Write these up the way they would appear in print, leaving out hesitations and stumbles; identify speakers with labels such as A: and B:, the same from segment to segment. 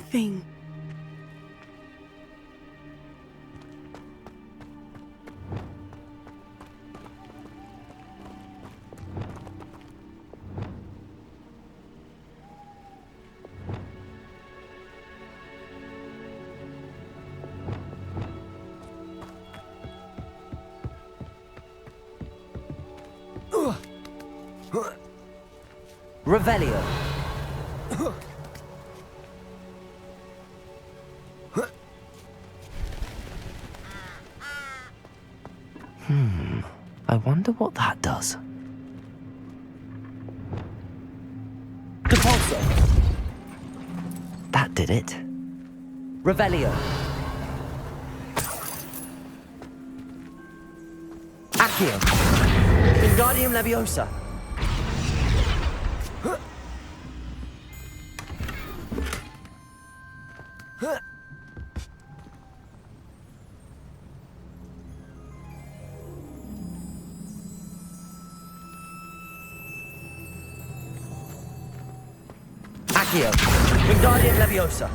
A: anything.
B: Revelio. I wonder what that does. Depulso. That did it. Revelio. Accio. Wingardium Leviosa. Accio. Wingardium Leviosa.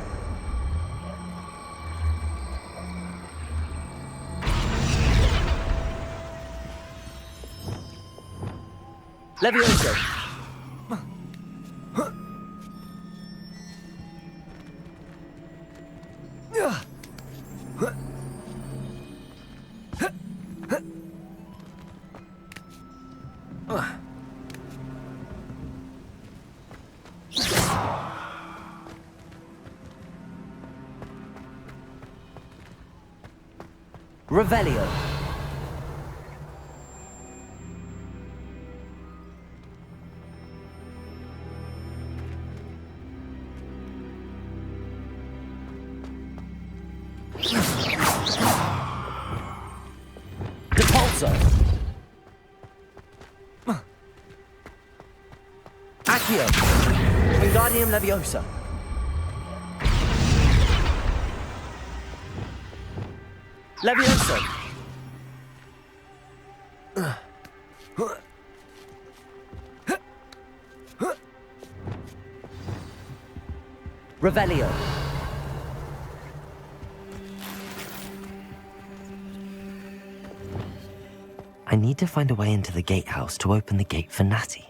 B: Leviosa. Revelio. Depulso. Accio. Wingardium Leviosa. Leviosa. Revelio. I need to find a way into the gatehouse to open the gate for Natty.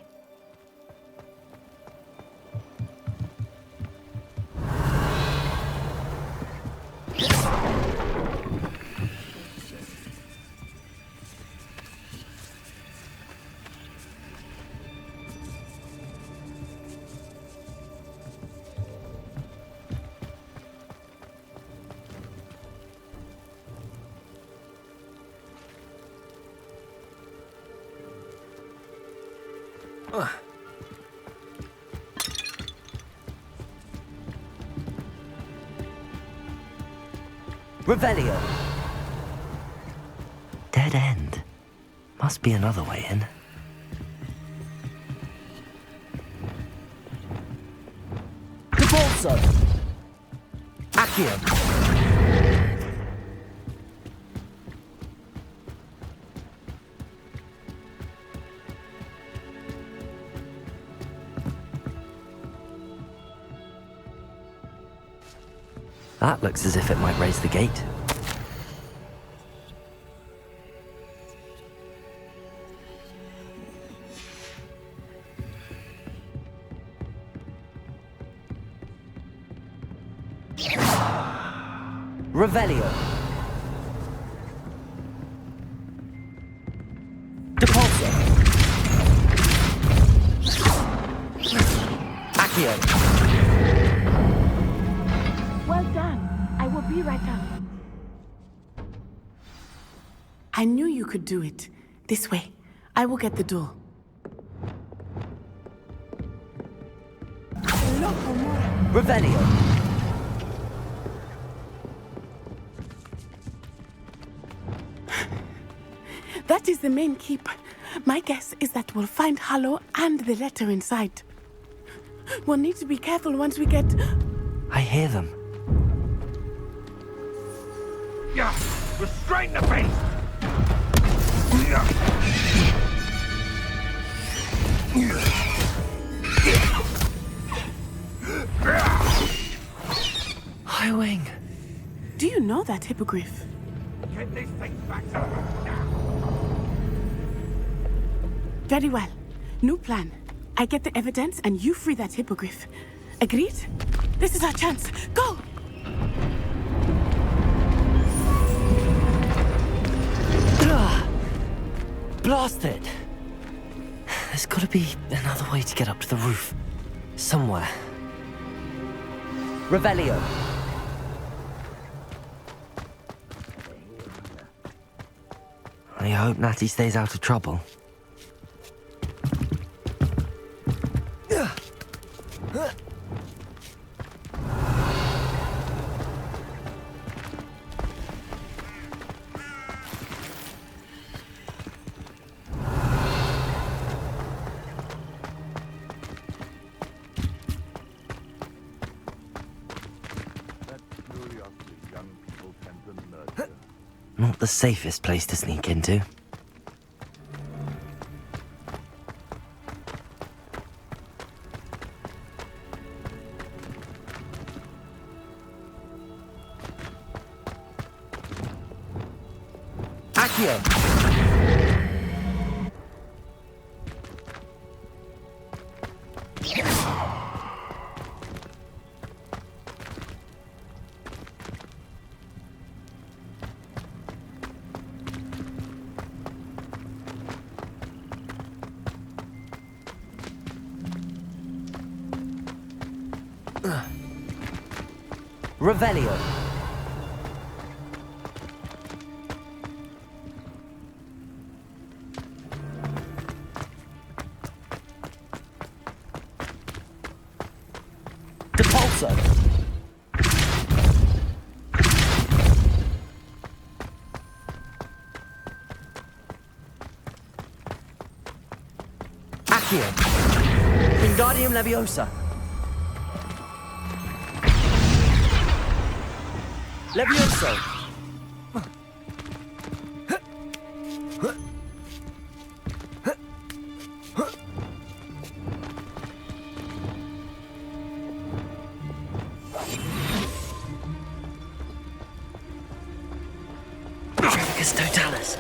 B: Revelio. Dead end. Must be another way in. Depulso. Accio. That looks as if it might raise the gate. Revelio. Depulso. Accio.
A: Well done. I will be right up. I knew you could do it. This way. I will get the door.
B: Revelio.
A: That is the main keep. My guess is that we'll find Hallow and the letter inside. We'll need to be careful once we get...
B: I hear them.
C: Yeah, restrain the beast!
B: going?
A: Do you know that hippogriff?
C: Get these things back to me now.
A: Very well. New plan. I get the evidence and you free that hippogriff. Agreed? This is our chance. Go!
B: Blast it! There's gotta be another way to get up to the roof. Somewhere. Revelio. I hope Natty stays out of trouble. Not the safest place to sneak into. Accio! Revelio. Depulso. Accio. Wingardium Leviosa. Levioso! Trevicus Totalis!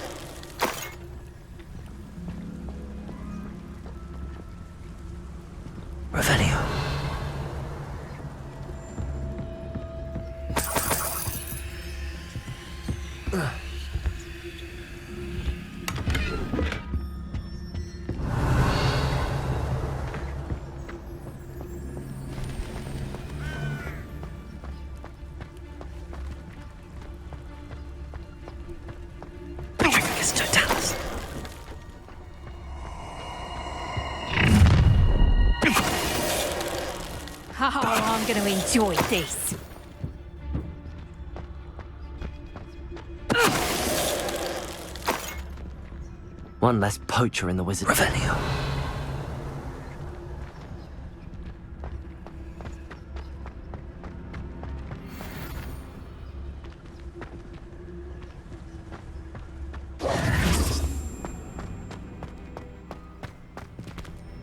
B: Revelio. Trevicus Totalis.
D: Oh, I'm going to enjoy this.
B: One less poacher in the wizard. Revelio.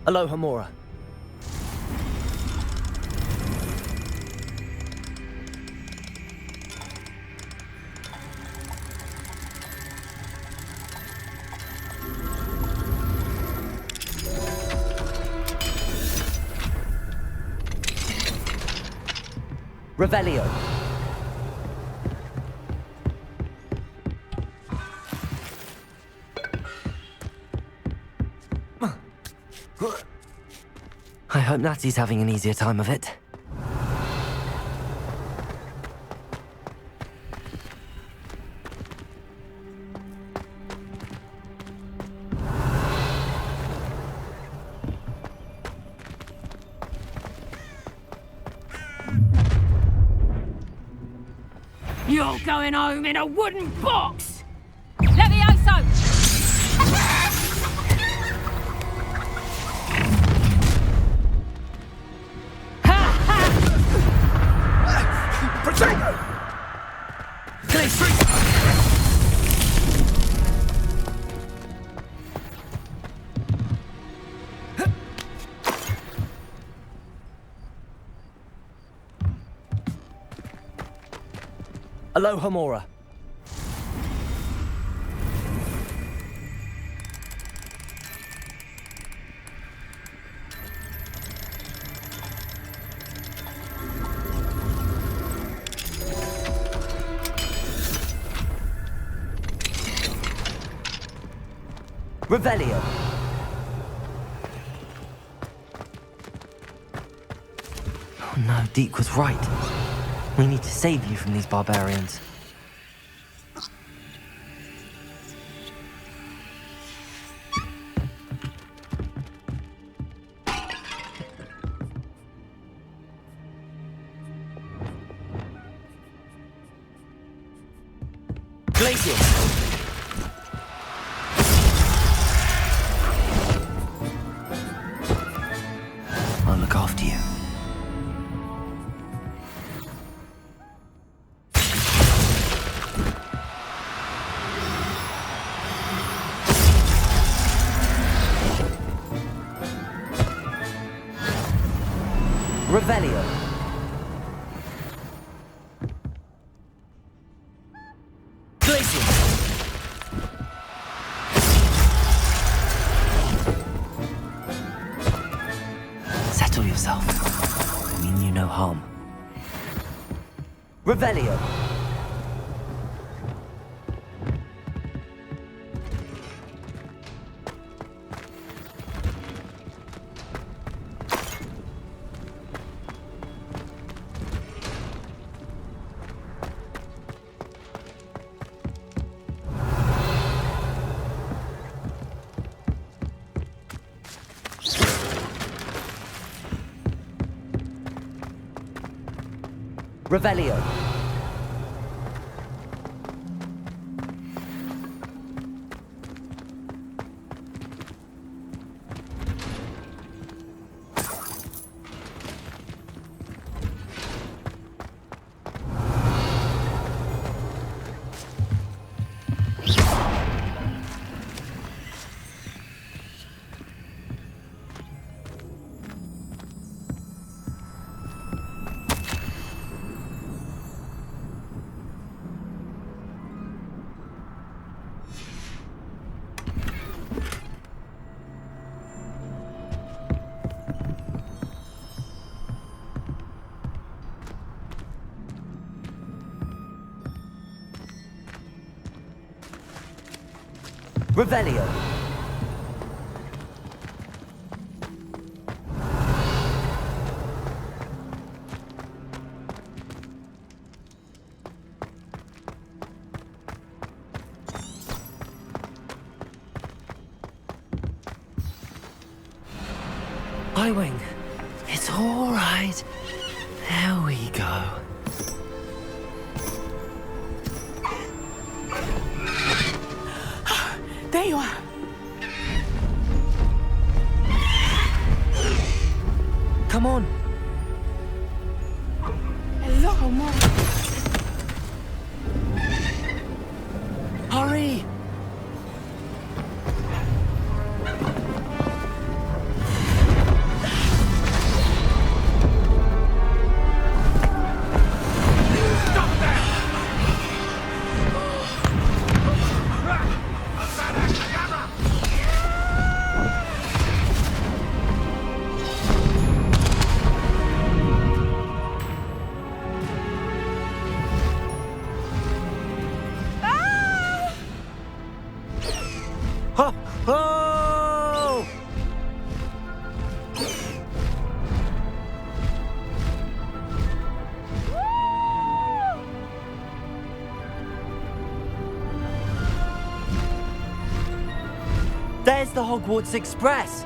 B: Aloha Mora. Revelio. I hope Natty's having an easier time of it.
D: You're going home in a wooden box! Levioso!
B: Aloha Mora. Revelio. Oh no, Deke was right. We need to save you from these barbarians. Glacier! I'll look after you. Revelio. Glacier. Settle yourself. I mean you no harm. Revelio. Revelio. Revelio. Highwing. It's all right. There we go.
A: There you are.
B: Come on.
A: Hello, Mom.
B: Hurry. Ho! Ho! There's the Hogwarts Express.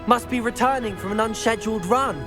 B: Must be returning from an unscheduled run.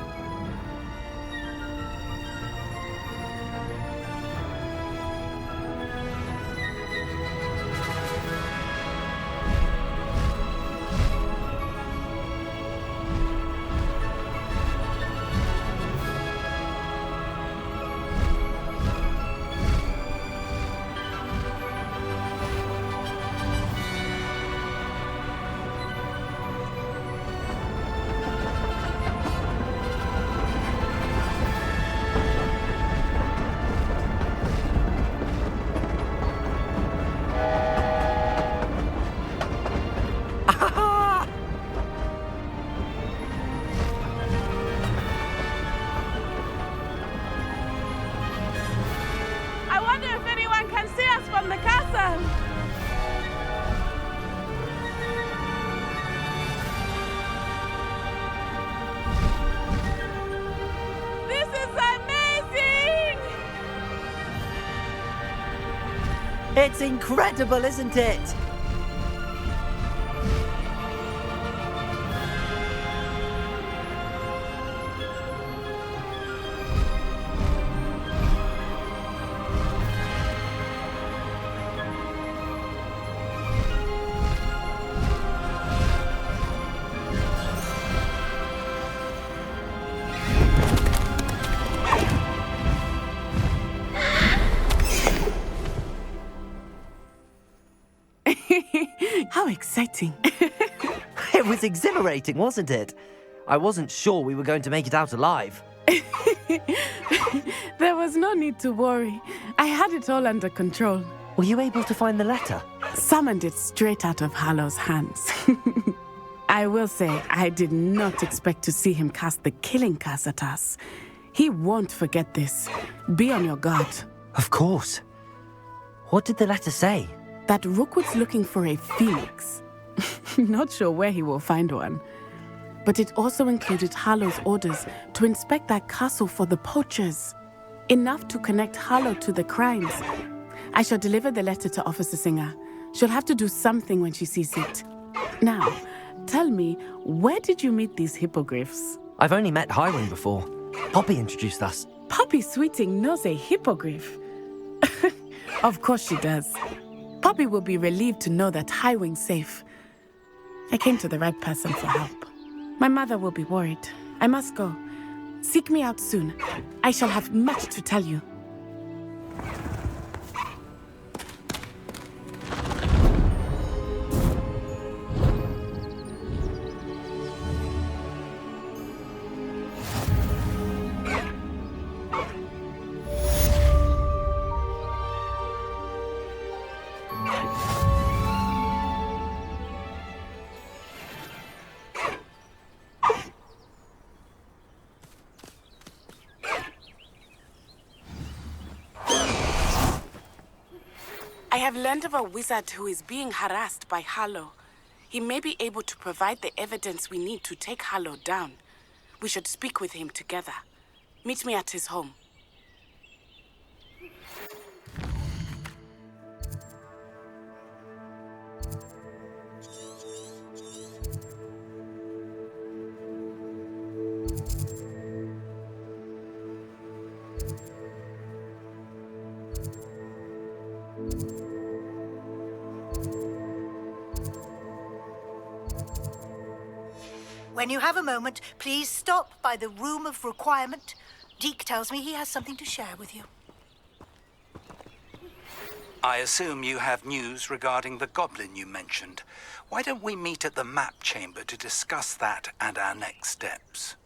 B: It's incredible, isn't it?
A: How exciting.
B: It was exhilarating, wasn't it? I wasn't sure we were going to make it out alive.
A: There was no need to worry. I had it all under control.
B: Were you able to find the letter?
A: Summoned it straight out of Hallow's hands. I will say, I did not expect to see him cast the killing curse at us. He won't forget this. Be on your guard.
B: Of course. What did the letter say?
A: That Rookwood's looking for a phoenix. Not sure where he will find one. But it also included Hallow's orders to inspect that castle for the poachers. Enough to connect Hallow to the crimes. I shall deliver the letter to Officer Singer. She'll have to do something when she sees it. Now, tell me, where did you meet these hippogriffs?
B: I've only met Highwing before. Poppy introduced us.
A: Poppy Sweeting knows a hippogriff. Of course she does. Poppy will be relieved to know that Highwing's safe. I came to the right person for help. My mother will be worried. I must go. Seek me out soon. I shall have much to tell you. I have learned of a wizard who is being harassed by Hallow. He may be able to provide the evidence we need to take Hallow down. We should speak with him together. Meet me at his home.
E: When you have a moment, please stop by the Room of Requirement. Deke tells me he has something to share with you.
F: I assume you have news regarding the goblin you mentioned. Why don't we meet at the map chamber to discuss that and our next steps?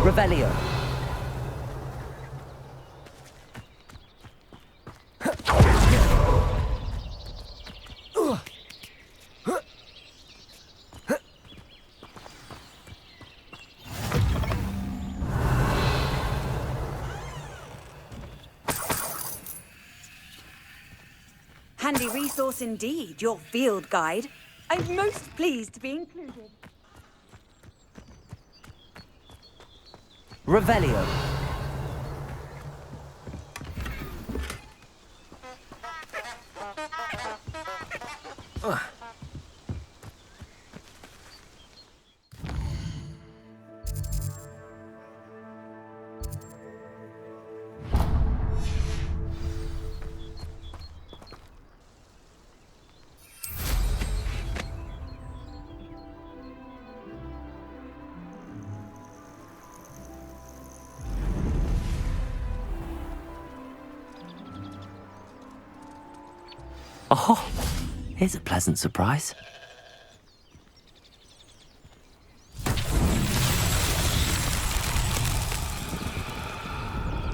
B: Revelio.
G: Handy resource indeed, your field guide. I'm most pleased to be included.
B: Revelio. Oh, here's a pleasant surprise.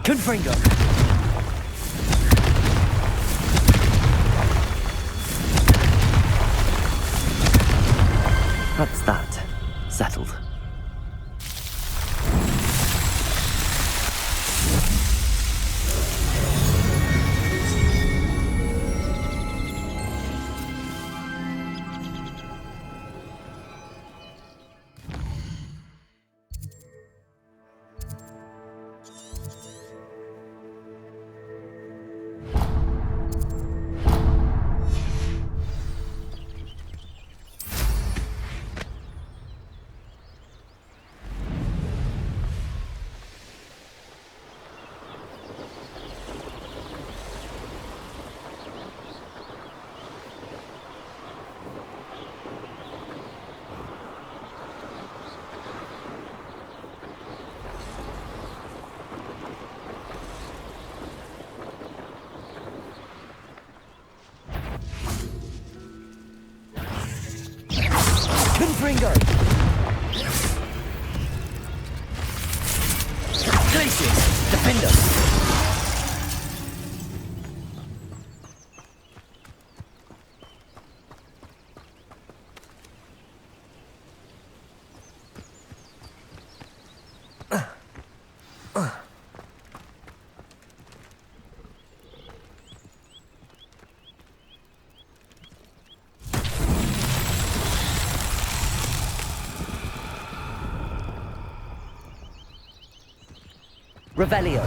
B: Confringo! That's that. Settled. Confringo! Glacius! Defender! Revelio.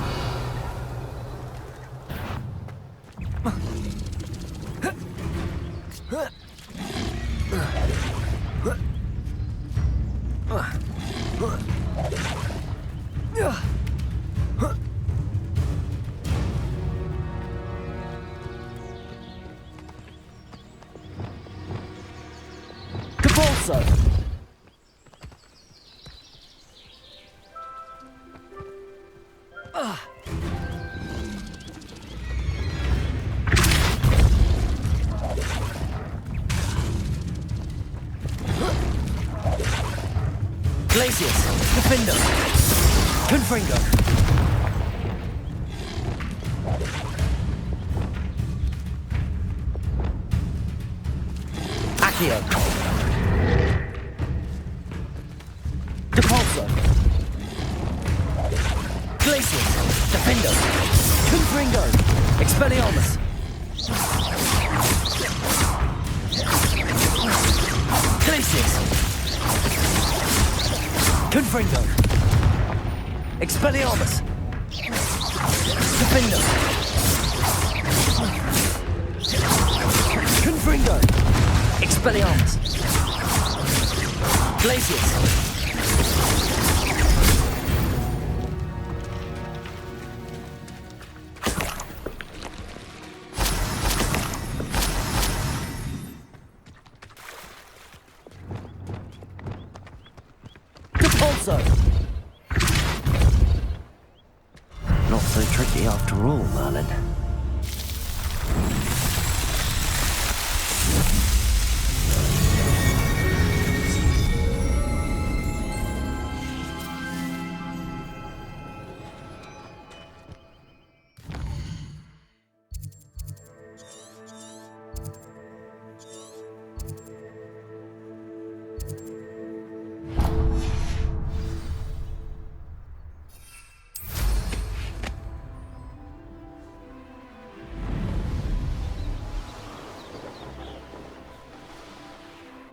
B: Capolso. Glacius, Defender, Confringo. Accio. Depulso. Glacius, Defender, Confringo, Expelliarmus. Glacius. Confringo. Expelliarmus. Defender. Confringo. Expelliarmus. Glacius. Also, not so tricky after all, Merlin.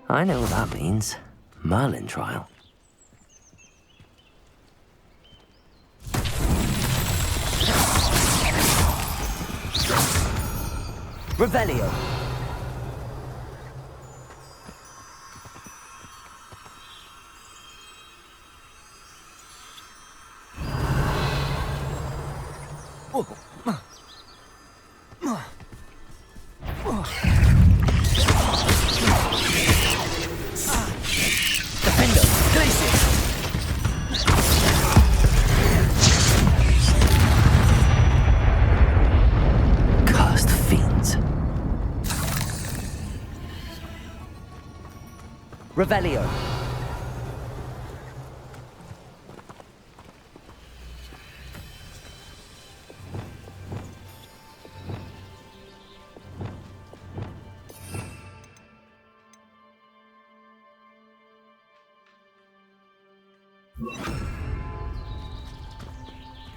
B: I know what that means. Merlin trial. Revelio. Revelio.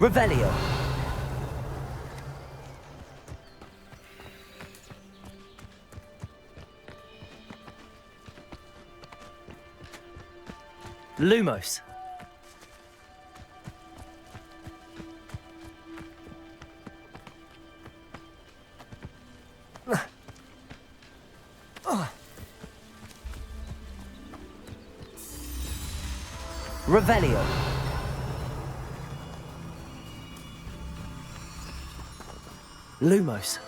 B: Revelio. Lumos. Revelio. Lumos.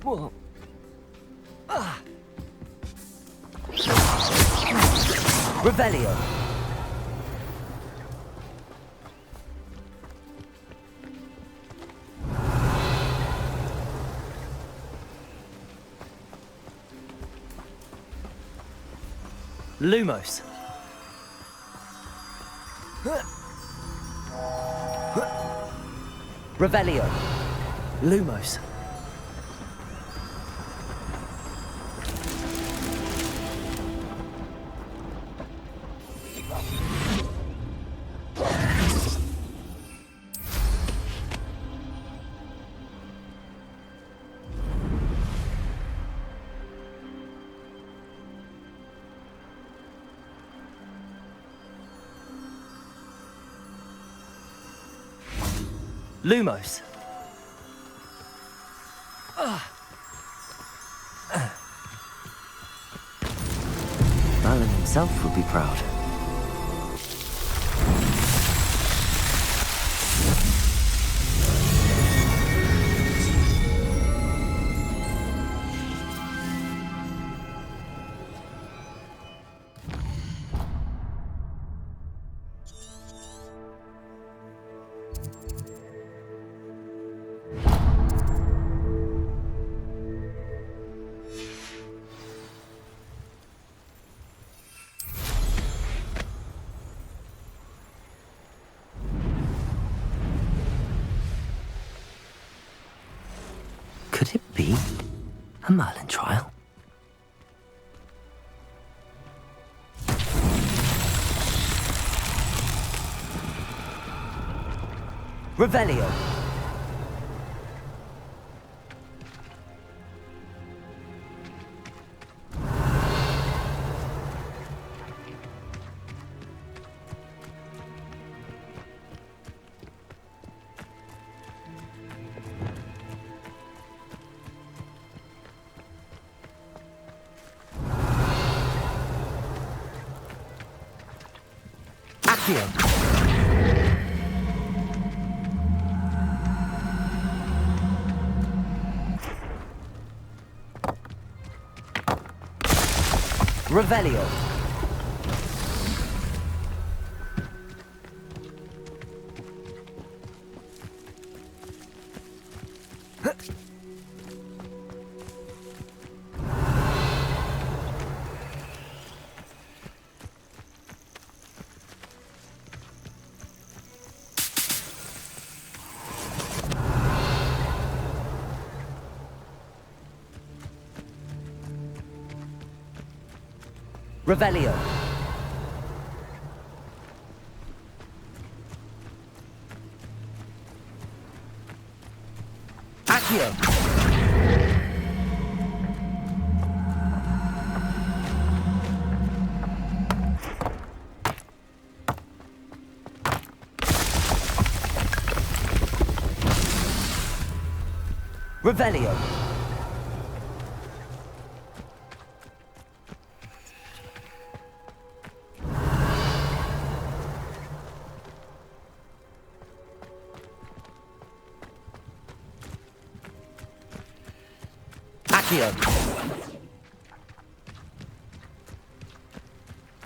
B: Whoa. Revelio. Lumos. Revelio. Lumos. Lumos. Merlin himself would be proud. Could it be a Merlin trial? Revelio. Accio. Revelio. Revelio. Accio. Revelio. Accio.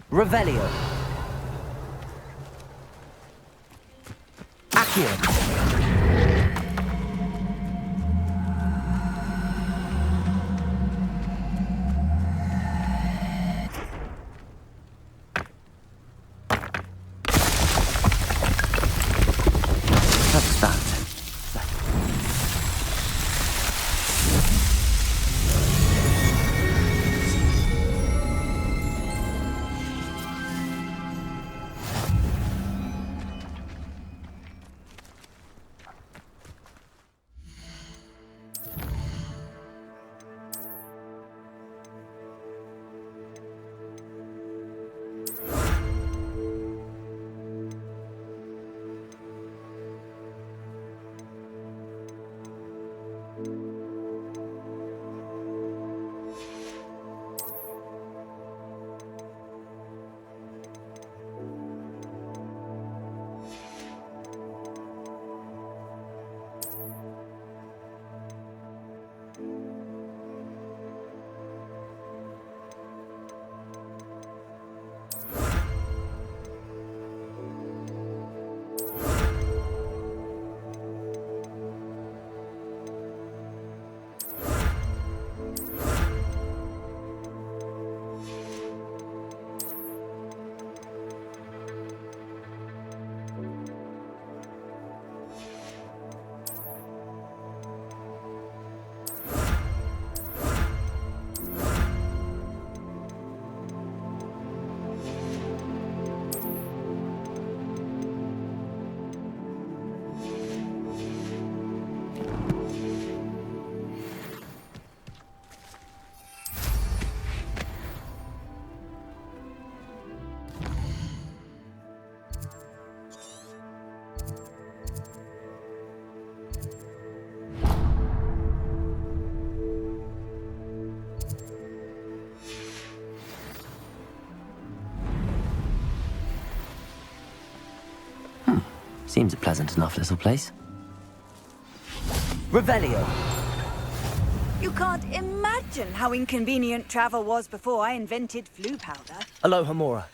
B: Revelio. begin. What's that? Seems a pleasant enough little place. Revelio.
G: You can't imagine how inconvenient travel was before I invented flu powder.
B: Aloha Mora.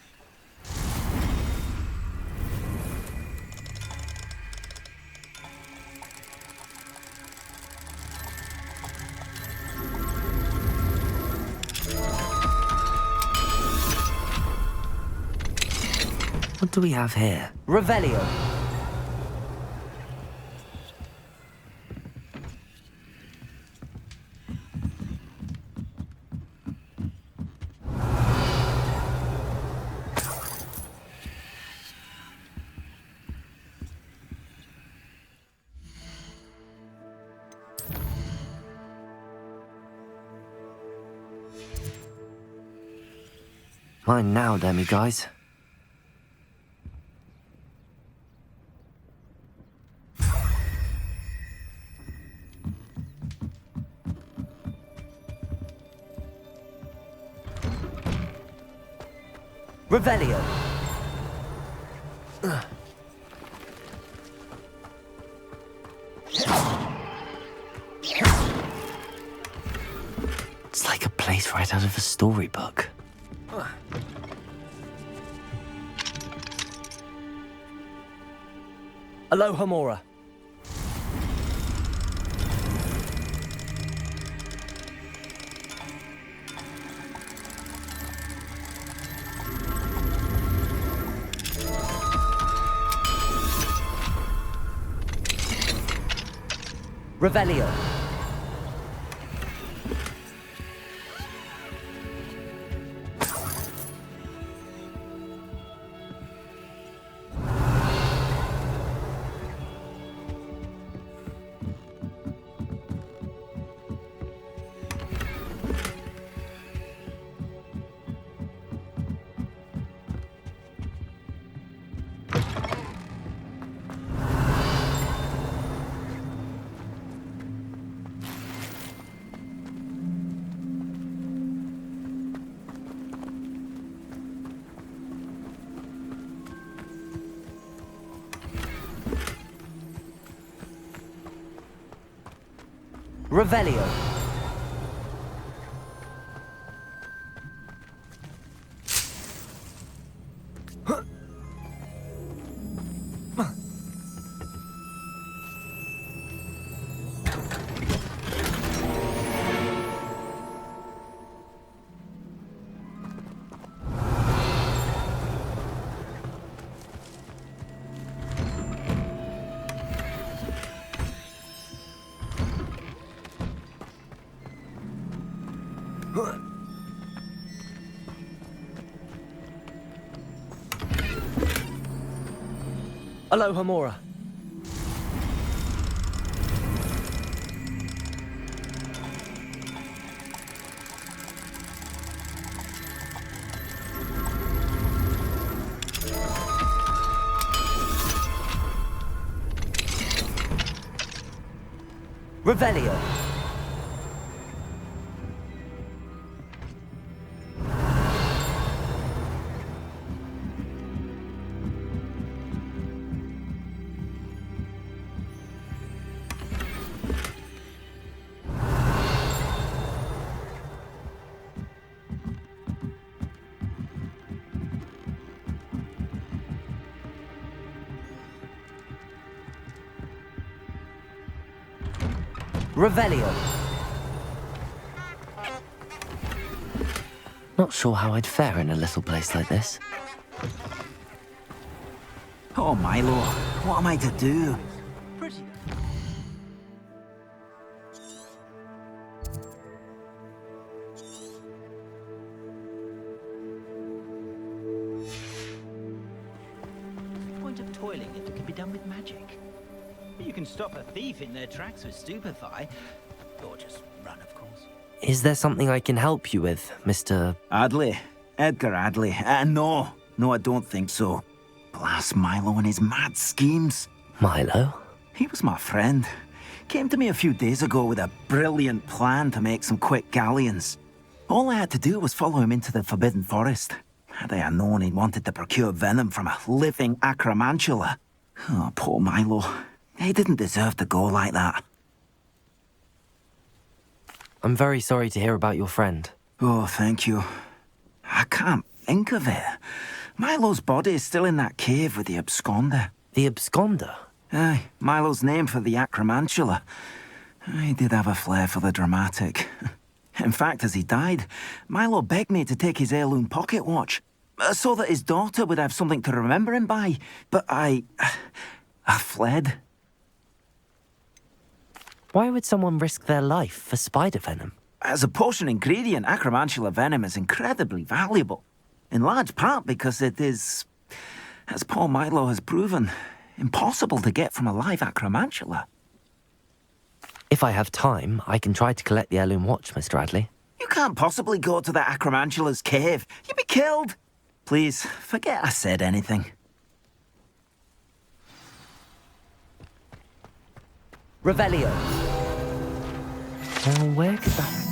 B: What do we have here? Revelio. Mine now, demi guys. Revelio. It's like a place right out of a storybook. Aloha Mora. Revelio. Revelio. Aloha, Mora. Revelio. Revelio. Not sure how I'd fare in a little place like this.
H: Oh, Milo, what am I to do?
I: Point of toiling if it can be done with magic. You can stop a thief in their tracks with stupefy, or just run, of course.
B: Is there something I can help you with, Mr.
H: Adley. Edgar Adley. No, I don't think so. Blast Milo and his mad schemes.
B: Milo?
H: He was my friend. Came to me a few days ago with a brilliant plan to make some quick galleons. All I had to do was follow him into the Forbidden Forest. Had I known he wanted to procure venom from a living acromantula. Oh, poor Milo. He didn't deserve to go like that.
B: I'm very sorry to hear about your friend.
H: Oh, thank you. I can't think of it. Milo's body is still in that cave with the absconder.
B: The absconder?
H: Aye, Milo's name for the acromantula. He did have a flair for the dramatic. In fact, as he died, Milo begged me to take his heirloom pocket watch, so that his daughter would have something to remember him by. But I fled.
B: Why would someone risk their life for spider venom?
H: As a potion ingredient, acromantula venom is incredibly valuable. In large part because it is, as poor Milo has proven, impossible to get from a live acromantula.
B: If I have time, I can try to collect the heirloom watch, Mr. Adley.
H: You can't possibly go to the acromantula's cave. You'd be killed. Please, forget I said anything.
B: Revelio. Where could that...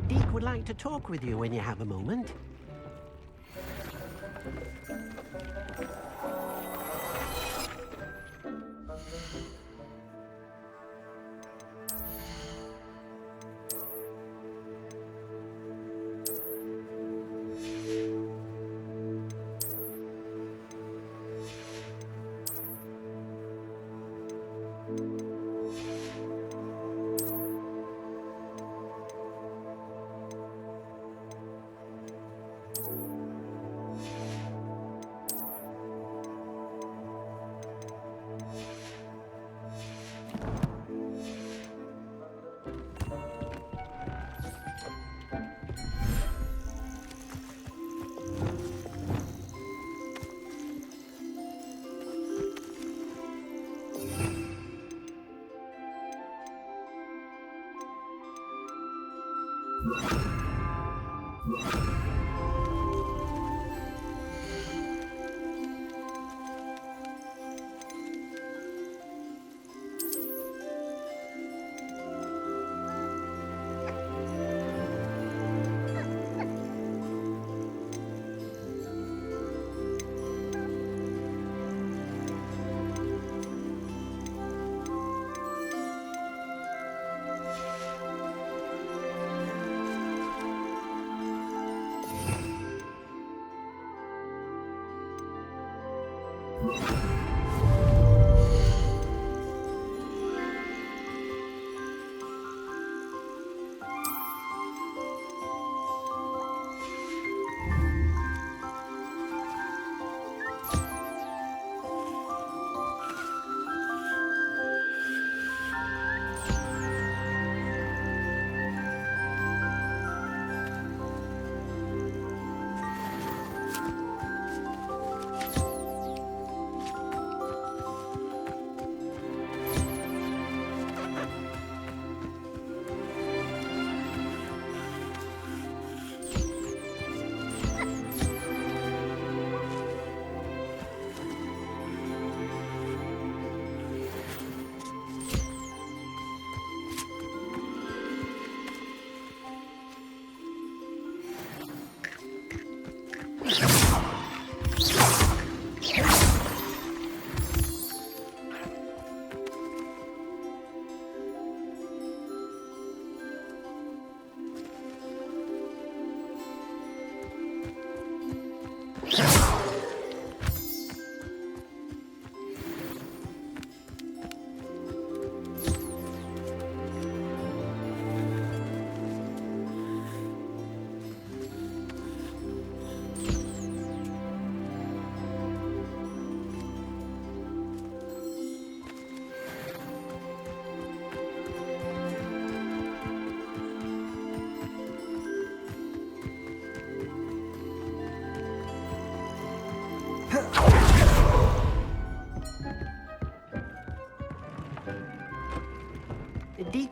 J: Deke would like to talk with you when you have a moment.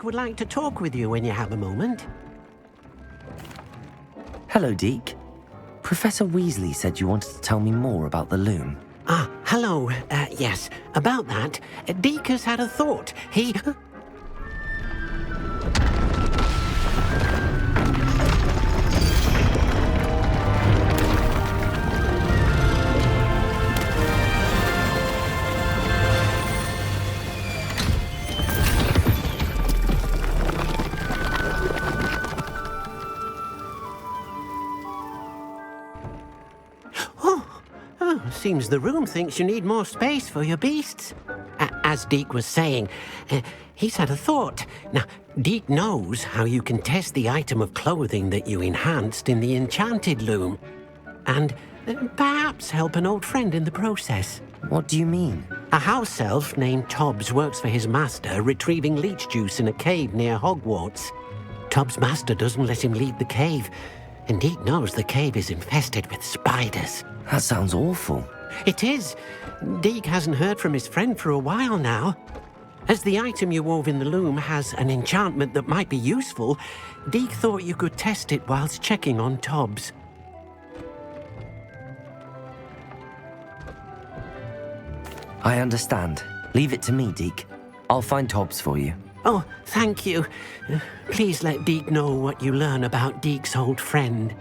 J: Deke would like to talk with you when you have a moment.
B: Hello, Deke. Professor Weasley said you wanted to tell me more about the loom.
J: Ah, hello. Yes, about that. Deke has had a thought. He... Seems the room thinks you need more space for your beasts. As Deke was saying, he's had a thought. Now, Deke knows how you can test the item of clothing that you enhanced in the enchanted loom. And perhaps help an old friend in the process.
B: What do you mean?
J: A house elf named Tobbs works for his master, retrieving leech juice in a cave near Hogwarts. Tobbs' master doesn't let him leave the cave, and Deke knows the cave is infested with spiders.
B: That sounds awful.
J: It is. Deke hasn't heard from his friend for a while now. As the item you wove in the loom has an enchantment that might be useful, Deke thought you could test it whilst checking on Tobbs.
B: I understand. Leave it to me, Deke. I'll find Tobbs for you.
J: Oh, thank you. Please let Deke know what you learn about Deke's old friend.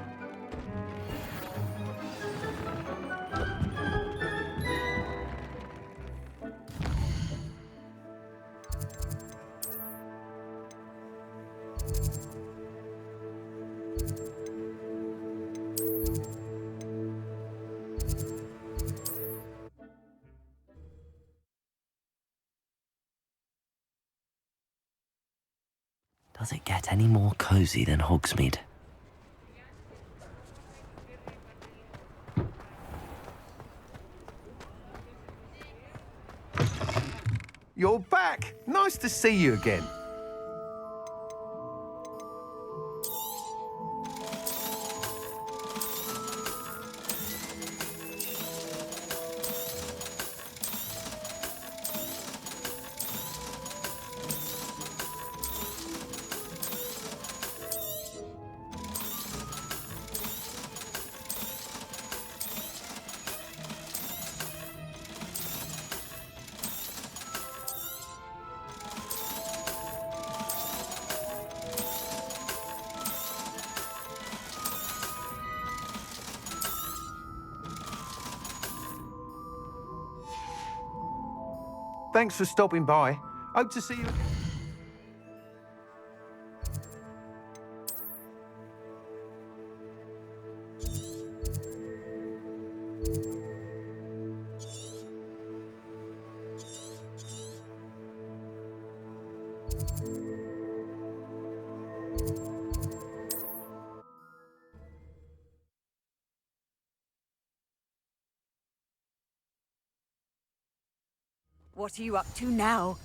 B: Does it get any more cozy than Hogsmeade?
K: You're back! Nice to see you again. Thanks for stopping by. Hope to see you again.
G: What are you up to now?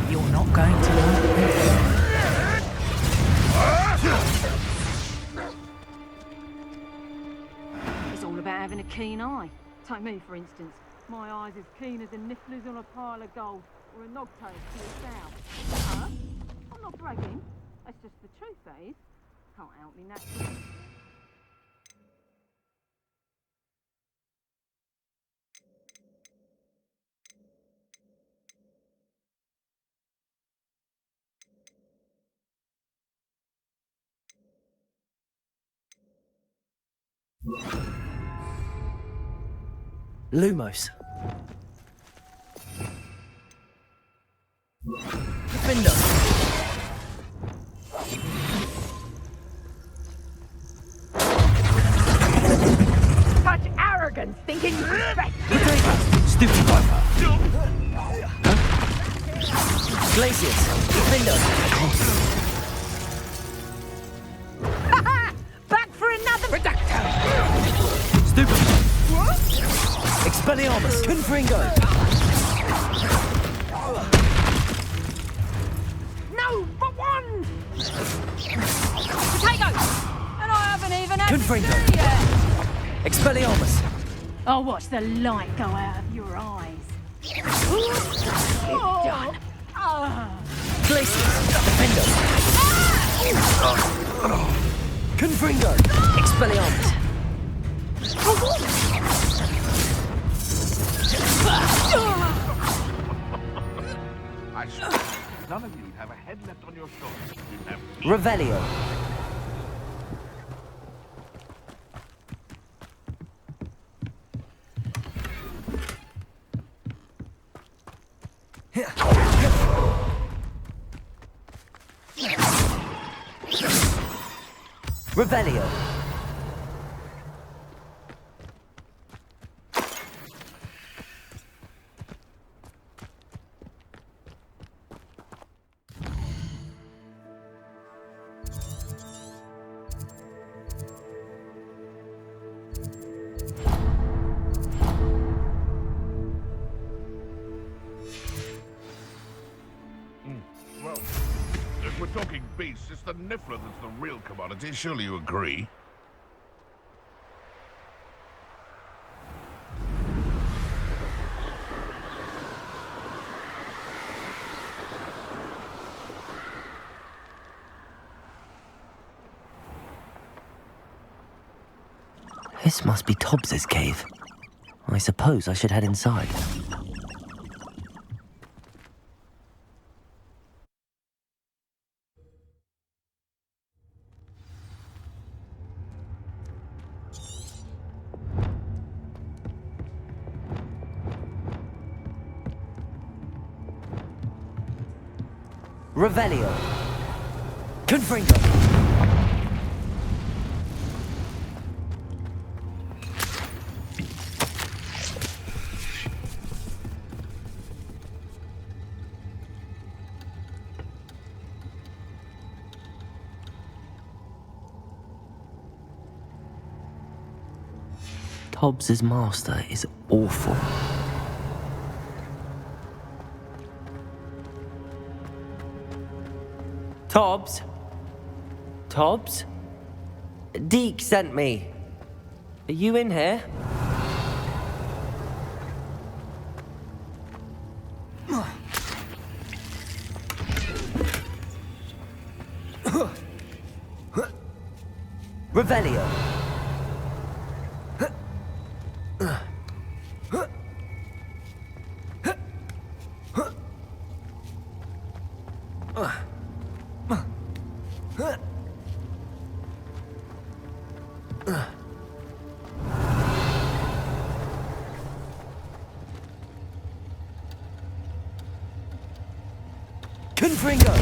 A: You're not going to learn.
D: It's all about having a keen eye. Take me, for instance. My eye's as keen as a nifflers on a pile of gold, or a nogtail to a sow. Huh? I'm not bragging. That's just the truth, that is. Can't help me naturally.
B: Lumos. Defender.
D: Such arrogance, thinking you respect me.
B: Stupid viper. Glaciers. Defender.
D: Back for another.
B: Stupid. Expelliarmus. Confringo.
D: No, but one. Potato. And I haven't even had
B: Confringo.
D: to see yet.
B: Expelliarmus.
D: I'll watch the light go out of your eyes. You're done.
B: Glaciers. Defender. Confringo. Expelliarmus.
C: I swear, none of you have a head left on your shoulders. You have
B: Revelio. Revelio.
C: Well, if we're talking beasts, it's the Niffler that's the real commodity. Surely you agree?
B: This must be Tobbs's cave. I suppose I should head inside. Revelio. Confringo. Tobbs's master is awful. Tobbs? Tobbs? Deke sent me. Are you in here? Revelio. Confringo.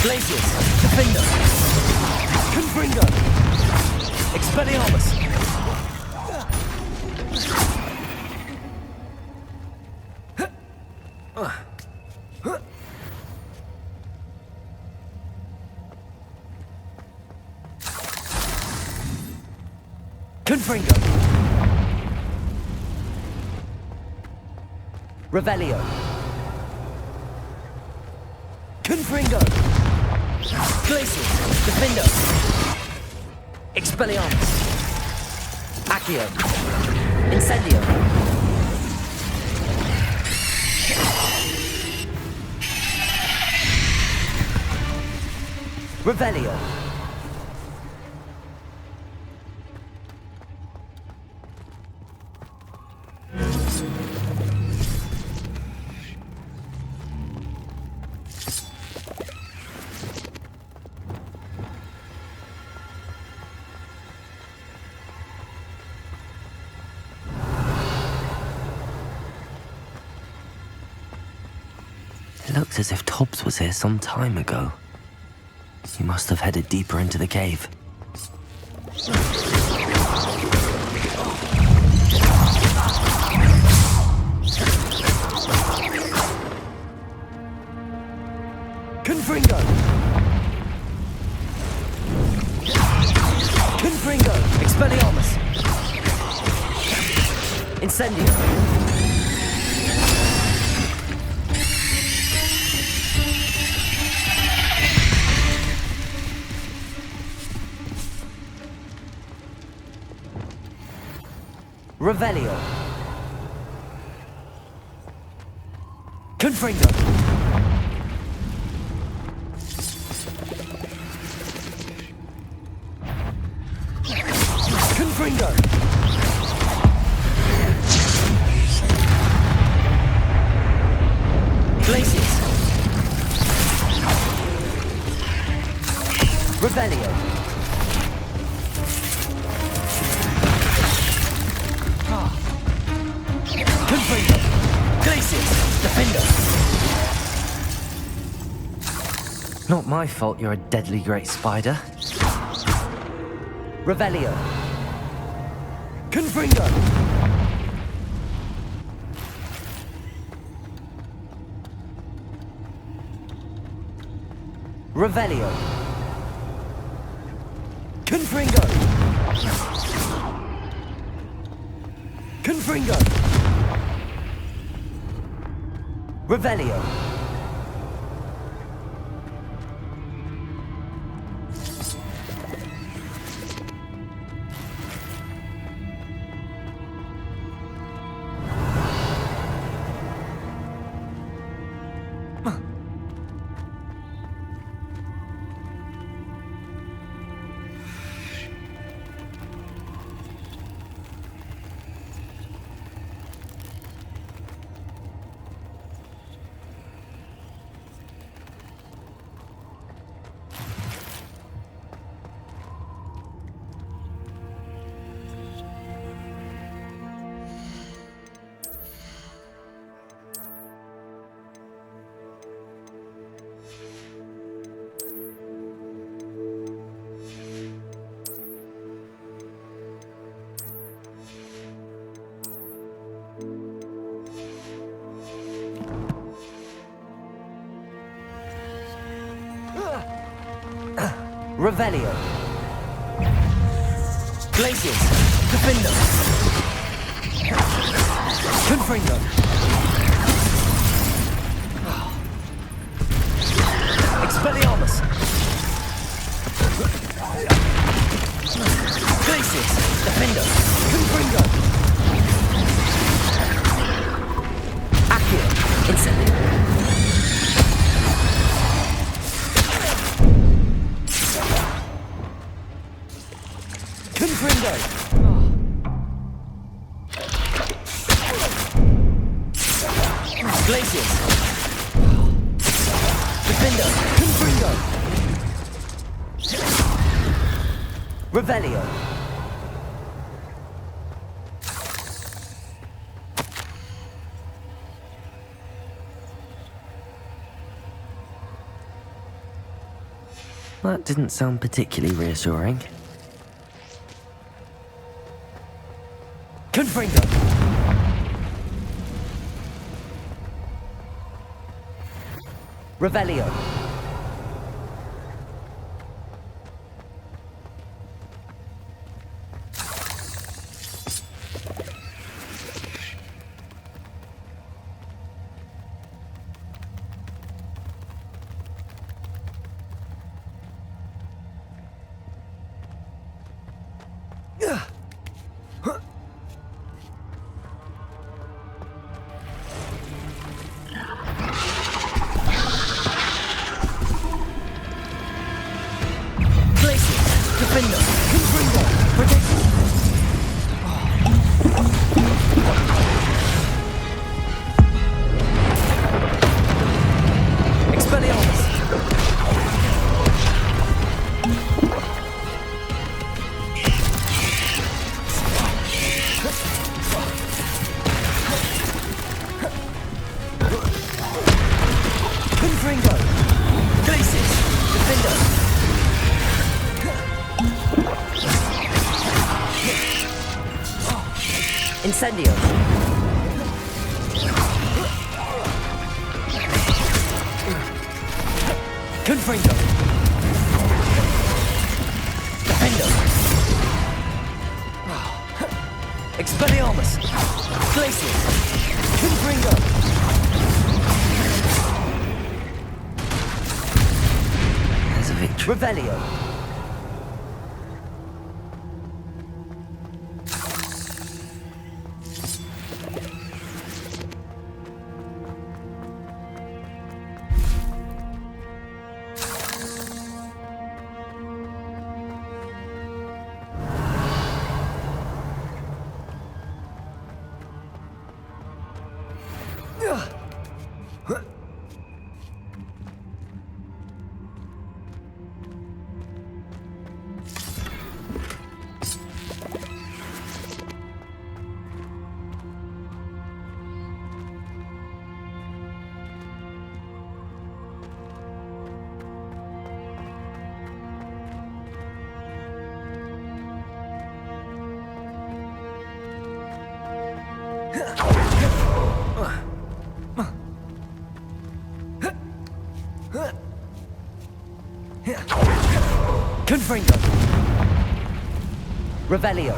B: Glaciers. Defender. Confringo. Expelliarmus. Confringo. Revelio. Confringo. Glaciers. Defender. Expelliarmus. Accio. Incendio. Revelio. looked as if Tobbs was here some time ago. He must have headed deeper into the cave.
L: Confringo! Confringo! Expelliarmus! Incendio! Revelio! Confringo! Confringo! Glacius! Revelio! Confringo! Glacius! Defender!
B: Not my fault you're a deadly great spider.
L: Revelio! Confringo! Revelio! Confringo! Confringo! Revelio! Revelio! Glacius! Defender! Confringo! Expelliarmus! Glacius! Defender! Confringo! Accio! Incendio! Confringo! Glacius! Defender! Confringo! Revelio!
B: That didn't sound particularly reassuring.
L: Confringo! Revelio! Defender! Confringo! Protect! Expelliarmus! Incendio. Confringo. Defendo. Expelliarmus. Glacius. Confringo.
B: There's a victory.
L: Revelio. Confringo. Revelio.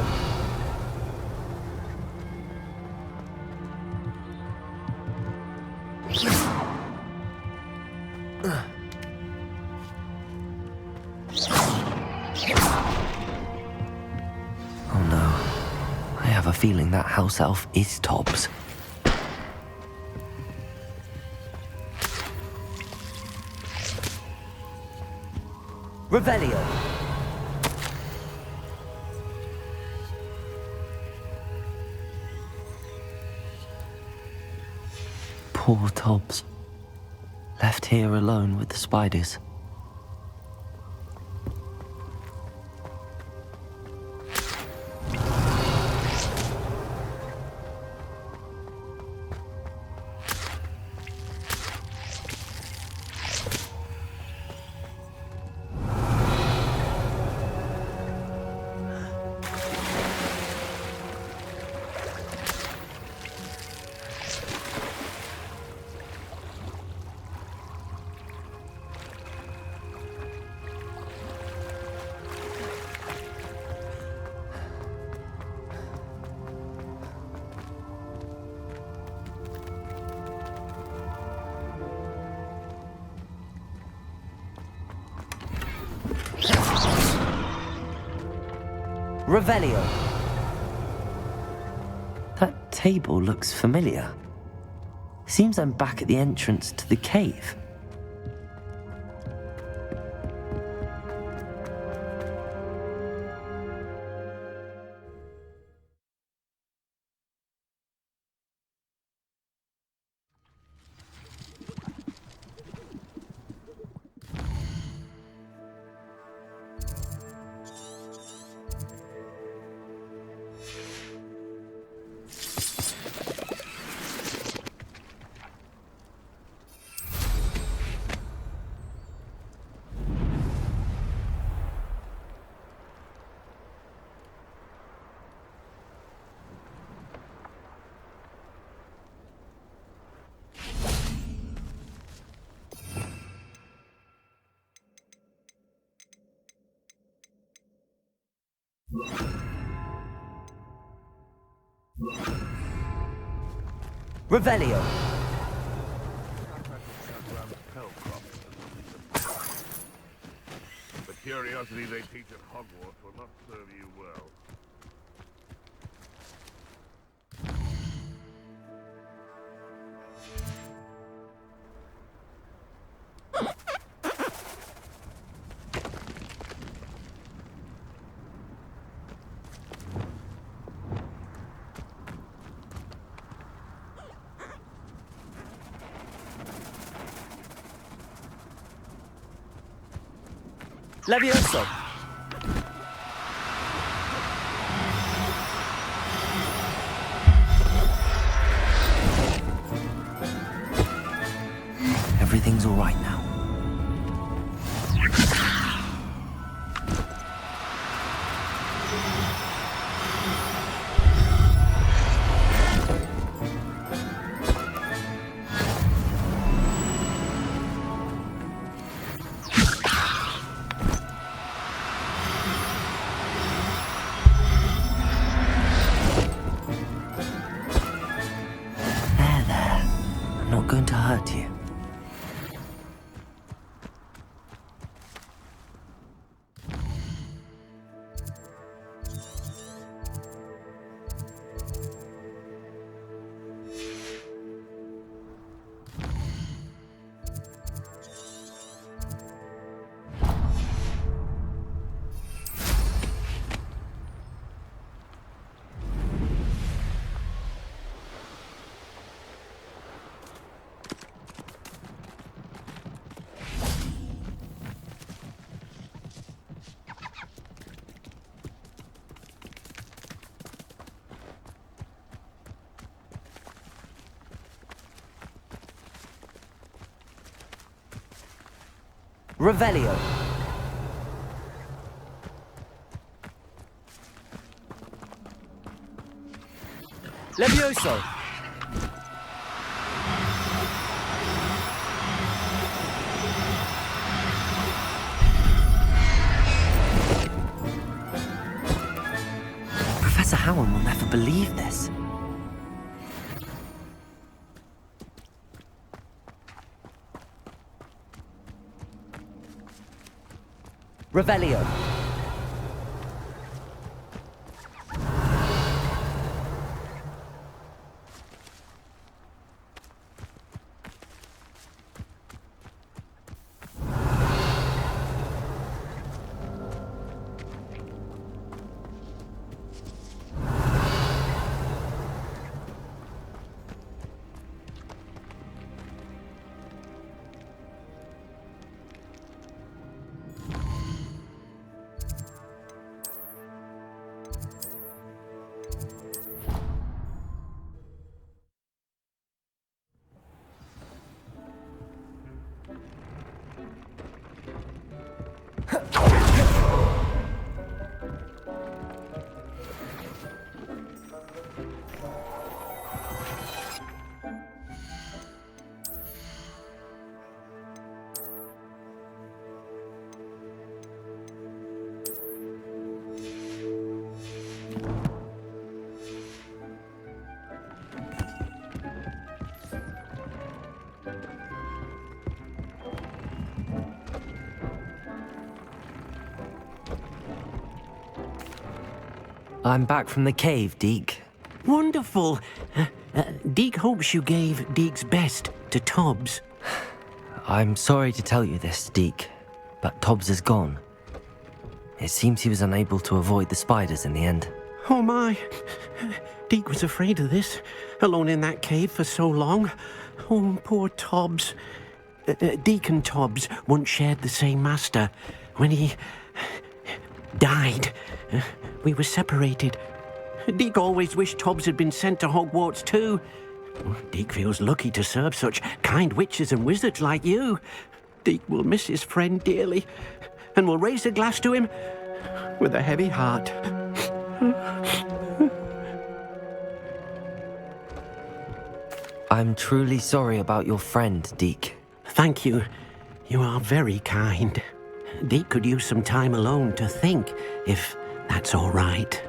B: Oh no. I have a feeling that house elf is Tobbs.
L: Revelio.
B: Poor Tobbs. Left here alone with the spiders.
L: Revelio.
B: That table looks familiar. Seems I'm back at the entrance to the cave.
L: Revelio.
C: The curiosity they teach at Hogwarts will not serve you well.
L: Levioso.
B: Everything's all right now. occurred to you?
L: Revelio. Levioso.
B: Professor Howard will never believe this.
L: Revelio.
B: I'm back from the cave, Deke.
J: Wonderful. Deke hopes you gave Deke's best to Tobbs.
B: I'm sorry to tell you this, Deke, but Tobbs is gone. It seems he was unable to avoid the spiders in the end.
J: Oh my. Deke was afraid of this, alone in that cave for so long. Oh, poor Tobbs. Deke and Tobbs once shared the same master. When he died, we were separated. Deke always wished Tobbs had been sent to Hogwarts too. Deke feels lucky to serve such kind witches and wizards like you. Deke will miss his friend dearly, and will raise a glass to him with a heavy heart.
B: I'm truly sorry about your friend, Deke.
J: Thank you. You are very kind. Deke could use some time alone to think, if that's all right.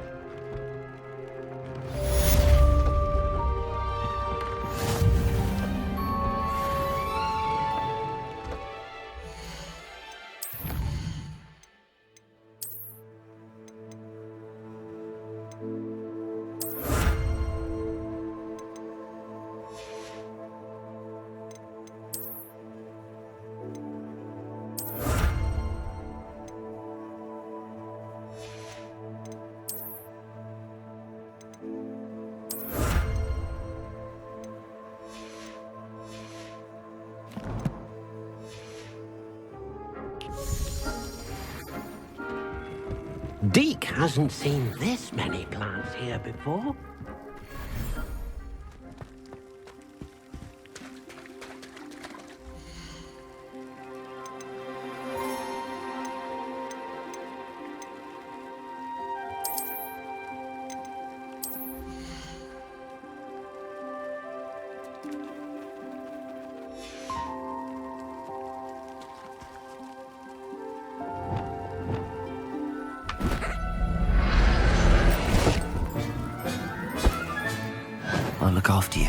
J: Deke hasn't seen this many plants here before.
B: I'll look after you.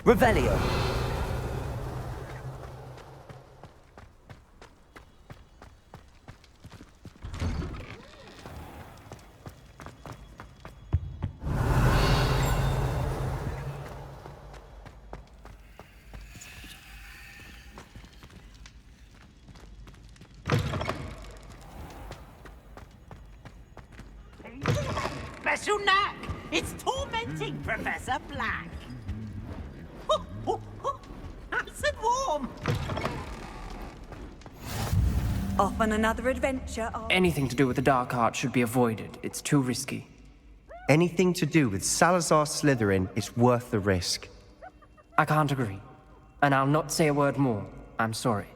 L: Revelio.
M: Special knack! It's tormenting Professor Black! Nice and warm!
G: Off on another adventure.
N: Anything to do with the dark art should be avoided. It's too risky.
O: Anything to do with Salazar Slytherin is worth the risk.
N: I can't agree. And I'll not say a word more. I'm sorry.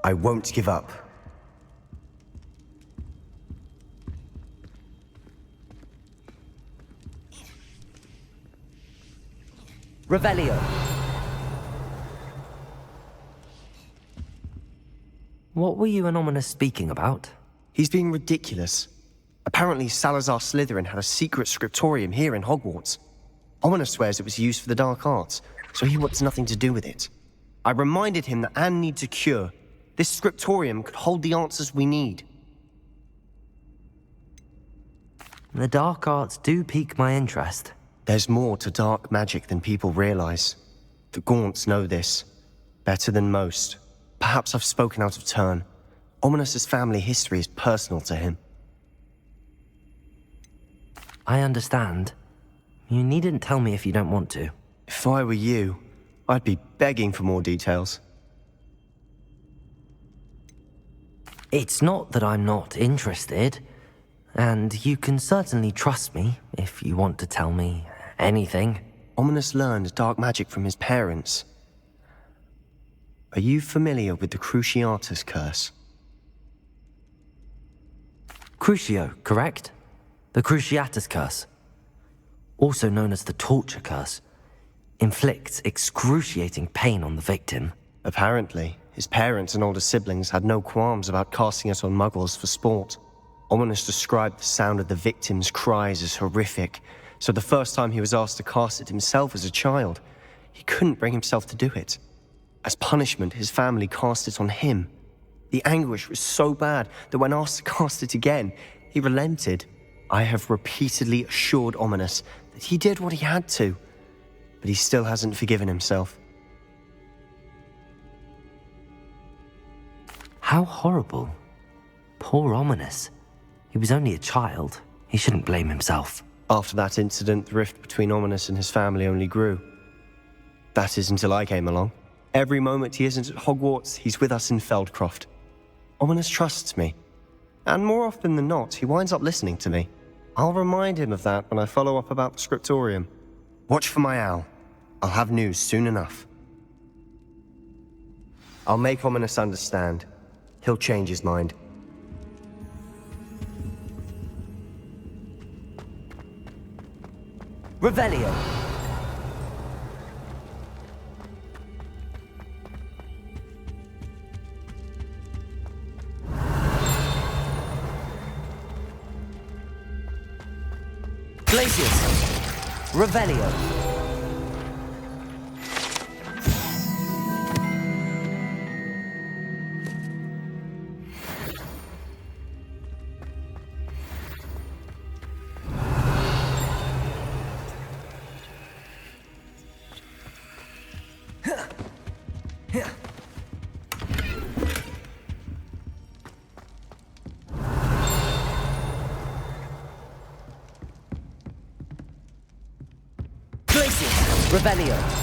O: I won't give up.
L: Revelio.
B: What were you and Ominous speaking about?
O: He's being ridiculous. Apparently Salazar Slytherin had a secret scriptorium here in Hogwarts. Ominous swears it was used for the dark arts, so he wants nothing to do with it. I reminded him that Anne needs a cure. This scriptorium could hold the answers we need.
B: The dark arts do pique my interest.
O: There's more to dark magic than people realize. The Gaunts know this. Better than most. Perhaps I've spoken out of turn. Ominous's family history is personal to him.
B: I understand. You needn't tell me if you don't want to.
O: If I were you, I'd be begging for more details.
B: It's not that I'm not interested. And you can certainly trust me if you want to tell me anything.
O: Ominous learned dark magic from his parents. Are you familiar with the Cruciatus curse?
B: Crucio, correct? The Cruciatus curse. Also known as the torture curse. Inflicts excruciating pain on the victim.
O: Apparently, his parents and older siblings had no qualms about casting it on muggles for sport. Ominous described the sound of the victim's cries as horrific, so the first time he was asked to cast it himself as a child, he couldn't bring himself to do it. As punishment, his family cast it on him. The anguish was so bad that when asked to cast it again, he relented. I have repeatedly assured Ominous that he did what he had to, but he still hasn't forgiven himself.
B: How horrible. Poor Ominous. He was only a child. He shouldn't blame himself.
O: After that incident, the rift between Ominous and his family only grew. That is until I came along. Every moment he isn't at Hogwarts, he's with us in Feldcroft. Ominous trusts me. And more often than not, he winds up listening to me. I'll remind him of that when I follow up about the scriptorium. Watch for my owl. I'll have news soon enough. I'll make Ominous understand. He'll change his mind.
L: Revelio. Glacius. Revelio. Revelio.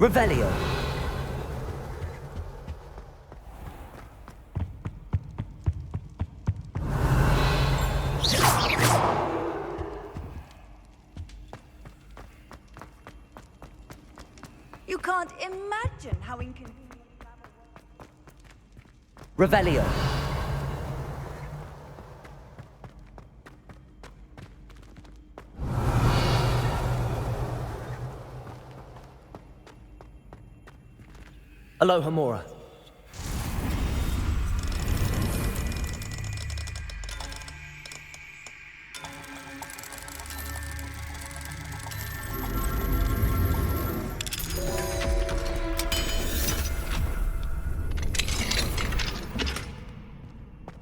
L: Revelio.
G: You can't imagine how inconvenient
L: Revelio. Aloha Mora.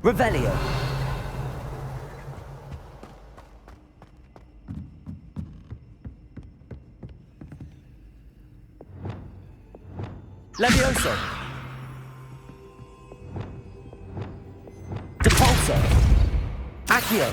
L: Revelio. Levioso. Depulso. Accio.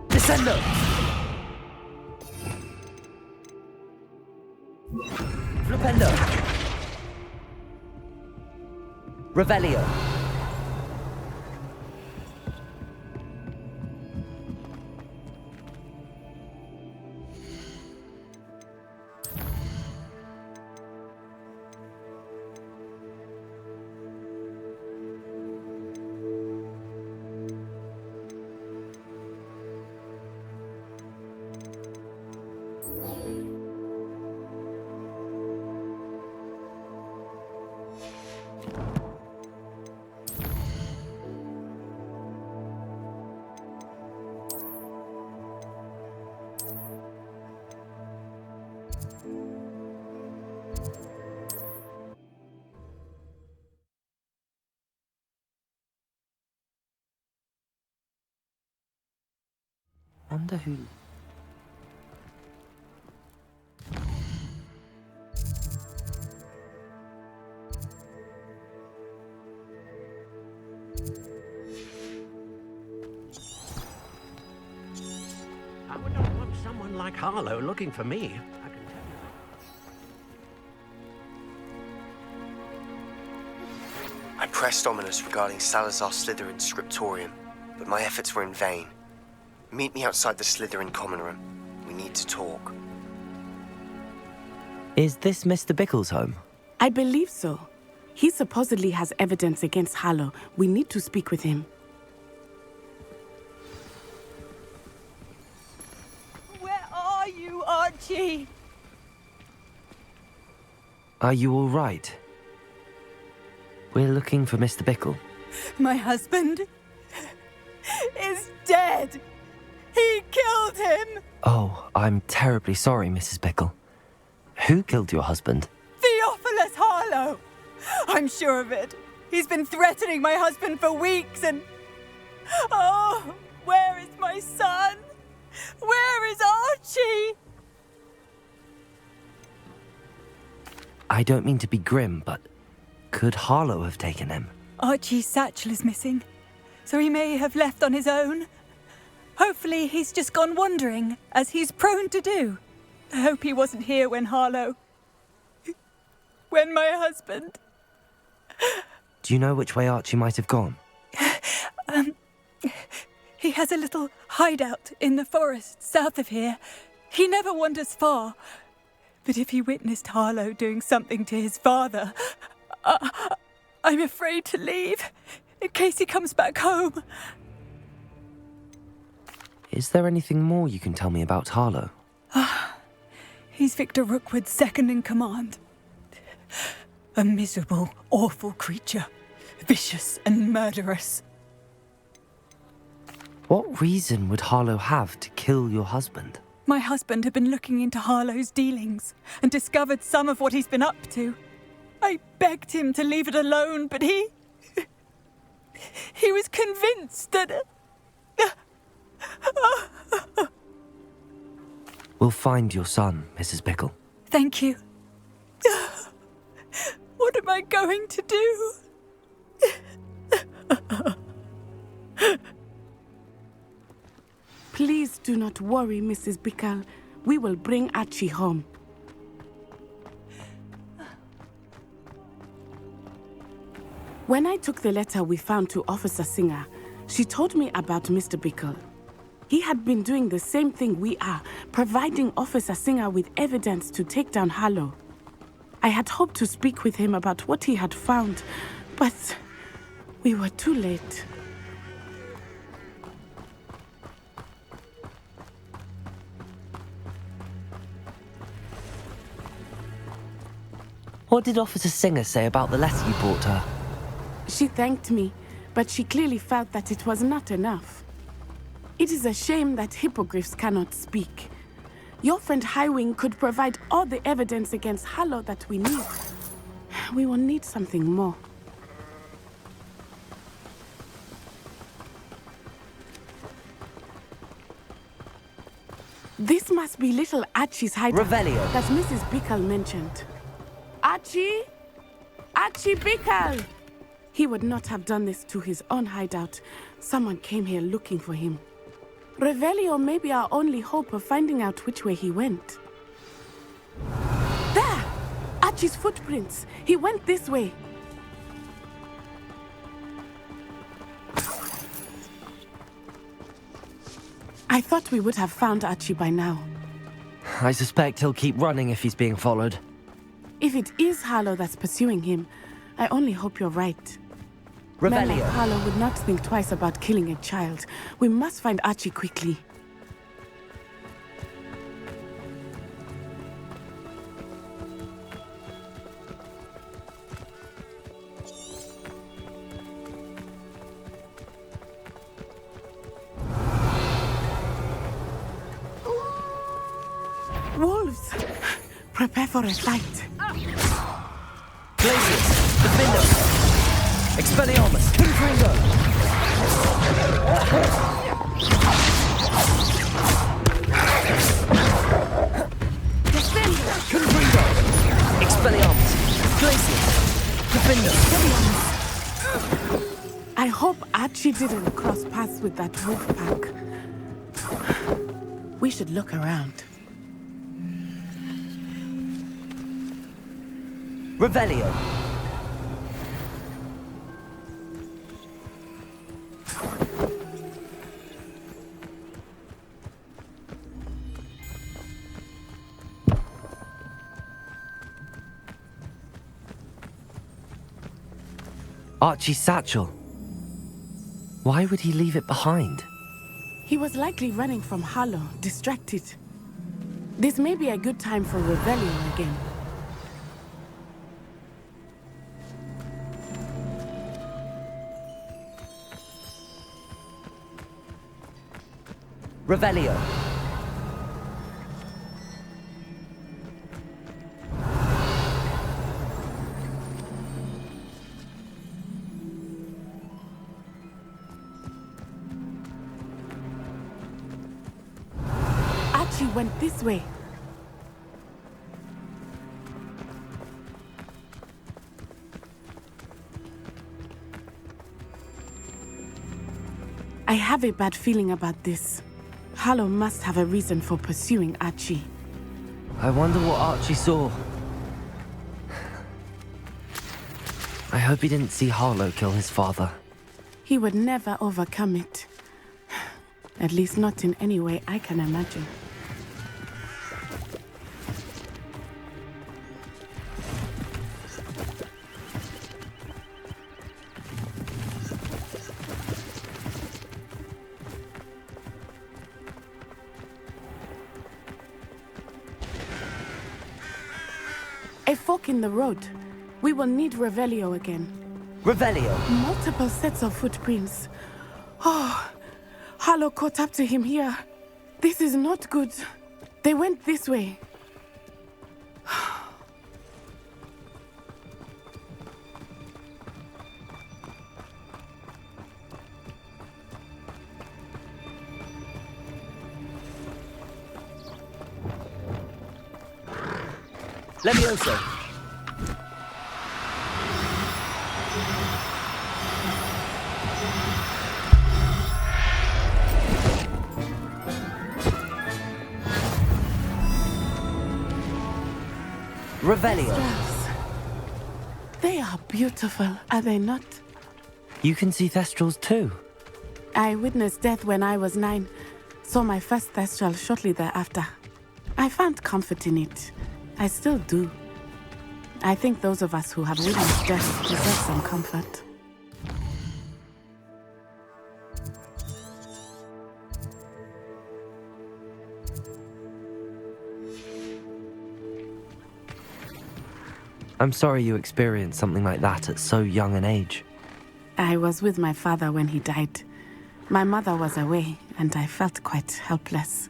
L: Descendo. Flipendo. Revelio. Wonder who...
J: I would not want someone like Harlow looking for me. I can tell you.
O: I pressed Ominous regarding Salazar Slytherin's scriptorium, but my efforts were in vain. Meet me outside the Slytherin common room. We need to talk.
B: Is this Mr. Bickle's home?
A: I believe so. He supposedly has evidence against Harlow. We need to speak with him.
G: Where are you, Archie?
B: Are you all right? We're looking for Mr. Bickle.
G: My husband is dead. He killed him.
B: Oh, I'm terribly sorry, Mrs. Bickle. Who killed your husband?
G: Theophilus Harlow. I'm sure of it. He's been threatening my husband for weeks and... Oh, where is my son? Where is Archie?
B: I don't mean to be grim, but could Harlow have taken him?
G: Archie's satchel is missing, so he may have left on his own. Hopefully he's just gone wandering, as he's prone to do. I hope he wasn't here when Harlow... when my husband...
B: Do you know which way Archie might have gone?
G: He has a little hideout in the forest south of here. He never wanders far. But if he witnessed Harlow doing something to his father, I'm afraid to leave, in case he comes back home.
B: Is there anything more you can tell me about Harlow?
G: He's Victor Rookwood's second in command. A miserable, awful creature. Vicious and murderous.
B: What reason would Harlow have to kill your husband?
G: My husband had been looking into Harlow's dealings and discovered some of what he's been up to. I begged him to leave it alone, but he was convinced that...
B: We'll find your son, Mrs. Bickle.
G: Thank you. I going to do?
A: Please do not worry, Mrs. Bickle. We will bring Archie home. When I took the letter we found to Officer Singer, she told me about Mr. Bickle. He had been doing the same thing we are, providing Officer Singer with evidence to take down Harlow. I had hoped to speak with him about what he had found, but we were too late.
B: What did Officer Singer say about the letter you brought her?
A: She thanked me, but she clearly felt that it was not enough. It is a shame that hippogriffs cannot speak. Your friend Highwing could provide all the evidence against Harlow that we need. We will need something more. This must be little Archie's hideout
L: Revelio.
A: that Mrs. Bickle mentioned. Archie? Archie Bickle! He would not have done this to his own hideout. Someone came here looking for him. Revelio may be our only hope of finding out which way he went. There! Archie's footprints. He went this way. I thought we would have found Archie by now.
B: I suspect he'll keep running if he's being followed.
A: If it is Harlow that's pursuing him, I only hope you're right. Men like
L: Revelio.
A: Harlow would not think twice about killing a child. We must find Archie quickly. Wolves! Prepare for a fight.
L: Glacius. Defendo. Expelliarmus. Confringo.
A: Defender!
L: Confringo. Expelliarmus. Glacius. Defendo.
A: I hope Archie didn't cross paths with that wolf pack. We should look around.
L: Revelio.
B: Archie's satchel. Why would he leave it behind?
A: He was likely running from Harlow, distracted. This may be a good time for Revelio again.
L: Revelio.
A: Archie went this way. I have a bad feeling about this. Harlow must have a reason for pursuing Archie.
B: I wonder what Archie saw. I hope he didn't see Harlow kill his father.
A: He would never overcome it. At least not in any way I can imagine. A fork in the road. We will need Revelio again.
L: Revelio.
A: Multiple sets of footprints. Oh, Harlow caught up to him here. This is not good. They went this way.
L: Levioso. Revelio.
A: Thestrals. They are beautiful, are they not?
B: You can see Thestrals too.
A: I witnessed death when I was 9. Saw my first Thestral shortly thereafter. I found comfort in it. I still do. I think those of us who have witnessed death deserve some comfort.
B: I'm sorry you experienced something like that at so young an age.
A: I was with my father when he died. My mother was away, and I felt quite helpless.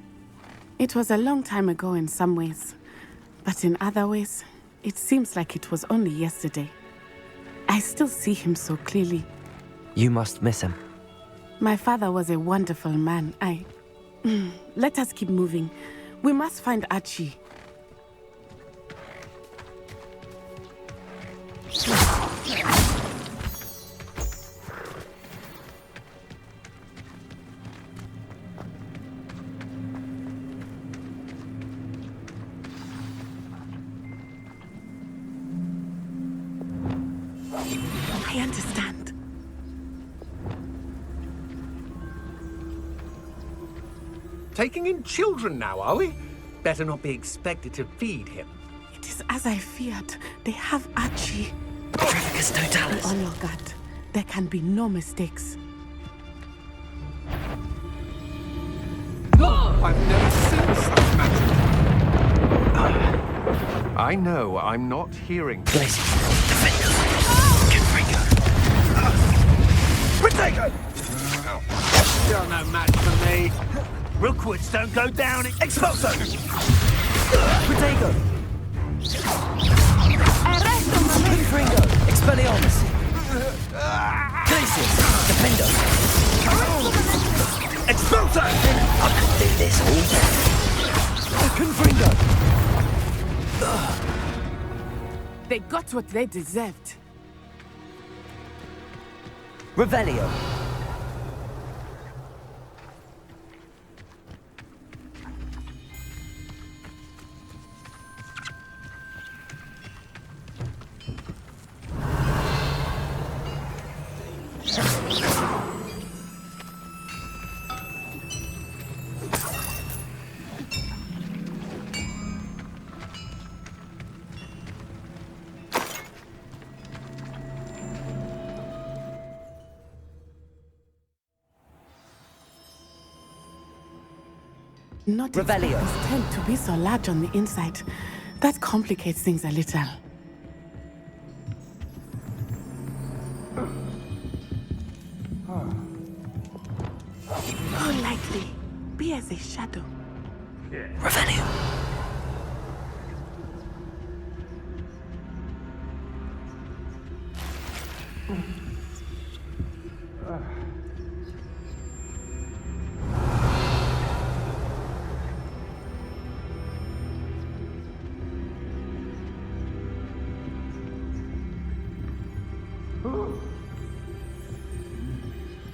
A: It was a long time ago in some ways, but in other ways, it seems like it was only yesterday. I still see him so clearly.
B: You must miss him.
A: My father was a wonderful man. Let us keep moving. We must find Archie. I understand.
P: Taking in children now, are we? Better not be expected to feed him.
A: It is as I feared. They have Archie.
B: Trafficus totalis.
A: Be on your guard. There can be no mistakes.
K: I've never seen such magic. I know I'm not hearing.
P: Protego! You're no match for me. Rookwoods don't go down. Expulso!
L: Protego. Confringo. Expelliarmus. Glacius. Defendo.
P: Expulso!
L: I could do this all day. Confringo.
A: They got what they deserved.
L: Revelio.
A: Not expect this tent to be so large on the inside. That complicates things a little. More likely, be as a shadow.
B: Revelio.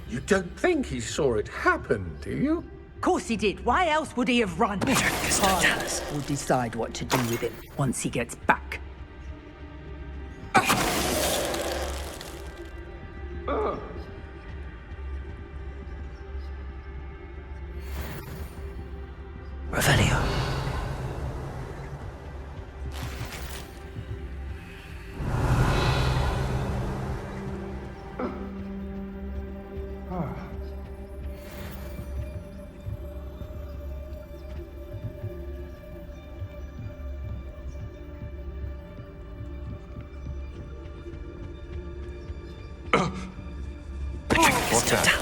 P: You don't think he saw it happen, do you?
Q: Of course he did. Why else would he have run? Carlos will decide what to do with him once he gets back.
B: Revelio.
K: What's that?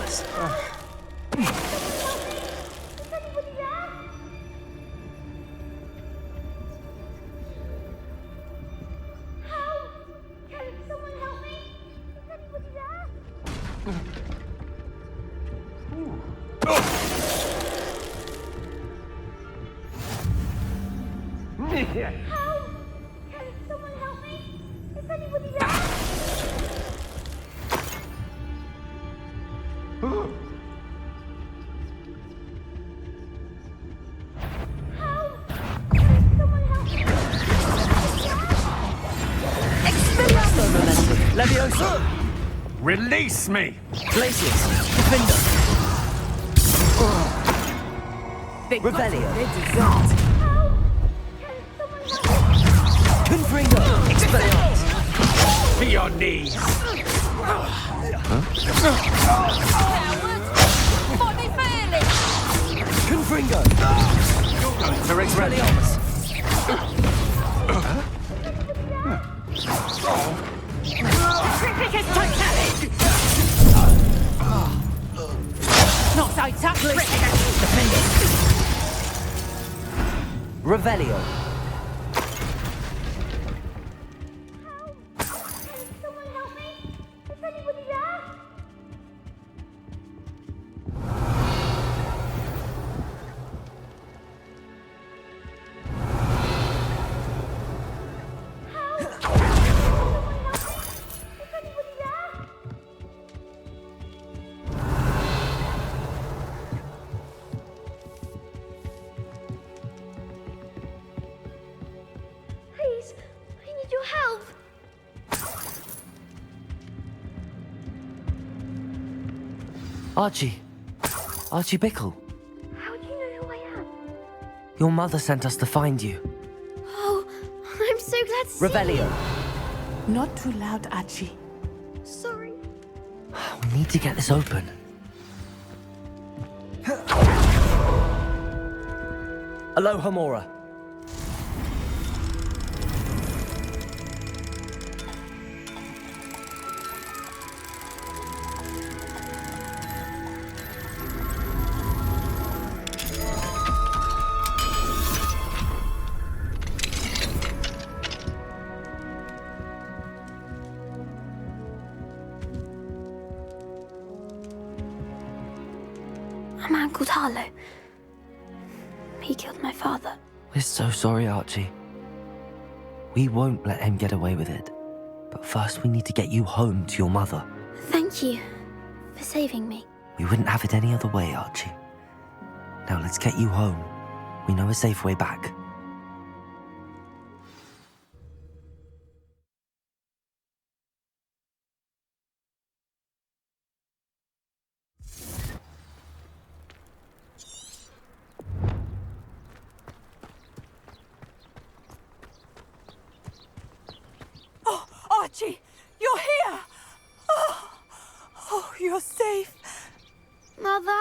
L: Leviosa!
P: Release me!
L: Glacius! Defender! Revelio! Confringo! Expelliarmus!
P: To your knees!
D: Funny feeling!
L: Confringo!
P: You're going to regret
L: Expelliarmus!
D: Triplicus Titanic! Not so tough, Triplicus!
L: Defender! Revelio!
D: Someone help me! Is anybody there? Please, I need your help.
B: Archie. Archie Bickle.
D: How do you know who I am?
B: Your mother sent us to find you.
D: Oh, I'm so glad to see
L: Revelio!
A: Not too loud, Archie.
D: you. Sorry.
B: We need to get this open.
L: Aloha Mora!
D: A man called Harlow. He killed my father.
B: We're so sorry, Archie. We won't let him get away with it. But first we need to get you home to your mother.
D: Thank you for saving me.
B: We wouldn't have it any other way, Archie. Now let's get you home. We know a safe way back.
G: Oh, Archie, you're here! Oh, you're safe.
D: Mother?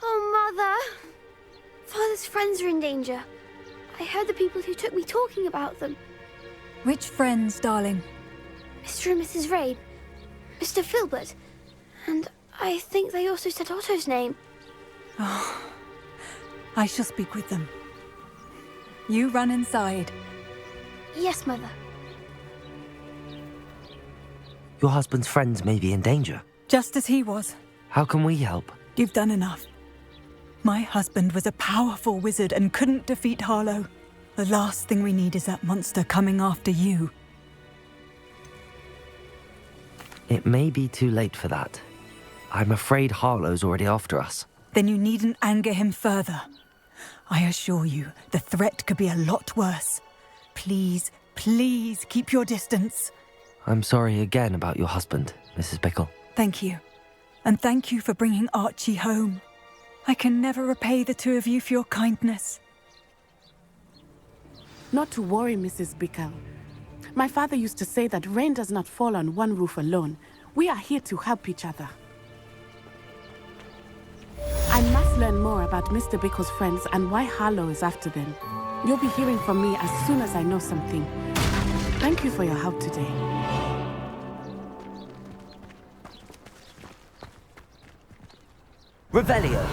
D: Oh, Mother. Father's friends are in danger. I heard the people who took me talking about them.
G: Which friends, darling?
D: Mr. and Mrs. Rabe, Mr. Filbert, and I think they also said Otto's name.
G: Oh, I shall speak with them. You run inside.
D: Yes, Mother.
B: Your husband's friends may be in danger.
G: Just as he was.
B: How can we help?
G: You've done enough. My husband was a powerful wizard and couldn't defeat Harlow. The last thing we need is that monster coming after you.
B: It may be too late for that. I'm afraid Harlow's already after us.
G: Then you needn't anger him further. I assure you, the threat could be a lot worse. Please, please keep your distance.
B: I'm sorry again about your husband, Mrs. Bickle.
G: Thank you. And thank you for bringing Archie home. I can never repay the two of you for your kindness.
A: Not to worry, Mrs. Bickle. My father used to say that rain does not fall on one roof alone. We are here to help each other. I must learn more about Mr. Bickle's friends and why Harlow is after them. You'll be hearing from me as soon as I know something. Thank you for your help today.
L: Revelio!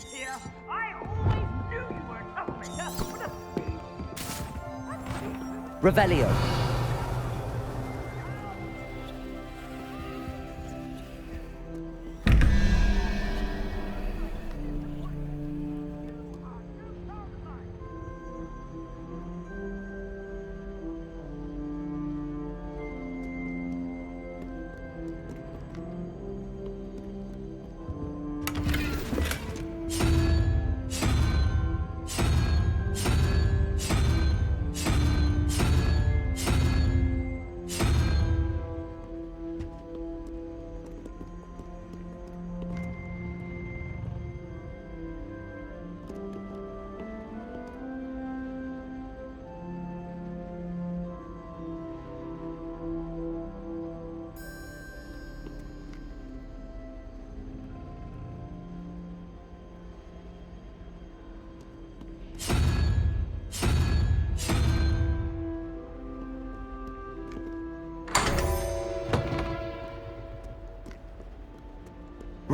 M: here. I always knew you were a troublemaker.
L: Revelio.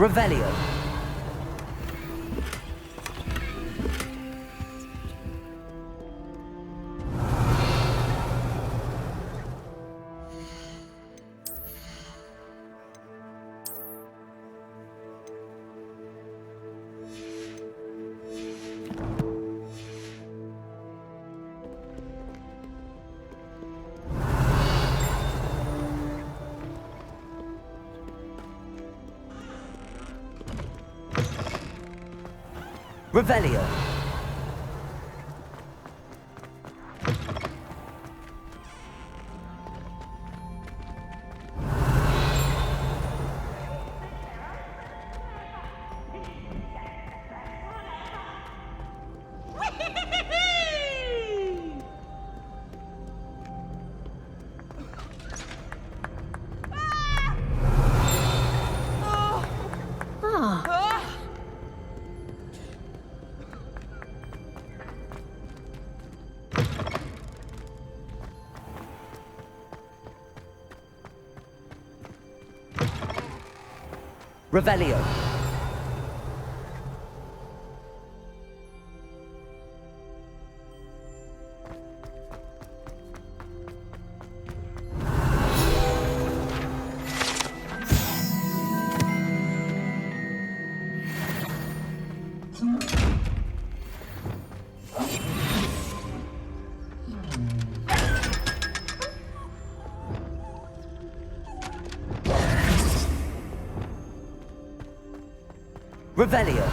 L: Revelio. Revelio. Revelio. Revelio.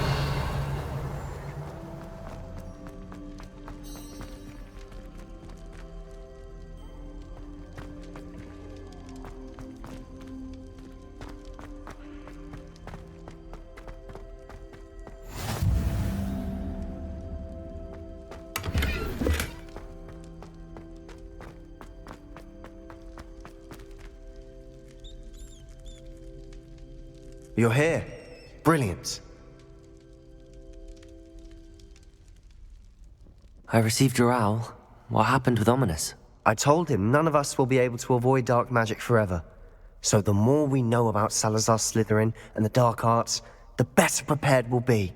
O: You're here. Brilliant.
B: I received your owl. What happened with Ominous?
O: I told him none of us will be able to avoid dark magic forever. So the more we know about Salazar Slytherin and the dark arts, the better prepared we'll be.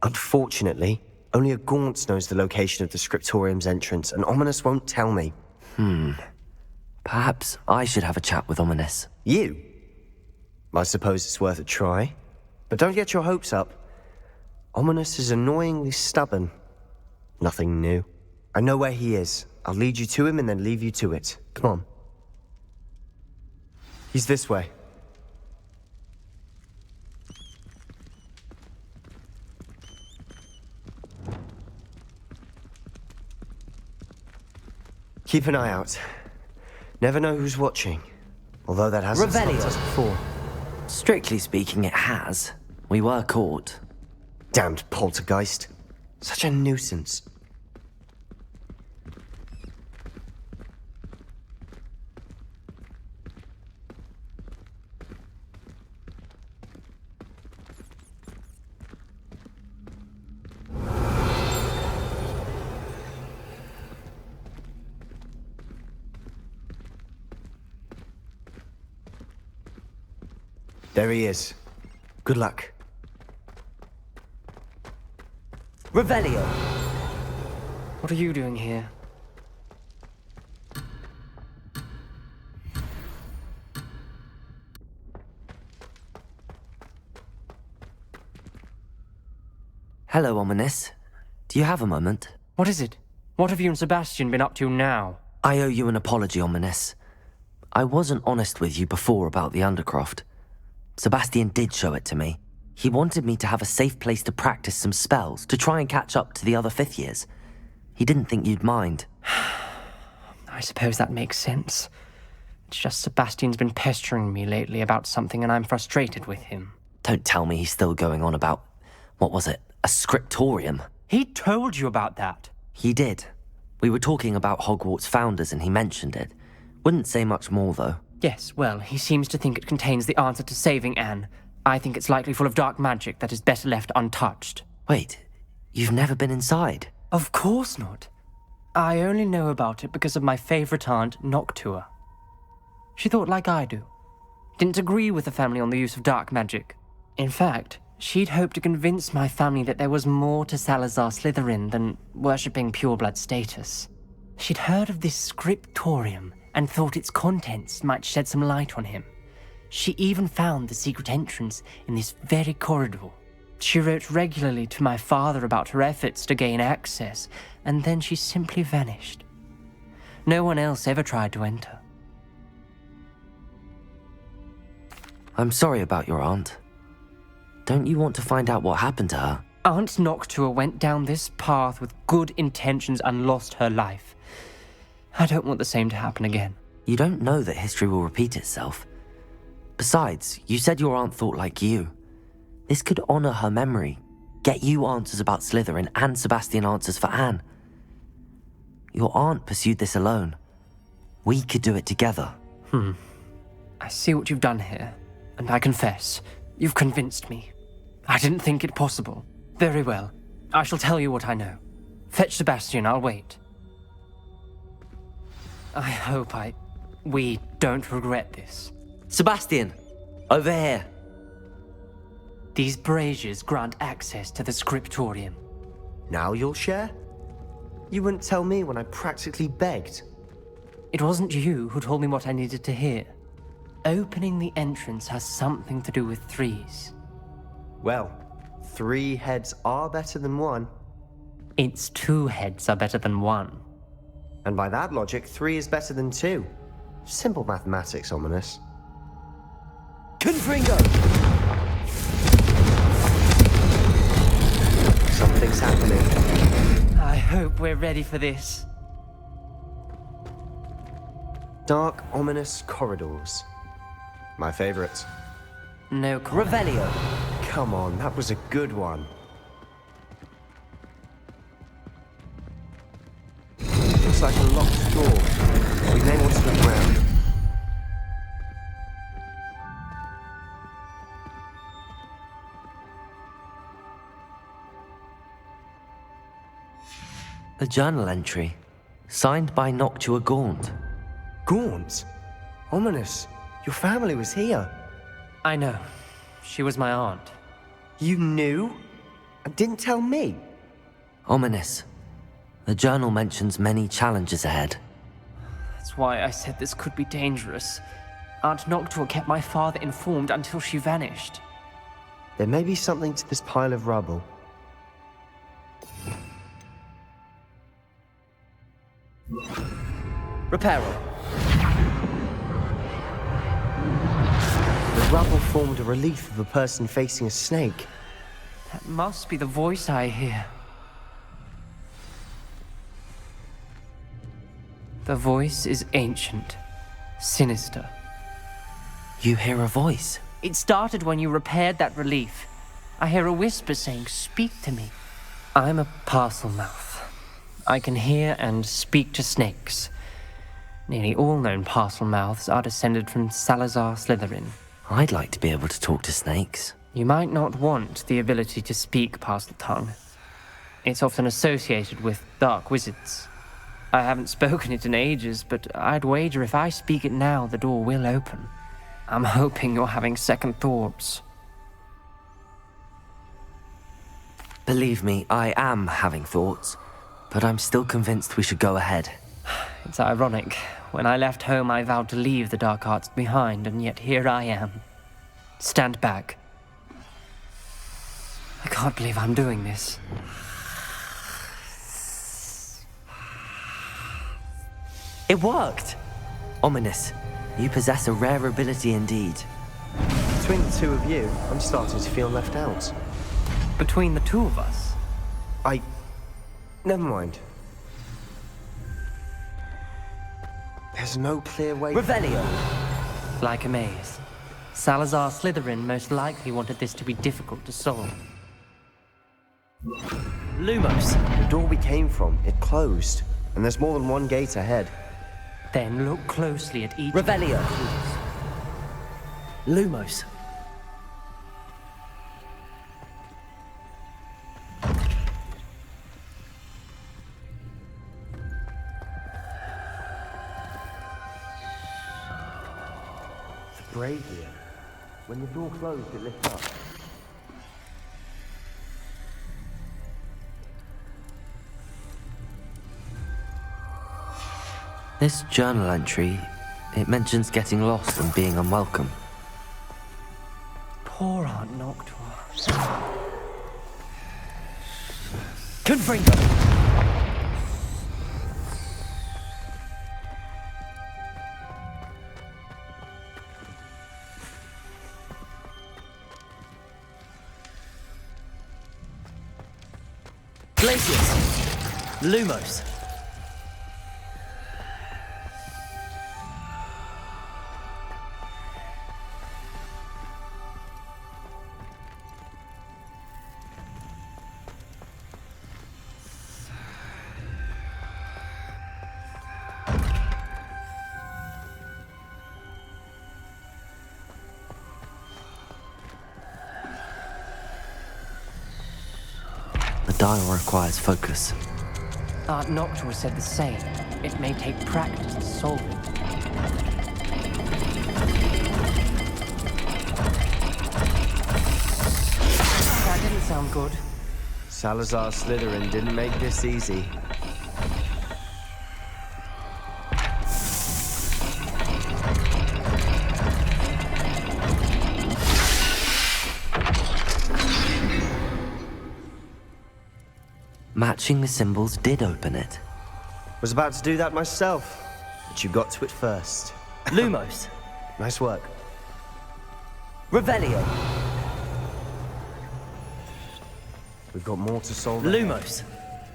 O: Unfortunately, only a Gaunt knows the location of the Scriptorium's entrance, and Ominous won't tell me.
B: Perhaps I should have a chat with Ominous.
O: You? I suppose it's worth a try. But don't get your hopes up. Ominous is annoyingly stubborn. Nothing new. I know where he is. I'll lead you to him and then leave you to it. Come on. He's this way. Keep an eye out. Never know who's watching. Although that hasn't stopped us before.
B: Strictly speaking, it has. We were caught.
O: Damned poltergeist. Such a nuisance. There he is. Good luck.
B: Revelio!
N: What are you doing here?
B: Hello, Ominous. Do you have a moment?
N: What is it? What have you and Sebastian been up to now?
B: I owe you an apology, Ominous. I wasn't honest with you before about the Undercroft. Sebastian did show it to me. He wanted me to have a safe place to practice some spells, to try and catch up to the other 5th years. He didn't think you'd mind.
N: I suppose that makes sense. It's just Sebastian's been pestering me lately about something and I'm frustrated with him.
B: Don't tell me he's still going on about, what was it, a scriptorium?
N: He told you about that.
B: He did. We were talking about Hogwarts founders and he mentioned it. Wouldn't say much more, though.
N: Yes, well, he seems to think it contains the answer to saving Anne. I think it's likely full of dark magic that is better left untouched.
B: Wait, you've never been inside?
N: Of course not. I only know about it because of my favourite aunt, Noctua. She thought like I do. Didn't agree with the family on the use of dark magic. In fact, she'd hoped to convince my family that there was more to Salazar Slytherin than worshipping pureblood status. She'd heard of this scriptorium and thought its contents might shed some light on him. She even found the secret entrance in this very corridor. She wrote regularly to my father about her efforts to gain access, and then she simply vanished. No one else ever tried to enter.
B: I'm sorry about your aunt. Don't you want to find out what happened to her?
N: Aunt Noctua went down this path with good intentions and lost her life. I don't want the same to happen again.
B: You don't know that history will repeat itself. Besides, you said your aunt thought like you. This could honor her memory, get you answers about Slytherin and Sebastian answers for Anne. Your aunt pursued this alone. We could do it together.
N: I see what you've done here, and I confess, you've convinced me. I didn't think it possible. Very well. I shall tell you what I know. Fetch Sebastian, I'll wait. I hope we don't regret this.
B: Sebastian! Over here!
N: These braziers grant access to the scriptorium.
O: Now you'll share? You wouldn't tell me when I practically begged.
N: It wasn't you who told me what I needed to hear. Opening the entrance has something to do with threes.
O: Well, 3 heads are better than 1.
N: It's 2 heads are better than 1.
O: And by that logic, 3 is better than 2. Simple mathematics, Ominous.
B: Confringo!
O: Something's happening.
N: I hope we're ready for this.
O: Dark, ominous corridors. My favorite.
N: No
B: Revelio!
O: Come on, that was a good one. Looks like a locked door. We may want to look around.
B: A journal entry, signed by Noctua Gaunt.
O: Gaunt? Ominous, your family was here.
N: I know. She was my aunt.
O: You knew? And didn't tell me?
B: Ominous. The journal mentions many challenges ahead.
N: That's why I said this could be dangerous. Aunt Noctua kept my father informed until she vanished.
O: There may be something to this pile of rubble.
B: Reparo.
O: The rubble formed a relief of a person facing a snake.
N: That must be the voice I hear. The voice is ancient, sinister.
B: You hear a voice?
N: It started when you repaired that relief. I hear a whisper saying, "Speak to me." I'm a parcel mouth. I can hear and speak to snakes. Nearly all known parcel mouths are descended from Salazar Slytherin.
B: I'd like to be able to talk to snakes.
N: You might not want the ability to speak parcel tongue. It's often associated with dark wizards. I haven't spoken it in ages, but I'd wager if I speak it now, the door will open. I'm hoping you're having second thoughts.
B: Believe me, I am having thoughts, but I'm still convinced we should go ahead.
N: It's ironic. When I left home, I vowed to leave the dark arts behind, and yet here I am. Stand back. I can't believe I'm doing this.
B: It worked! Ominous. You possess a rare ability indeed.
O: Between the two of you, I'm starting to feel left out.
N: Between the two of us?
O: Never mind. There's no clear way...
B: Revelio!
N: Like a maze. Salazar Slytherin most likely wanted this to be difficult to solve.
O: Lumos! The door we came from, it closed. And there's more than one gate ahead.
N: Then look closely at each...
B: Revelio! Lumos.
O: Brazier. When the door closed, it lit up.
B: This journal entry, it mentions getting lost and being unwelcome.
N: Poor Aunt Noctua. Confringo!
B: Glacius!
N: Lumos.
B: The dial requires focus.
N: Aunt Noctua said the same. It may take practice to solve it. That didn't sound good.
O: Salazar Slytherin didn't make this easy.
B: Matching the symbols did open it.
O: Was about to do that myself, but you got to it first.
B: Lumos.
O: Nice work.
B: Revelio.
O: We've got more to solve.
B: Lumos.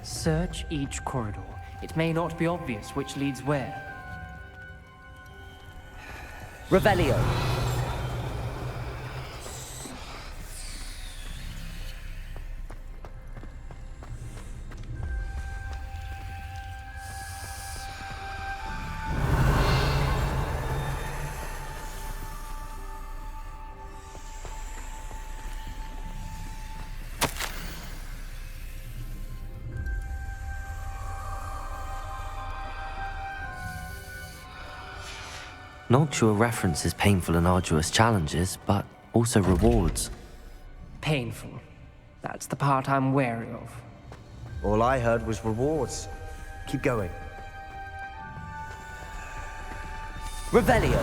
N: Search each corridor. It may not be obvious which leads where.
B: Revelio. Noctua references painful and arduous challenges, but also rewards.
N: Painful. That's the part I'm wary of.
O: All I heard was rewards. Keep going.
B: Revelio.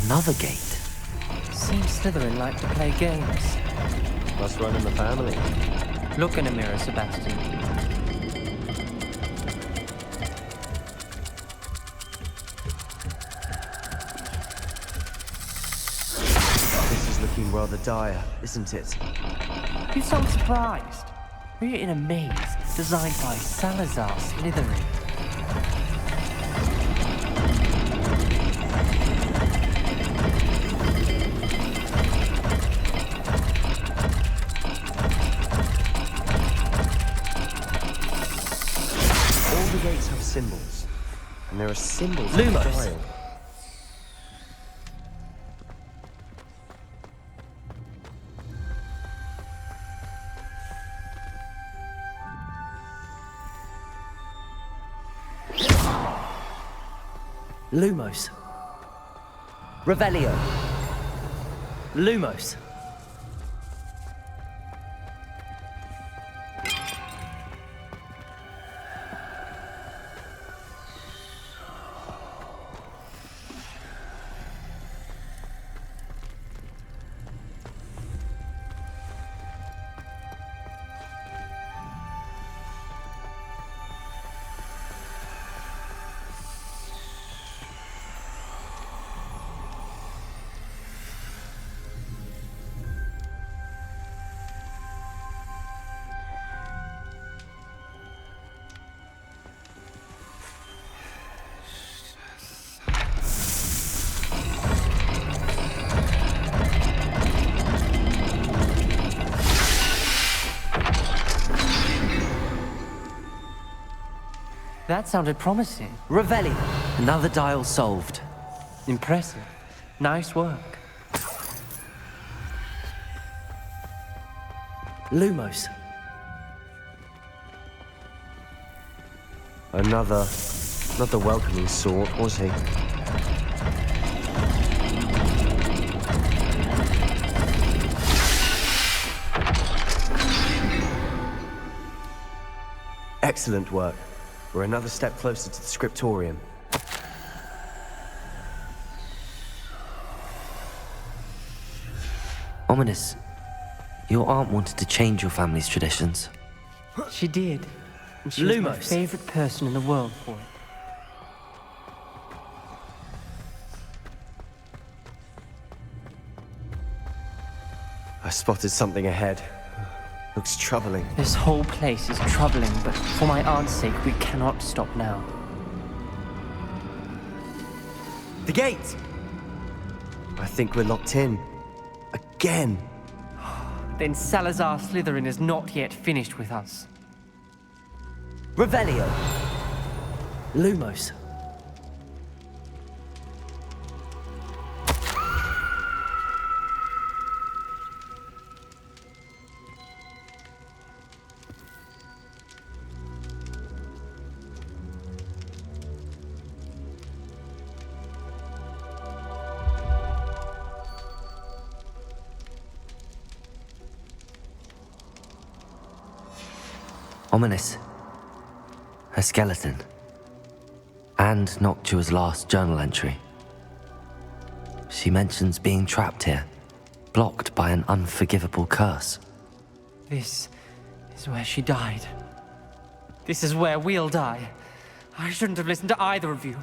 B: Another gate.
N: Seems Slytherin like to play games.
O: Must run in the family.
N: Look in a mirror, Sebastian.
O: Looking rather dire, isn't it?
N: You sound surprised. We're in a maze designed by Salazar Slytherin.
O: All the gates have symbols, and there are symbols
B: Lumos.
O: on the dial.
B: Lumos. Revelio. Lumos.
N: That sounded promising.
B: Revelio. Another dial solved.
N: Impressive. Nice work.
B: Lumos.
O: Another not the welcoming sort, was he? Excellent work. We're another step closer to the scriptorium.
B: Ominous. Your aunt wanted to change your family's traditions.
N: She did. And she was my favorite person in the world for it.
O: I spotted something ahead. Looks troubling.
N: This whole place is troubling, but for my aunt's sake, we cannot stop now.
O: The gate! I think we're locked in. Again.
N: Then Salazar Slytherin is not yet finished with us.
B: Revelio. Lumos. Ominous. Her skeleton. And Noctua's last journal entry. She mentions being trapped here, blocked by an unforgivable curse.
N: This is where she died. This is where we'll die. I shouldn't have listened to either of you.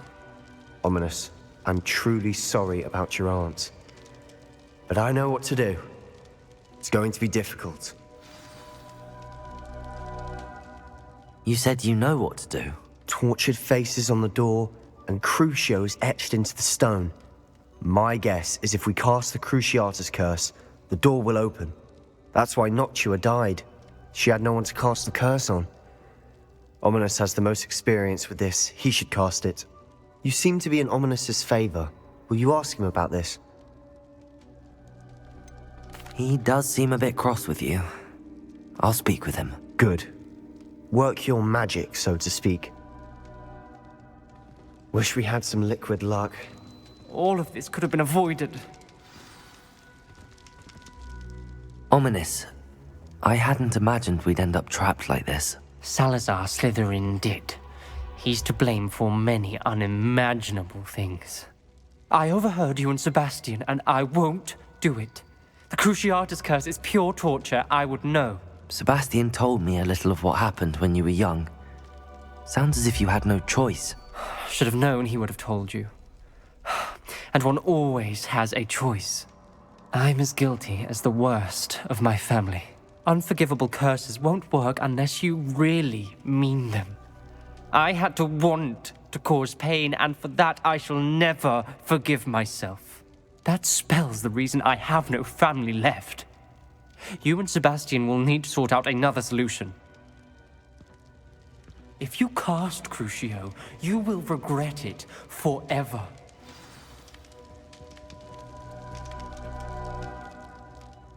O: Ominous, I'm truly sorry about your aunt. But I know what to do. It's going to be difficult.
B: You said you know what to do.
O: Tortured faces on the door and Crucios etched into the stone. My guess is if we cast the Cruciatus curse, the door will open. That's why Noctua died. She had no one to cast the curse on. Ominous has the most experience with this. He should cast it. You seem to be in Ominous's favor. Will you ask him about this?
B: He does seem a bit cross with you. I'll speak with him.
O: Good. Work your magic, so to speak. Wish we had some liquid luck.
N: All of this could have been avoided.
B: Ominous. I hadn't imagined we'd end up trapped like this.
N: Salazar Slytherin did. He's to blame for many unimaginable things. I overheard you and Sebastian, and I won't do it. The Cruciatus curse is pure torture. I would know.
B: Sebastian told me a little of what happened when you were young. Sounds as if you had no choice.
N: Should have known he would have told you. And one always has a choice. I'm as guilty as the worst of my family. Unforgivable curses won't work unless you really mean them. I had to want to cause pain, and for that I shall never forgive myself. That spells the reason I have no family left. You and Sebastian will need to sort out another solution. If you cast Crucio, you will regret it forever.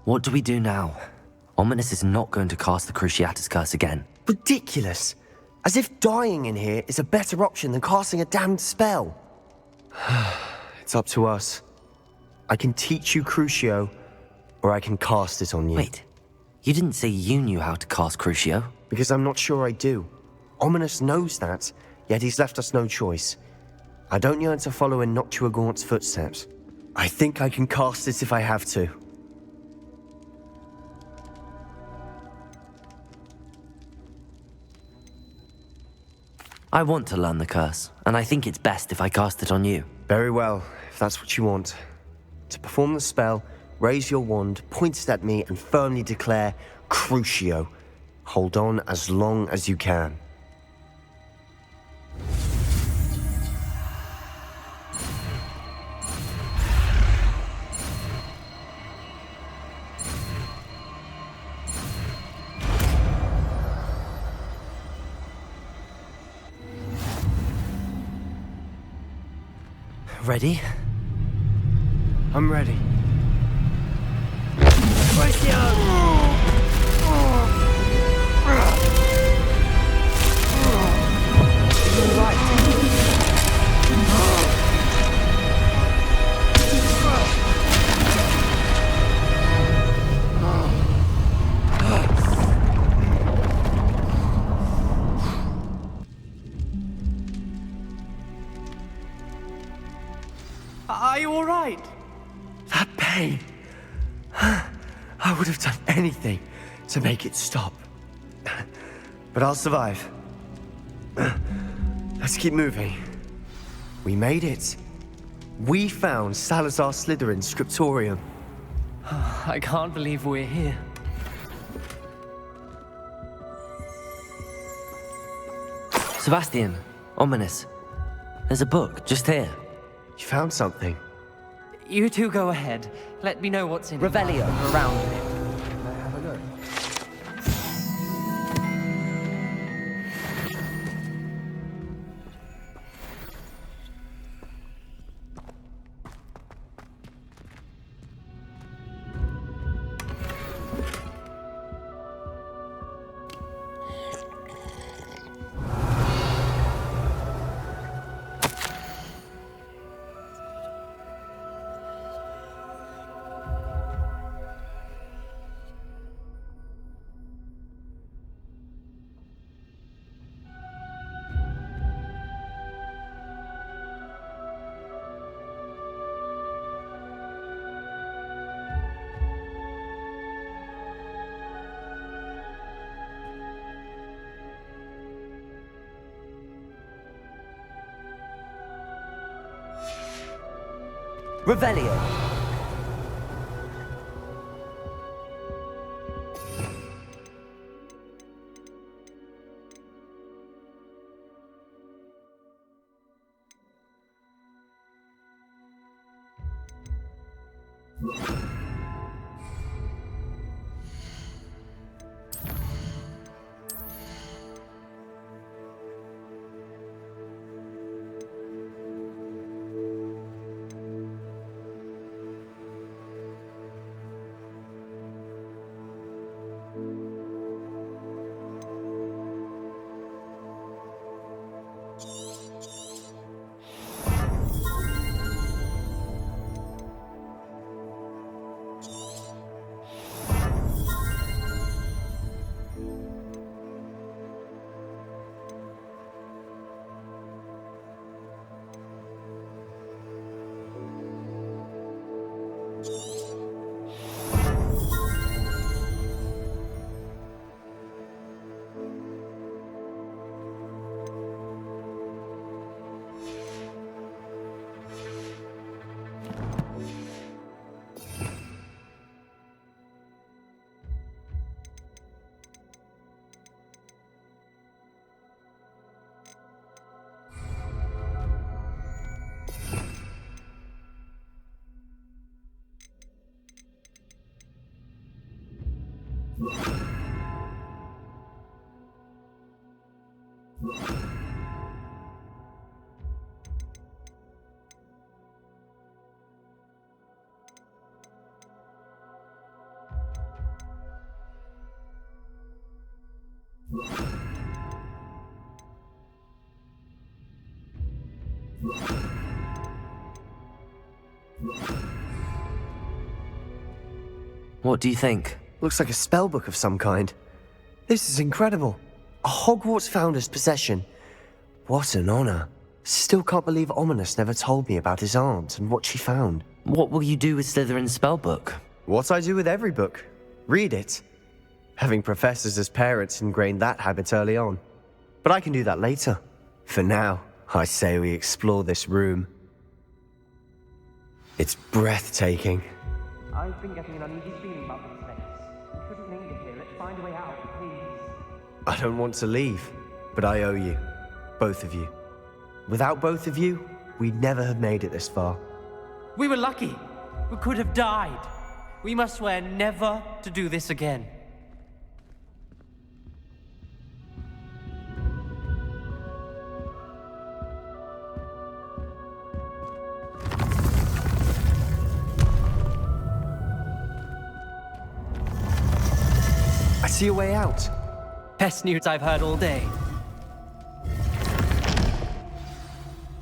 B: What do we do now? Ominous is not going to cast the Cruciatus curse again.
O: Ridiculous! As if dying in here is a better option than casting a damned spell. It's up to us. I can teach you Crucio, or I can cast it on you.
B: Wait, you didn't say you knew how to cast Crucio?
O: Because I'm not sure I do. Ominous knows that, yet he's left us no choice. I don't yearn to follow in Noctua Gaunt's footsteps. I think I can cast it if I have to.
B: I want to learn the curse, and I think it's best if I cast it on you.
O: Very well, if that's what you want. To perform the spell, raise your wand, point it at me, and firmly declare, Crucio. Hold on as long as you can.
B: Ready?
O: I'm ready.
N: Are you all right?
O: That pain. I would have done anything to make it stop. But I'll survive. Let's keep moving. We made it. We found Salazar Slytherin's scriptorium.
N: I can't believe we're here.
B: Sebastian, ominous. There's a book just here.
O: You found something?
N: You two go ahead. Let me know what's in
B: Revelio.
N: around it.
K: May I have a look?
B: Revelio. What do you think?
O: Looks like a spellbook of some kind. This is incredible. A Hogwarts founder's possession. What an honor. Still can't believe Ominous never told me about his aunt and what she found.
B: What will you do with Slytherin's spellbook?
O: What I do with every book. Read it. Having professors as parents ingrained that habit early on. But I can do that later. For now, I say we explore this room. It's breathtaking.
N: I've been getting an uneasy feeling about this place. We shouldn't linger here. Let's find a way out, please.
O: I don't want to leave, but I owe you. Both of you. Without both of you, we'd never have made it this far.
N: We were lucky. We could have died. We must swear never to do this again.
O: see a way out?
N: Best news I've heard all day.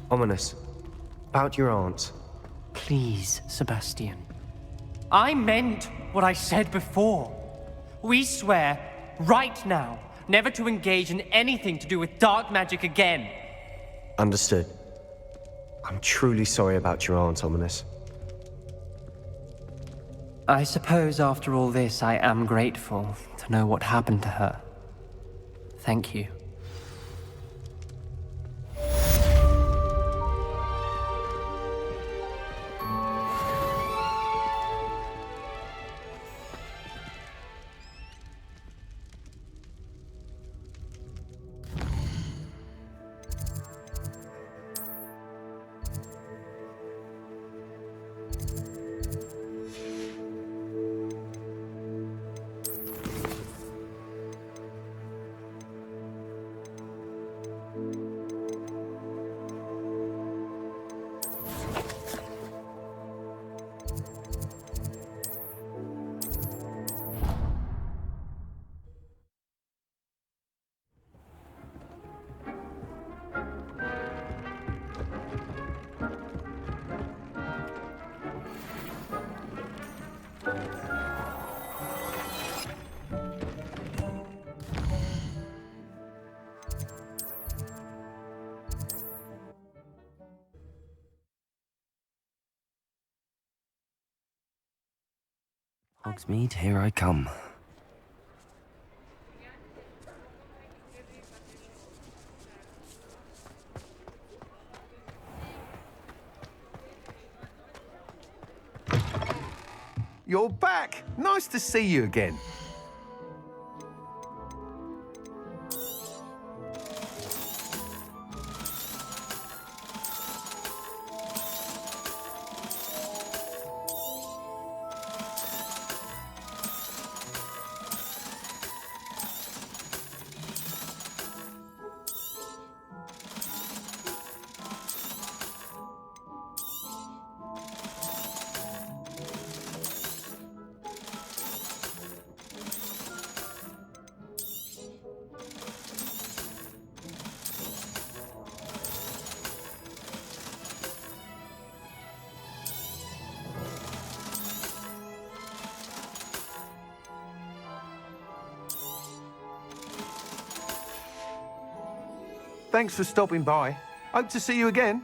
O: Ominous. About your aunt.
N: Please, Sebastian. I meant what I said before. We swear, right now, never to engage in anything to do with dark magic again.
O: Understood. I'm truly sorry about your aunt, Ominous.
N: I suppose after all this, I am grateful to know what happened to her. Thank you.
B: Hogsmeade, here I come.
K: You're back! Nice to see you again. Thanks for stopping by. Hope to see you again.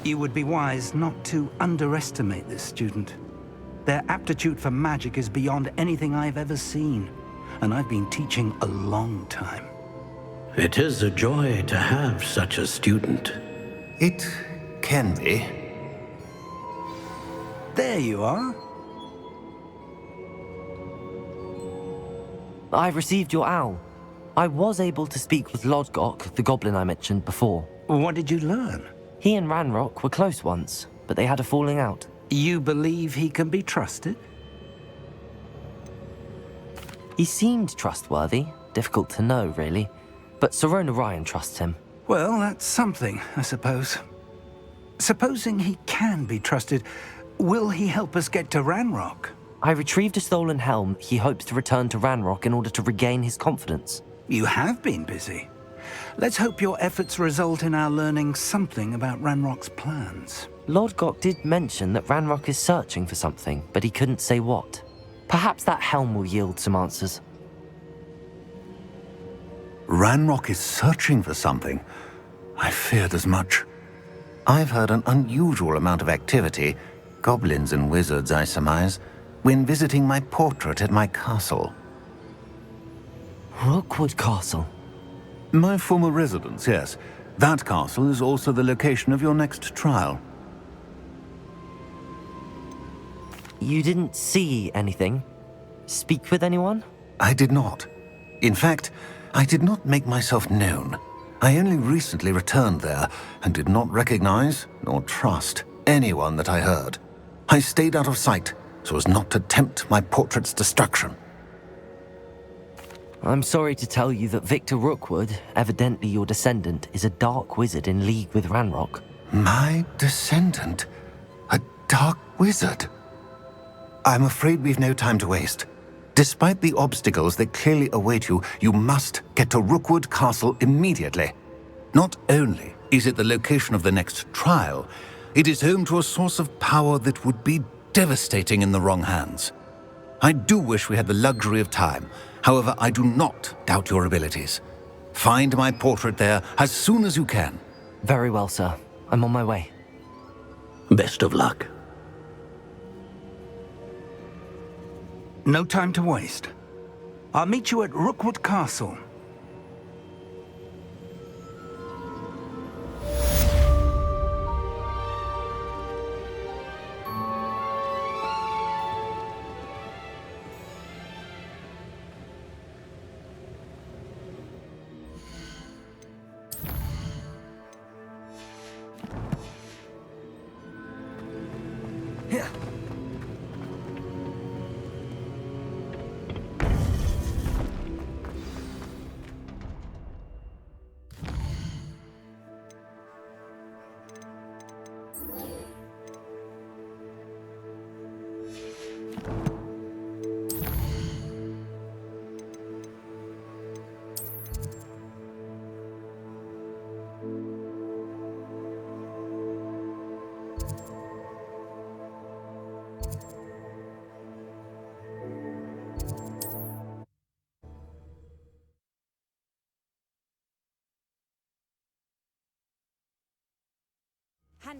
F: You would be wise not to underestimate this student. Their aptitude for magic is beyond anything I've ever seen, and I've been teaching a long time.
J: It is a joy to have such a student.
R: It can be.
F: There you are.
B: I've received your owl. I was able to speak with Lodgok, the goblin I mentioned before.
F: What did you learn?
B: He and Ranrock were close once, but they had a falling out.
F: You believe he can be trusted?
B: He seemed trustworthy. Difficult to know, really. But Sirona Ryan trusts him.
F: Well, that's something, I suppose. Supposing he can be trusted, will he help us get to Ranrock?
B: I retrieved a stolen helm he hopes to return to Ranrock in order to regain his confidence.
F: You have been busy. Let's hope your efforts result in our learning something about Ranrock's plans.
B: Lodgok did mention that Ranrock is searching for something, but he couldn't say what. Perhaps that helm will yield some answers.
R: Ranrock is searching for something. I feared as much. I've heard an unusual amount of activity, goblins and wizards, I surmise, when visiting my portrait at my castle.
B: Rookwood Castle?
R: My former residence, yes. That castle is also the location of your next trial.
B: You didn't see anything? Speak with anyone?
R: I did not. In fact, I did not make myself known. I only recently returned there and did not recognize nor trust anyone that I heard. I stayed out of sight so as not to tempt my portrait's destruction.
B: I'm sorry to tell you that Victor Rookwood, evidently your descendant, is a dark wizard in league with Ranrock.
R: My descendant? A dark wizard? I'm afraid we've no time to waste. Despite the obstacles that clearly await you, you must get to Rookwood Castle immediately. Not only is it the location of the next trial, it is home to a source of power that would be devastating in the wrong hands. I do wish we had the luxury of time. However, I do not doubt your abilities. Find my portrait there as soon as you can.
B: Very well, sir. I'm on my way.
F: Best of luck. No time to waste. I'll meet you at Rookwood Castle.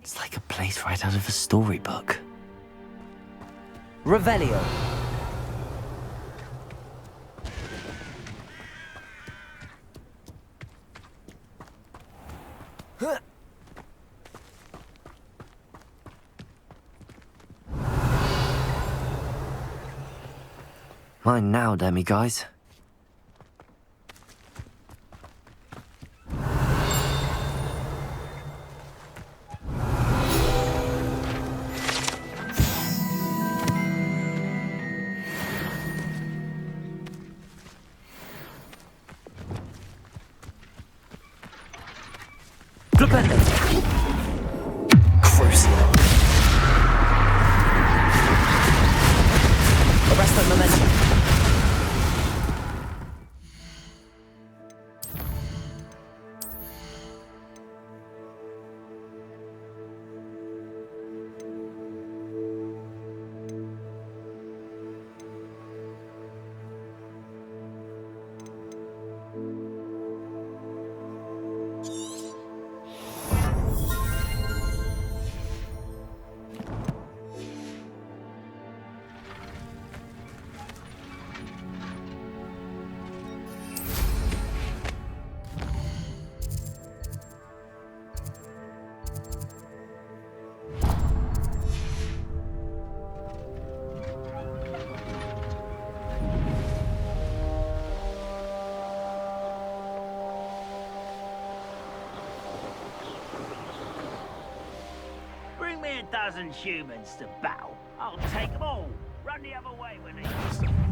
B: It's like a place right out of a storybook. Revelio. Mine now, demi-guys.
P: Bring me a dozen humans to battle. I'll take them all. Run the other way when they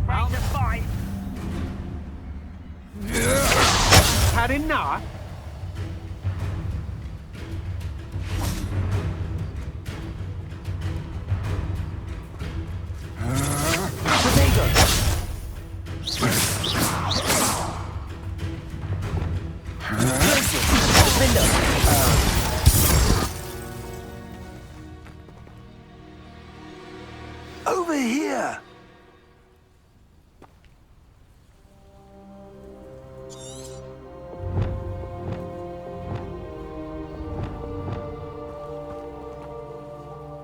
P: ready to fight.
S: Had enough?
F: Over here!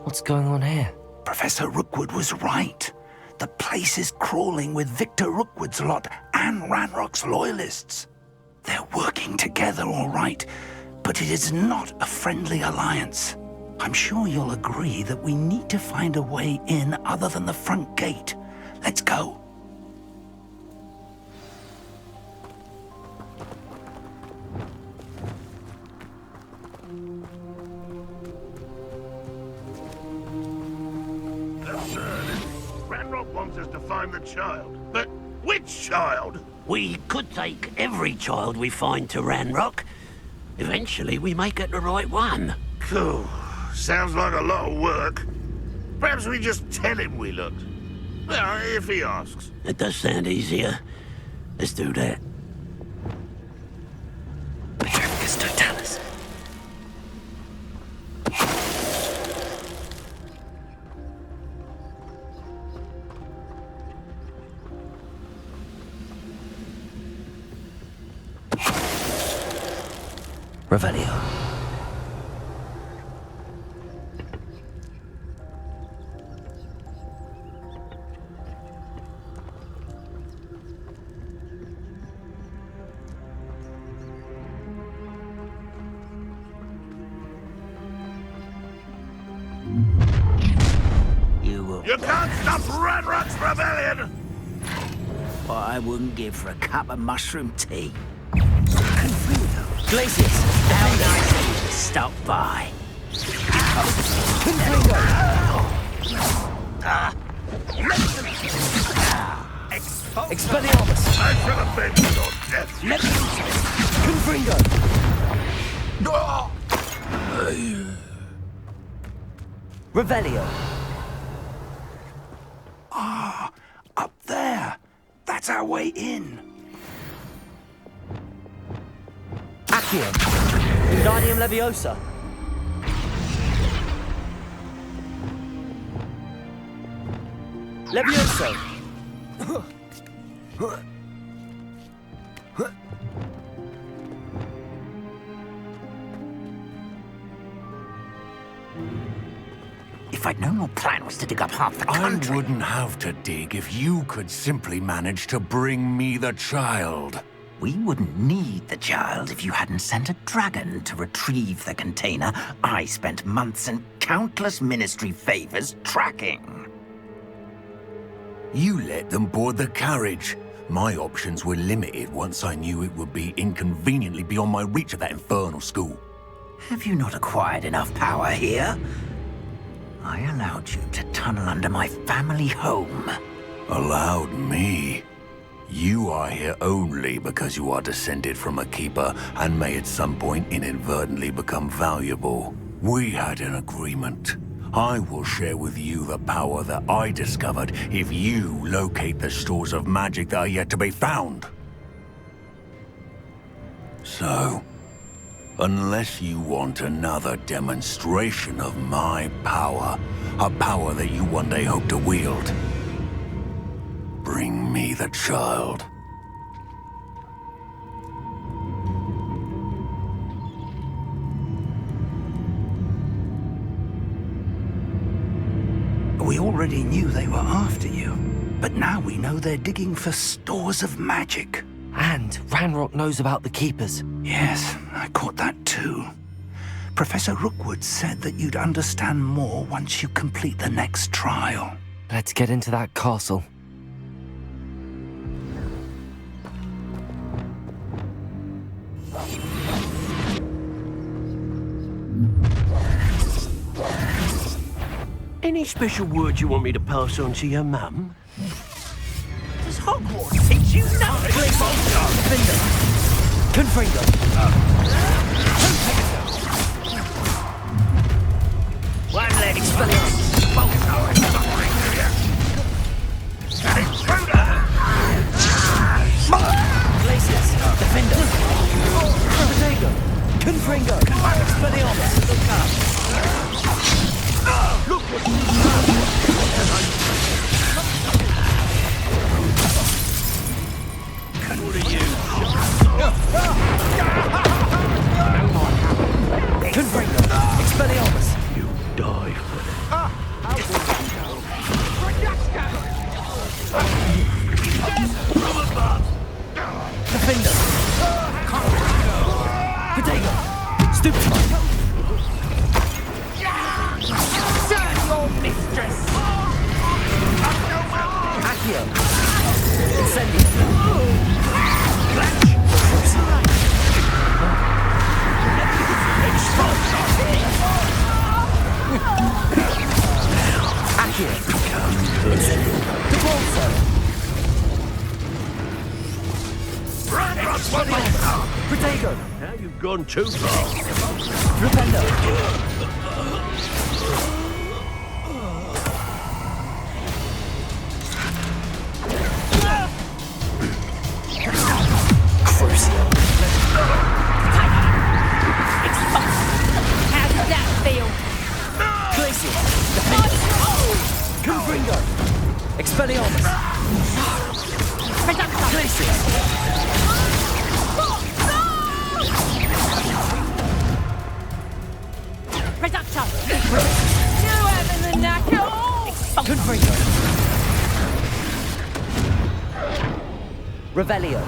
B: What's going on here?
F: Professor Rookwood was right. The place is crawling with Victor Rookwood's lot and Ranrock's loyalists. They're working together, all right, but it is not a friendly alliance. I'm sure you'll agree that we need to find a way in other than the front gate. Let's go.
C: Ranrock wants us to find the child. But which child?
J: We could take every child we find to Ranrock. Eventually, we may get the right one.
C: Cool. Sounds like a lot of work. Perhaps we just tell him we looked. Well, if he asks.
J: It does sound easier. Let's do that.
B: Petrificus totalis. Revelio.
C: You can't stop Ranrock's rebellion!
I: What I wouldn't give for a cup of mushroom tea.
J: Glacius,
I: how nice of you to stop by.
J: Expelliarmus!
C: I shall avenge your death!
J: Confringo! Revelio.
F: Ah, up there. That's our way in.
J: Accio. Wingardium Leviosa. Levioso.
I: If I'd known your plan was to dig up half the country...
R: I wouldn't have to dig if you could simply manage to bring me the child.
I: We wouldn't need the child if you hadn't sent a dragon to retrieve the container I spent months and countless ministry favors tracking.
R: You let them board the carriage. My options were limited once I knew it would be inconveniently beyond my reach of that infernal school.
I: Have you not acquired enough power here? I allowed you to tunnel under my family home.
R: Allowed me? You are here only because you are descended from a keeper and may at some point inadvertently become valuable. We had an agreement. I will share with you the power that I discovered if you locate the stores of magic that are yet to be found. So, unless you want another demonstration of my power, a power that you one day hope to wield, bring me the child.
F: We already knew they were after you, but now we know they're digging for stores of magic.
B: And Ranrock knows about the Keepers.
F: Yes, I caught that too. Professor Rookwood said that you'd understand more once you complete the next trial.
B: Let's get into that castle.
J: Any special word you want me to pass on to your mum? Does Hogwarts teach you nothing? Confringo.
P: One leg
J: Glacius. Defender. Potato. Confringo. Expelliarmus. Look up. Look what are you?
L: Accio. Incendio. Accio. Incendio. Devolso. Protego.
C: Now you've gone too far.
L: Rependo. Crucio.
Q: How does that feel?
L: Glacius. Confringo. Expelliarmus. Glacius.
Q: Reducto! You having the knacker?
L: Confringo. Revelio.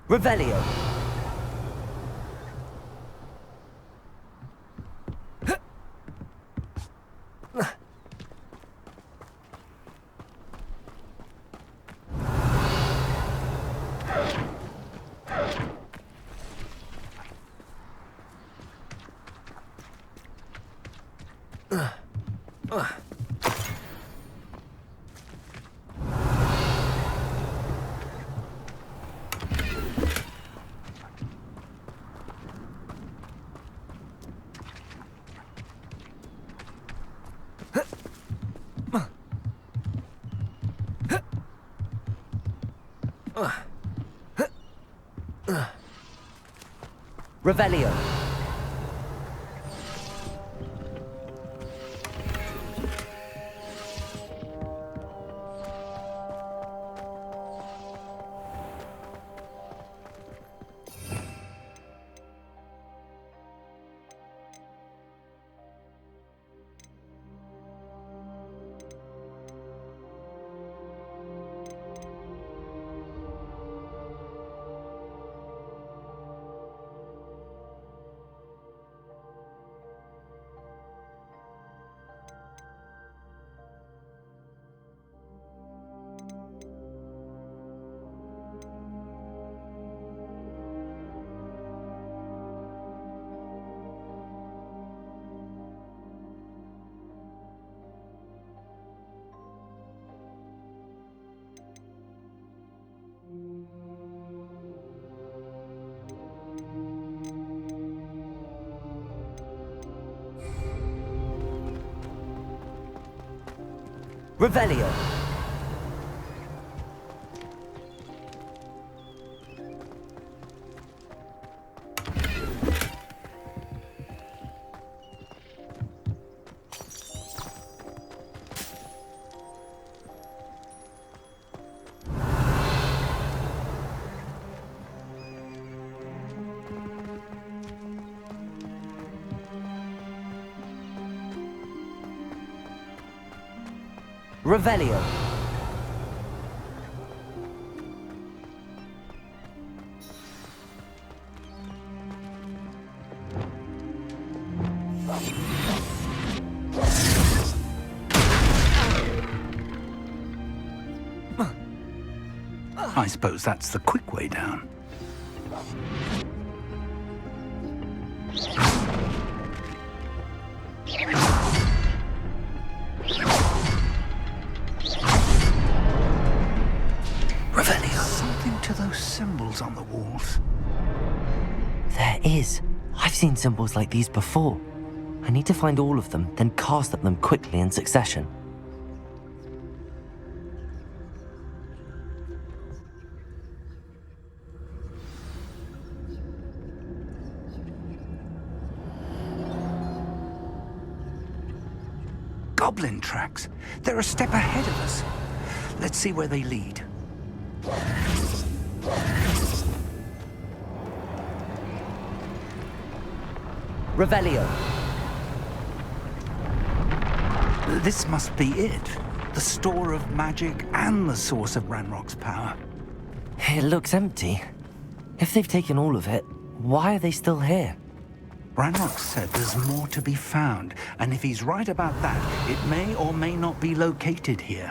L: Revelio. Revelio. Revelio. Revelio.
F: I suppose that's the quick way down. Something to those symbols on the walls.
B: There is. I've seen symbols like these before. I need to find all of them, then cast at them quickly in succession.
F: goblin tracks. They're a step ahead of us. Let's see where they lead.
B: Revelio.
F: This must be it. The store of magic and the source of Ranrock's power.
B: It looks empty. If they've taken all of it, why are they still here?
F: Ranrock said there's more to be found, and if he's right about that, it may or may not be located here.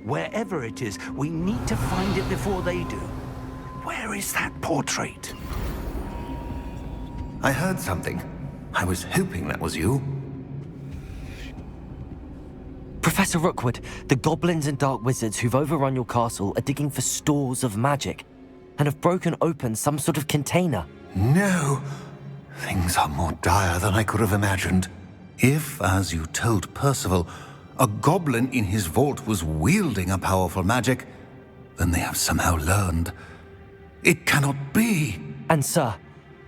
F: Wherever it is, we need to find it before they do. Where is that portrait?
R: I heard something. I was hoping that was you.
B: Professor Rookwood, the goblins and dark wizards who've overrun your castle are digging for stores of magic and have broken open some sort of container.
R: No! Things are more dire than I could have imagined. If, as you told Percival, a goblin in his vault was wielding a powerful magic, then they have somehow learned. It cannot be!
B: And sir,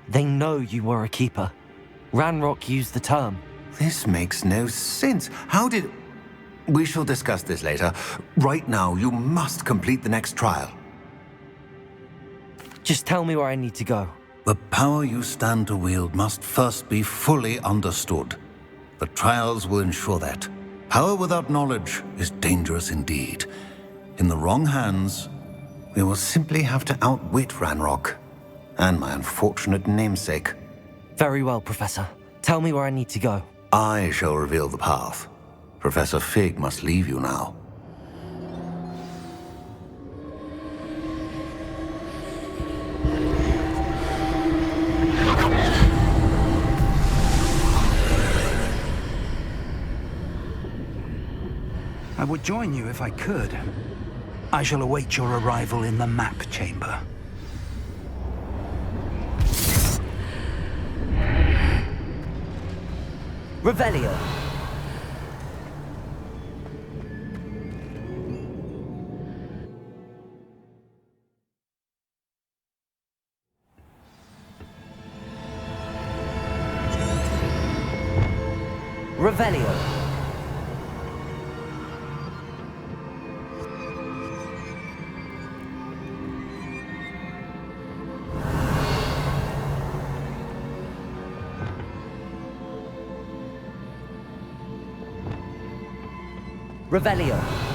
B: they know you were a keeper. Ranrock used the term.
R: This makes no sense. How did... We shall discuss this later. Right now, you must complete the next trial.
B: Just tell me where I need to go.
R: The power you stand to wield must first be fully understood. The trials will ensure that. Power without knowledge is dangerous indeed. In the wrong hands, we will simply have to outwit Ranrock and my unfortunate namesake.
B: Very well, Professor. Tell me where I need to go.
R: I shall reveal the path. Professor Fig must leave you now.
F: I would join you if I could. I shall await your arrival in the map chamber.
B: Revelio. Revelio. Revelio.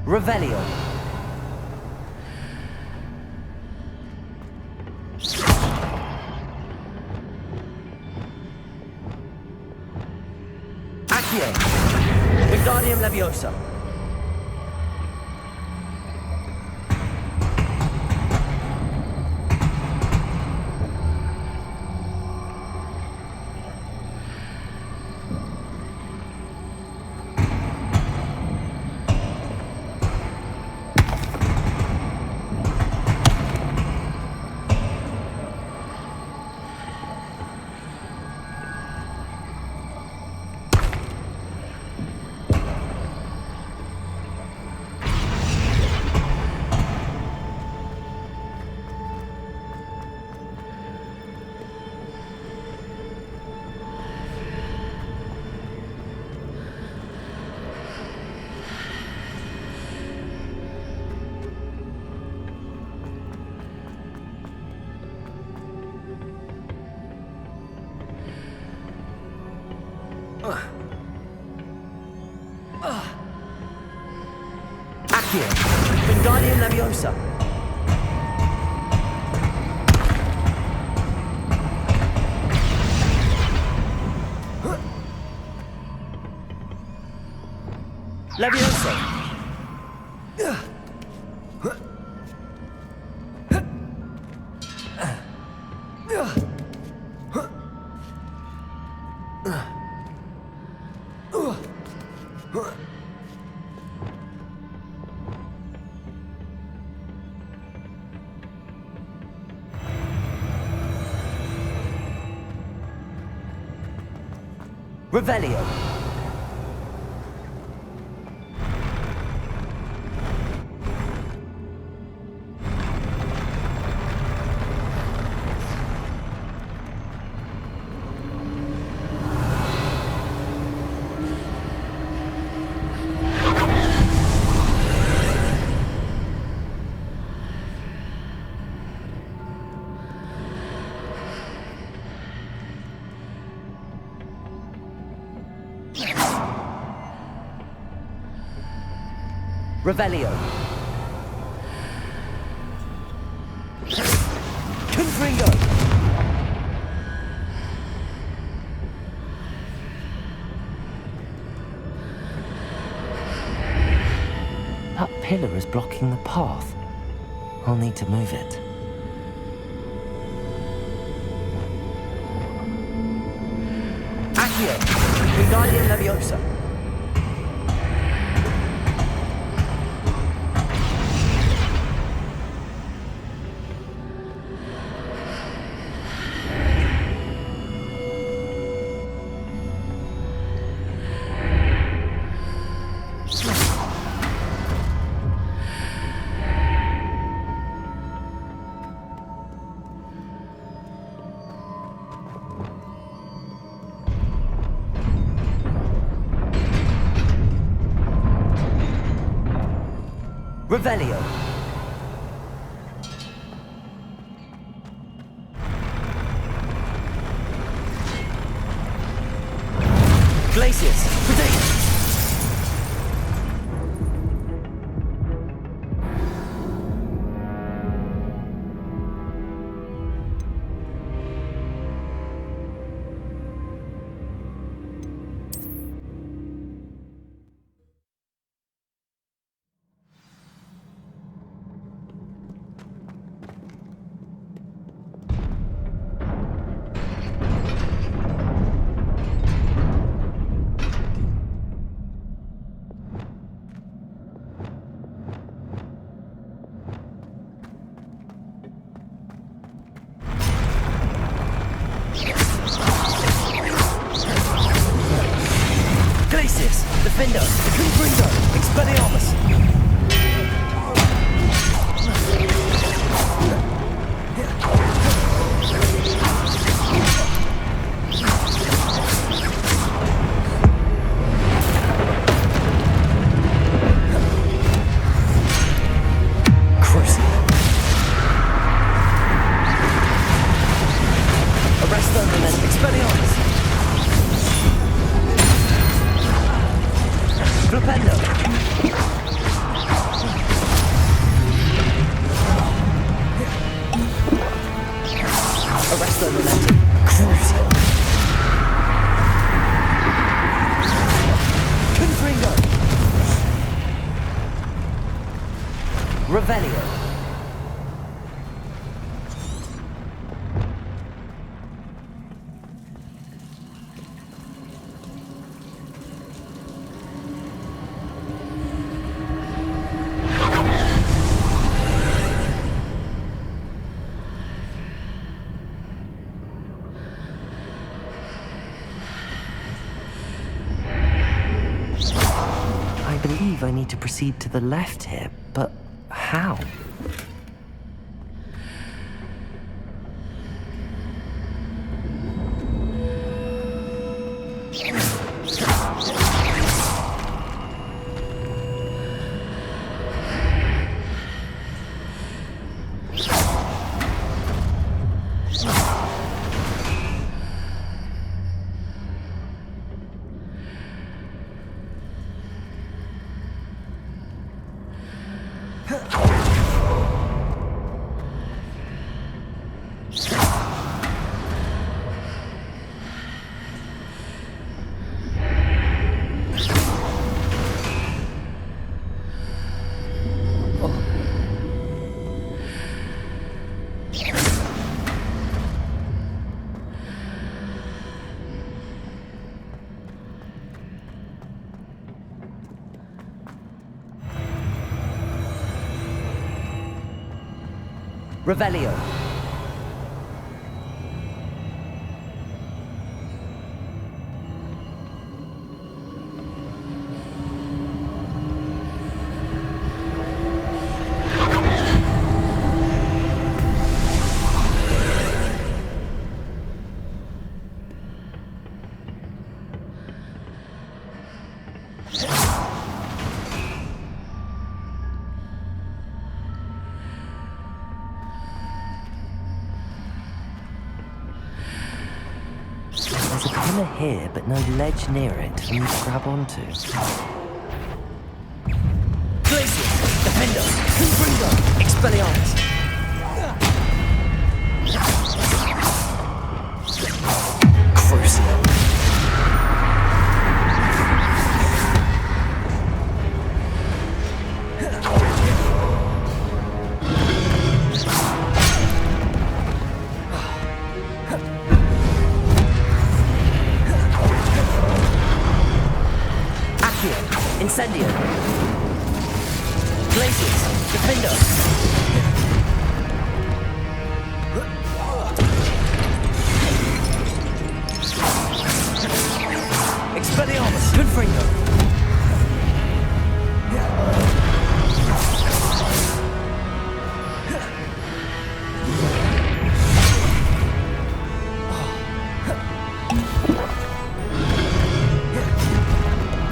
B: Revelio. Accio. Wingardium Leviosa. Accio. Wingardium Leviosa. Leviosa. Revelio. Revelio. Confringo. That pillar is blocking the path. I'll need to move it. Accio. Wingardium Leviosa. Revelio. Glacius, protect! Defender, Confringo, Expelliarmus. Arresto and then Expelliarmus. Flipendo. Arresto momentum. Crucio. Confringo. Revelio. I believe I need to proceed to the left here, but how? Revelio. There's a pillar here, but no ledge near it for me to grab onto. Glacius! Defender! Confringo! Expelliarmus! Crucible! Incendio. Glacius. Defender. Expelliarmus. Confringo.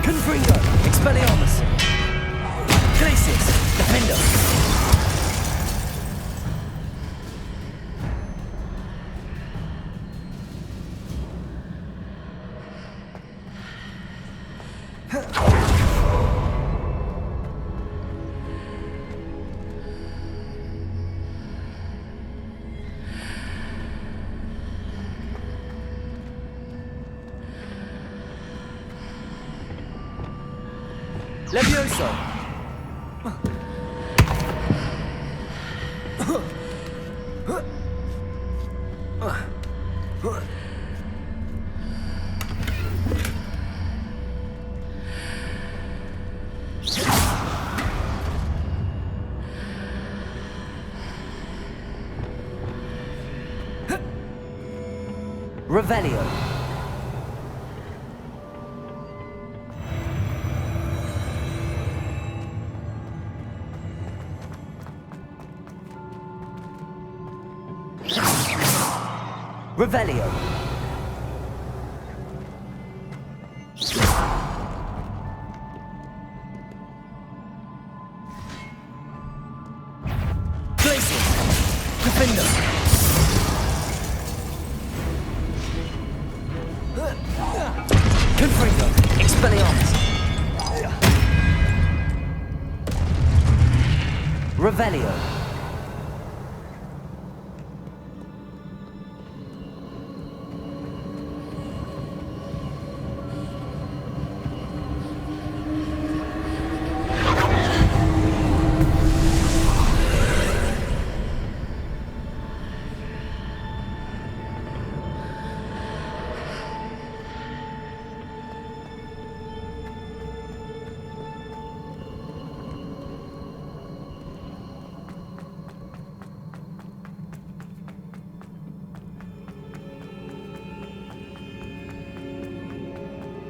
B: Confringo. Expelliarmus. Glacius. Defender. Levioso! Revelio. Revelio. Glacius. Defender. Confringo. Expelliarmus. Revelio.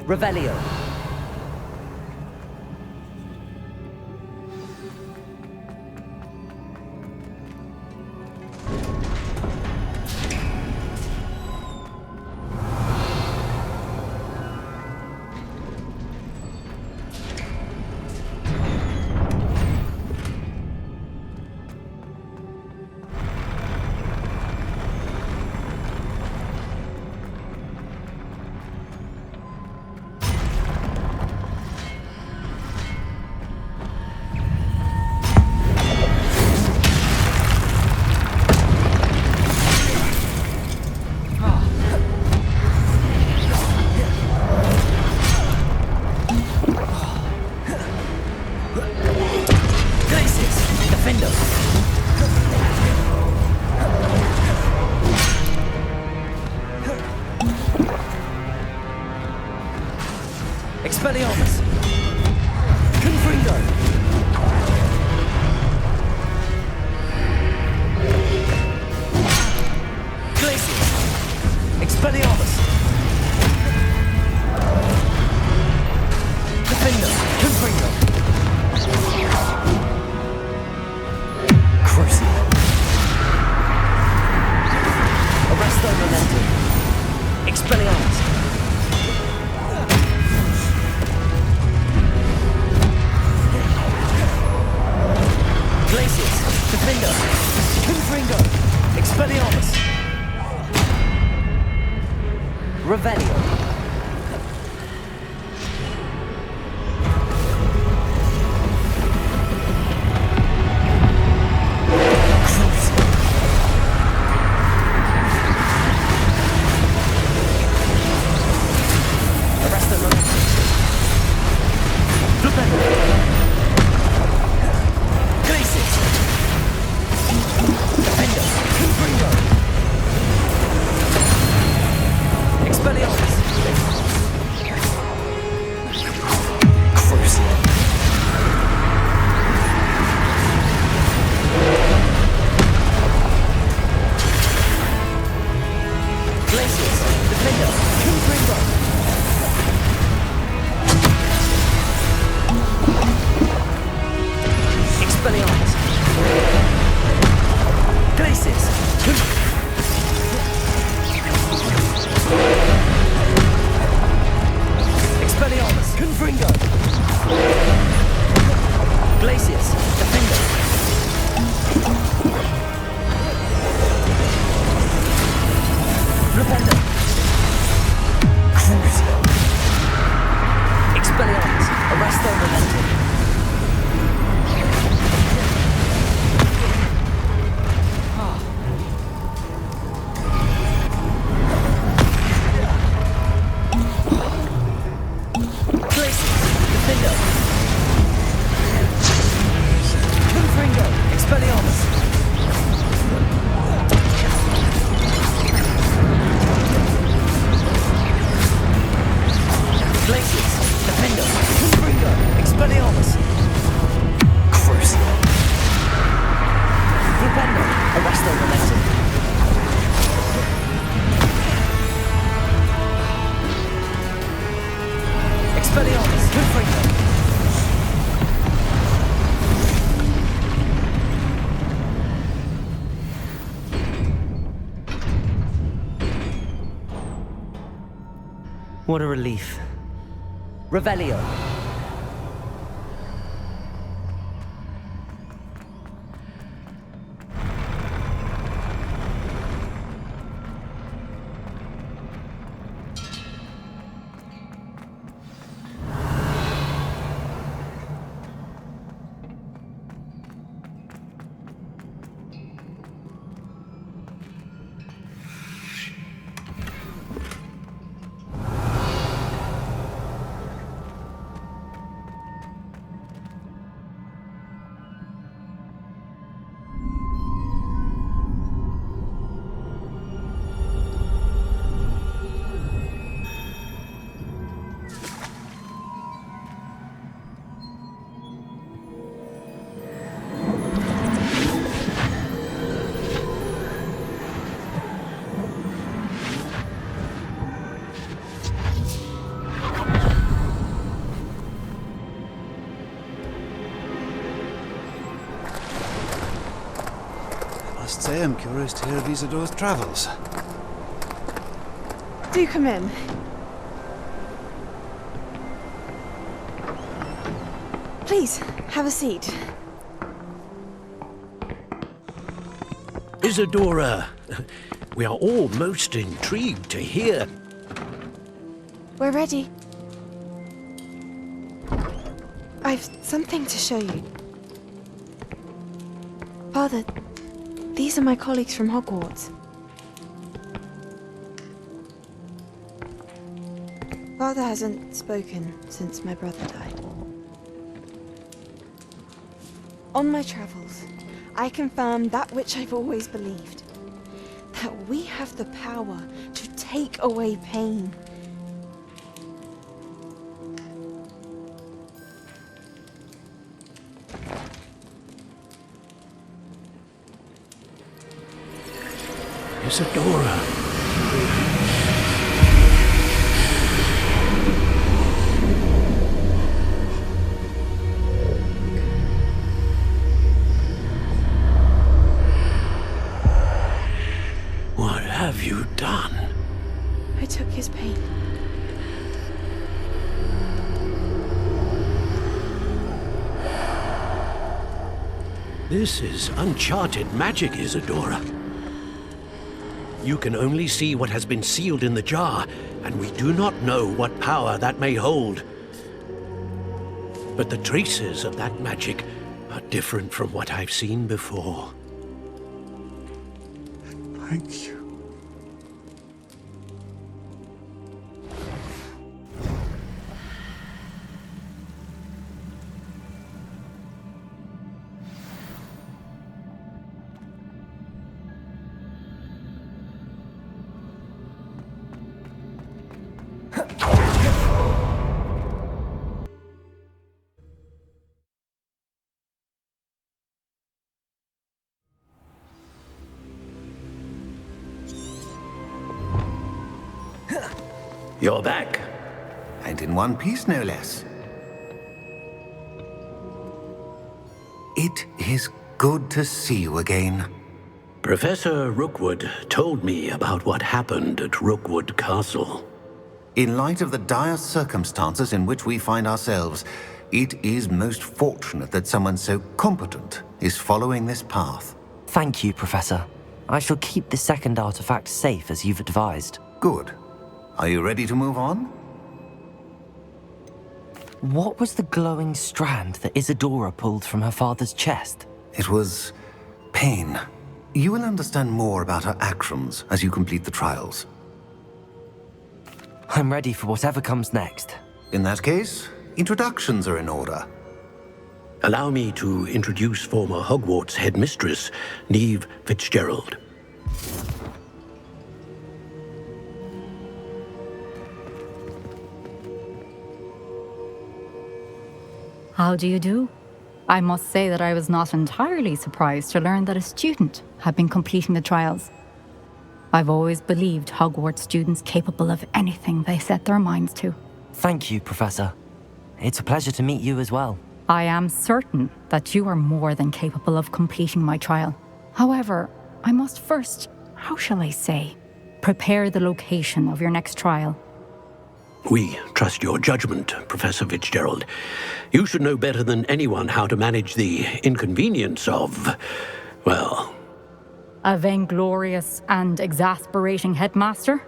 B: Revelio. Expelliarmus. Confringo.
L: Expelliarmus! Defender! Confringo! Crucible! Arresto Momentum! Expelliarmus! Glacius! Defender! Confringo! Expelliarmus! Revelio! What a relief. Revelio.
T: Must say I'm curious to hear of Isadore's travels.
U: Do come in. Please, have a seat.
J: Isadora, we are all most intrigued to hear.
U: We're ready. I've something to show you. Father, these are my colleagues from Hogwarts. Father hasn't spoken since my brother died. On my travels, I confirmed that which I've always believed. That we have the power to take away pain.
J: Isadora.
E: you done?
U: I took his pain.
E: This is uncharted magic, Isadora. You can only see what has been sealed in the jar, and we do not know what power that may hold. But the traces of that magic are different from what I've seen before.
R: Thank you.
E: You're back.
R: And in one piece, no less. It is good to see you again.
E: Professor Rookwood told me about what happened at Rookwood Castle.
R: In light of the dire circumstances in which we find ourselves, it is most fortunate that someone so competent is following this path.
B: Thank you, Professor. I shall keep the second artifact safe as you've advised.
R: Good. Are you ready to move on?
B: What was the glowing strand that Isadora pulled from her father's chest?
R: It was pain. You will understand more about her actions as you complete the trials.
B: I'm ready for whatever comes next.
R: In that case, introductions are in order.
E: Allow me to introduce former Hogwarts headmistress, Neve Fitzgerald.
V: How do you do? I must say that I was not entirely surprised to learn that a student had been completing the trials. I've always believed Hogwarts students capable of anything they set their minds to.
B: Thank you, Professor. It's a pleasure to meet you as well.
V: I am certain that you are more than capable of completing my trial. However, I must first, how shall I say, prepare the location of your next trial.
E: We trust your judgment, Professor Fitzgerald. You should know better than anyone how to manage the inconvenience of, well...
V: A vainglorious and exasperating headmaster?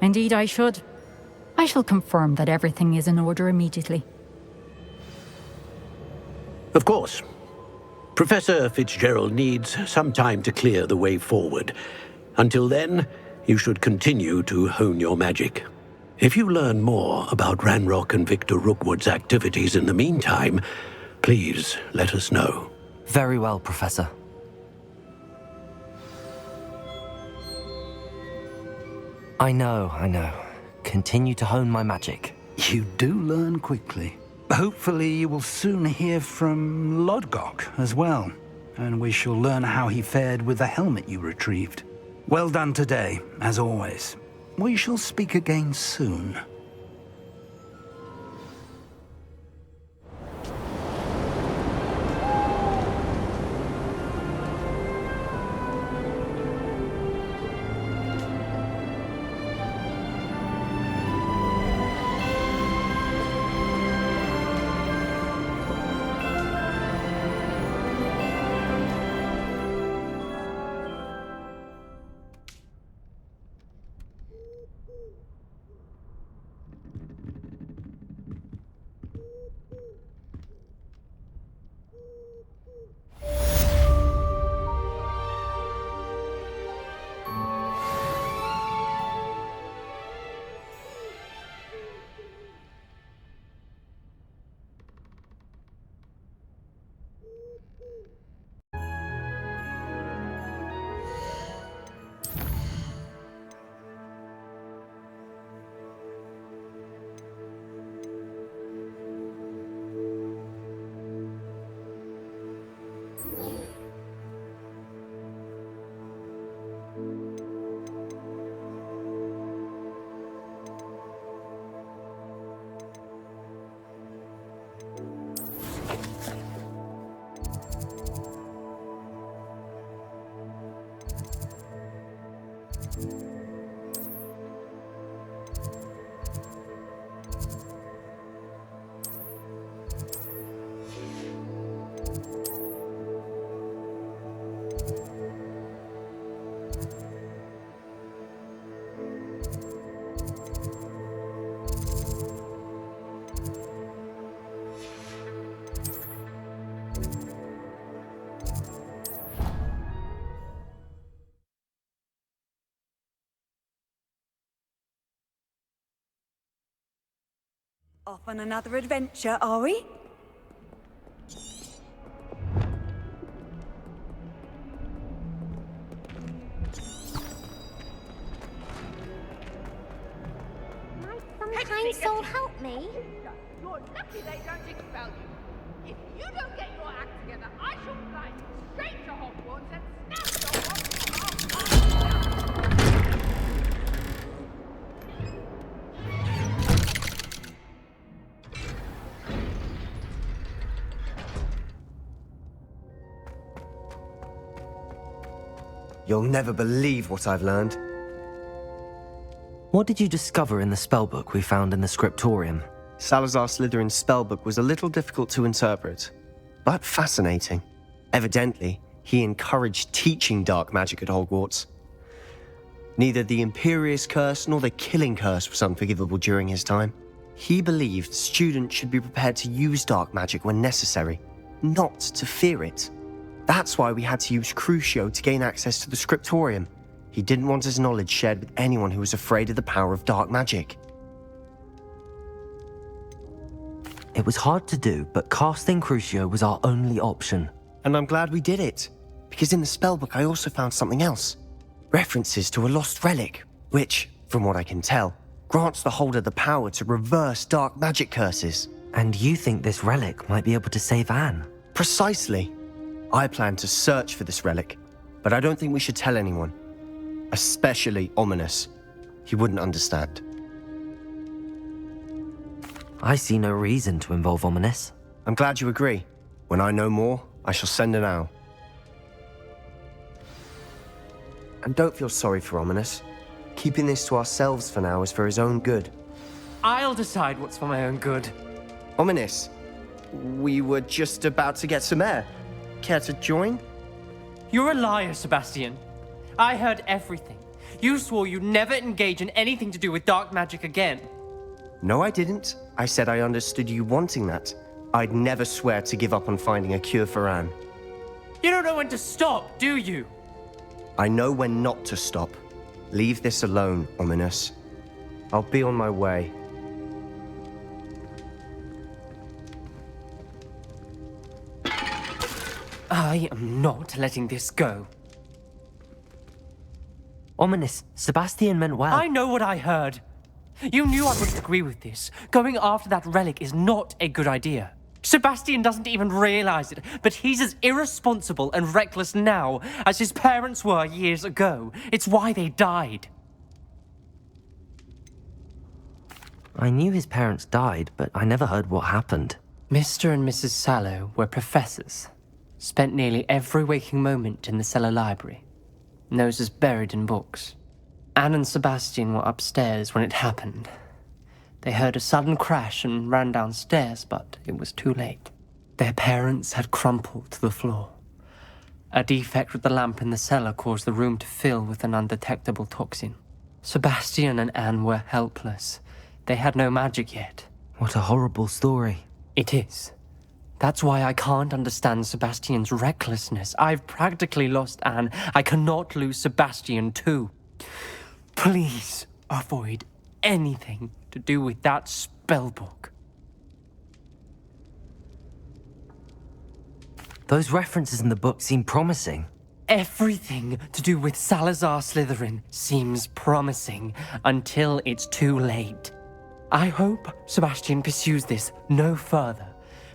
V: Indeed, I should. I shall confirm that everything is in order immediately.
E: Of course. Professor Fitzgerald needs some time to clear the way forward. Until then, you should continue to hone your magic. If you learn more about Ranrock and Victor Rookwood's activities in the meantime, please let us know.
B: Very well, Professor. I know. Continue to hone my magic.
F: You do learn quickly. Hopefully you will soon hear from Lodgok as well, and we shall learn how he fared with the helmet you retrieved. Well done today, as always. We shall speak again soon.
G: Off on another adventure, are we?
D: Some kind soul help me?
M: You're lucky they don't expel you. If you don't get your act together, I shall fly straight to Hogwarts and snap your
O: You'll never believe what I've learned.
B: What did you discover in the spellbook we found in the scriptorium?
O: Salazar Slytherin's spellbook was a little difficult to interpret, but fascinating. Evidently, he encouraged teaching dark magic at Hogwarts. Neither the Imperious Curse nor the Killing Curse was unforgivable during his time. He believed students should be prepared to use dark magic when necessary, not to fear it. That's why we had to use Crucio to gain access to the scriptorium. He didn't want his knowledge shared with anyone who was afraid of the power of dark magic.
B: It was hard to do, but casting Crucio was our only option.
O: And I'm glad we did it, because in the spellbook I also found something else. References to a lost relic, which, from what I can tell, grants the holder the power to reverse dark magic curses.
B: And you think this relic might be able to save Anne?
O: Precisely. I plan to search for this relic, but I don't think we should tell anyone. Especially Ominous. He wouldn't understand.
B: I see no reason to involve Ominous.
O: I'm glad you agree. When I know more, I shall send an owl. And don't feel sorry for Ominous. Keeping this to ourselves for now is for his own good.
N: I'll decide what's for my own good.
O: Ominous, we were just about to get some air. Care to join?
N: You're a liar, Sebastian. I heard everything. You swore you'd never engage in anything to do with dark magic again.
O: No, I didn't. I said I understood you wanting that. I'd never swear to give up on finding a cure for Anne.
N: You don't know when to stop, do you?
O: I know when not to stop. Leave this alone, Ominous. I'll be on my way.
N: I am not letting this go.
B: Ominous, Sebastian meant well.
N: I know what I heard. You knew I wouldn't agree with this. Going after that relic is not a good idea. Sebastian doesn't even realize it, but he's as irresponsible and reckless now as his parents were years ago. It's why they died.
B: I knew his parents died, but I never heard what happened.
N: Mr. and Mrs. Sallow were professors. Spent nearly every waking moment in the cellar library. Noses buried in books. Anne and Sebastian were upstairs when it happened. They heard a sudden crash and ran downstairs, but it was too late. Their parents had crumpled to the floor. A defect with the lamp in the cellar caused the room to fill with an undetectable toxin. Sebastian and Anne were helpless. They had no magic yet.
B: What a horrible story.
N: It is. That's why I can't understand Sebastian's recklessness. I've practically lost Anne. I cannot lose Sebastian too. Please avoid anything to do with that spellbook.
B: Those references in the book seem promising.
N: Everything to do with Salazar Slytherin seems promising until it's too late. I hope Sebastian pursues this no further,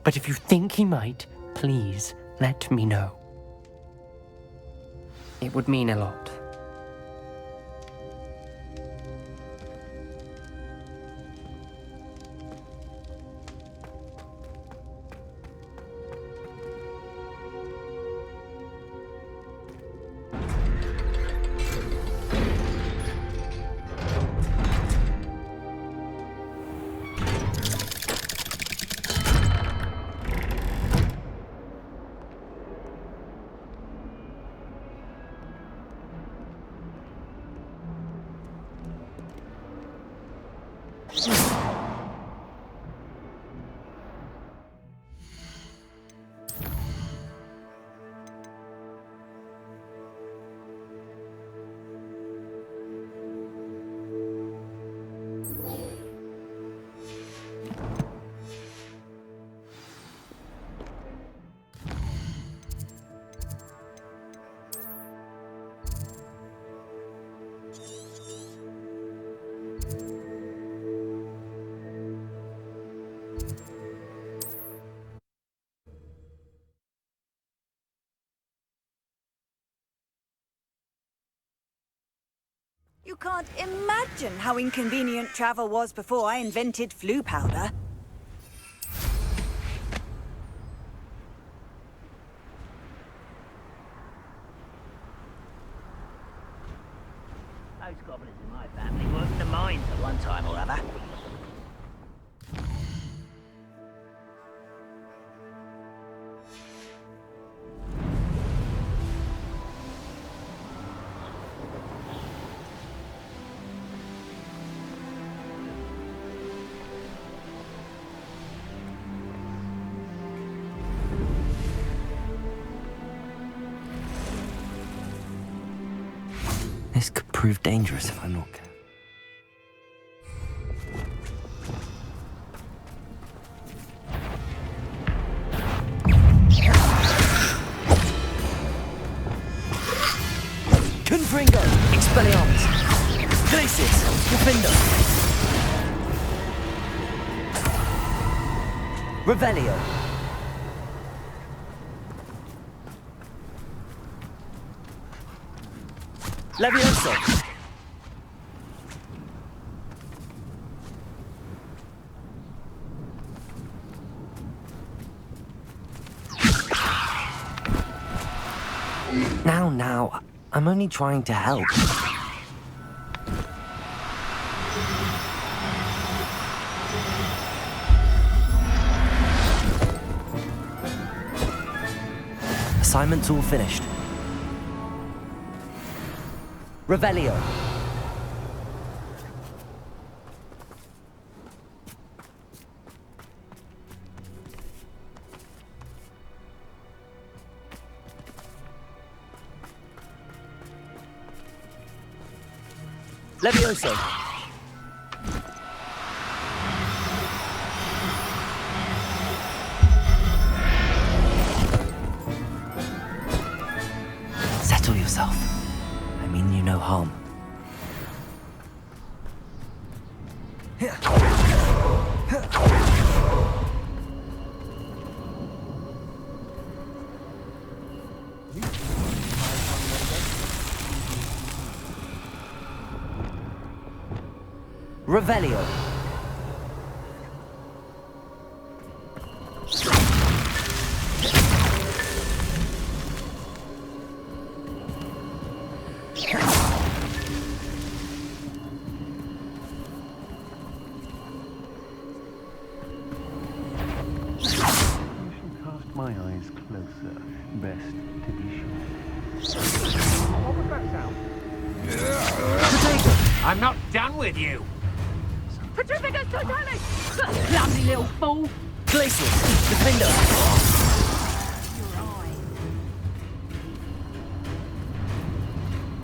N: but if you think he might, please let me know. It would mean a lot.
A: can't imagine how inconvenient travel was before I invented flu powder.
P: Those goblins in my family worked in the mines at one time or other.
B: This could prove dangerous if I'm not careful.
L: Confringo! Expelliarmus! Glacis! Defender! Revelio! Levioso!
B: Now, I'm only trying to help. Assignment's all finished.
L: Revelio. Levioso.
B: Settle yourself. I mean you no harm.
L: Revelio.
T: My eyes closer, best to be sure. What was that sound? I'm not done with you!
M: Petrificus totalis! Clumsy little fool!
L: Glacis! Defender!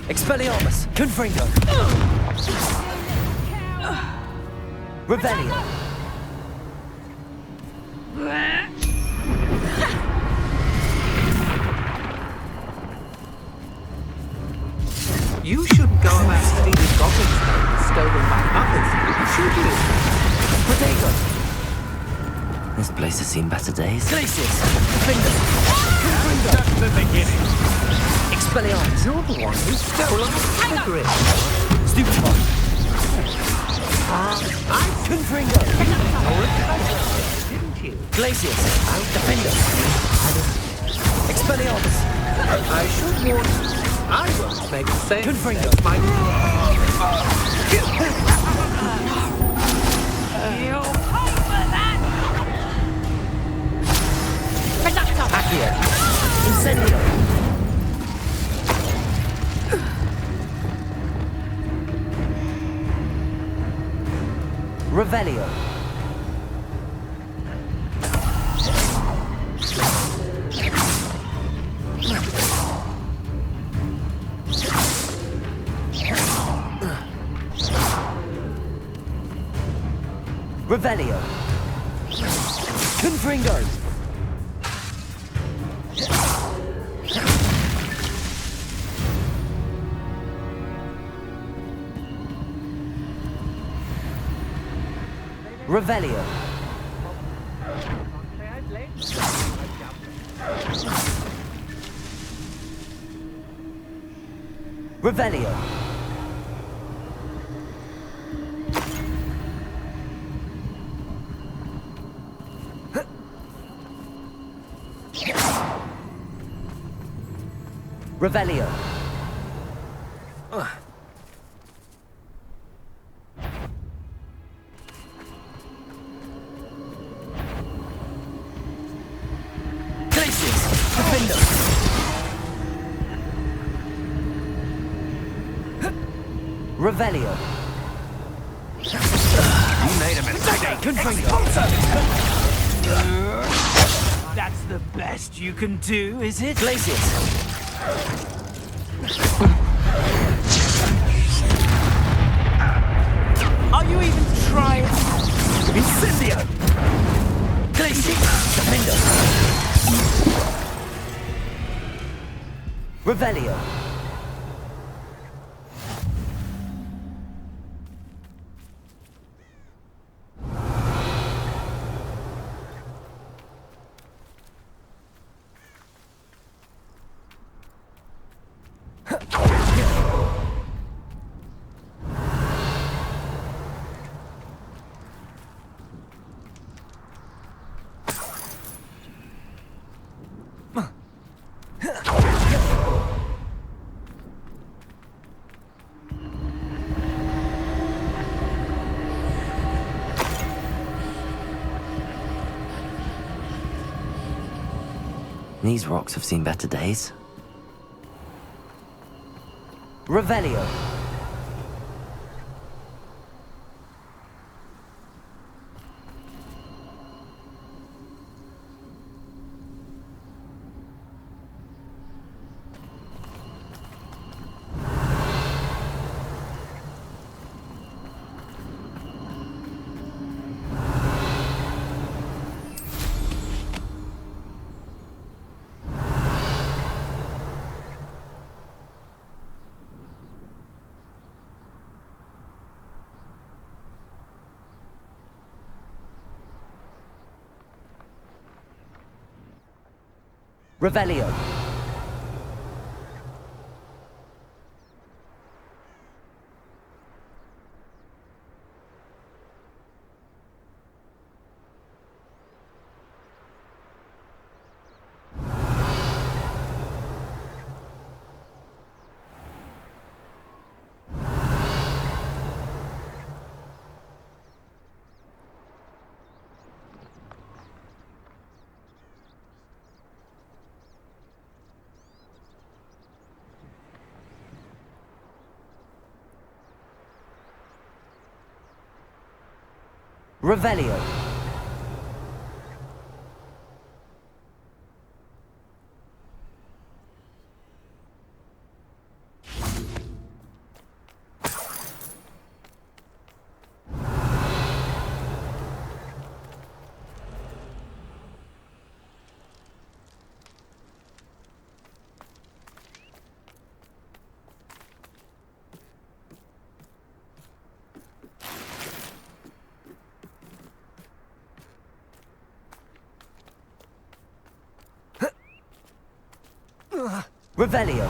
L: Expelliarmus! Confringo! Revelio!
S: You shouldn't go about stealing goblin stones stolen by others, should you?
L: Protego!
B: This place has seen better days.
L: Glacis! Defender! Confringo!
S: Just the beginning.
L: Expelliarmus!
S: You're the one who stole our secret.
L: Stupefy!
S: I'm
L: Confringo!
S: didn't you?
L: Glacis! Defender! Expelliarmus!
S: I should warn you. I won't make the same
L: Confringo!
S: mistake my
L: Accio! Incendio! Revelio! Revelio! Confringo! Revelio! Revelio!
B: Revelio. Glacius. Defender. Revelio.
P: You made a mistake. That's the best you can do, is it?
B: Glacius.
P: Are you even trying?
B: Incendio. Glacius. Defender. Revelio. These rocks have seen better days. Revelio. Revelio. Revelio. Revelio.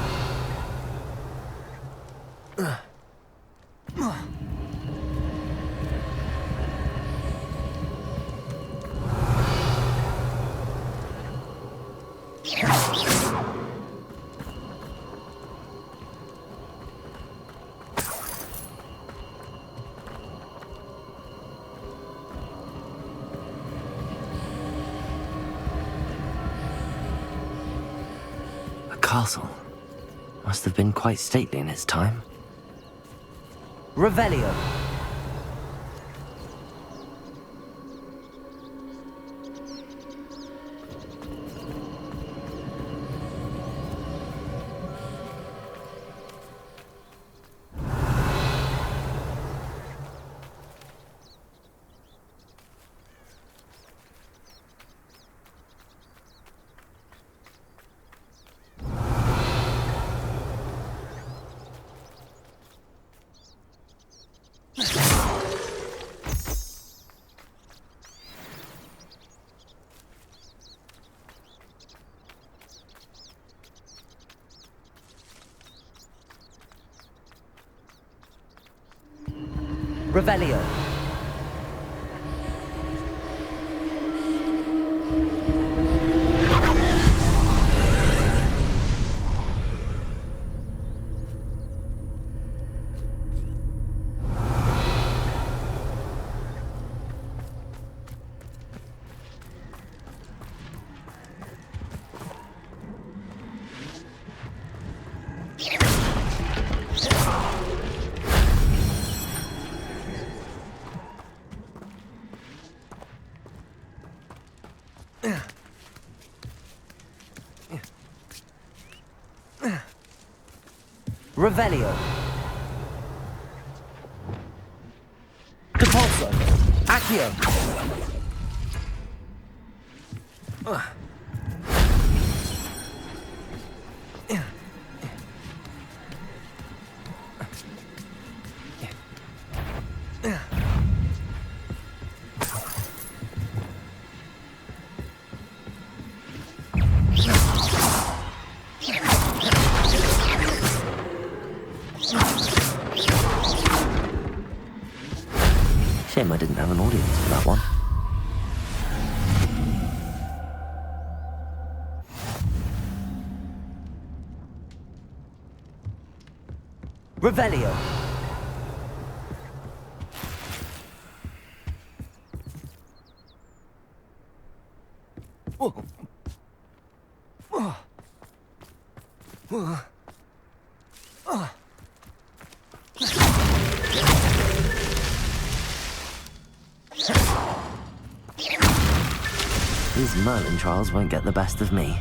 B: A castle. Must have been quite stately in its time. Revelio. Revelio. Revelio. Depulso. Accio. Shame I didn't have an audience for that one. Revelio. These Merlin trials won't get the best of me.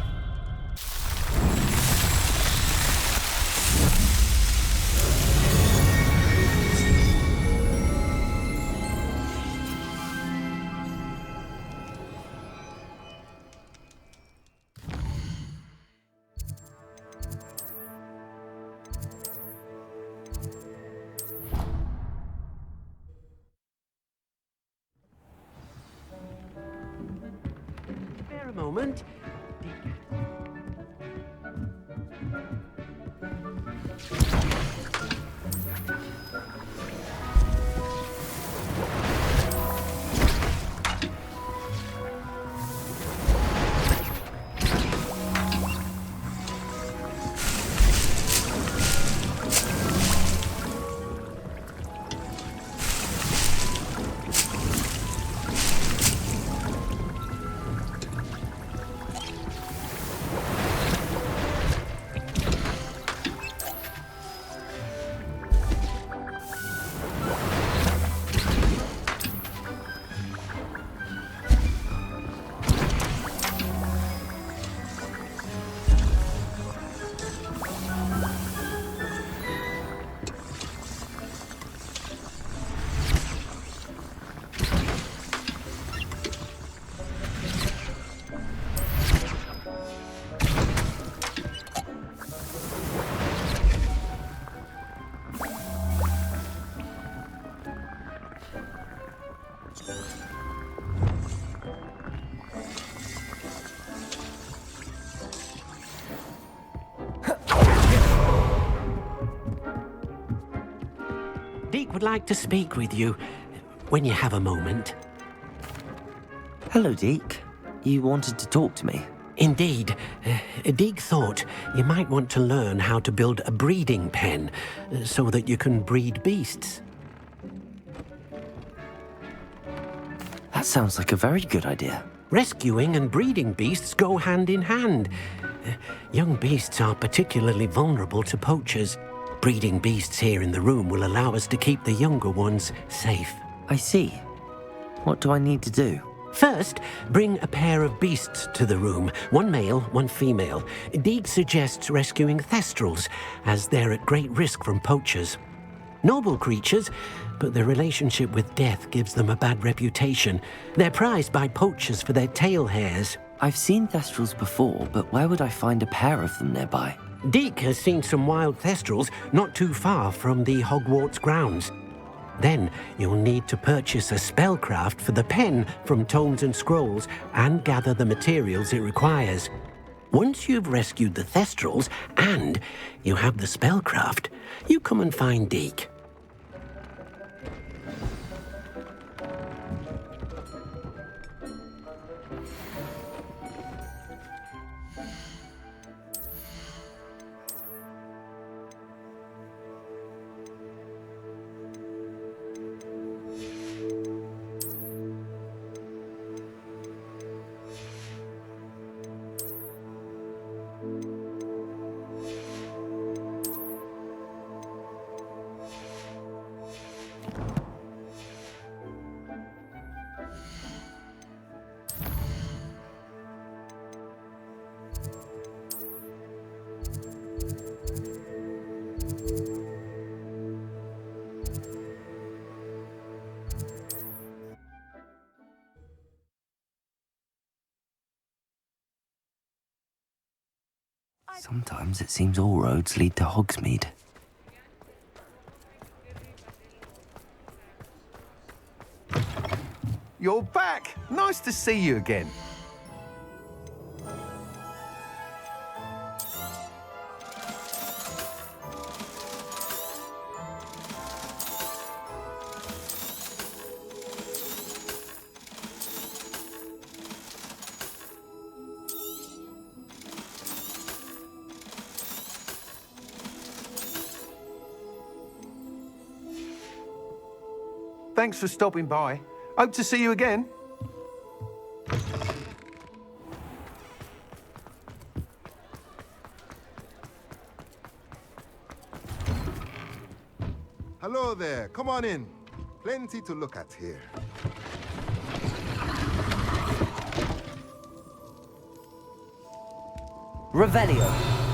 J: Spare a moment. Deke would like to speak with you when you have a moment.
B: Hello, Deke. You wanted to talk to me?
J: Indeed. Deke thought you might want to learn how to build a breeding pen so that you can breed beasts.
B: That sounds like a very good idea.
J: Rescuing and breeding beasts go hand in hand. Young beasts are particularly vulnerable to poachers. Breeding beasts here in the room will allow us to keep the younger ones safe.
B: I see. What do I need to do?
J: First, bring a pair of beasts to the room. One male, one female. Deke suggests rescuing thestrals, as they're at great risk from poachers. Noble creatures, but their relationship with death gives them a bad reputation. They're prized by poachers for their tail hairs.
B: I've seen thestrals before, but where would I find a pair of them nearby?
J: Deke has seen some wild thestrals not too far from the Hogwarts grounds. Then you'll need to purchase a spellcraft for the pen from Tomes and Scrolls and gather the materials it requires. Once you've rescued the thestrals and you have the spellcraft, you come and find Deke.
B: Sometimes it seems all roads lead to Hogsmeade.
H: You're back! Nice to see you again. Thanks for stopping by. Hope to see you again.
K: Hello there. Come on in. Plenty to look at here.
B: Revelio.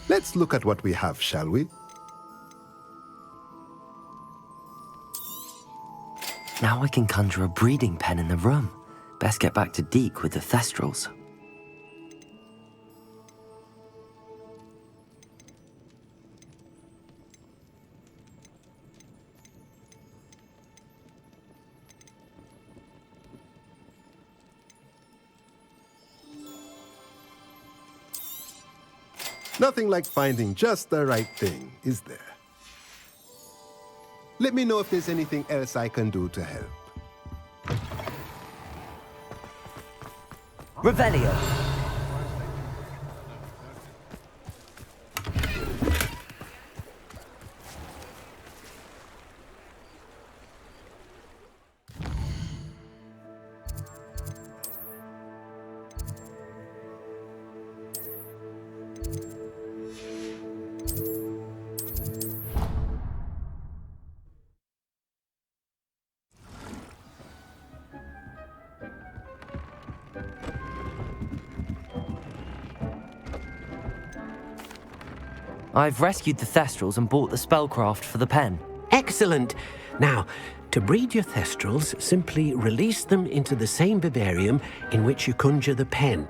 K: Let's look at what we have, shall we?
B: Now I can conjure a breeding pen in the room. Best get back to Deke with the Thestrals.
K: Nothing like finding just the right thing, is there? Let me know if there's anything else I can do to help.
B: Revelio. I've rescued the Thestrals and bought the spellcraft for the pen.
E: Excellent. Now, to breed your Thestrals, simply release them into the same vivarium in which you conjure the pen.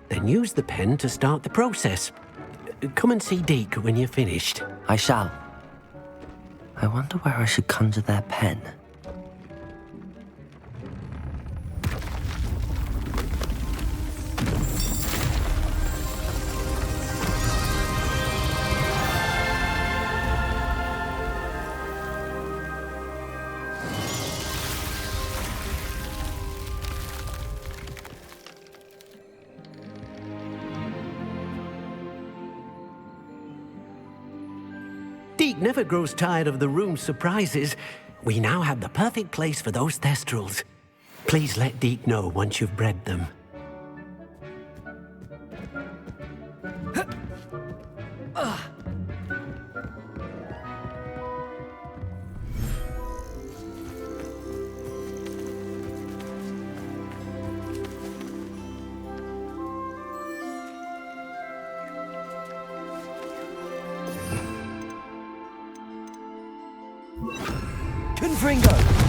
E: Then use the pen to start the process. Come and see Deke when you're finished.
B: I shall. I wonder where I should conjure their pen.
E: Deke never grows tired of the room's surprises. We now have the perfect place for those Thestrals. Please let Deke know once you've bred them.
B: Confringo!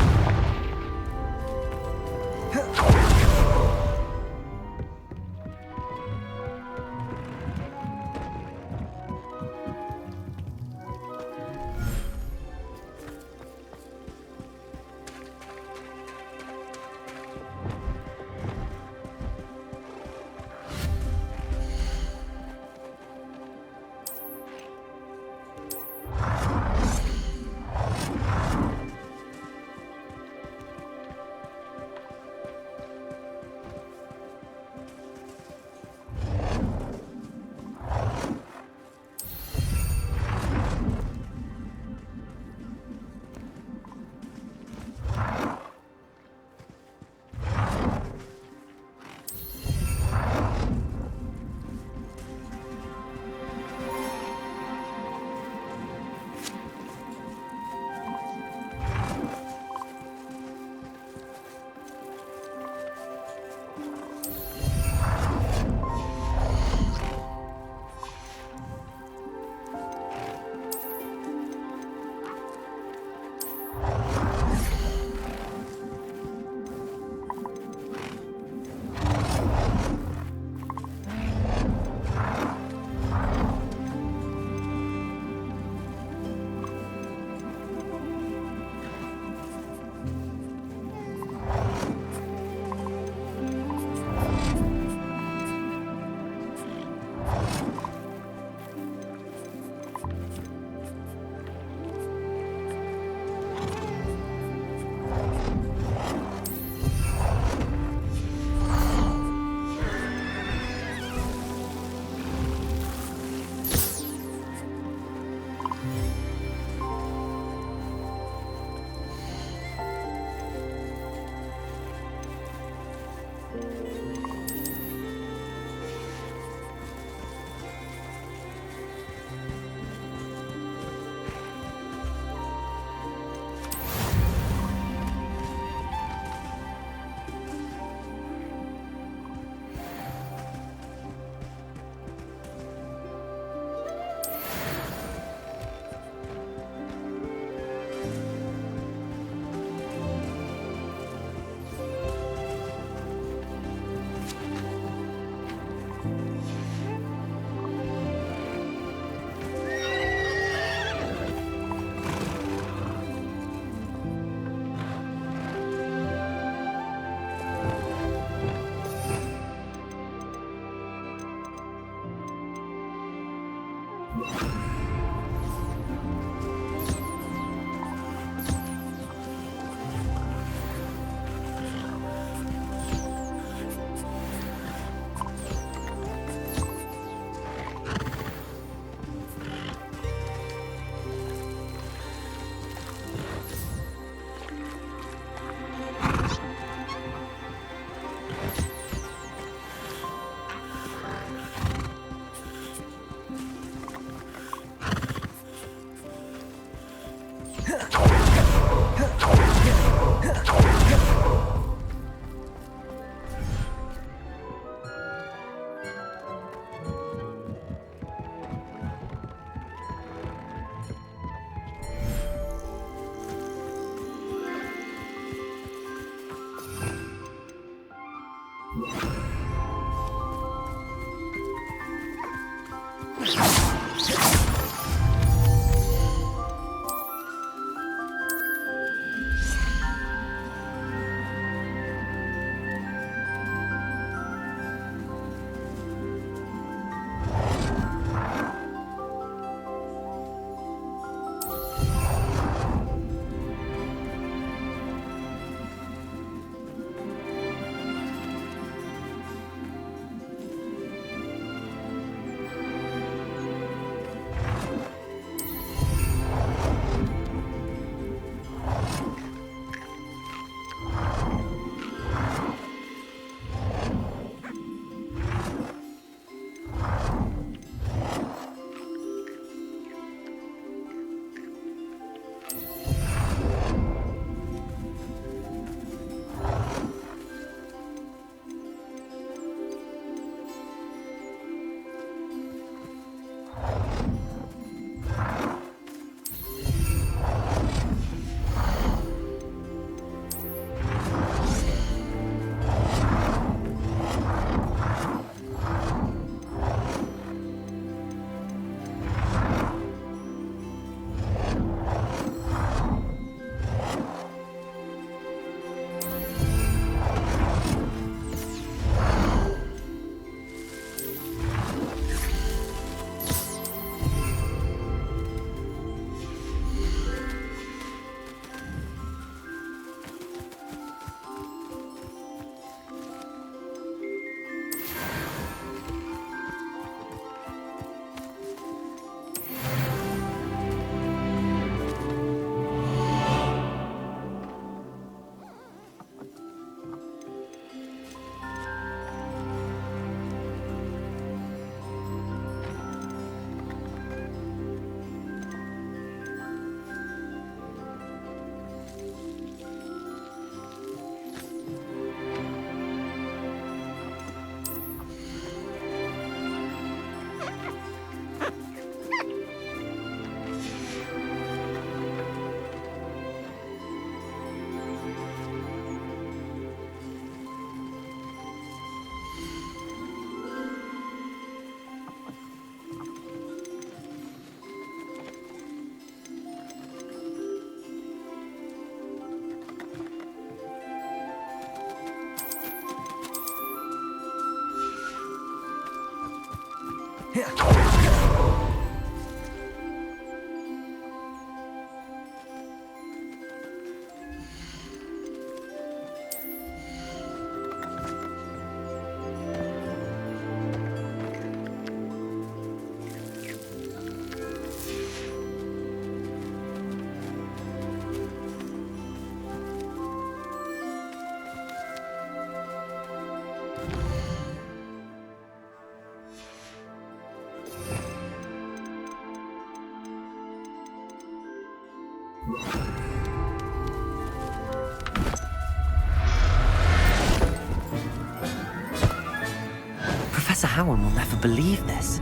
B: Professor Howard will never believe this.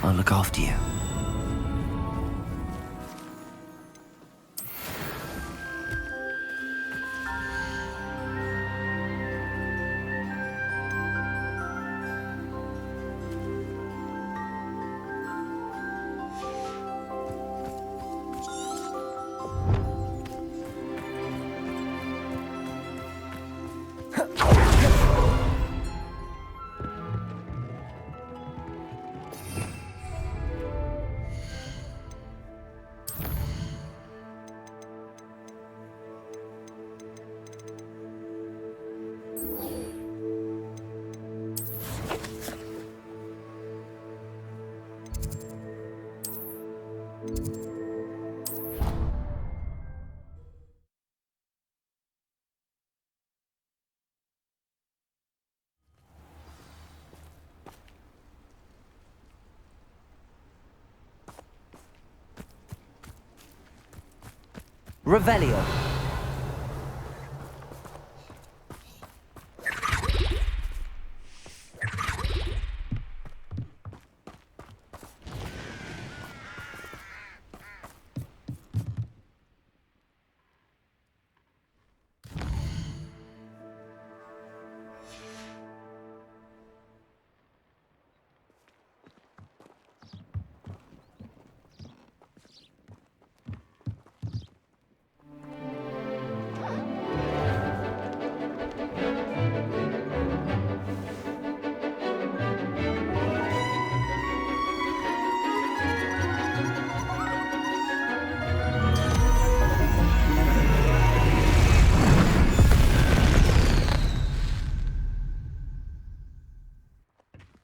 B: I'll look after you. Revelio.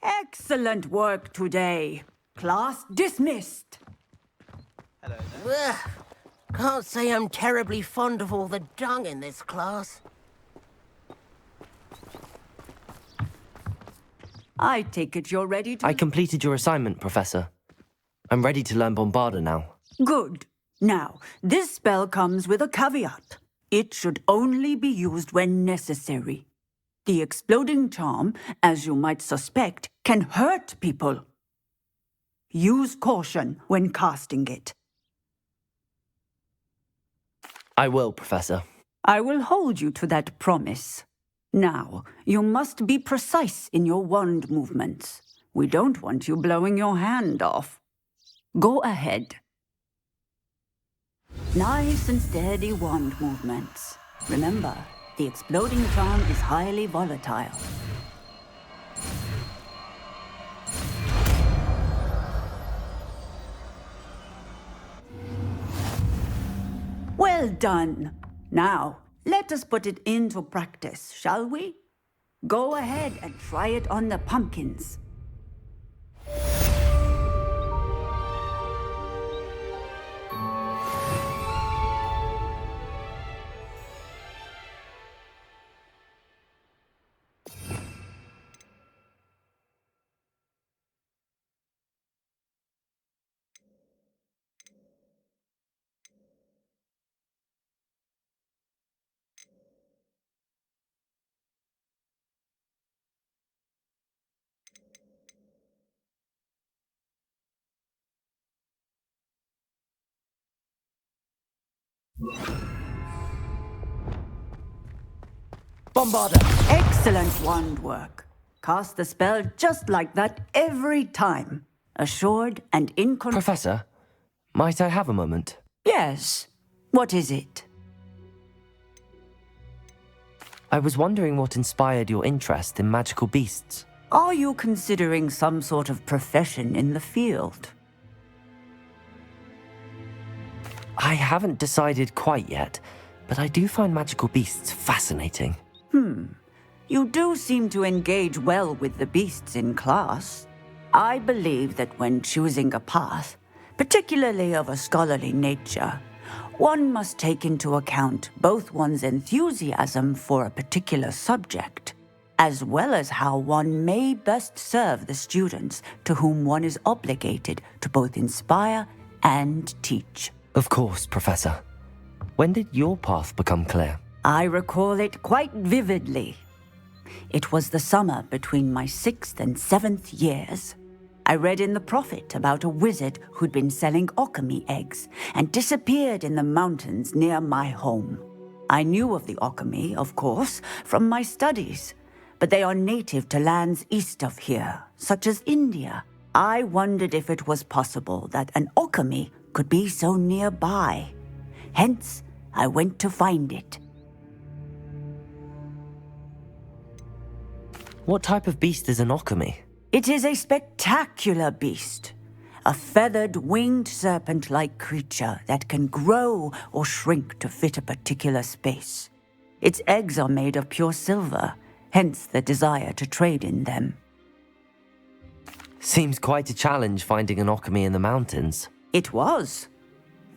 A: Excellent work today. Class dismissed.
J: Ugh. Can't say I'm terribly fond of all the dung in this class.
A: I take it you're ready to...
B: I completed your assignment, Professor. I'm ready to learn Bombarda now.
A: Good. Now, this spell comes with a caveat. It should only be used when necessary. The exploding charm, as you might suspect, can hurt people. Use caution when casting it.
B: I will, Professor.
A: I will hold you to that promise. Now, you must be precise in your wand movements. We don't want you blowing your hand off. Go ahead. Nice and steady wand movements. Remember, the exploding charm is highly volatile. Well done. Now, let us put it into practice, shall we? Go ahead and try it on the pumpkins.
B: Bombarda!
A: Excellent wand work. Cast the spell just like that every time. Assured and in control.
B: Professor, might I have a moment?
A: Yes. What is it?
B: I was wondering what inspired your interest in magical beasts.
A: Are you considering some sort of profession in the field?
B: I haven't decided quite yet, but I do find magical beasts fascinating.
A: You do seem to engage well with the beasts in class. I believe that when choosing a path, particularly of a scholarly nature, one must take into account both one's enthusiasm for a particular subject, as well as how one may best serve the students to whom one is obligated to both inspire and teach.
B: Of course, Professor. When did your path become clear?
A: I recall it quite vividly. It was the summer between my 6th and 7th years. I read in the Prophet about a wizard who'd been selling alchemy eggs and disappeared in the mountains near my home. I knew of the alchemy, of course, from my studies, but they are native to lands east of here, such as India. I wondered if it was possible that an alchemy could be so nearby. Hence, I went to find it.
B: What type of beast is an alchemy?
A: It is a spectacular beast. A feathered, winged serpent-like creature that can grow or shrink to fit a particular space. Its eggs are made of pure silver, hence the desire to trade in them.
B: Seems quite a challenge finding an alchemy in the mountains.
A: It was.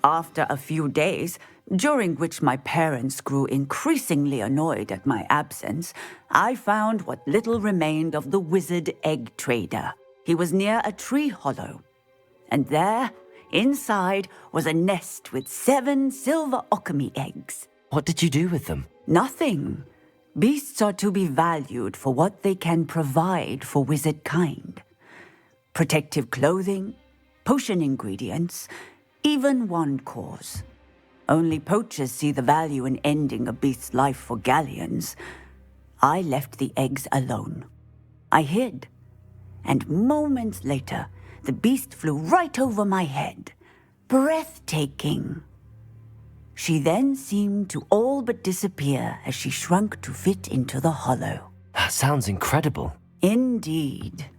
A: After a few days, during which my parents grew increasingly annoyed at my absence, I found what little remained of the wizard egg trader. He was near a tree hollow. And there, inside, was a nest with 7 silver alchemy eggs.
B: What did you do with them?
A: Nothing. Beasts are to be valued for what they can provide for wizard kind. Protective clothing, potion ingredients, even wand cores. Only poachers see the value in ending a beast's life for galleons. I left the eggs alone. I hid, and moments later, the beast flew right over my head. Breathtaking. She then seemed to all but disappear as she shrunk to fit into the hollow.
B: That sounds incredible.
A: Indeed.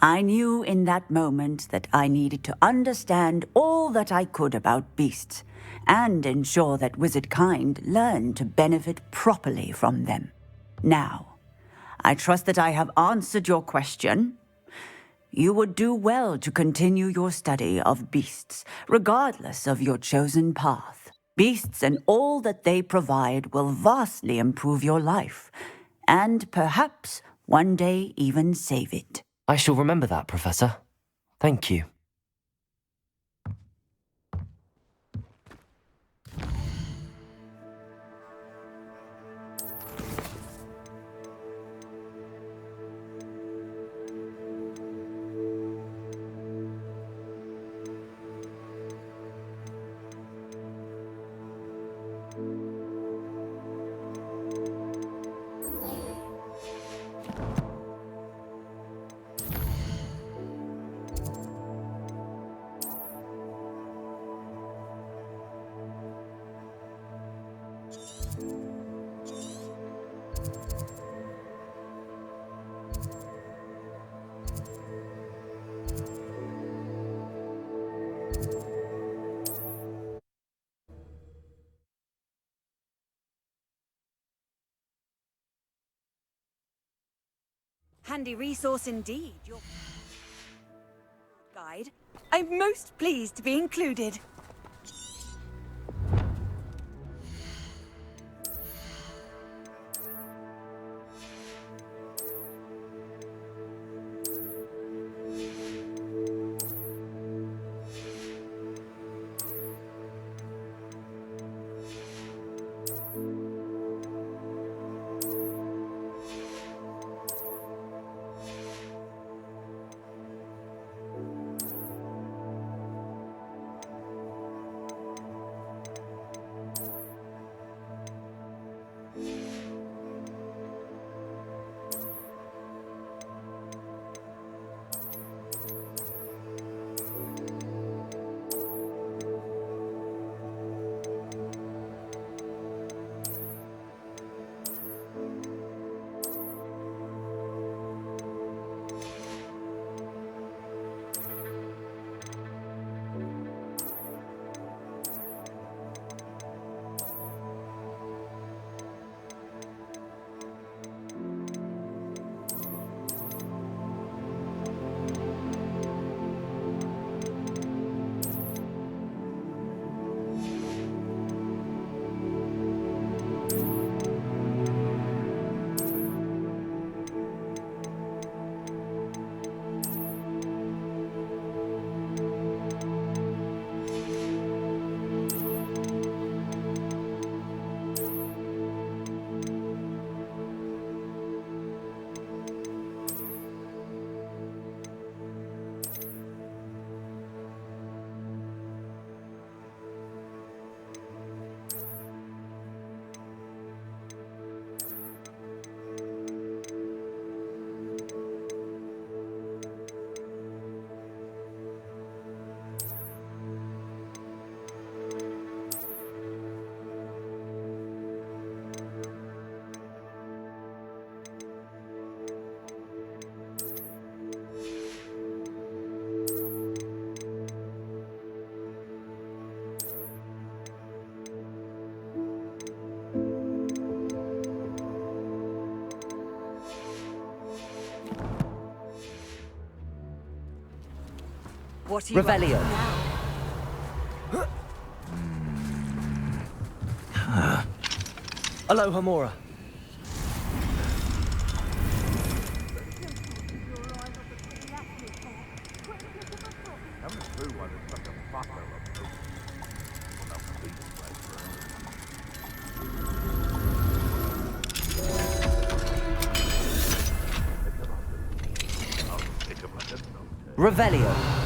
A: I knew in that moment that I needed to understand all that I could about beasts and ensure that wizard kind learned to benefit properly from them. Now, I trust that I have answered your question. You would do well to continue your study of beasts, regardless of your chosen path. Beasts and all that they provide will vastly improve your life, and perhaps one day even save it.
B: I shall remember that, Professor. Thank you.
U: Handy resource indeed, your guide. I'm most pleased to be included.
Q: What are you
B: Revelio.
Q: up to now?
N: Aloha, Mora.
B: Revelio. Revelio.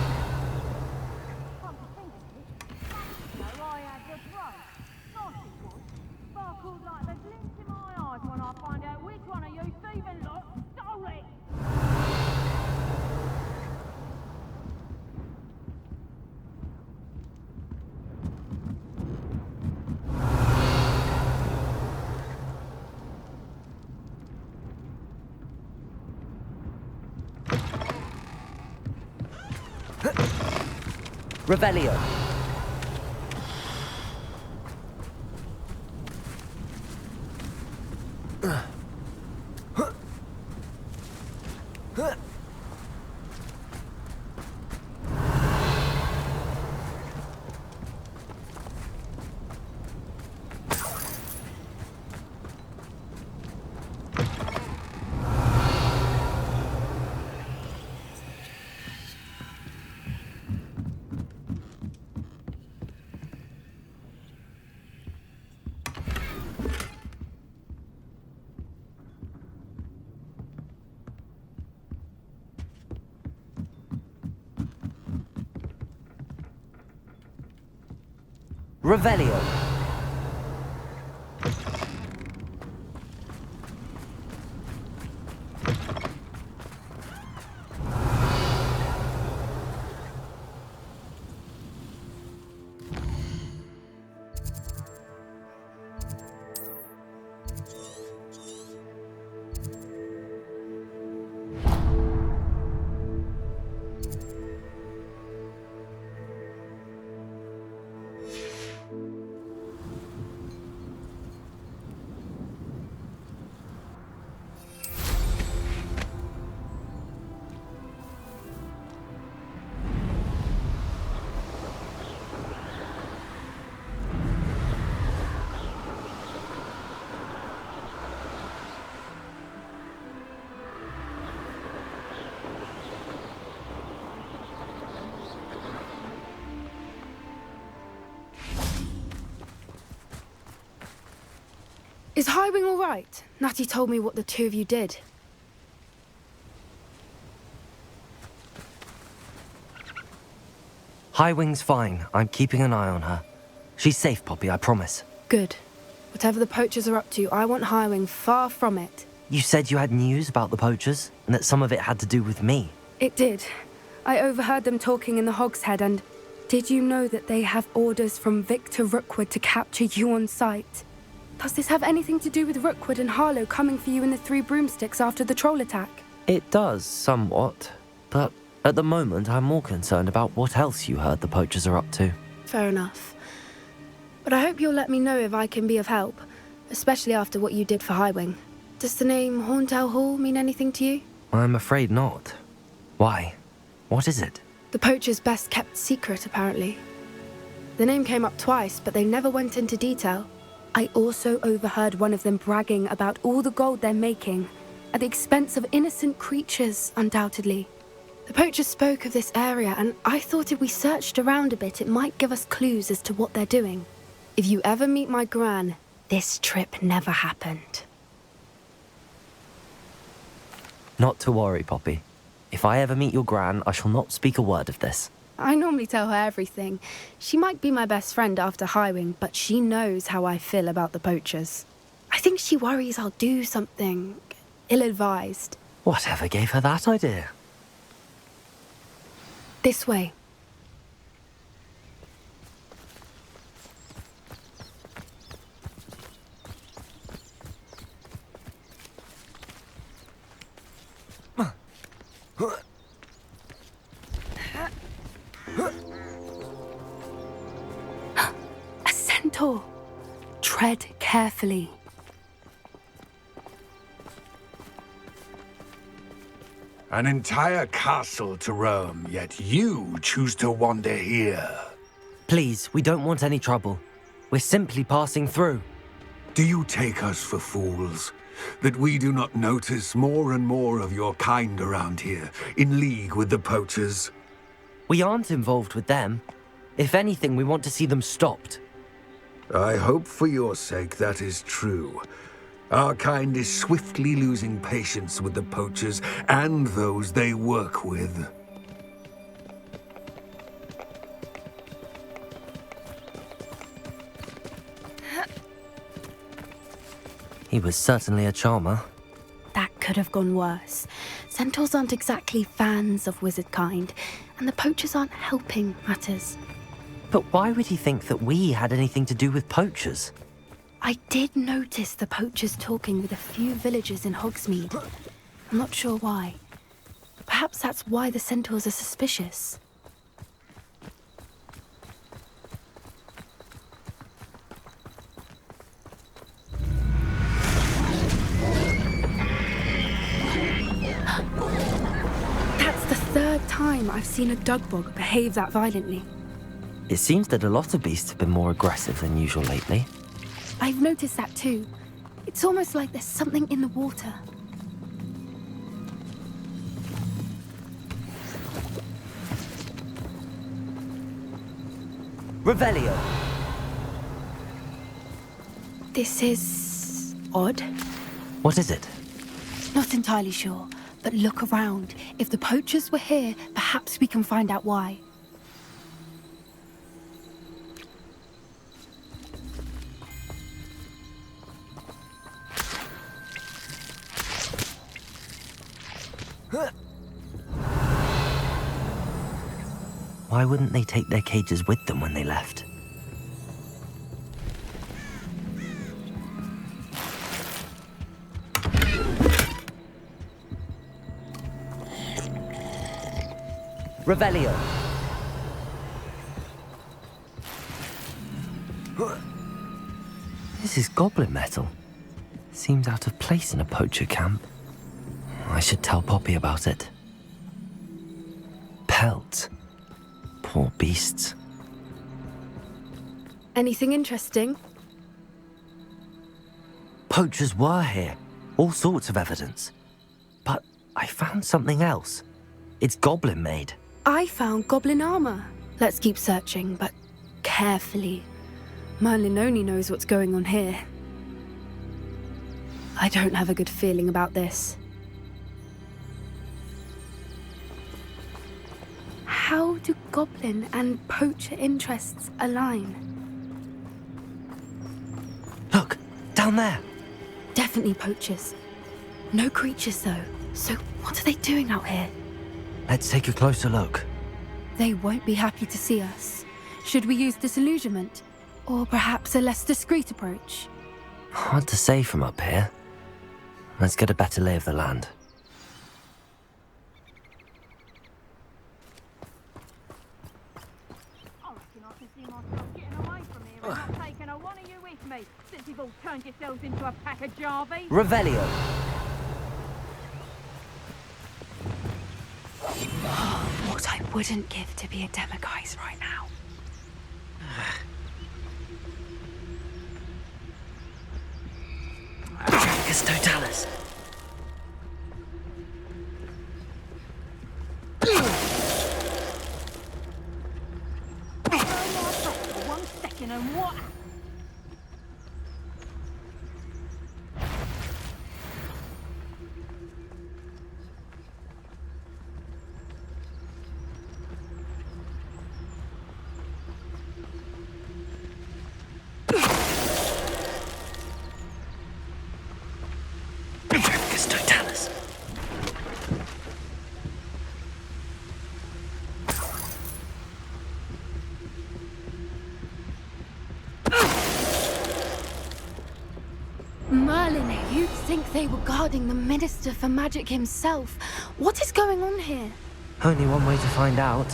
B: Revelio.
C: Is Highwing all right? Natty told me what the two of you did.
B: Highwing's fine. I'm keeping an eye on her. She's safe, Poppy, I promise.
C: Good. Whatever the poachers are up to, I want Highwing far from it.
B: You said you had news about the poachers, and that some of it had to do with me.
C: It did. I overheard them talking in the Hogshead, and did you know that they have orders from Victor Rookwood to capture you on sight? Does this have anything to do with Rookwood and Harlow coming for you in the Three Broomsticks after the troll attack?
B: It does, somewhat. But at the moment, I'm more concerned about what else you heard the poachers are up to.
C: Fair enough. But I hope you'll let me know if I can be of help, especially after what you did for Highwing. Does the name Horntail Hall mean anything to you?
B: I'm afraid not. Why? What is it?
C: The poachers' best kept secret, apparently. The name came up twice, but they never went into detail. I also overheard one of them bragging about all the gold they're making, at the expense of innocent creatures, undoubtedly. The poachers spoke of this area, and I thought if we searched around a bit, it might give us clues as to what they're doing. If you ever meet my gran, this trip never happened.
B: Not to worry, Poppy. If I ever meet your gran, I shall not speak a word of this.
C: I normally tell her everything. She might be my best friend after Highwing, but she knows how I feel about the poachers. I think she worries I'll do something ill-advised.
B: Whatever gave her that idea?
C: This way. A centaur. Tread carefully.
I: An entire castle to roam, yet you choose to wander here.
B: Please, we don't want any trouble. We're simply passing through.
I: Do you take us for fools? That we do not notice more and more of your kind around here, in league with the poachers?
B: We aren't involved with them. If anything, we want to see them stopped.
I: I hope for your sake that is true. Our kind is swiftly losing patience with the poachers and those they work with.
B: He was certainly a charmer.
C: That could have gone worse. Centaurs aren't exactly fans of wizard kind, and the poachers aren't helping matters.
B: But why would he think that we had anything to do with poachers?
C: I did notice the poachers talking with a few villagers in Hogsmeade. I'm not sure why. Perhaps that's why the centaurs are suspicious. That's the third time I've seen a dugbog behave that violently.
B: It seems that a lot of beasts have been more aggressive than usual lately.
C: I've noticed that too. It's almost like there's something in the water.
B: Revelio!
C: This is odd.
B: What is it?
C: Not entirely sure, but look around. If the poachers were here, perhaps we can find out why.
B: Why wouldn't they take their cages with them when they left? Revelio! This is goblin metal. Seems out of place in a poacher camp. I should tell Poppy about it. Pelt. Poor beasts.
C: Anything interesting?
B: Poachers were here. All sorts of evidence. But I found something else. It's goblin made.
C: I found goblin armor. Let's keep searching, but carefully. Merlin only knows what's going on here. I don't have a good feeling about this. How do goblin and poacher interests align?
B: Look, down there.
C: Definitely poachers. No creatures though. So what are they doing out here?
B: Let's take a closer look.
C: They won't be happy to see us. Should we use disillusionment? Or perhaps a less discreet approach?
B: Hard to say from up here. Let's get a better lay of the land.
M: Taking a one of you with me, since you've all turned yourselves into a pack of Jarvies.
B: Revelio!
C: What I wouldn't give to be a demiguise right now.
B: Dracus Totalis!
M: One second and what?
B: Dracus Totalis!
C: Merlin, you'd think they were guarding the Minister for Magic himself. What is going on here?
B: Only one way to find out.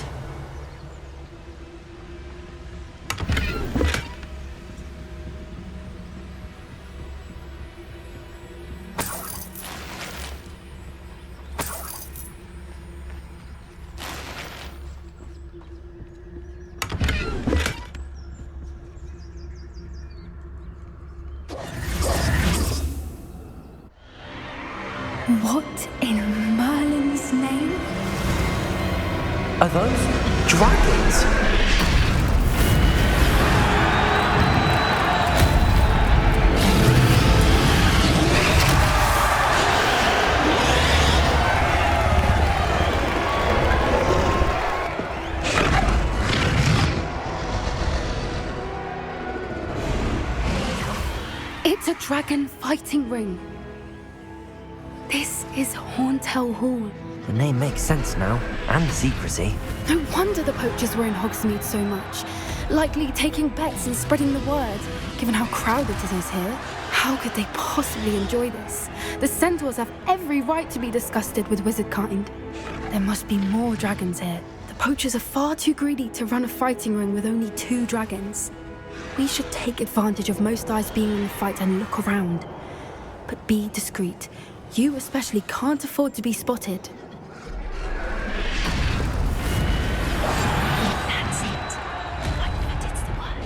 C: What in Merlin's name?
B: Are those dragons?
C: It's a dragon fighting ring. This is Horntail Hall.
B: The name makes sense now, and the secrecy.
C: No wonder the poachers were in Hogsmeade so much. Likely taking bets and spreading the word, given how crowded it is here. How could they possibly enjoy this? The centaurs have every right to be disgusted with wizard kind. There must be more dragons here. The poachers are far too greedy to run a fighting ring with only 2 dragons. We should take advantage of most eyes being in the fight and look around. But be discreet. You especially can't afford to be spotted.
D: That's it. Like that, it's the word.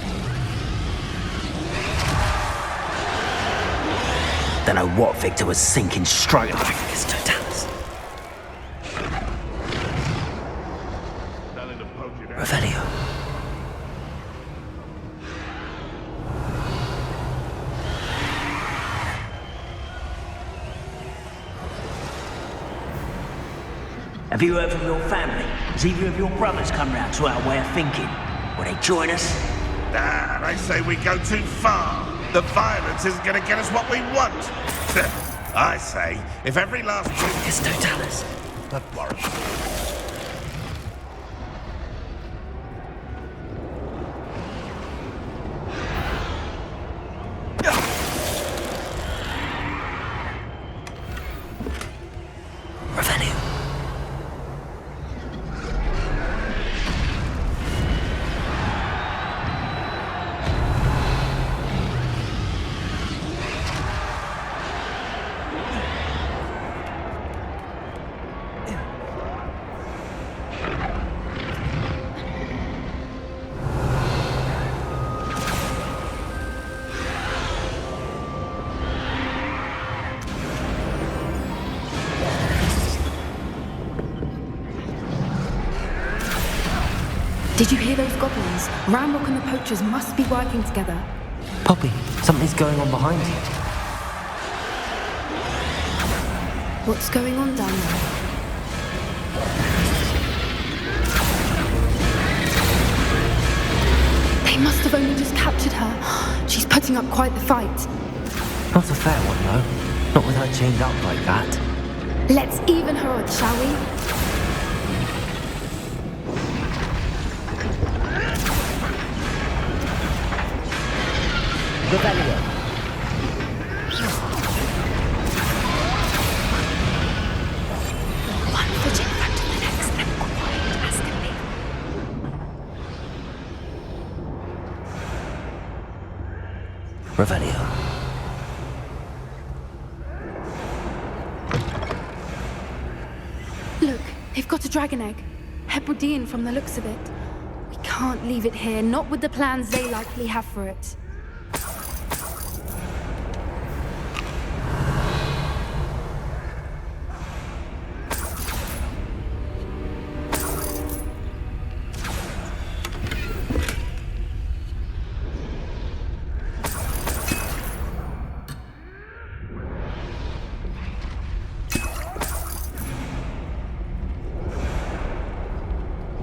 L: Don't know what Victor was thinking straight away.
B: It's Totalis. Revelio.
P: Have you heard from your family? Has either of your brothers come round to our way of thinking? Will they join us?
R: Nah, they say we go too far. The violence isn't going to get us what we want. I say, if every last...
B: It's Totalis.
R: Don't worry.
B: Revelio.
C: Did you hear those goblins? Ramrock and the poachers must be working together.
B: Poppy, something's going on behind you.
C: What's going on down there? They must have only just captured her. She's putting up quite the fight.
B: Not a fair one, though. Not with her chained up like that.
C: Let's even her odds, shall we?
P: Revelio.
C: One foot in front of the next and quiet as can be.
B: Revelio.
C: Look, they've got a dragon egg. Hebridean from the looks of it. We can't leave it here, not with the plans they likely have for it.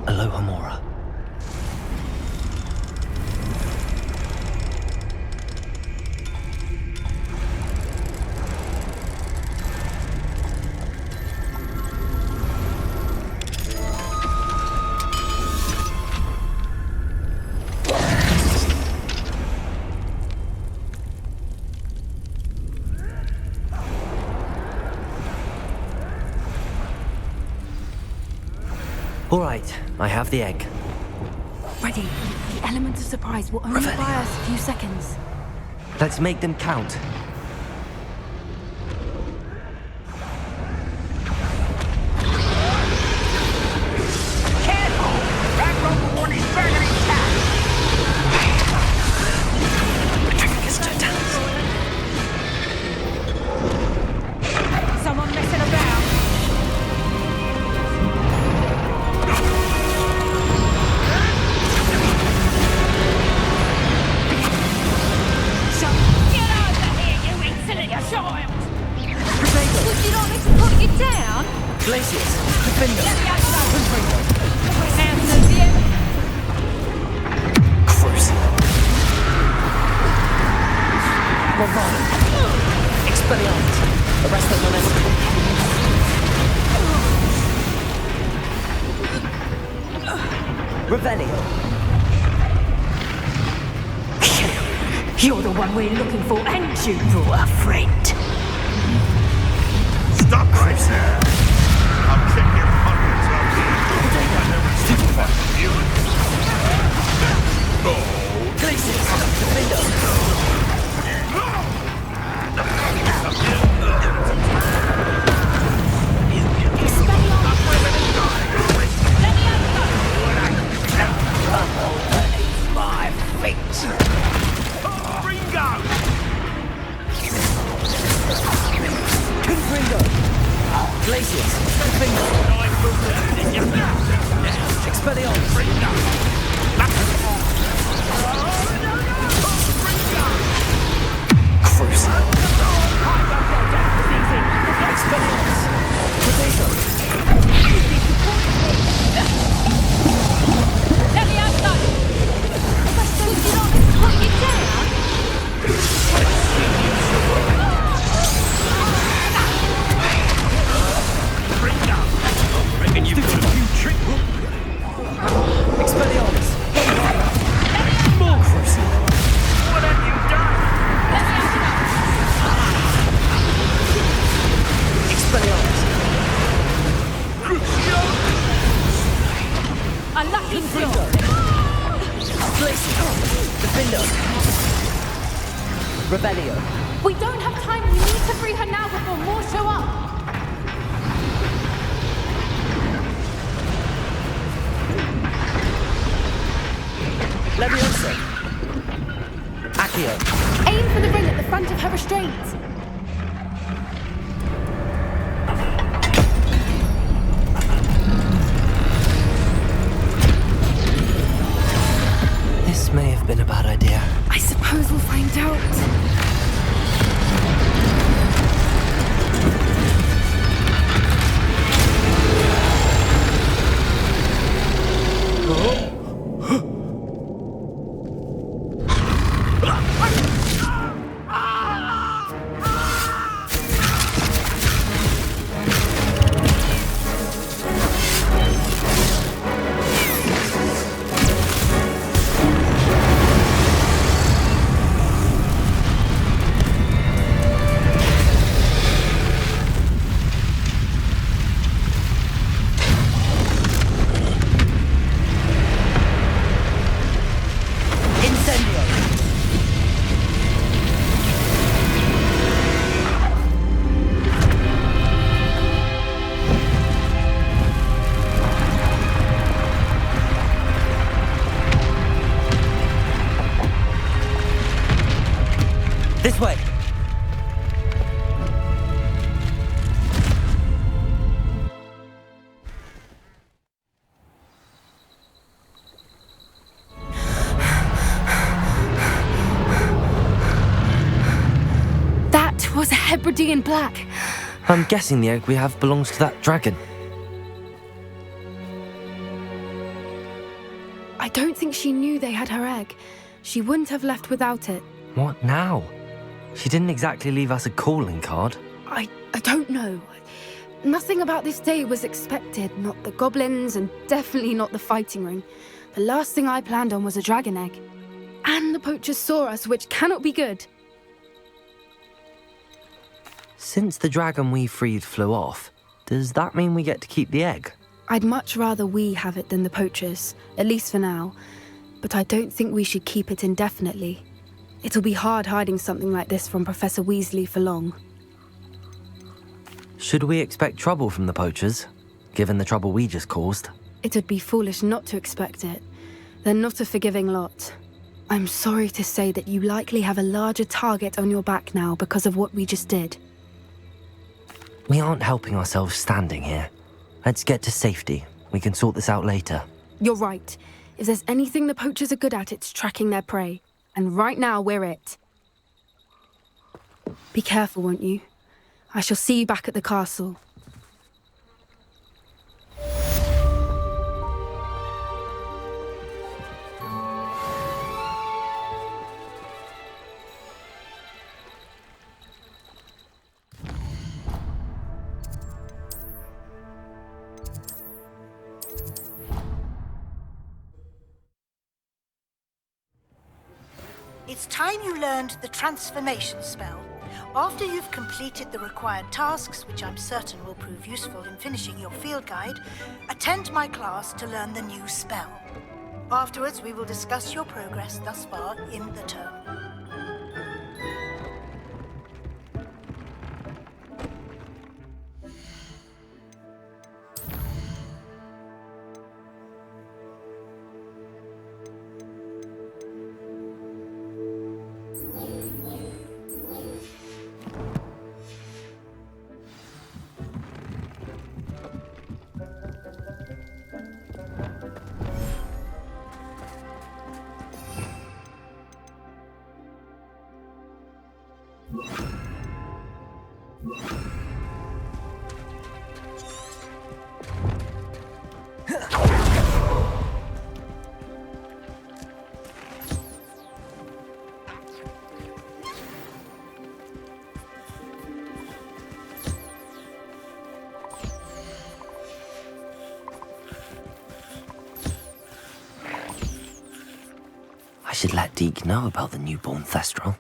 B: Aloha Mora. All right, I have the egg.
C: Ready. The element of surprise will only buy us a few seconds.
B: Let's make them count.
P: Careful! Ramrock will want his dragon intact!
G: Someone messing about.
B: Bravado! Expelliarmus! Arresto Monesto! Revelio!
Q: You're the one we're looking for, ain't you, your friend?
R: Stop right there! I'll kick you hundreds of years. I never see that you. Oh!
B: Glacius! Defender!
P: My feet!
R: Ringo!
B: Confringo! Glacius! Defender! Expelliarmus! Cruiser! Expelliarmus! Potato!
M: Let me outside! Would you not put your chair?
R: Reckon you've got a few tricks.
B: Expelliarmus! More Cruiser!
P: What have you done?
B: Expelliarmus!
M: A lucky
B: Confringo! Glacius! Defender! Revelio!
M: We don't have time. We need to free her now before more show up.
B: Leviosa! Accio!
C: Aim for the ring at the front of her restraint.
B: This may have been a bad idea.
C: I suppose we'll find out.
B: This way!
C: That was a Hebridean black.
B: I'm guessing the egg we have belongs to that dragon.
C: I don't think she knew they had her egg. She wouldn't have left without it.
B: What now? She didn't exactly leave us a calling card.
C: I don't know. Nothing about this day was expected. Not the goblins, and definitely not the fighting ring. The last thing I planned on was a dragon egg. And the poachers saw us, which cannot be good.
B: Since the dragon we freed flew off, does that mean we get to keep the egg?
C: I'd much rather we have it than the poachers, at least for now. But I don't think we should keep it indefinitely. It'll be hard hiding something like this from Professor Weasley for long.
B: Should we expect trouble from the poachers, given the trouble we just caused?
C: It would be foolish not to expect it. They're not a forgiving lot. I'm sorry to say that you likely have a larger target on your back now because of what we just did.
B: We aren't helping ourselves standing here. Let's get to safety. We can sort this out later.
C: You're right. If there's anything the poachers are good at, it's tracking their prey. And right now, we're it. Be careful, won't you? I shall see you back at the castle.
F: It's time you learned the transformation spell. After you've completed the required tasks, which I'm certain will prove useful in finishing your field guide, attend my class to learn the new spell. Afterwards, we will discuss your progress thus far in the term.
B: I should let Deke know about the newborn Thestral.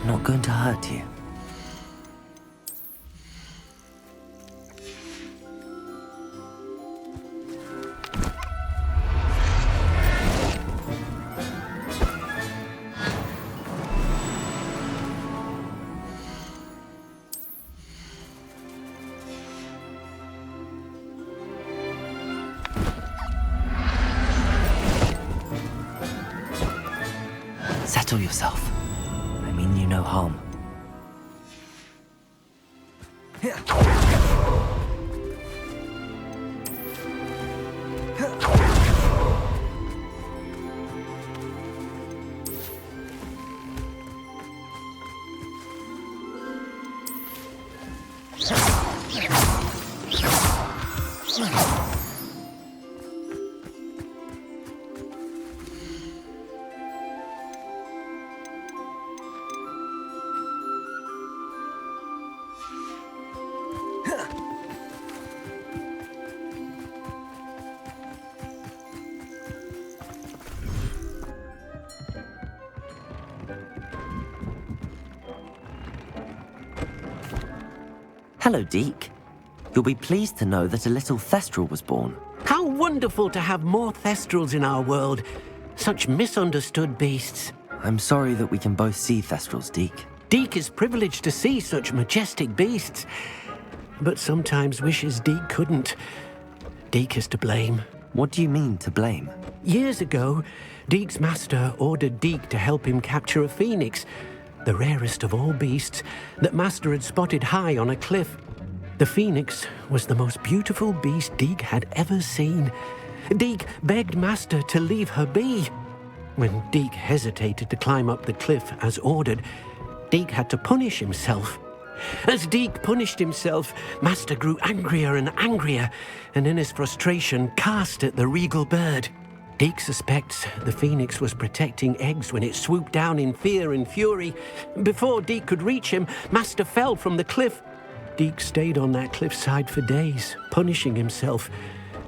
B: Not going to hurt you. Settle yourself. I mean you no harm. Hello, Deke. You'll be pleased to know that a little Thestral was born.
J: How wonderful to have more Thestrals in our world. Such misunderstood beasts.
B: I'm sorry that we can both see Thestrals, Deke.
J: Deke is privileged to see such majestic beasts, but sometimes wishes Deke couldn't. Deke is to blame.
B: What do you mean, to blame?
J: Years ago, Deke's master ordered Deke to help him capture a phoenix, the rarest of all beasts, that Master had spotted high on a cliff. The phoenix was the most beautiful beast Deke had ever seen. Deke begged Master to leave her be. When Deke hesitated to climb up the cliff as ordered, Deke had to punish himself. As Deke punished himself, Master grew angrier and angrier, and in his frustration cast at the regal bird. Deke suspects the phoenix was protecting eggs when it swooped down in fear and fury. Before Deke could reach him, Master fell from the cliff. Deke stayed on that cliffside for days, punishing himself,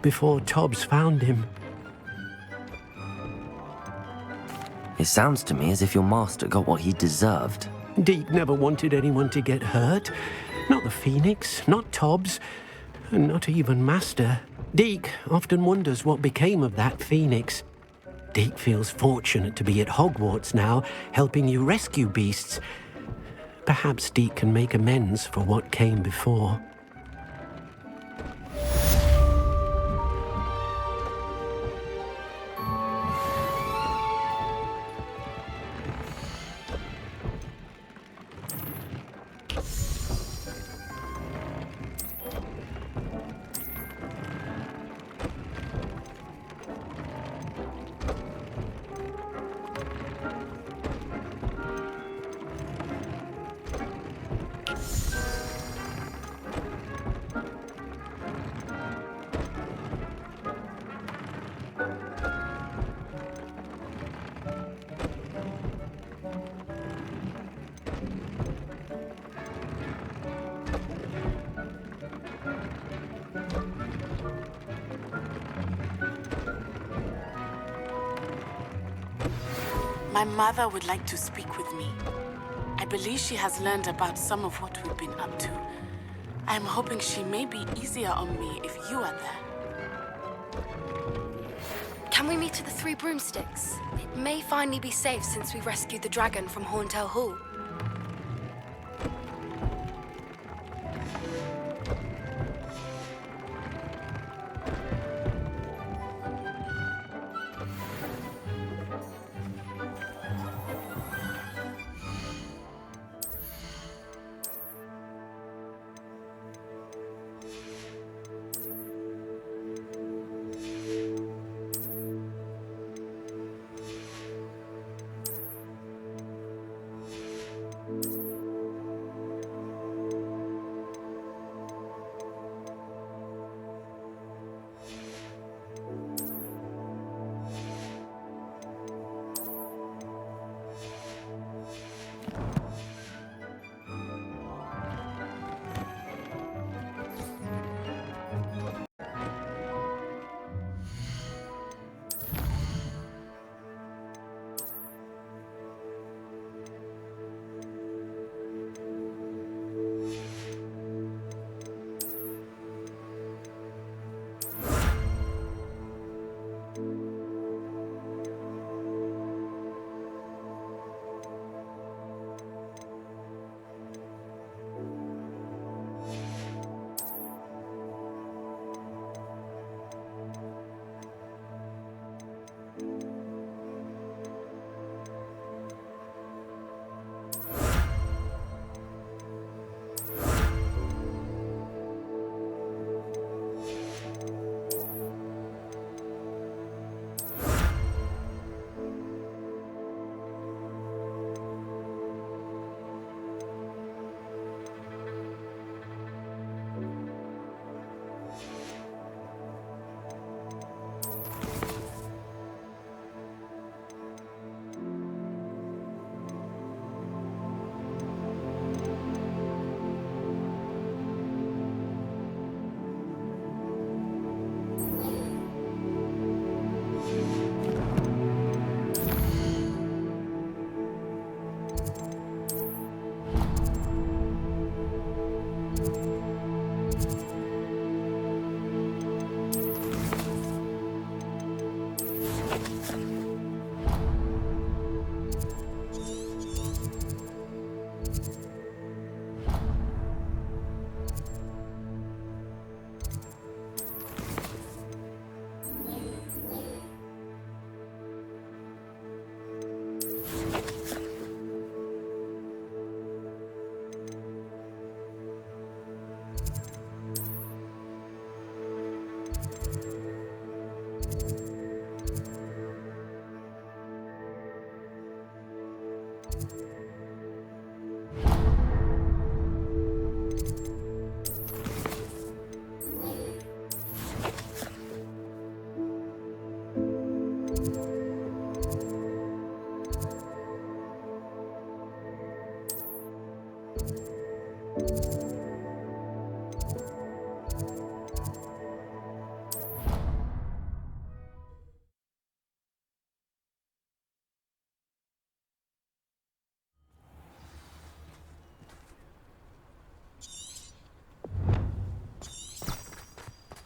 J: before Tobbs found him.
B: It sounds to me as if your master got what he deserved.
J: Deke never wanted anyone to get hurt. Not the phoenix, not Tobbs, and not even Master. Deke often wonders what became of that phoenix. Deke feels fortunate to be at Hogwarts now, helping you rescue beasts. Perhaps Deke can make amends for what came before.
O: My mother would like to speak with me. I believe she has learned about some of what we've been up to. I am hoping she may be easier on me if you are there.
C: Can we meet at the Three Broomsticks? It may finally be safe since we rescued the dragon from Horntail Hall.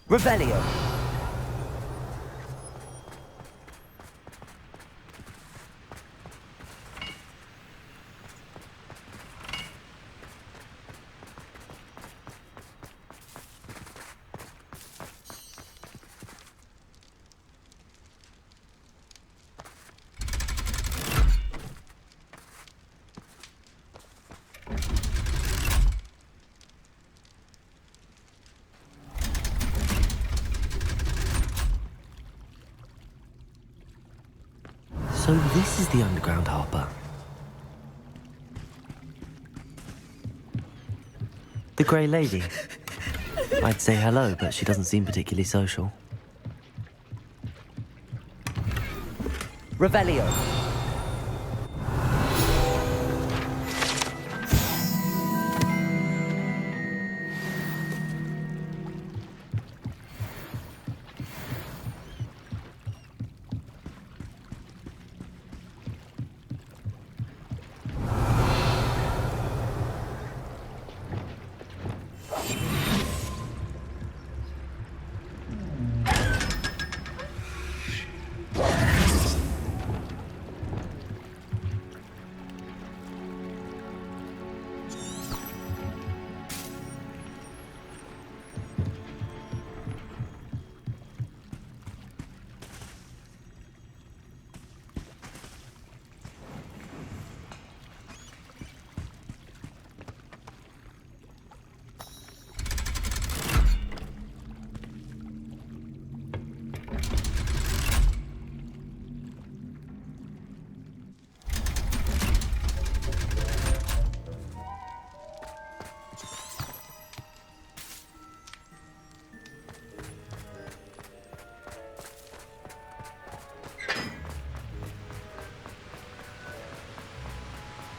B: Revelio. So this is the underground harbour. The Grey Lady. I'd say hello, but she doesn't seem particularly social. Revelio.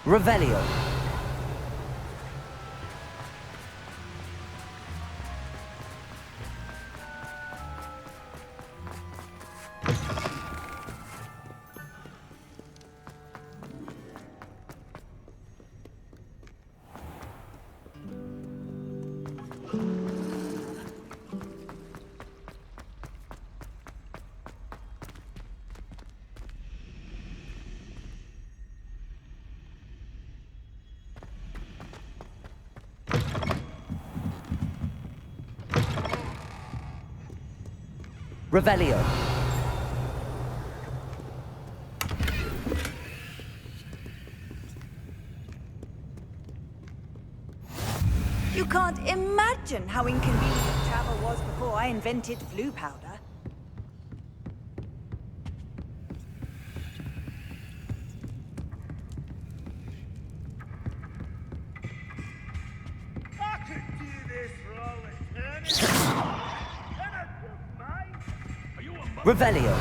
B: Revelio. Revelio.
T: You can't imagine how inconvenient travel was before I invented blue powder.
P: I could do this for all eternity.
B: Revelio.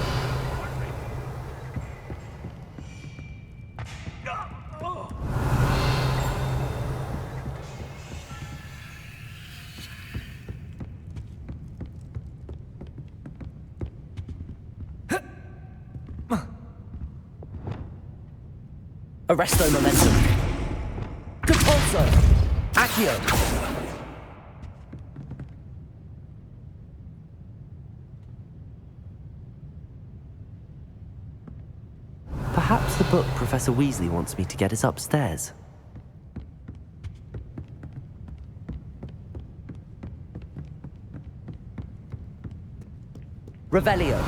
B: Arresto momentum. Compulso. Accio. Perhaps the book Professor Weasley wants me to get is upstairs. Revelio.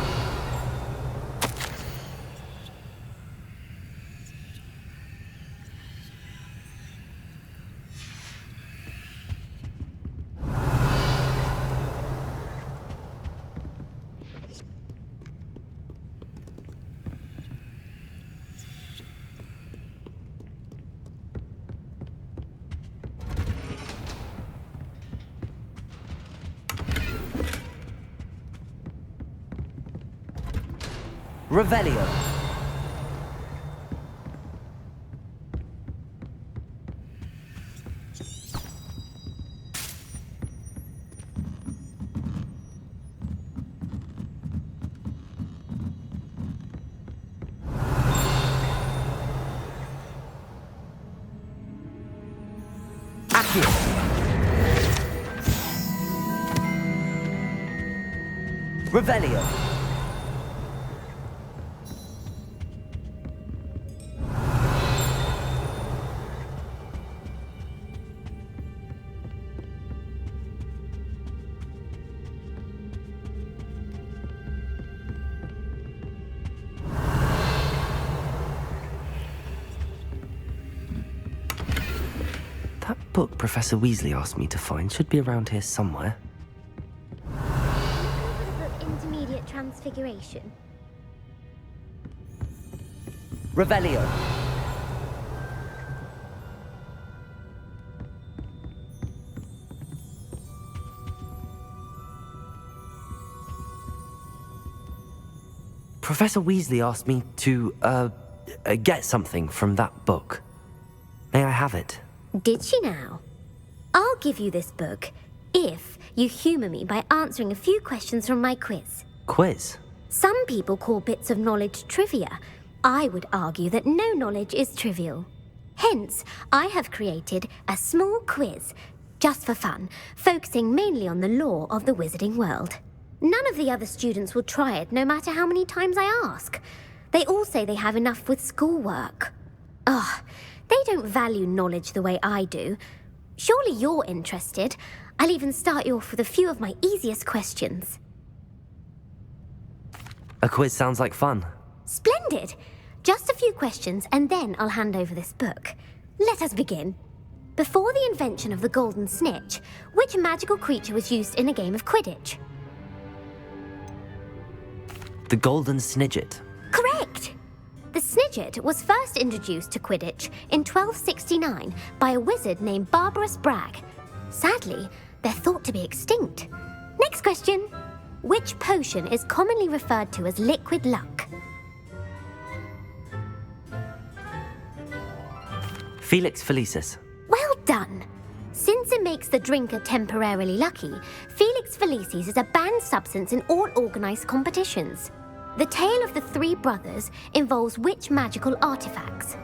B: Revelio. Accio. Revelio. That book Professor Weasley asked me to find should be around here somewhere.
D: Intermediate transfiguration.
B: Revelio. Professor Weasley asked me to, get something from that book. May I have it?
D: Did she now? I'll give you this book if you humour me by answering a few questions from my quiz.
B: Quiz?
D: Some people call bits of knowledge trivia. I would argue that no knowledge is trivial. Hence, I have created a small quiz, just for fun, focusing mainly on the lore of the wizarding world. None of the other students will try it, no matter how many times I ask. They all say they have enough with schoolwork. Ugh, they don't value knowledge the way I do. Surely you're interested. I'll even start you off with a few of my easiest questions.
B: A quiz sounds like fun.
D: Splendid! Just a few questions, and then I'll hand over this book. Let us begin. Before the invention of the golden snitch, which magical creature was used in a game of Quidditch?
B: The Golden Snidget.
D: Correct! The Snidget was first introduced to Quidditch in 1269 by a wizard named Barbarous Bragg. Sadly, they're thought to be extinct. Next question. Which potion is commonly referred to as liquid luck?
B: Felix Felicis.
D: Well done! Since it makes the drinker temporarily lucky, Felix Felicis is a banned substance in all organised competitions. The tale of the three brothers involves which magical artifacts?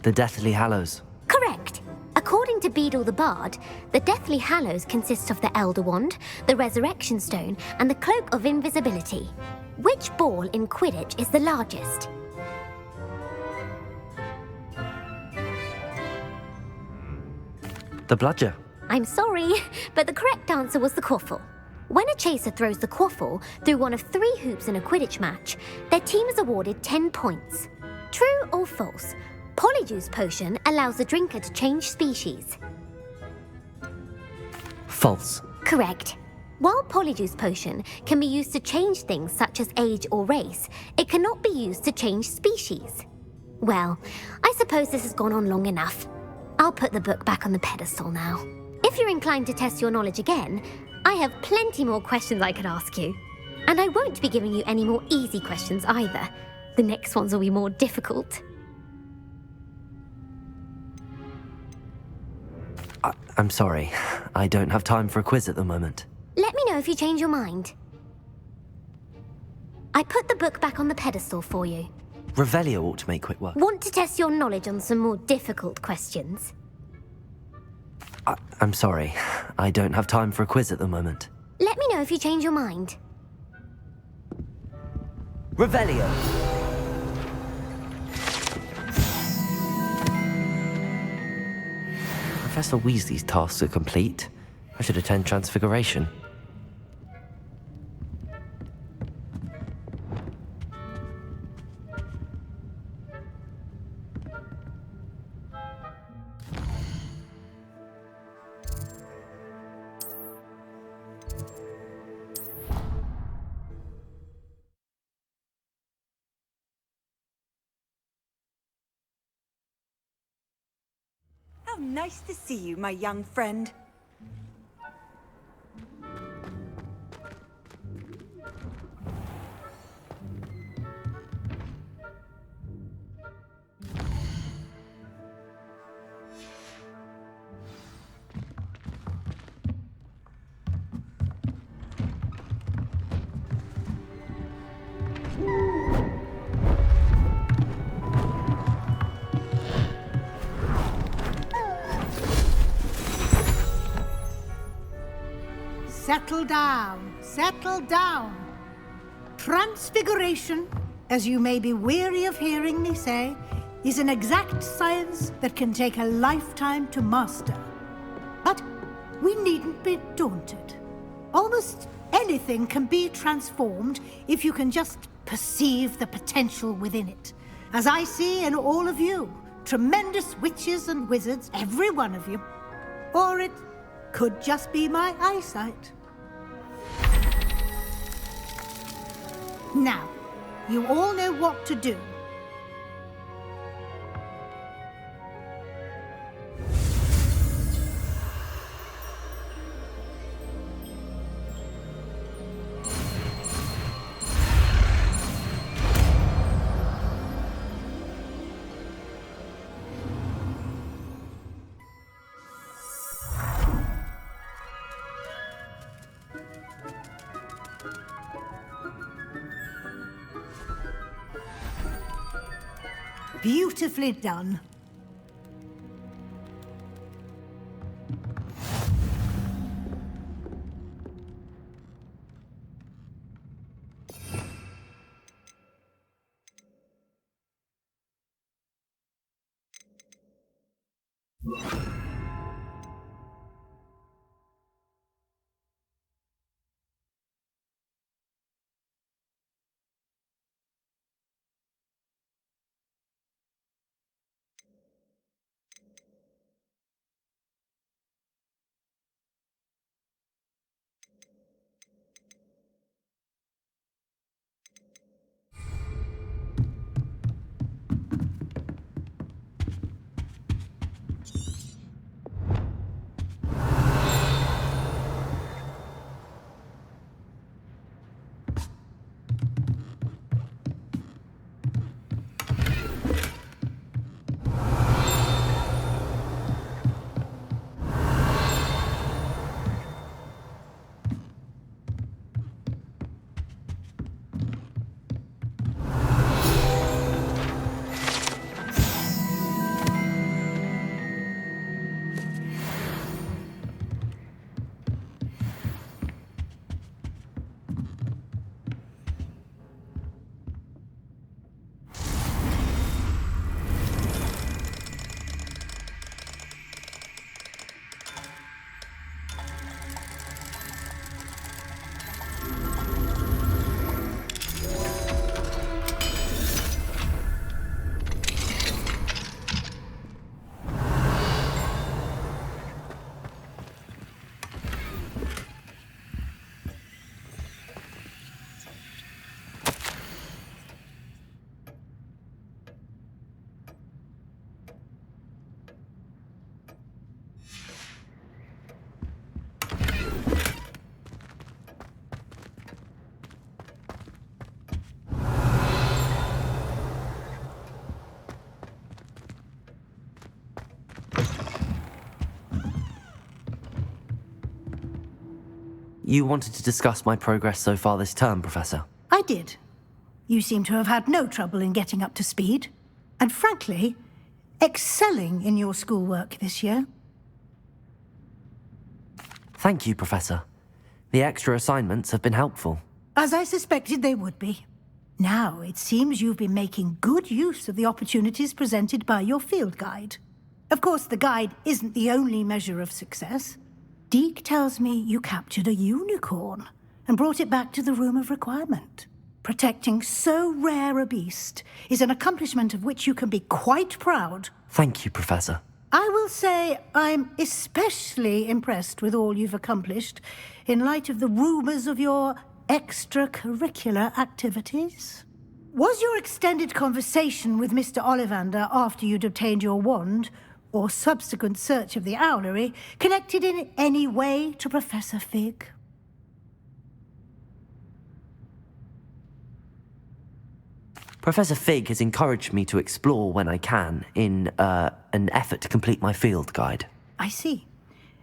B: The Deathly Hallows.
D: Correct! According to Beedle the Bard, the Deathly Hallows consists of the Elder Wand, the Resurrection Stone, and the Cloak of Invisibility. Which ball in Quidditch is the largest?
B: The Bludger.
D: I'm sorry, but the correct answer was the Quaffle. When a chaser throws the Quaffle through one of 3 hoops in a Quidditch match, their team is awarded 10 points. True or false? Polyjuice Potion allows the drinker to change species.
B: False.
D: Correct. While Polyjuice Potion can be used to change things such as age or race, it cannot be used to change species. Well, I suppose this has gone on long enough. I'll put the book back on the pedestal now. If you're inclined to test your knowledge again, I have plenty more questions I could ask you. And I won't be giving you any more easy questions either. The next ones will be more difficult.
B: I'm sorry. I don't have time for a quiz at the moment.
D: Let me know if you change your mind. I put the book back on the pedestal for you.
B: Revelio ought to make quick work.
D: Want to test your knowledge on some more difficult questions?
B: I'm sorry. I don't have time for a quiz at the moment.
D: Let me know if you change your mind.
B: Revelio. Professor Weasley's tasks are complete. I should attend Transfiguration.
T: How nice to see you, my young friend.
F: settle down. Settle down. Transfiguration, as you may be weary of hearing me say, is an exact science that can take a lifetime to master. But we needn't be daunted. Almost anything can be transformed if you can just perceive the potential within it. As I see in all of you, tremendous witches and wizards, every one of you. Or it could just be my eyesight. Now, you all know what to do. Beautifully done.
B: You wanted to discuss my progress so far this term, Professor?
F: I did. You seem to have had no trouble in getting up to speed. And frankly, excelling in your schoolwork this year.
B: Thank you, Professor. The extra assignments have been helpful.
F: As I suspected they would be. Now, it seems you've been making good use of the opportunities presented by your field guide. Of course, the guide isn't the only measure of success. Deke tells me you captured a unicorn and brought it back to the Room of Requirement. Protecting so rare a beast is an accomplishment of which you can be quite proud.
B: Thank you, Professor.
F: I will say I'm especially impressed with all you've accomplished in light of the rumors of your extracurricular activities. Was your extended conversation with Mr. Ollivander after you'd obtained your wand, or subsequent search of the owlery, connected in any way to Professor Fig?
B: Professor Fig has encouraged me to explore when I can in an effort to complete my field guide.
F: I see.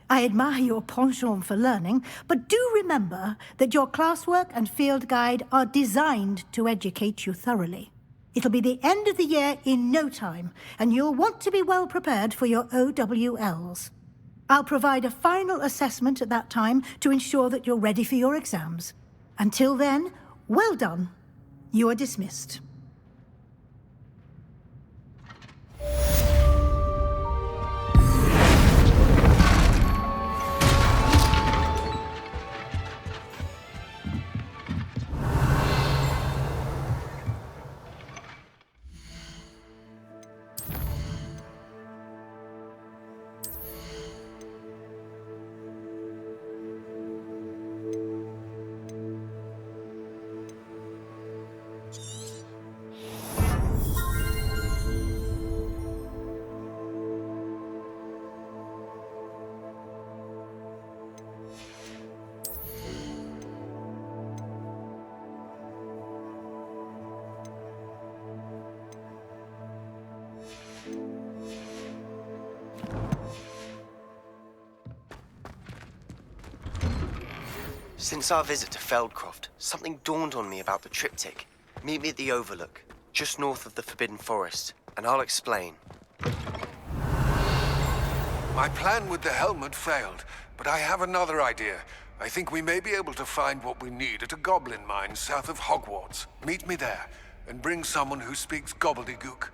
F: I admire your penchant for learning, but do remember that your classwork and field guide are designed to educate you thoroughly. It'll be the end of the year in no time, and you'll want to be well prepared for your OWLs. I'll provide a final assessment at that time to ensure that you're ready for your exams. Until then, well done. You are dismissed.
L: Since our visit to Feldcroft, something dawned on me about the triptych. Meet me at the Overlook, just north of the Forbidden Forest, and I'll explain.
I: My plan with the helmet failed, but I have another idea. I think we may be able to find what we need at a goblin mine south of Hogwarts. Meet me there, and bring someone who speaks gobbledygook.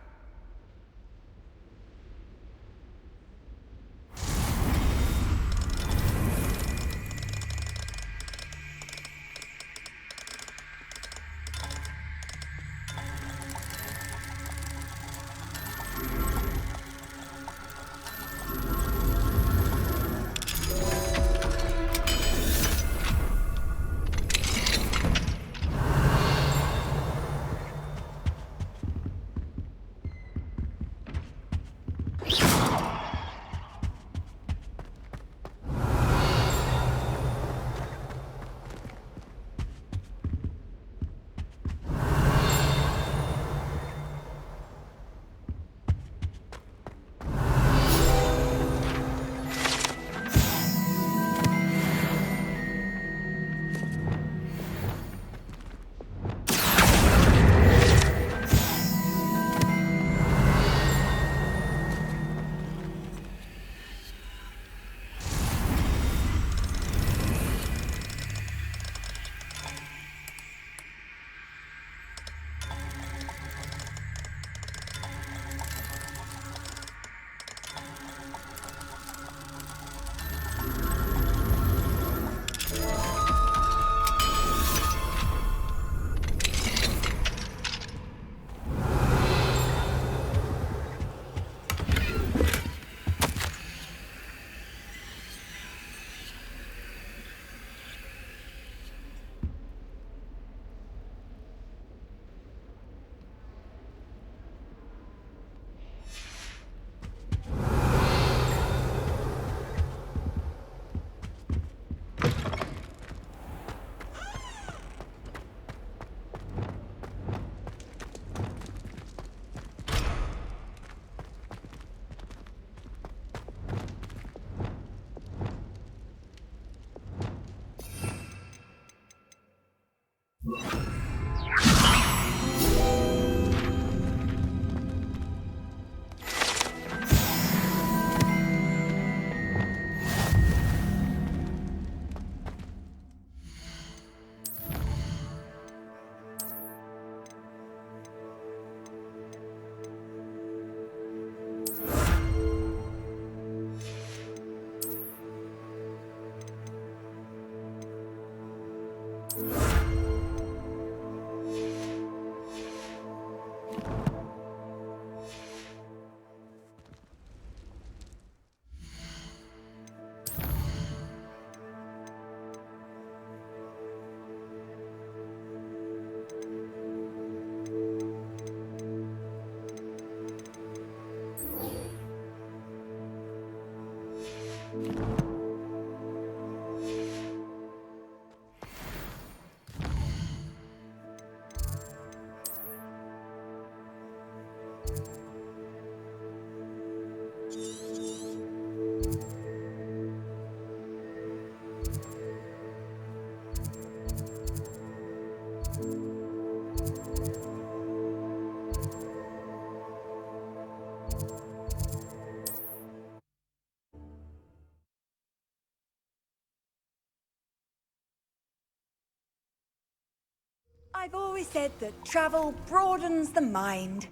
T: always said that travel broadens the mind.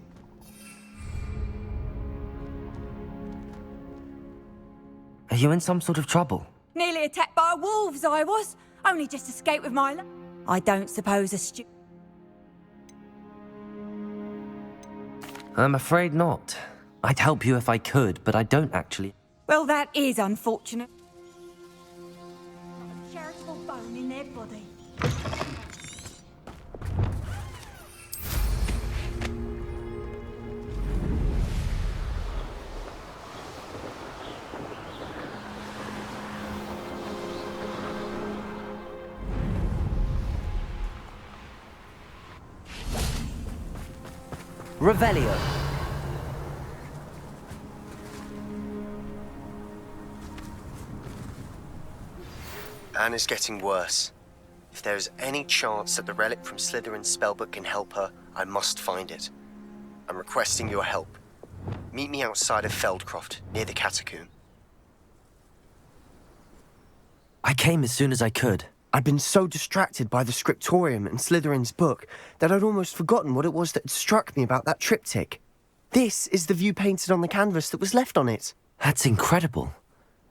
B: Are you in some sort of trouble?
T: Nearly attacked by wolves, I was. Only just escaped with my life. I don't suppose a
B: I'm afraid not. I'd help you if I could, but I don't actually.
T: Well, that is unfortunate. Not a charitable bone in their body.
B: Revelio.
L: Anne is getting worse. If there is any chance that the relic from Slytherin's spellbook can help her, I must find it. I'm requesting your help. Meet me outside of Feldcroft, near the catacomb.
B: I came as soon as I could.
S: I'd been so distracted by the scriptorium and Slytherin's book that I'd almost forgotten what it was that had struck me about that triptych. This is the view painted on the canvas that was left on it.
B: That's incredible.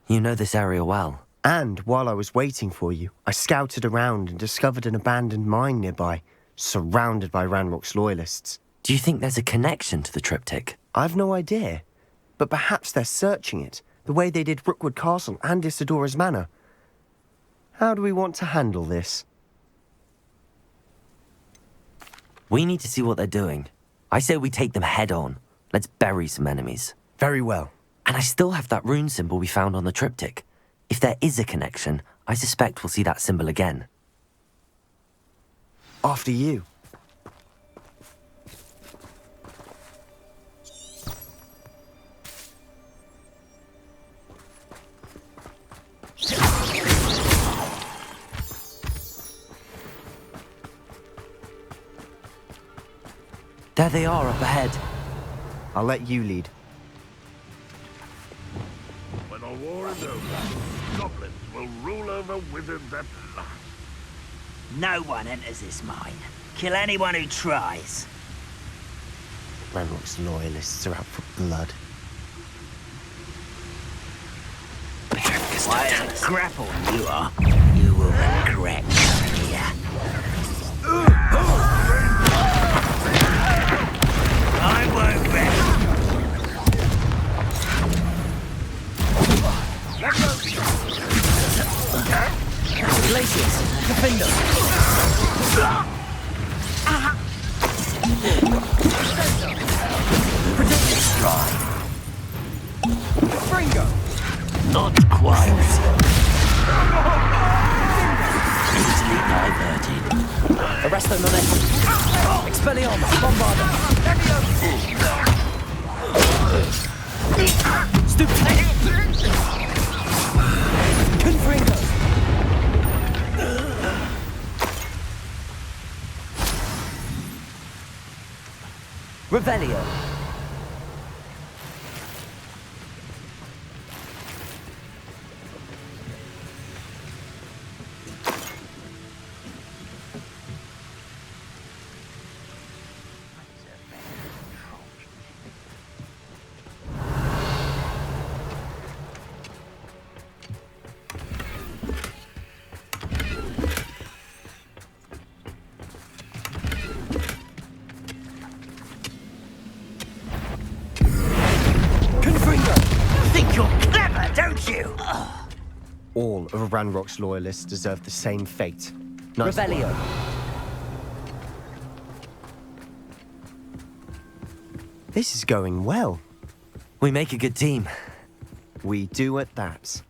B: You know this area well.
S: And while I was waiting for you, I scouted around and discovered an abandoned mine nearby, surrounded by Ranrock's loyalists.
B: Do you think there's a connection to the triptych?
S: I've no idea. But perhaps they're searching it, the way they did Rookwood Castle and Isidora's Manor. How do we want to handle this?
B: We need to see what they're doing. I say we take them head on. Let's bury some enemies.
S: Very well.
B: And I still have that rune symbol we found on the triptych. If there is a connection, I suspect we'll see that symbol again.
S: After you.
B: There they are up ahead.
S: I'll let you lead.
R: When the war is over, goblins will rule over wizards at last.
P: No one enters this mine. Kill anyone who tries.
S: Ranrock's loyalists are out for blood.
P: Why grapple you are, you will regret coming here. I won't rest.
B: Glacius, defender. Protective stride. Fringo.
P: Not quite.
B: Easily diverted. Arresto momentum. Expelliarmus, bombardment. Stupid. Confringo. Revelio.
S: All of Ranrock's loyalists deserve the same fate. Nice
B: Revelio.
S: work. This is going well.
B: We make a good team.
S: We do at that.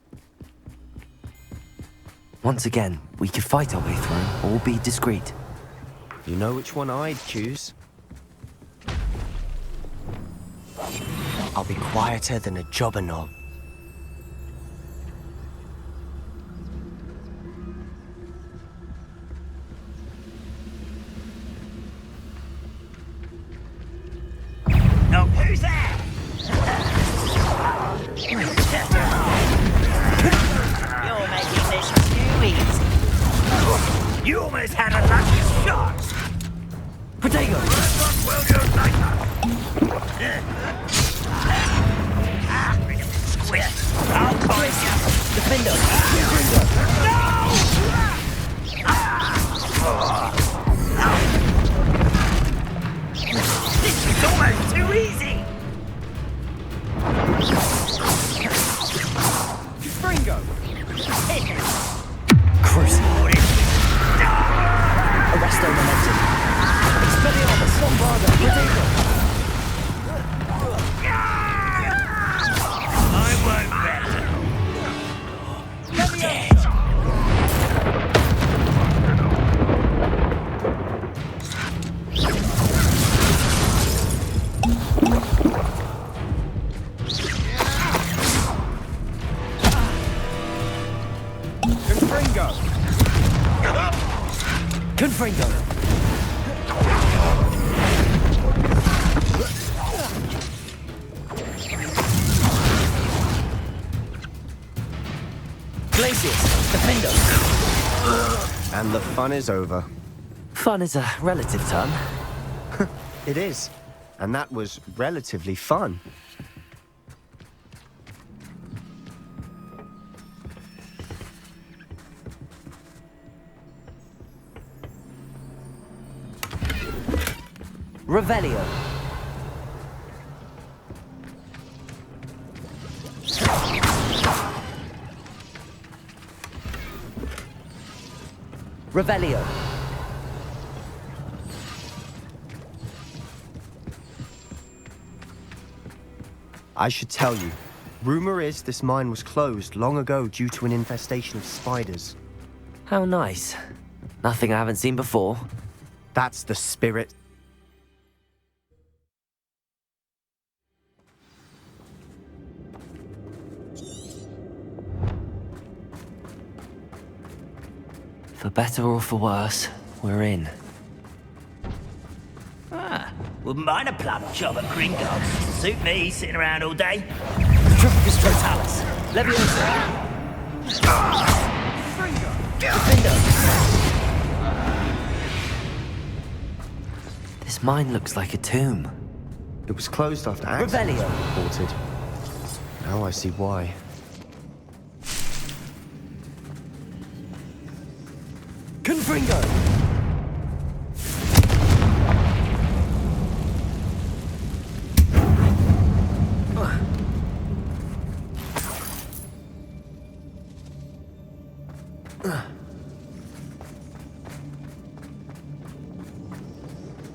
B: Once again, we could fight our way through, or be discreet.
S: You know which one I'd choose? I'll be quieter than a jobberknoll.
P: No, who's there? You're making this too easy. You almost had a lucky shot.
B: Protego!
R: Will you later?
P: Squid! I'll call you!
B: Defender!
P: This is almost too easy!
N: Fringo!
B: Crucible! Arresto momentum! Expelliarmus! Bombarda! Protego!
P: I won't bet. Dead.
N: Confringo!
B: Confringo! Glacius! Defender!
S: And the fun is over.
B: Fun is a relative term.
S: It is. And that was relatively fun.
B: Revelio. Revelio.
S: I should tell you. Rumor is this mine was closed long ago due to an infestation of spiders.
B: How nice. Nothing I haven't seen before.
S: That's the spirit.
B: For better or for worse, we're in.
P: Wouldn't mind a plum job at Gringotts. Suit me, sitting around all day.
B: Tropicus Totalis. Leviosa. Defender. This mine looks like a tomb.
S: It was closed after accidents
B: Revelio.
S: were reported. Now I see why.
B: Confringo.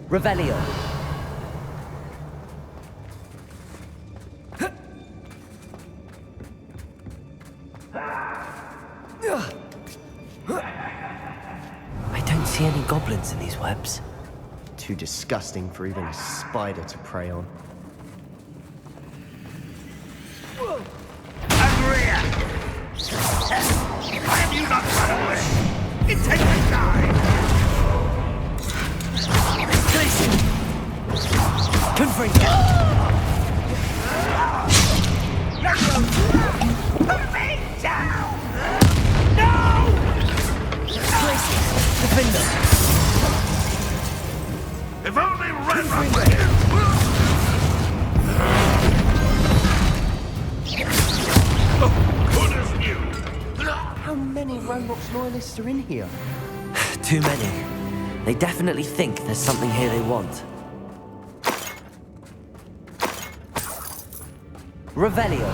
B: Revelio. I don't see any goblins in these webs.
S: Too disgusting for even a spider to prey on.
R: Andrea! Why have you not run away? It takes me time!
B: Confringo.
R: Put me down! No!
B: Defender.
R: If only Red Rock were here! Oh, goodness you!
S: How many Robots loyalists are in here?
B: Too many. They definitely think there's something here they want. Revelio.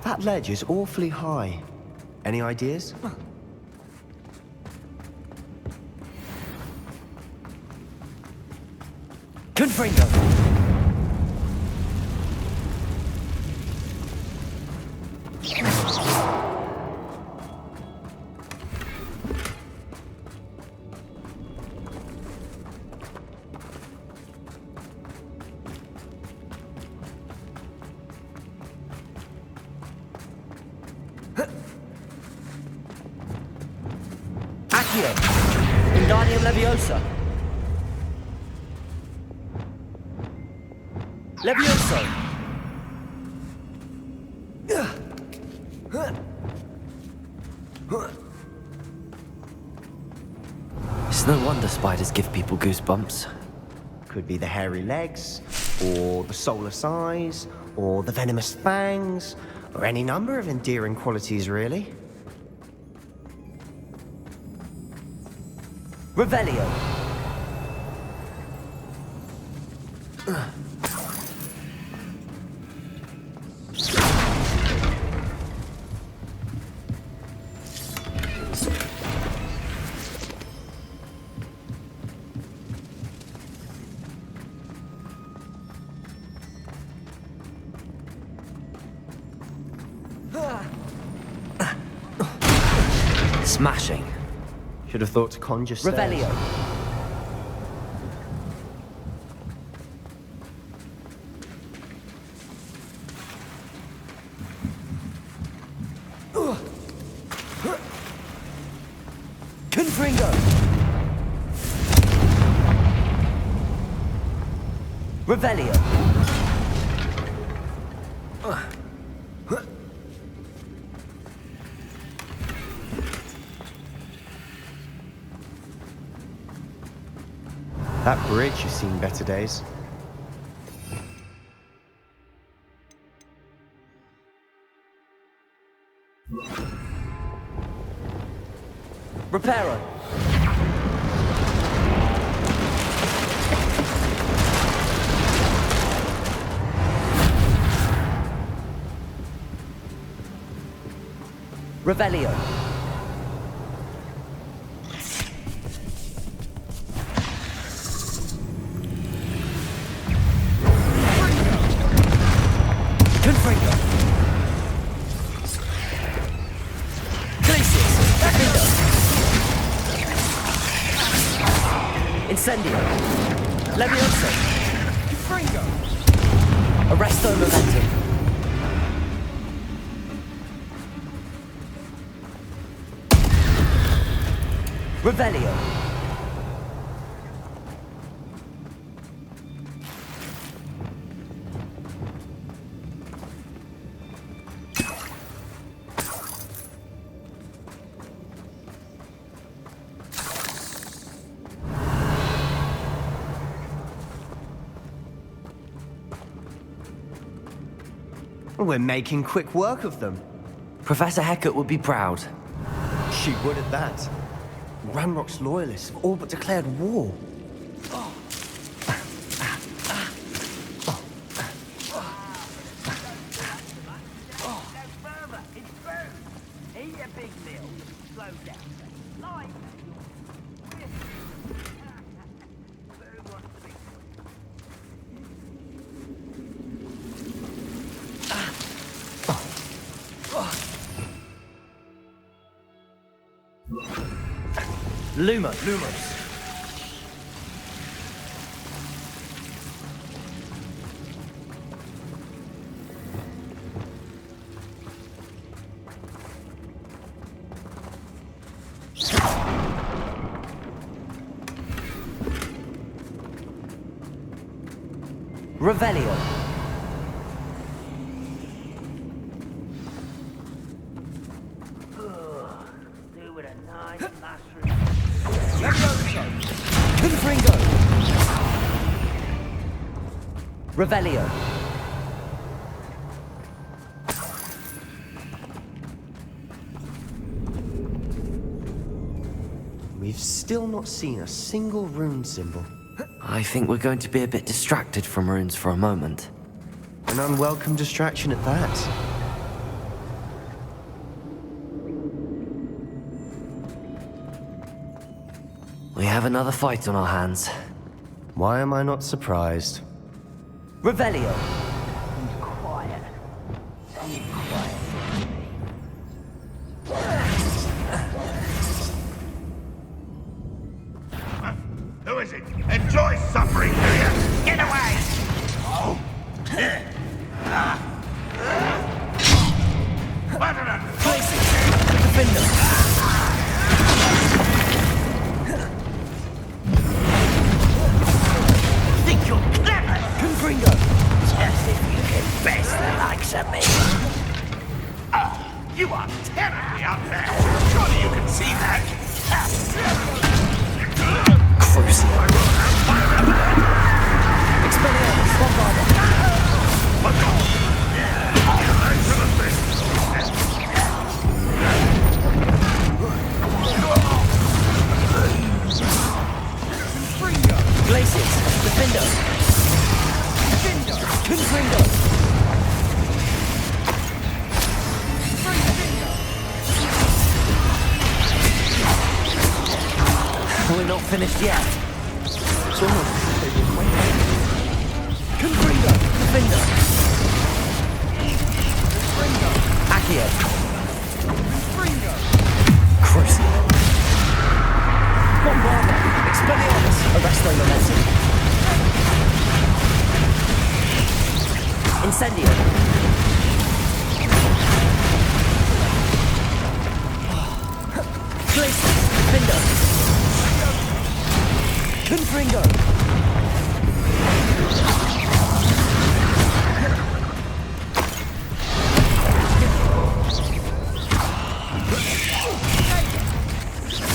S: That ledge is awfully high. Any ideas?
B: Confringo. Accio. Wingardium Leviosa. Levioso! It's no wonder spiders give people goosebumps.
S: Could be the hairy legs, or the soulless eyes, or the venomous fangs, or any number of endearing qualities, really.
B: Revelio! Smashing.
S: Should have thought to conjure stairs.
B: Revelio. Confringo. Revelio.
S: That bridge has seen better days.
B: Reparo. Revelio. Confringo. Glacius. Incendio. Levioso. Confringo. Arresto Momentum. Revelio.
S: We're making quick work of them.
B: Professor Hecat would be proud.
S: She would at that. Ranrock's loyalists have all but declared war.
B: Lumos. Revelio.
P: Do with a nice mushroom.
B: Confringo. Revelio.
S: We've still not seen a single rune symbol.
B: I think we're going to be a bit distracted from runes for a moment.
S: An unwelcome distraction at that.
B: We have another fight on our hands.
S: Why am I not surprised?
B: Revelio.
P: Quiet.
R: Who is it? Enjoy suffering, do you? Get away! Oh.
B: Think you're clever! Confringo!
P: at me. You are terribly out there. Surely you can see that.
B: Crucial. Expelliarmus, bombardment.
R: What the?
B: Glacius, Defender. Confringo. We're not finished yet. It's almost as if they were waiting. Confringo, Defender. Accio. Crucial. Bombardment. Expelliarmus. Arresto momentum. Incendio. Glacius. Defender. Confringo.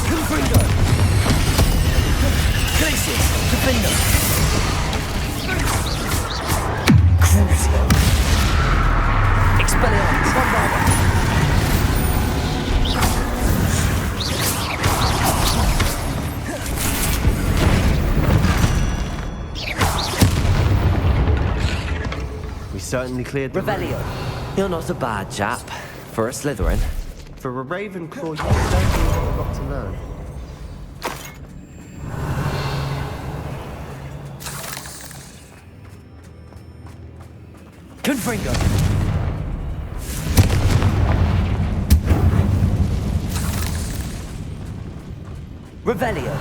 B: Confringo. Glacius. Defender. Crucio. Expelliarmus. Bombardment.
S: Certainly cleared the
B: Revelio. You're not a bad chap. For a Slytherin.
S: For a Ravenclaw, you certainly have a lot to learn.
B: Confringo. Revelio.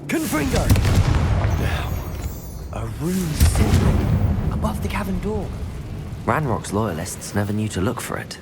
B: Confringo. A rune symbol above the cavern door. Ranrock's loyalists never knew to look for it.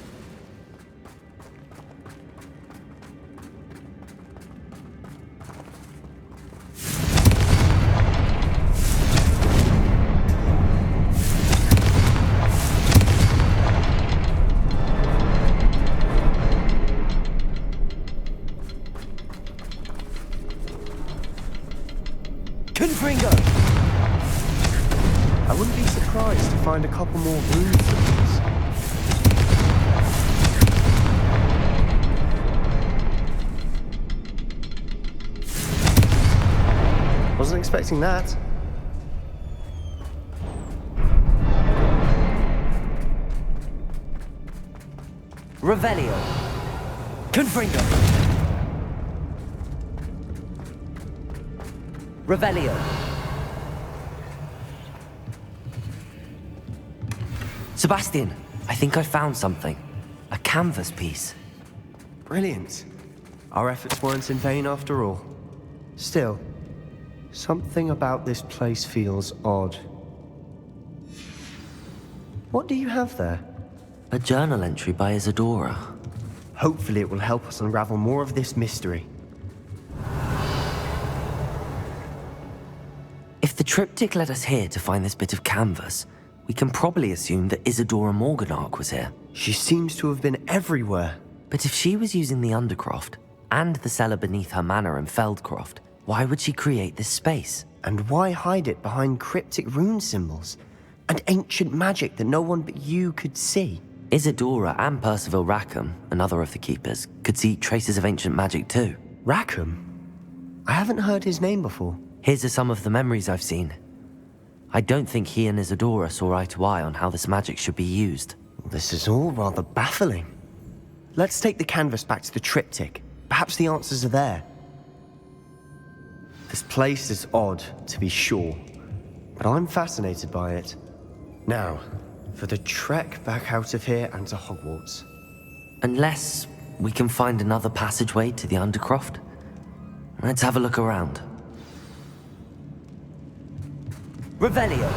B: Confringo!
S: I wouldn't be surprised to find a couple more rune symbols. Wasn't expecting that.
B: Revelio. Confringo. Revelio. Sebastian, I think I found something. A canvas piece.
S: Brilliant. Our efforts weren't in vain after all. Still, something about this place feels odd. What do you have there?
B: A journal entry by Isadora.
S: Hopefully it will help us unravel more of this mystery.
B: If the triptych led us here to find this bit of canvas, we can probably assume that Isadora Morganach was here.
S: She seems to have been everywhere.
B: But if she was using the Undercroft, and the cellar beneath her manor in Feldcroft, why would she create this space?
S: And why hide it behind cryptic rune symbols? And ancient magic that no one but you could see?
B: Isadora and Percival Rackham, another of the Keepers, could see traces of ancient magic too.
S: Rackham? I haven't heard his name before.
B: Here's some of the memories I've seen. I don't think he and Isadora saw eye to eye on how this magic should be used.
S: This is all rather baffling. Let's take the canvas back to the triptych. Perhaps the answers are there. This place is odd, to be sure, but I'm fascinated by it. Now, for the trek back out of here and to Hogwarts.
B: Unless we can find another passageway to the Undercroft. Let's have a look around. Revelio.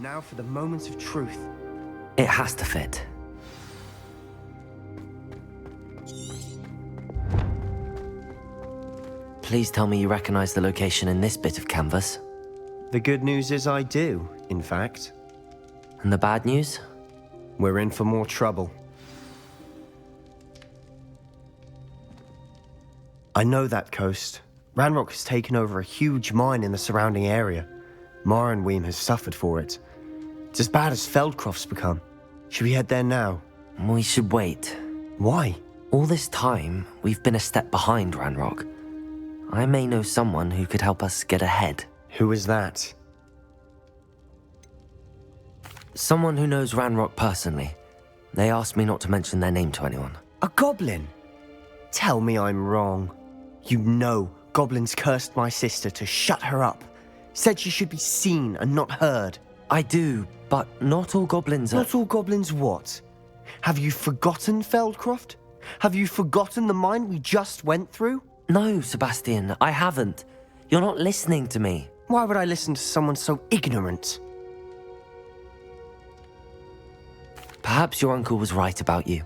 S: now for the moment of truth.
B: It has to fit. Please tell me you recognize the location in this bit of canvas.
S: The good news is I do, in fact.
B: And the bad news?
S: We're in for more trouble. I know that coast. Ranrock has taken over a huge mine in the surrounding area. Morrowind has suffered for it. It's as bad as Feldcroft's become. Should we head there now?
B: We should wait.
S: Why?
B: All this time, we've been a step behind Ranrock. I may know someone who could help us get ahead.
S: Who is that?
B: Someone who knows Ranrock personally. They asked me not to mention their name to anyone.
S: A goblin? Tell me I'm wrong. You know goblins cursed my sister to shut her up. Said she should be seen and not heard.
B: I do, but not all goblins are...
S: Not all goblins what? Have you forgotten Feldcroft? Have you forgotten the mine we just went through?
B: No, Sebastian, I haven't. You're not listening to me.
S: Why would I listen to someone so ignorant?
B: Perhaps your uncle was right about you.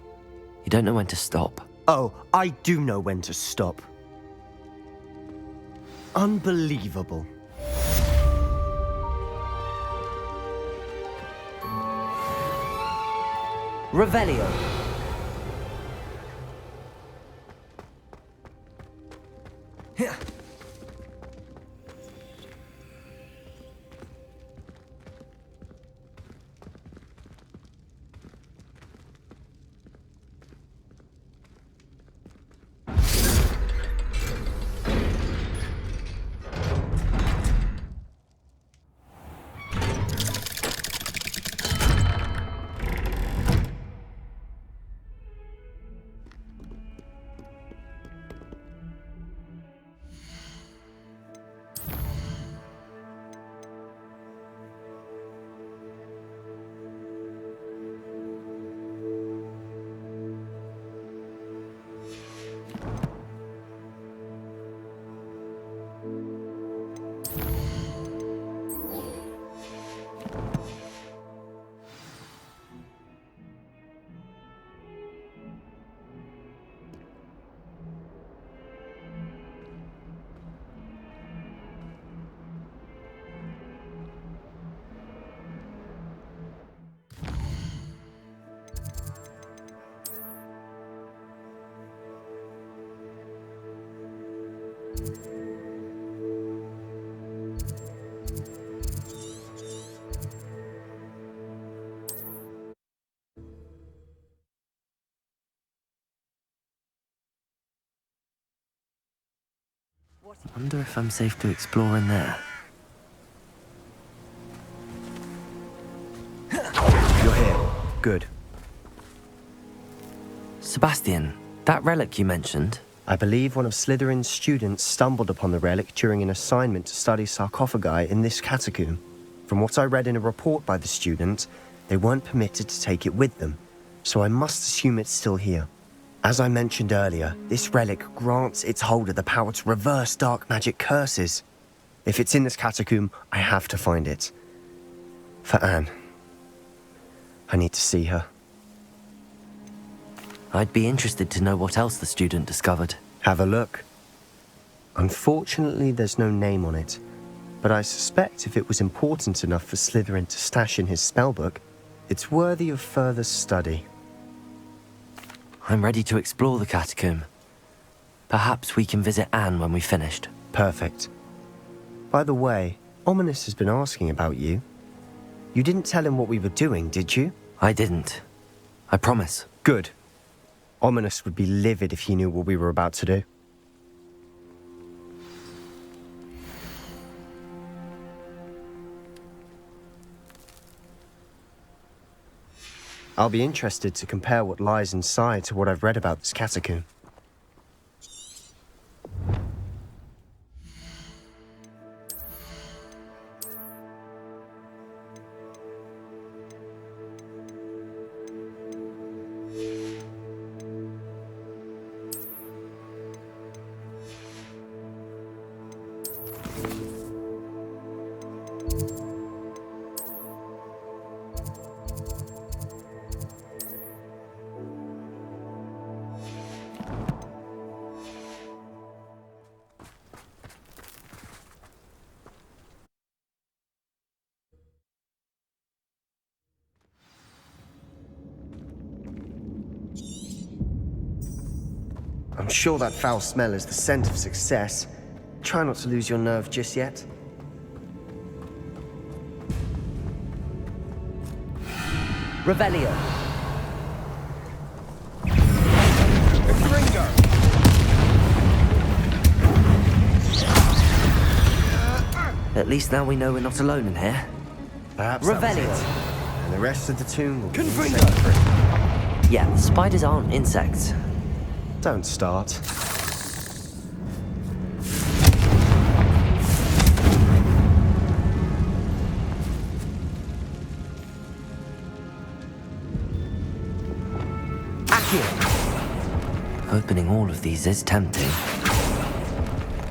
B: You don't know when to stop.
S: Oh, I do know when to stop. Unbelievable.
B: Revelio. Wonder if I'm safe to explore in there.
S: You're here. Good.
B: Sebastian, that relic you mentioned...
S: I believe one of Slytherin's students stumbled upon the relic during an assignment to study sarcophagi in this catacomb. From what I read in a report by the student, they weren't permitted to take it with them, so I must assume it's still here. As I mentioned earlier, this relic grants its holder the power to reverse dark magic curses. If it's in this catacomb, I have to find it. For Anne. I need to see her.
B: I'd be interested to know what else the student discovered.
S: Have a look. Unfortunately, there's no name on it, but I suspect if it was important enough for Slytherin to stash in his spellbook, it's worthy of further study.
B: I'm ready to explore the catacomb. Perhaps we can visit Anne when we've finished.
S: Perfect. By the way, Ominous has been asking about you. You didn't tell him what we were doing, did you?
B: I didn't. I promise.
S: Good. Ominous would be livid if he knew what we were about to do. I'll be interested to compare what lies inside to what I've read about this catacomb. I'm sure that foul smell is the scent of success. Try not to lose your nerve just yet.
B: Revelio. At least now we know we're not alone in here.
S: Perhaps that was
B: Revelio.
S: it. And the rest of the tomb will be
B: Confringo.
S: insect-free.
B: Yeah, the spiders aren't insects.
S: Don't start.
B: Opening all of these is tempting.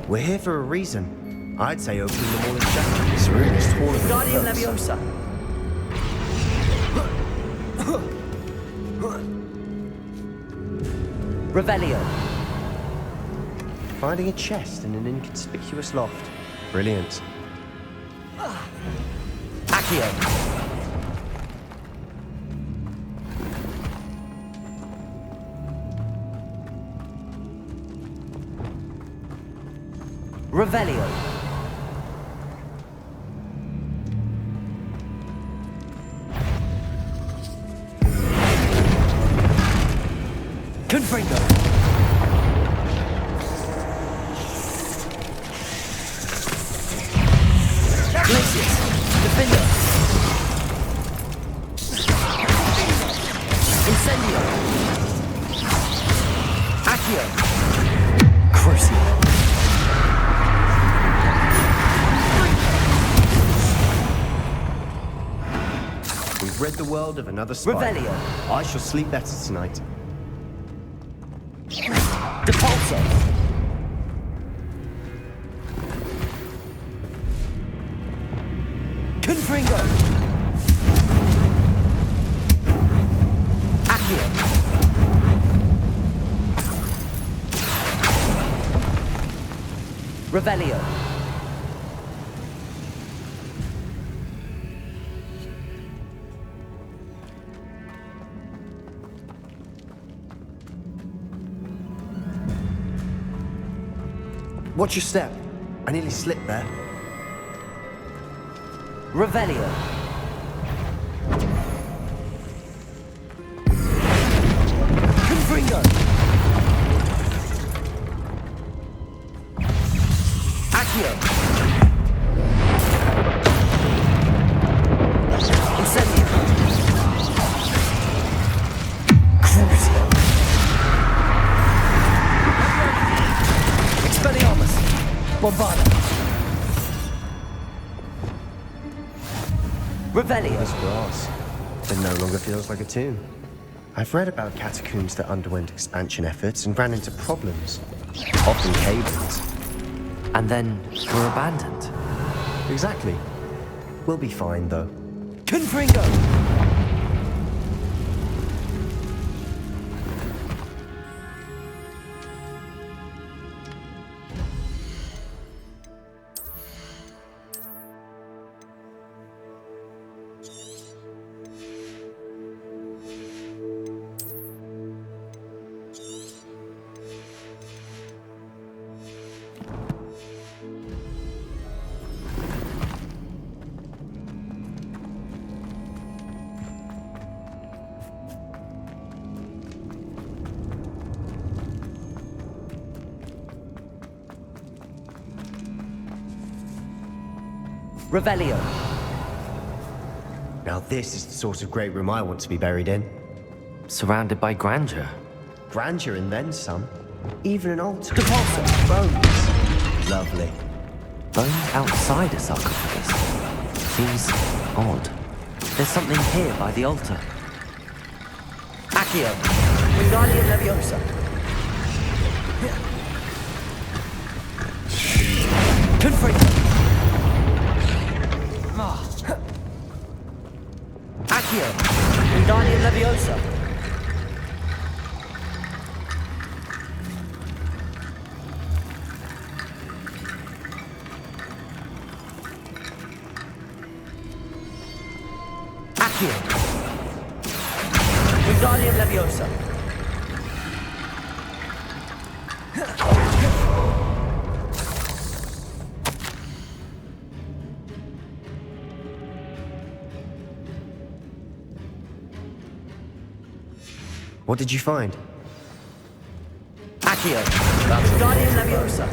S: We're here for a reason. I'd say opening them all is just this room is taller than
B: Guardian
S: the first.
B: Leviosa. Revelio.
S: Finding a chest in an inconspicuous loft. Brilliant.
B: Accio. Revelio. Confringo. Glacius. Defender. Incendio. Accio. Crucio.
S: We've rid the world of another spider.
B: Revelio.
S: I shall sleep better tonight.
B: Depulso. Confringo. Accio. Revelio.
S: Watch your step. I nearly slipped there.
B: Revelio. Confringo. Accio. Incendio. Crucio. Expelliarmus. Bombarda. Revelio.
S: This grass. It no longer feels like a tomb. I've read about catacombs that underwent expansion efforts and ran into problems. Often cave-ins.
B: And then were abandoned.
S: Exactly. We'll be fine, though.
B: Confringo. Revelio.
S: Now this is the sort of great room I want to be buried in.
B: Surrounded by grandeur.
S: Grandeur and then some. Even an altar.
B: Depulso.
S: Bones. Lovely.
B: Bones outside a sarcophagus. Seems odd. There's something here by the altar. Accio. Guardian Leviosa. Confringo. Accio. Guardian Leviosa. Accio. Guardian Leviosa.
S: What did you find?
B: Accio! Guardian Leviosa!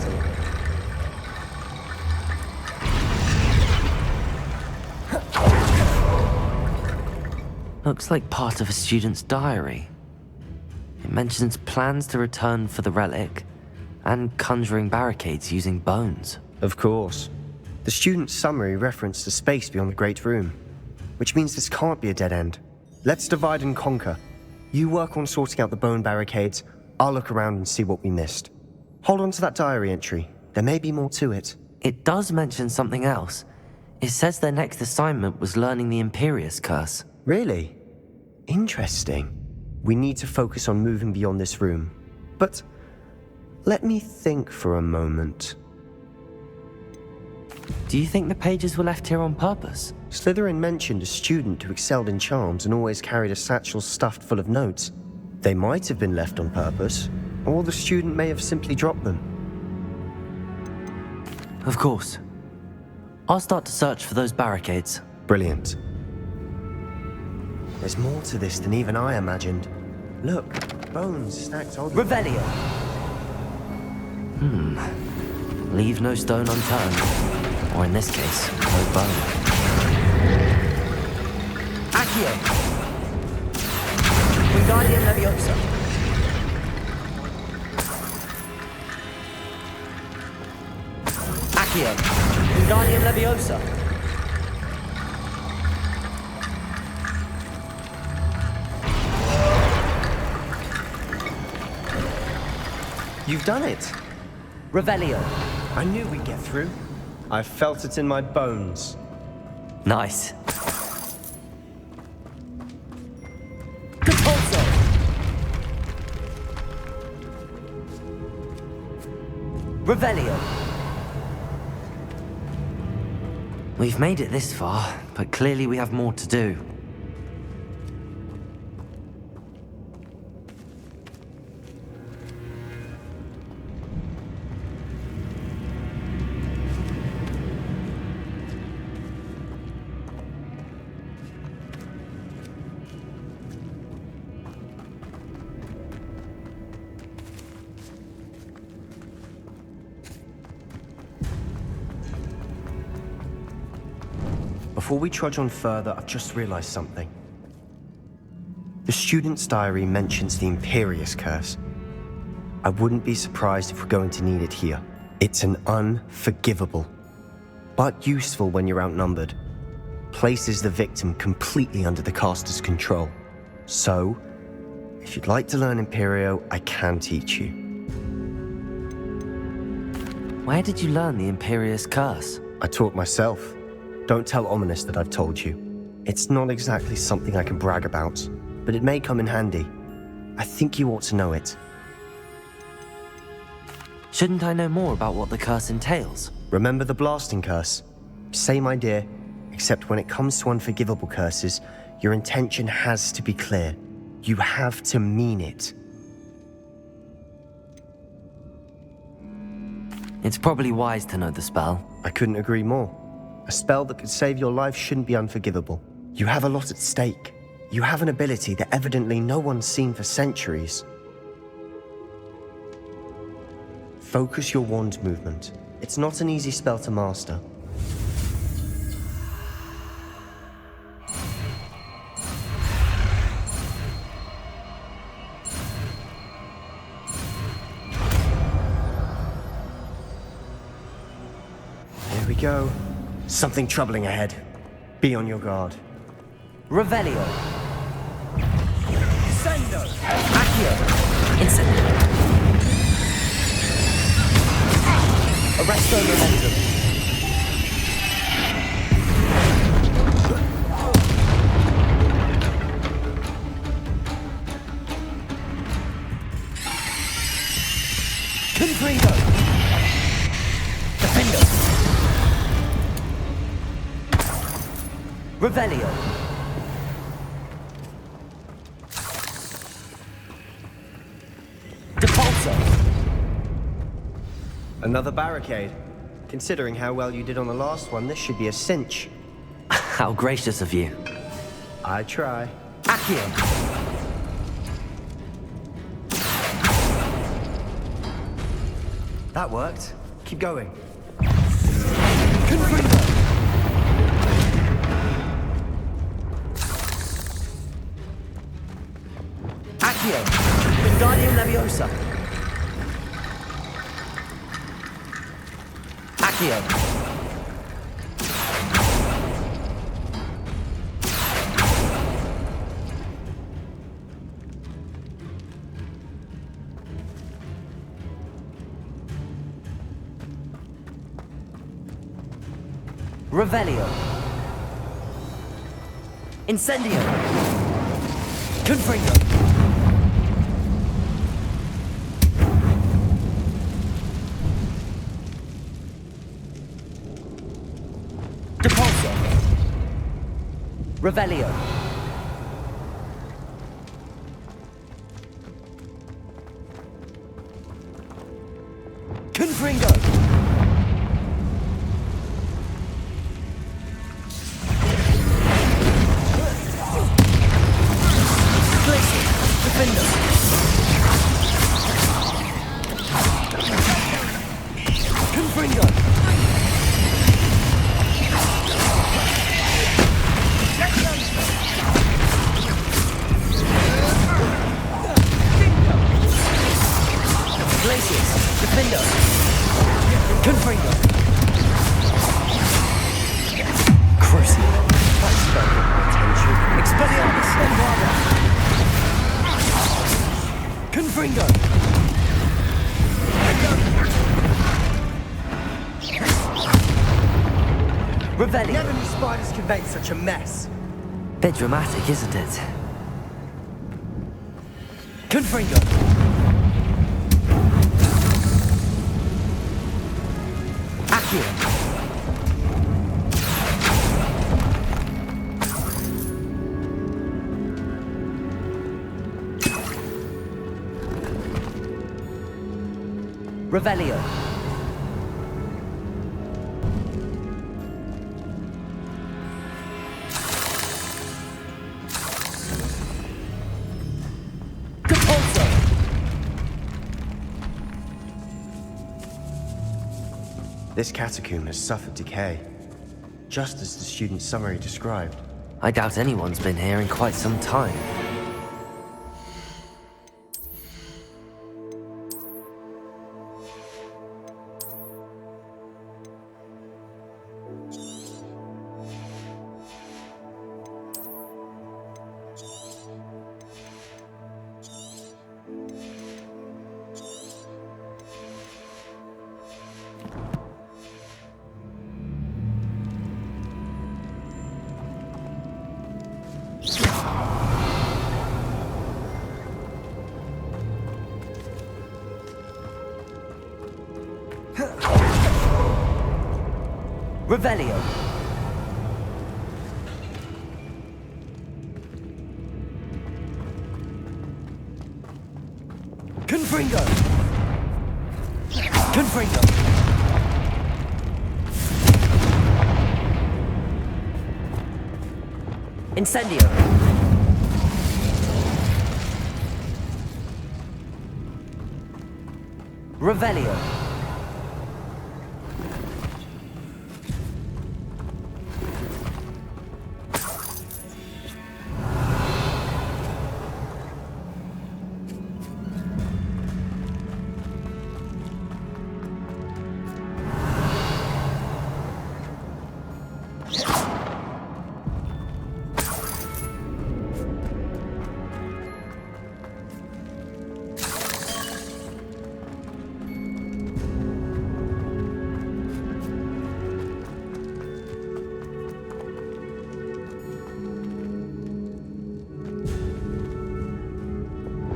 B: Looks like part of a student's diary. It mentions plans to return for the relic and conjuring barricades using bones.
S: Of course. The student's summary referenced a space beyond the Great Room, which means this can't be a dead end. Let's divide and conquer. You work on sorting out the bone barricades, I'll look around and see what we missed. Hold on to that diary entry. There may be more to it.
B: It does mention something else. It says their next assignment was learning the Imperius Curse.
S: Really? Interesting. We need to focus on moving beyond this room. But let me think for a moment.
B: Do you think the pages were left here on purpose?
S: Slytherin mentioned a student who excelled in charms and always carried a satchel stuffed full of notes. They might have been left on purpose, or the student may have simply dropped them.
B: Of course. I'll start to search for those barricades.
S: Brilliant. There's more to this than even I imagined. Look, bones stacked on...
B: Revelio! Leave no stone unturned. Or in this case, no bone. Accio! Wingardium Leviosa! Accio! Wingardium Leviosa!
S: You've done it!
B: Revelio!
S: I knew we'd get through. I felt it in my bones.
B: Nice. Revelio! We've made it this far, but clearly we have more to do.
S: Before we trudge on further, I've just realized something. The student's diary mentions the Imperius Curse. I wouldn't be surprised if we're going to need it here. It's an unforgivable, but useful when you're outnumbered. Places the victim completely under the caster's control. So, if you'd like to learn Imperio, I can teach you.
B: Where did you learn the Imperius Curse?
S: I taught myself. Don't tell Ominous that I've told you. It's not exactly something I can brag about, but it may come in handy. I think you ought to know it.
B: Shouldn't I know more about what the curse entails?
S: Remember the blasting curse? Same idea, except when it comes to unforgivable curses, your intention has to be clear. You have to mean it.
B: It's probably wise to know the spell.
S: I couldn't agree more. A spell that could save your life shouldn't be unforgivable. You have a lot at stake. You have an ability that evidently no one's seen for centuries. Focus your wand movement. It's not an easy spell to master. Here we go. Something troubling ahead. Be on your guard.
B: Revelio. Sendo. Accio. Incendio. Arresto Momentum. Confringo. Defendo. Revelio. Depulso.
S: Another barricade. Considering how well you did on the last one, this should be a cinch.
B: How gracious of you.
S: I try.
B: Accio!
S: That worked. Keep going.
B: Accio! Wingardium Leviosa! Accio! Revelio. Incendio. Confringo. Depulso. Revelio. Confringo.
S: Never knew spiders could make such a mess.
B: Bit dramatic, isn't it? Confringo. Accio. Revelio.
S: This catacomb has suffered decay, just as the student's summary described.
B: I doubt anyone's been here in quite some time. Revelio. Confringo. Confringo. Incendio. Revelio.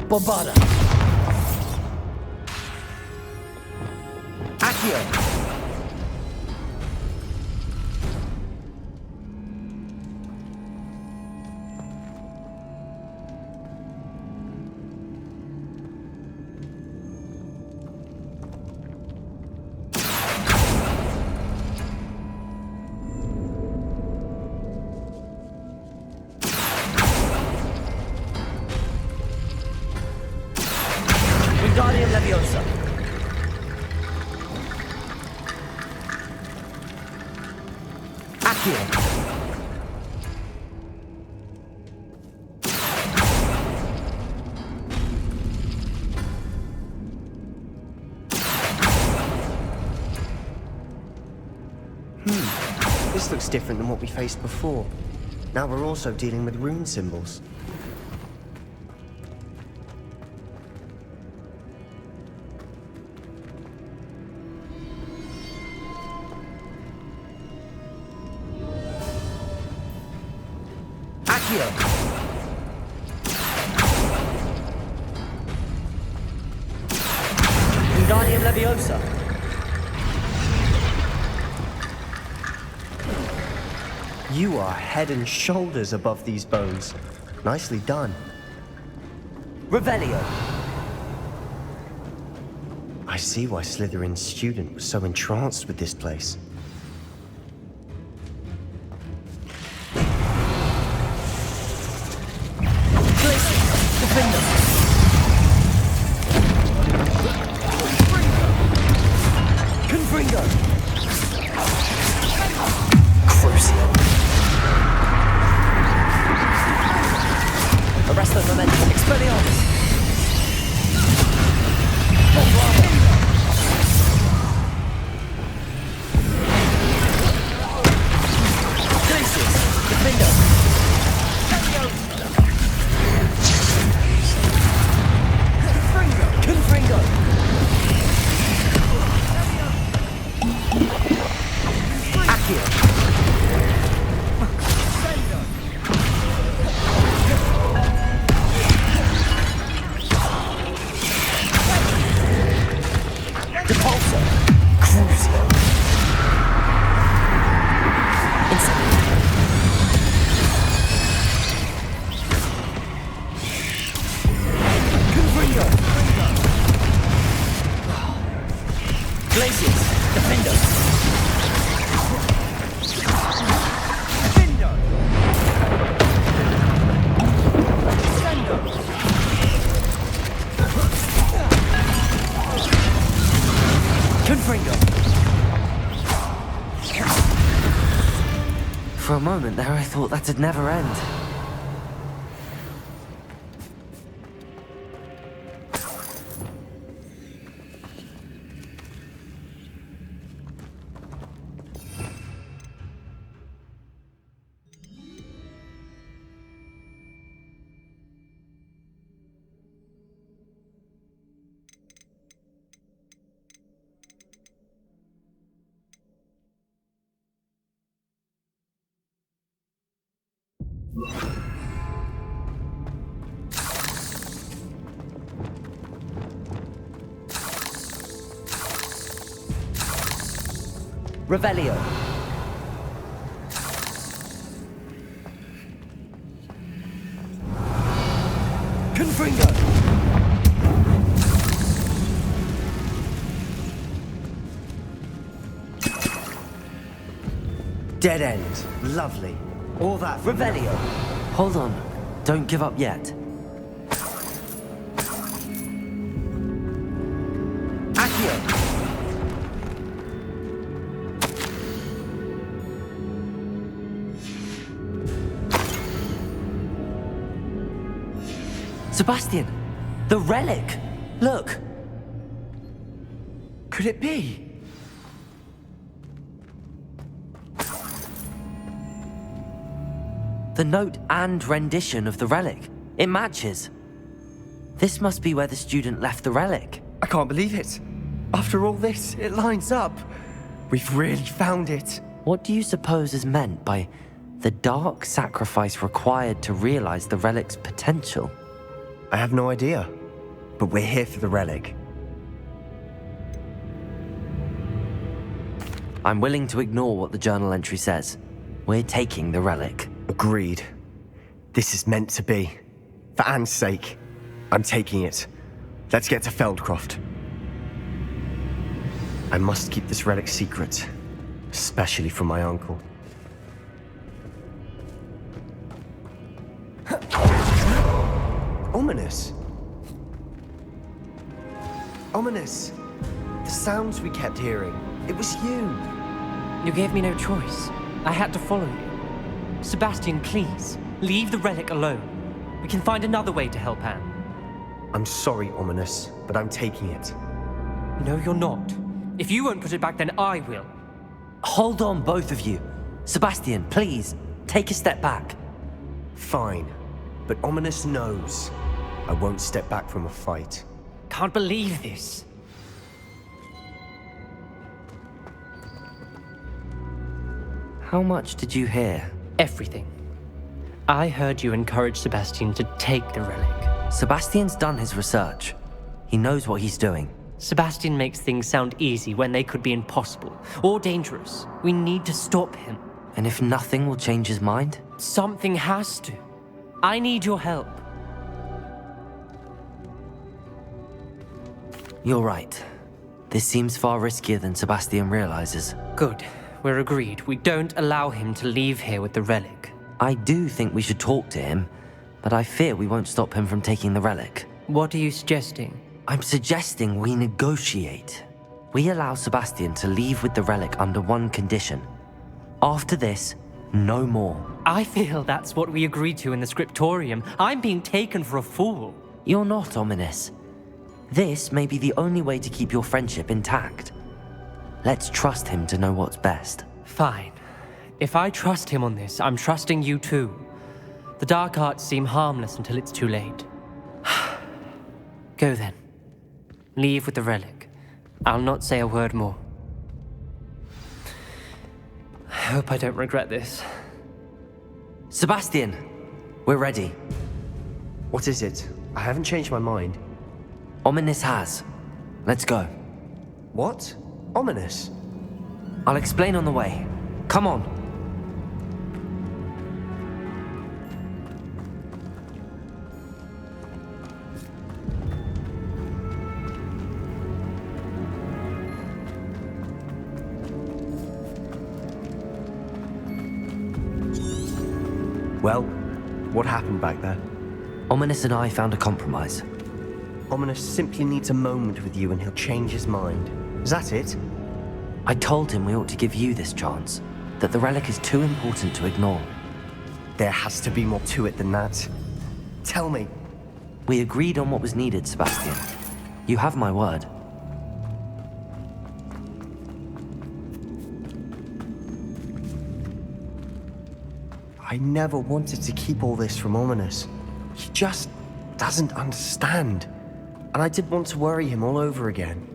B: Bombada. Accio. Leviosa. Accio.
S: This looks different than what we faced before. Now we're also dealing with rune symbols.
B: Accio. Wingardium Leviosa.
S: You are head and shoulders above these bones. Nicely done.
B: Revelio.
S: I see why Slytherin's student was so entranced with this place.
B: Confringo. Crucial. Arrest the momentum. Expelliarmus. Glacius. Defender. Confringo. Accio. Depulso. Crucio. Confringo. Glacius. Defender. Confringo. For a moment there, I thought that'd never end. Revelio. Confringo.
S: Dead end. Lovely. All that for
B: Revelio. Hold on. Don't give up yet. Accio. Sebastian, the relic! Look!
S: Could it be?
B: The note and rendition of the relic. It matches. This must be where the student left the relic.
S: I can't believe it. After all this, it lines up. We've really found it.
B: What do you suppose is meant by the dark sacrifice required to realize the relic's potential?
S: I have no idea, but we're here for the relic.
B: I'm willing to ignore what the journal entry says. We're taking the relic.
S: Agreed. This is meant to be. For Anne's sake, I'm taking it. Let's get to Feldcroft. I must keep this relic secret, especially from my uncle. Ominous. Ominous! The sounds we kept hearing, it was you!
N: You gave me no choice. I had to follow you. Sebastian, please, leave the relic alone. We can find another way to help Anne.
S: I'm sorry, Ominous, but I'm taking it.
N: No, you're not. If you won't put it back, then I will.
B: Hold on, both of you. Sebastian, please, take a step back.
S: Fine, but Ominous knows I won't step back from a fight.
N: Can't believe this.
B: How much did you hear?
N: Everything. I heard you encourage Sebastian to take the relic.
B: Sebastian's done his research. He knows what he's doing.
N: Sebastian makes things sound easy when they could be impossible or dangerous. We need to stop him.
B: And if nothing will change his mind?
N: Something has to. I need your help.
B: You're right. This seems far riskier than Sebastian realizes.
N: Good. We're agreed. We don't allow him to leave here with the relic.
B: I do think we should talk to him, but I fear we won't stop him from taking the relic.
N: What are you suggesting?
B: I'm suggesting we negotiate. We allow Sebastian to leave with the relic under one condition. After this, no more.
N: I feel that's what we agreed to in the scriptorium. I'm being taken for a fool.
B: You're not, Ominous. This may be the only way to keep your friendship intact. Let's trust him to know what's best.
N: Fine. If I trust him on this, I'm trusting you too. The dark arts seem harmless until it's too late. Go then. Leave with the relic. I'll not say a word more. I hope I don't regret this.
B: Sebastian, we're ready.
S: What is it? I haven't changed my mind.
B: Ominous has. Let's go.
S: What? Ominous?
B: I'll explain on the way. Come on.
S: Well, what happened back there?
B: Ominous and I found a compromise.
S: Ominous simply needs a moment with you and he'll change his mind. Is that it?
B: I told him we ought to give you this chance, that the relic is too important to ignore.
S: There has to be more to it than that. Tell me.
B: We agreed on what was needed, Sebastian. You have my word.
S: I never wanted to keep all this from Ominous. He just doesn't understand. And I didn't want to worry him all over again.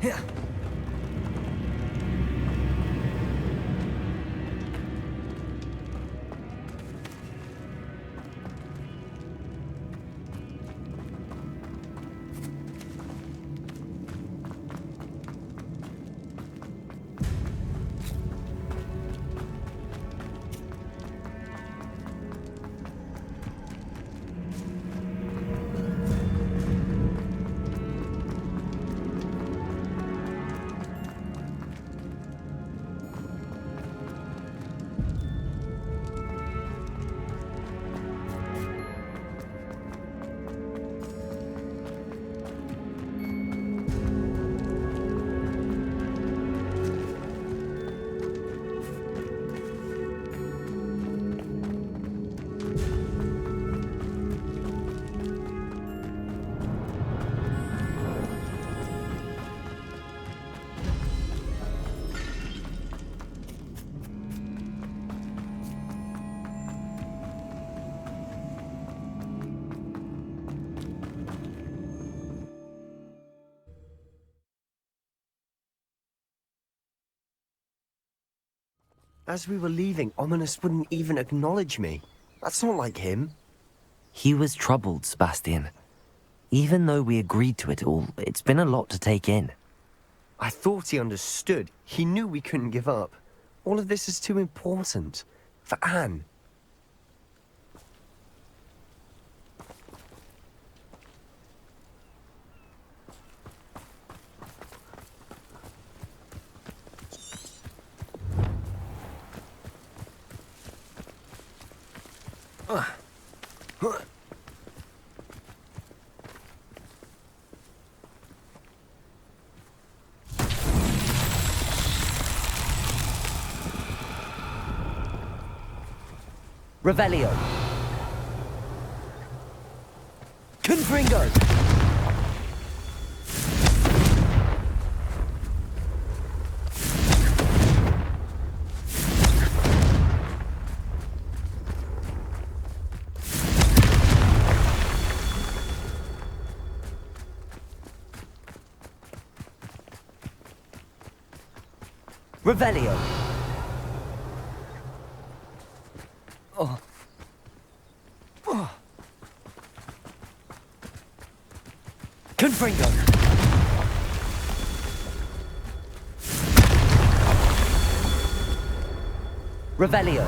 B: Here.
S: As we were leaving, Ominous wouldn't even acknowledge me. That's not like him.
B: He was troubled, Sebastian. Even though we agreed to it all, it's been a lot to take in.
S: I thought he understood. He knew we couldn't give up. All of this is too important. For Anne.
B: Revelio. Confringo. Revelio. Oh. Oh. Confringo. Revelio.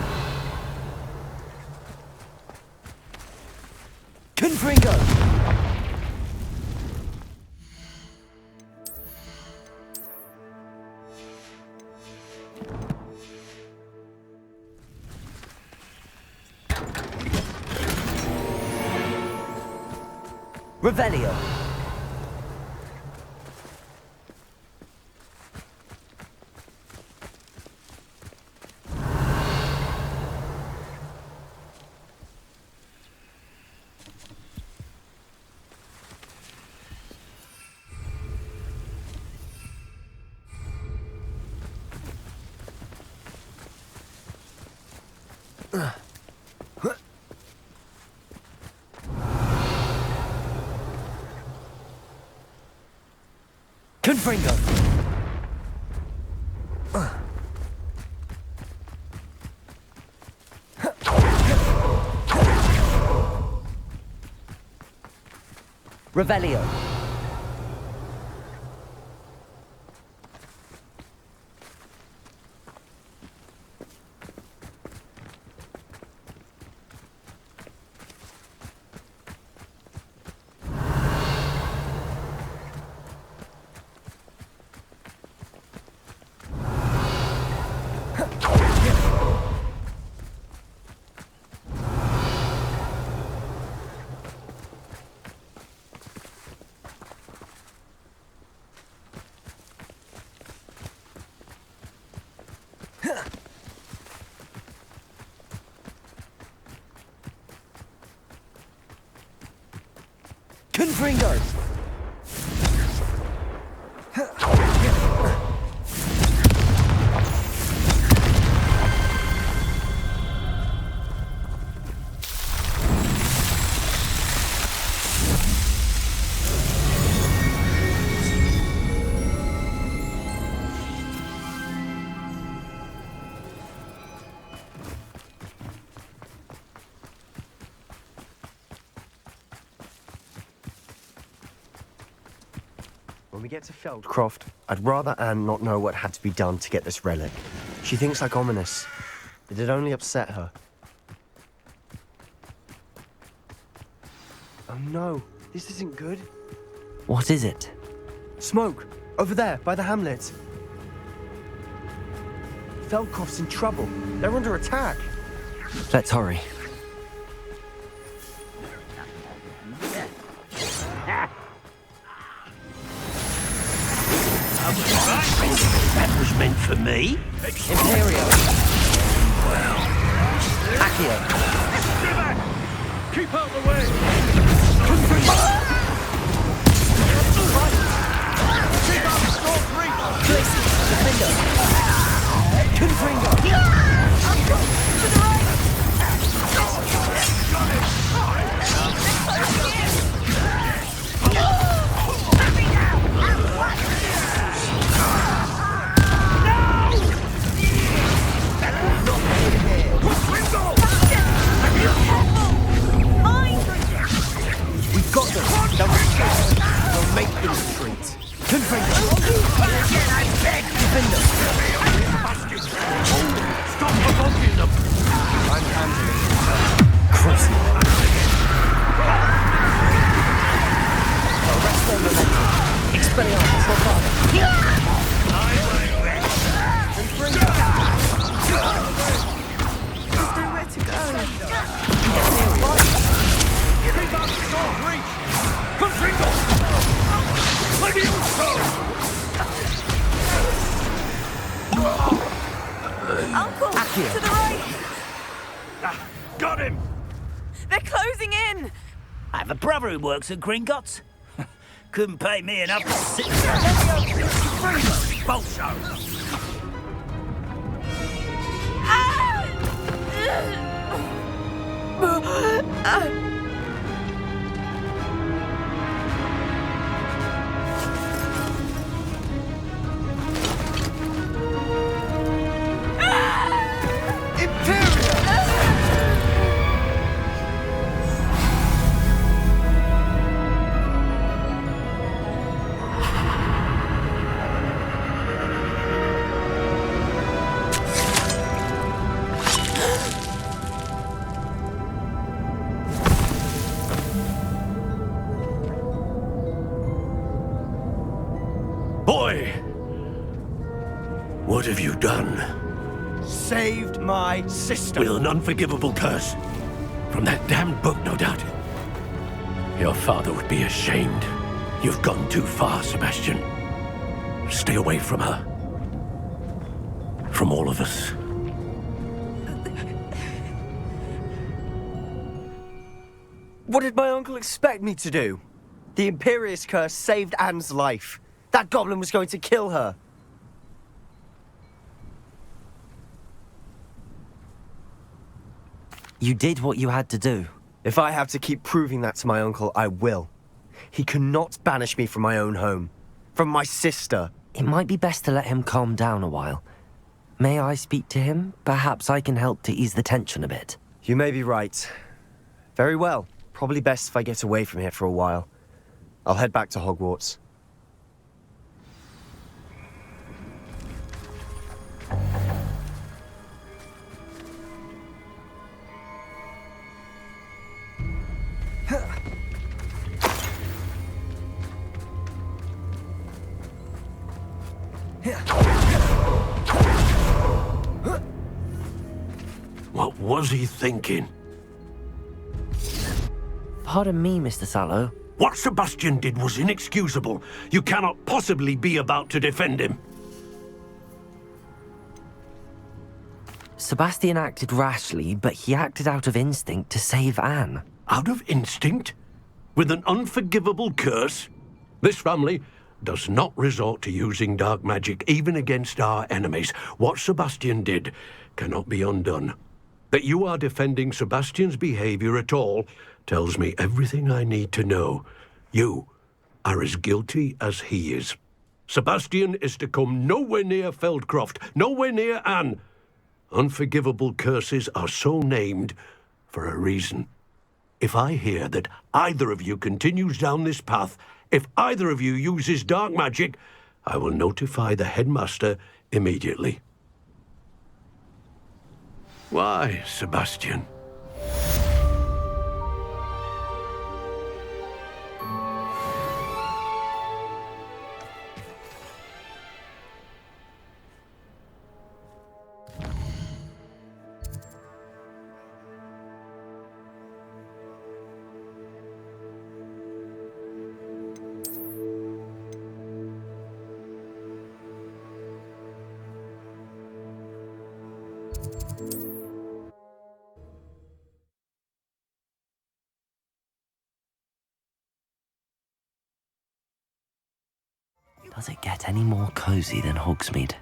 B: Confringo. Revelio. Confringo. Revelio. Confringo.
S: When we get to Feldcroft, I'd rather Anne not know what had to be done to get this relic. She thinks like ominous. It'd only upset her. Oh no, this isn't good.
B: What is it?
S: Smoke! Over there, by the hamlet. Feldcroft's in trouble. They're under attack.
B: Let's hurry.
E: That was meant for me.
B: Imperio. Well. Accio.
R: Keep out the way! Keep out the storm reaper!
B: Defender. Confringo.
R: To the right!
S: We've got them. They'll make them retreat.
B: Confringo.
R: Again, I beg!
B: Defender.
R: your reach! Confringo! Levioso!
T: Uncle!
R: Accio.
T: To the right!
R: Got him!
T: They're closing in!
P: I have a brother who works at Gringotts. Couldn't pay me enough to sit Bolsho!
E: Boy! What have you done?
R: Saved my sister.
E: With an unforgivable curse. From that damned book, no doubt. Your father would be ashamed. You've gone too far, Sebastian. Stay away from her. From all of us.
S: What did my uncle expect me to do? The Imperious Curse saved Anne's life. That goblin was going to kill her.
B: You did what you had to do.
S: If I have to keep proving that to my uncle, I will. He cannot banish me from my own home. From my sister.
B: It might be best to let him calm down a while. May I speak to him? Perhaps I can help to ease the tension a bit.
S: You may be right. Very well. Probably best if I get away from here for a while. I'll head back to Hogwarts.
E: What was he thinking?
B: Pardon me, Mr. Sallow.
E: What Sebastian did was inexcusable. You cannot possibly be about to defend him.
B: Sebastian acted rashly, but he acted out of instinct to save Anne.
E: Out of instinct? With an unforgivable curse? This family does not resort to using dark magic even against our enemies. What Sebastian did cannot be undone. That you are defending Sebastian's behavior at all tells me everything I need to know. You are as guilty as he is. Sebastian is to come nowhere near Feldcroft, nowhere near Anne. Unforgivable curses are so named for a reason. If I hear that either of you continues down this path, if either of you uses dark magic, I will notify the headmaster immediately. Why, Sebastian?
B: Does it get any more cozy than Hogsmeade?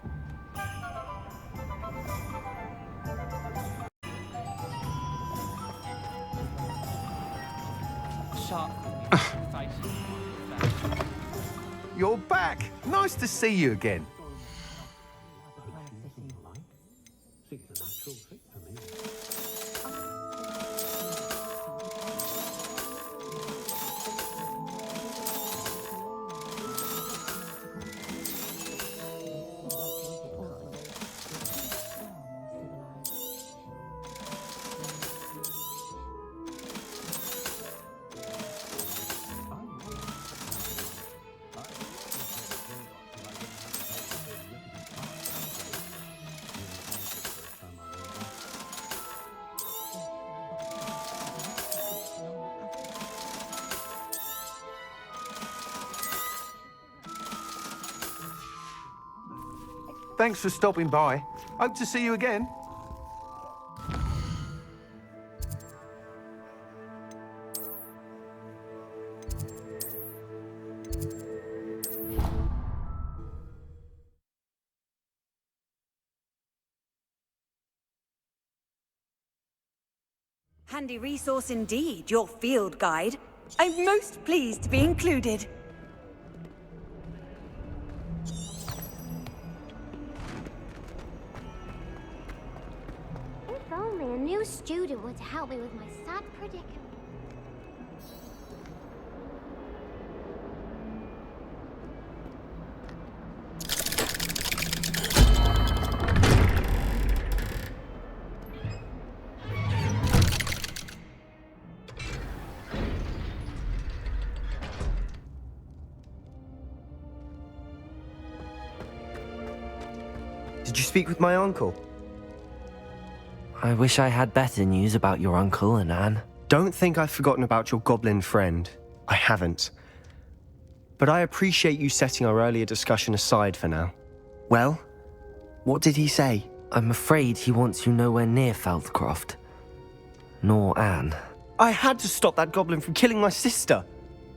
H: You're back. Nice to see you again. Thanks for stopping by. Hope to see you again.
T: Handy resource indeed, your field guide. I'm most pleased to be included.
D: If only a new student were to help me with my sad predicament.
S: Did you speak with my uncle?
B: I wish I had better news about your uncle and Anne.
S: Don't think I've forgotten about your goblin friend. I haven't. But I appreciate you setting our earlier discussion aside for now. Well, what did he say?
B: I'm afraid he wants you nowhere near Feldcroft. Nor Anne.
S: I had to stop that goblin from killing my sister.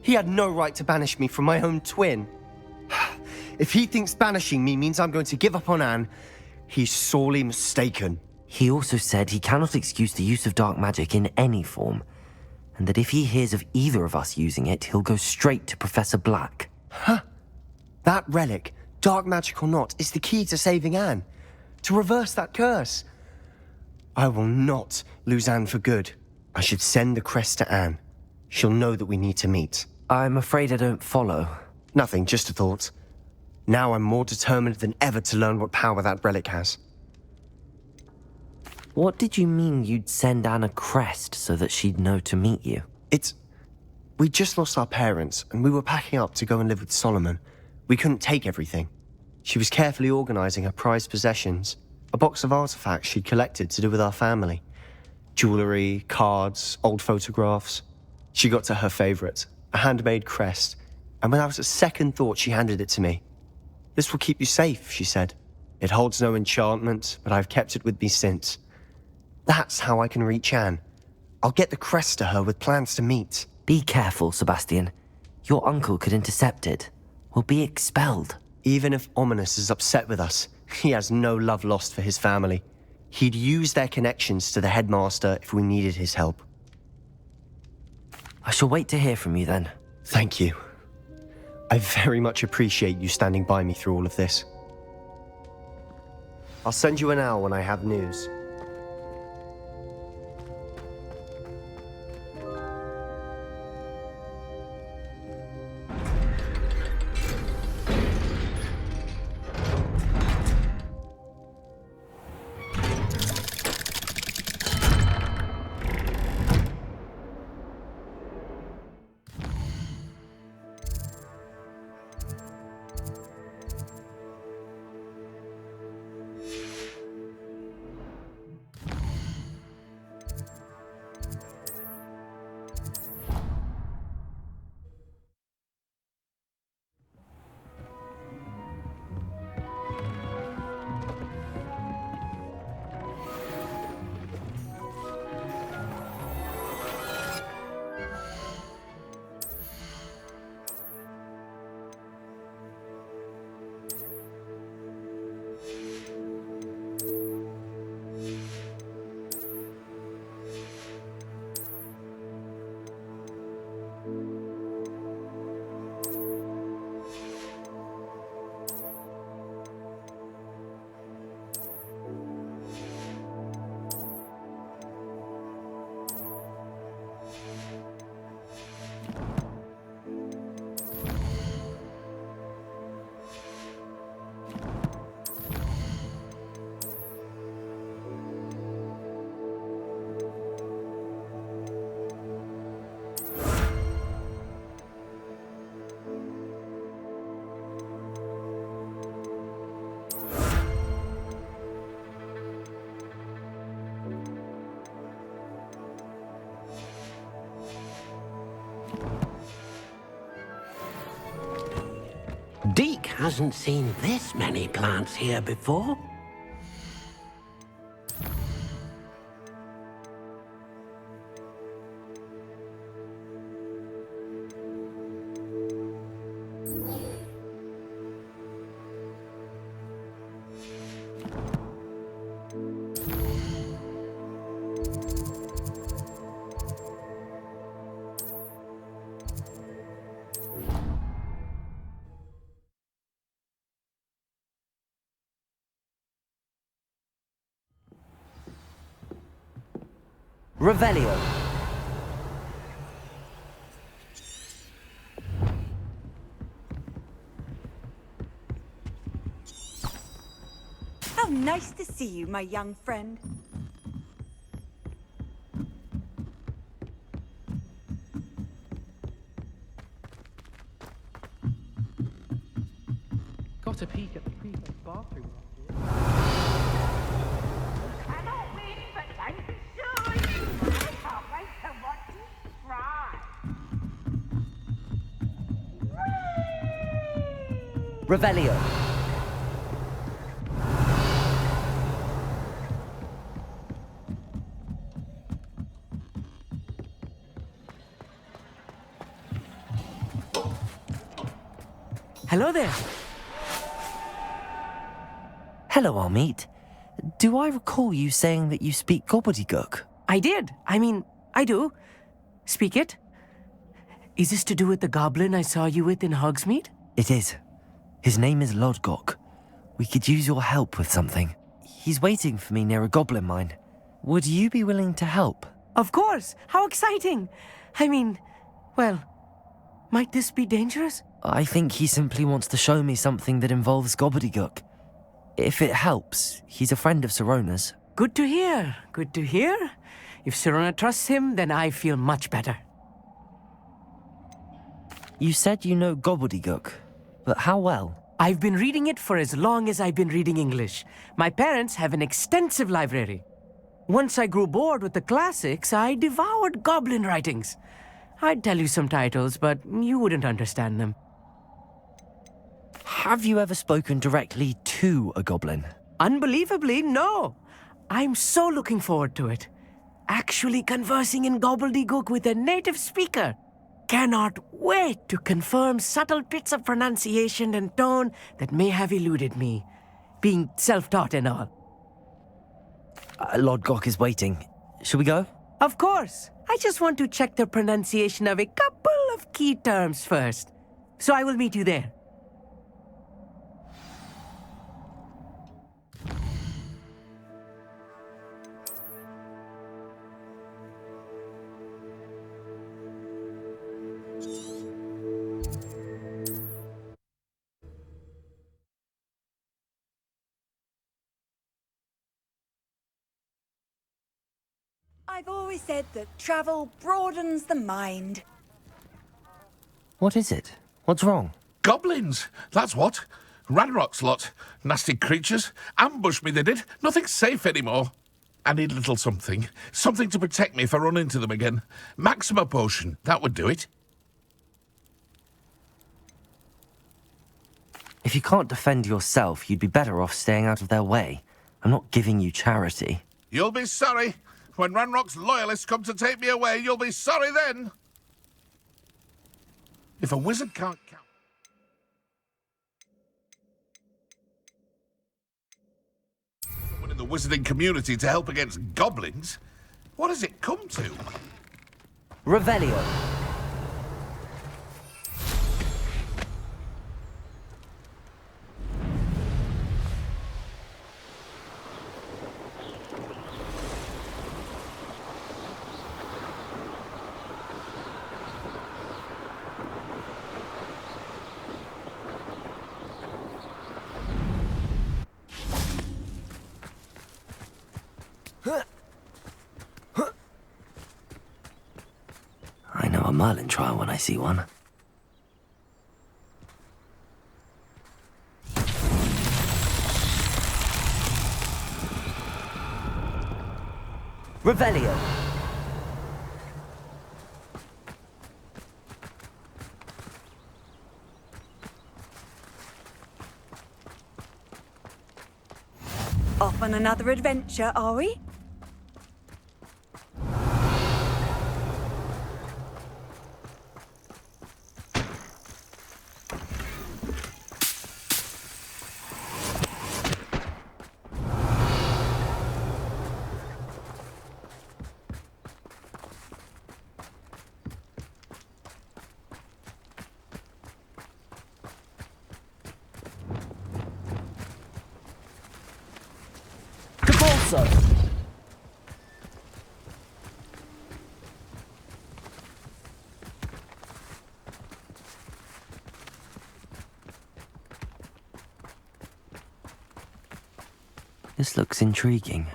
S: He had no right to banish me from my own twin. If he thinks banishing me means I'm going to give up on Anne, he's sorely mistaken.
B: He also said he cannot excuse the use of dark magic in any form, and that if he hears of either of us using it, he'll go straight to Professor Black.
S: Huh? That relic, dark magic or not, is the key to saving Anne. To reverse that curse. I will not lose Anne for good. I should send the crest to Anne. She'll know that we need to meet.
B: I'm afraid I don't follow.
S: Nothing, just a thought. Now I'm more determined than ever to learn what power that relic has.
B: What did you mean you'd send Anne a crest so that she'd know to meet you?
S: We just lost our parents, and we were packing up to go and live with Solomon. We couldn't take everything. She was carefully organizing her prized possessions, a box of artifacts she'd collected to do with our family. Jewelry, cards, old photographs. She got to her favorite, a handmade crest, and when I was at second thought, she handed it to me. This will keep you safe, she said. It holds no enchantment, but I've kept it with me since. That's how I can reach Anne. I'll get the crest to her with plans to meet.
B: Be careful, Sebastian. Your uncle could intercept it. We'll be expelled.
S: Even if Ominous is upset with us, he has no love lost for his family. He'd use their connections to the headmaster if we needed his help.
B: I shall wait to hear from you then.
S: Thank you. I very much appreciate you standing by me through all of this. I'll send you an owl when I have news.
J: hasn't seen this many plants here before.
B: Revelio.
T: How nice to see you, my young friend.
N: Got a peek at the prefect's bathroom.
M: Cannot win, but don't be shy. I can't wait to watch you try.
B: Revelio.
N: Hello there.
B: Hello, Amit. Do I recall you saying that you speak gobbledygook?
N: I did. I do. Speak it. Is this to do with the goblin I saw you with in Hogsmeade?
B: It is. His name is Lodgok. We could use your help with something. He's waiting for me near a goblin mine. Would you be willing to help?
N: Of course. How exciting. Well, might this be dangerous?
B: I think he simply wants to show me something that involves gobbledygook. If it helps, he's a friend of Sirona's.
N: Good to hear. Good to hear. If Sirona trusts him, then I feel much better.
B: You said you know gobbledygook, but how well?
N: I've been reading it for as long as I've been reading English. My parents have an extensive library. Once I grew bored with the classics, I devoured goblin writings. I'd tell you some titles, but you wouldn't understand them.
B: Have you ever spoken directly to a goblin?
N: Unbelievably, no. I'm so looking forward to it. Actually conversing in gobbledygook with a native speaker. Cannot wait to confirm subtle bits of pronunciation and tone that may have eluded me, being self-taught and all.
B: Lodgok is waiting. Shall we go?
N: Of course. I just want to check the pronunciation of a couple of key terms first. So I will meet you there.
T: I've always said that travel broadens the mind.
B: What is it? What's wrong?
R: Goblins, that's what. Ranrock's lot. Nasty creatures. Ambushed me, they did. Nothing's safe anymore. I need a little something. Something to protect me if I run into them again. Maxima potion, that would do it.
B: If you can't defend yourself, you'd be better off staying out of their way. I'm not giving you charity.
R: You'll be sorry. When Ranrock's loyalists come to take me away, you'll be sorry then. If a wizard can't count... someone in the wizarding community to help against goblins, what does it come to?
B: Revelio. I know a Merlin trial when I see one. Revelio.
T: on another adventure, are we?
B: This looks intriguing.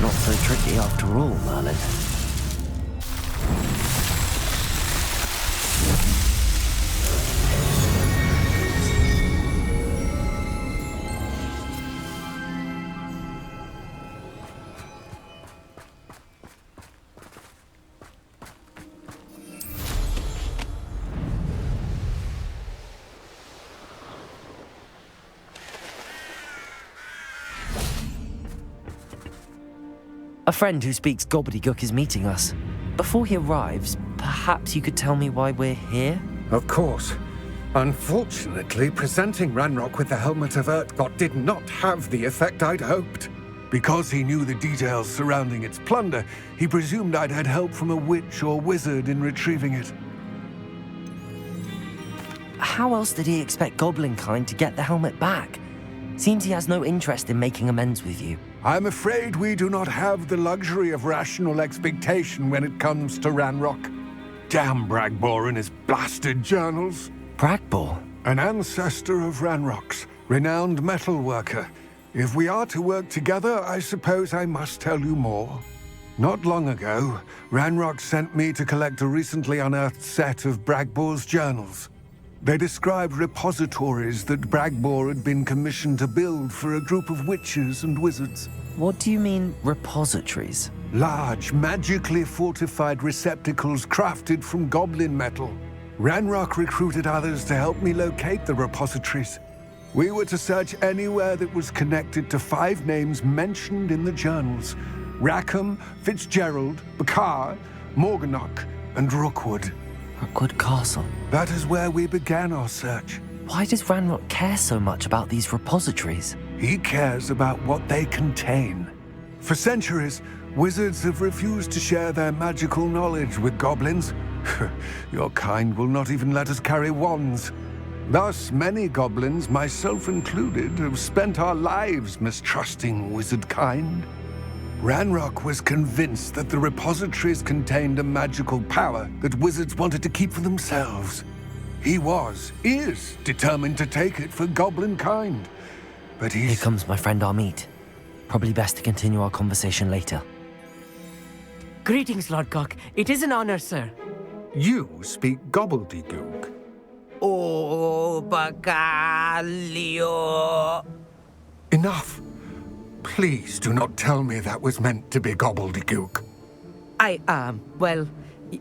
B: Not so tricky after all, Merlin. A friend who speaks gobbledygook is meeting us. Before he arrives, perhaps you could tell me why we're here?
I: Of course. Unfortunately, presenting Ranrock with the Helmet of Urtkot did not have the effect I'd hoped. Because he knew the details surrounding its plunder, he presumed I'd had help from a witch or wizard in retrieving it.
B: How else did he expect Goblinkind to get the helmet back? Seems he has no interest in making amends with you.
I: I'm afraid we do not have the luxury of rational expectation when it comes to Ranrock. Damn Bragbor and his blasted journals.
B: Bragbor?
I: An ancestor of Ranrock's, renowned metal worker. If we are to work together, I suppose I must tell you more. Not long ago, Ranrock sent me to collect a recently unearthed set of Bragbor's journals. They described repositories that Bragbor had been commissioned to build for a group of witches and wizards.
B: What do you mean, repositories?
I: Large, magically fortified receptacles crafted from goblin metal. Ranrock recruited others to help me locate the repositories. We were to search anywhere that was connected to 5 names mentioned in the journals: Rackham, Fitzgerald, Bakar, Morganach, and Rookwood.
B: Rookwood Castle.
I: That is where we began our search.
B: Why does Ranrock care so much about these repositories?
I: He cares about what they contain. For centuries, wizards have refused to share their magical knowledge with goblins. Your kind will not even let us carry wands. Thus, many goblins, myself included, have spent our lives mistrusting wizard kind. Ranrock was convinced that the repositories contained a magical power that wizards wanted to keep for themselves. He is determined to take it for goblin kind. But
B: Here comes my friend Amit. Probably best to continue our conversation later.
K: Greetings, Lord Cock. It is an honor, sir.
I: You speak gobbledygook.
K: Oh, Bacalio.
I: Enough. Please do not tell me that was meant to be gobbledygook.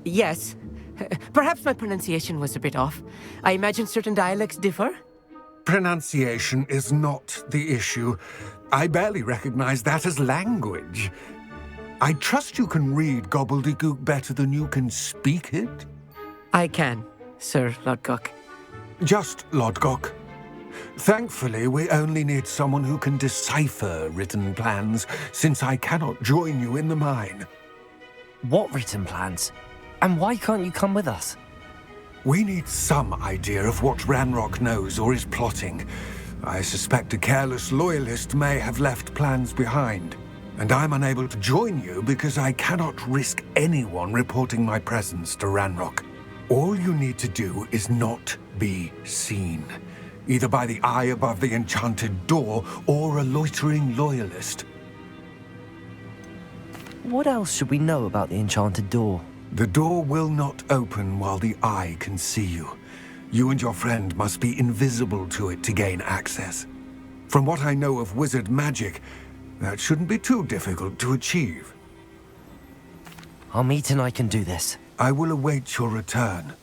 K: Yes. Perhaps my pronunciation was a bit off. I imagine certain dialects differ.
I: Pronunciation is not the issue. I barely recognize that as language. I trust you can read gobbledygook better than you can speak it?
K: I can, Sir Lodgok.
I: Just Lodgok. Thankfully, we only need someone who can decipher written plans, since I cannot join you in the mine.
B: What written plans? And why can't you come with us?
I: We need some idea of what Ranrock knows or is plotting. I suspect a careless loyalist may have left plans behind. And I'm unable to join you because I cannot risk anyone reporting my presence to Ranrock. All you need to do is not be seen, either by the eye above the enchanted door or a loitering loyalist.
B: What else should we know about the enchanted door?
I: The door will not open while the eye can see you. You and your friend must be invisible to it to gain access. From what I know of wizard magic, that shouldn't be too difficult to achieve.
B: Amit and I can do this.
I: I will await your return.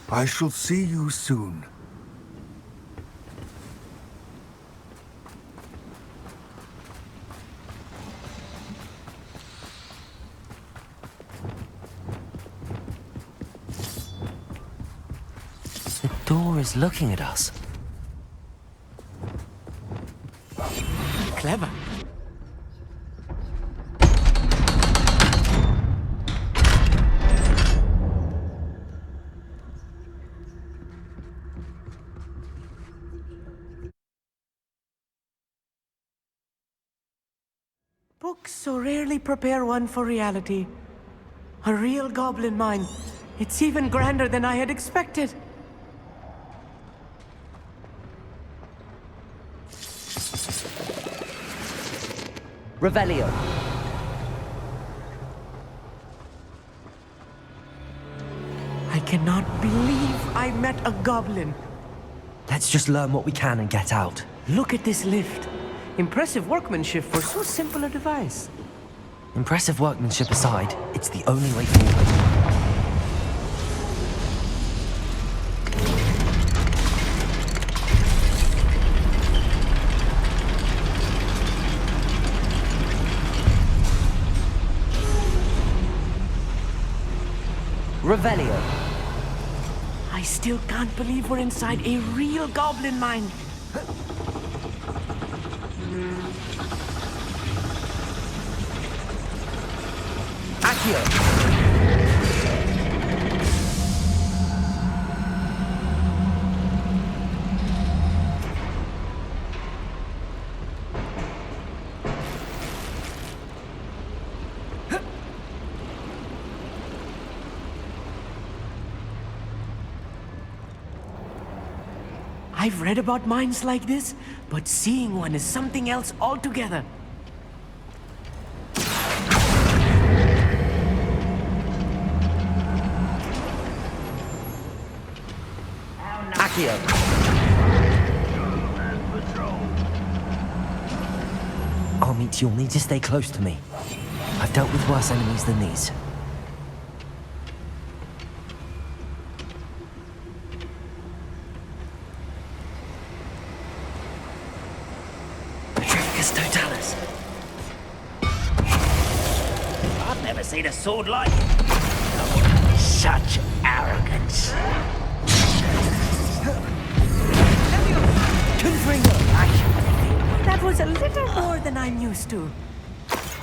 I: I shall see you soon.
B: The door is looking at us.
K: Clever. Books so rarely prepare one for reality. A real goblin mine. It's even grander than I had expected.
B: Revelio.
K: I cannot believe I met a goblin.
B: Let's just learn what we can and get out.
K: Look at this lift. Impressive workmanship for so simple a device.
B: Impressive workmanship aside, it's the only way forward. Revelio.
K: I still can't believe we're inside a real goblin mine.
B: Accio.
K: I've read about mines like this, but seeing one is something else altogether.
B: Accio. Amit, you'll need to stay close to me. I've dealt with worse enemies than these. Totalis.
P: I've never seen a sword like it. Such arrogance.
K: That was a little more than I'm used to.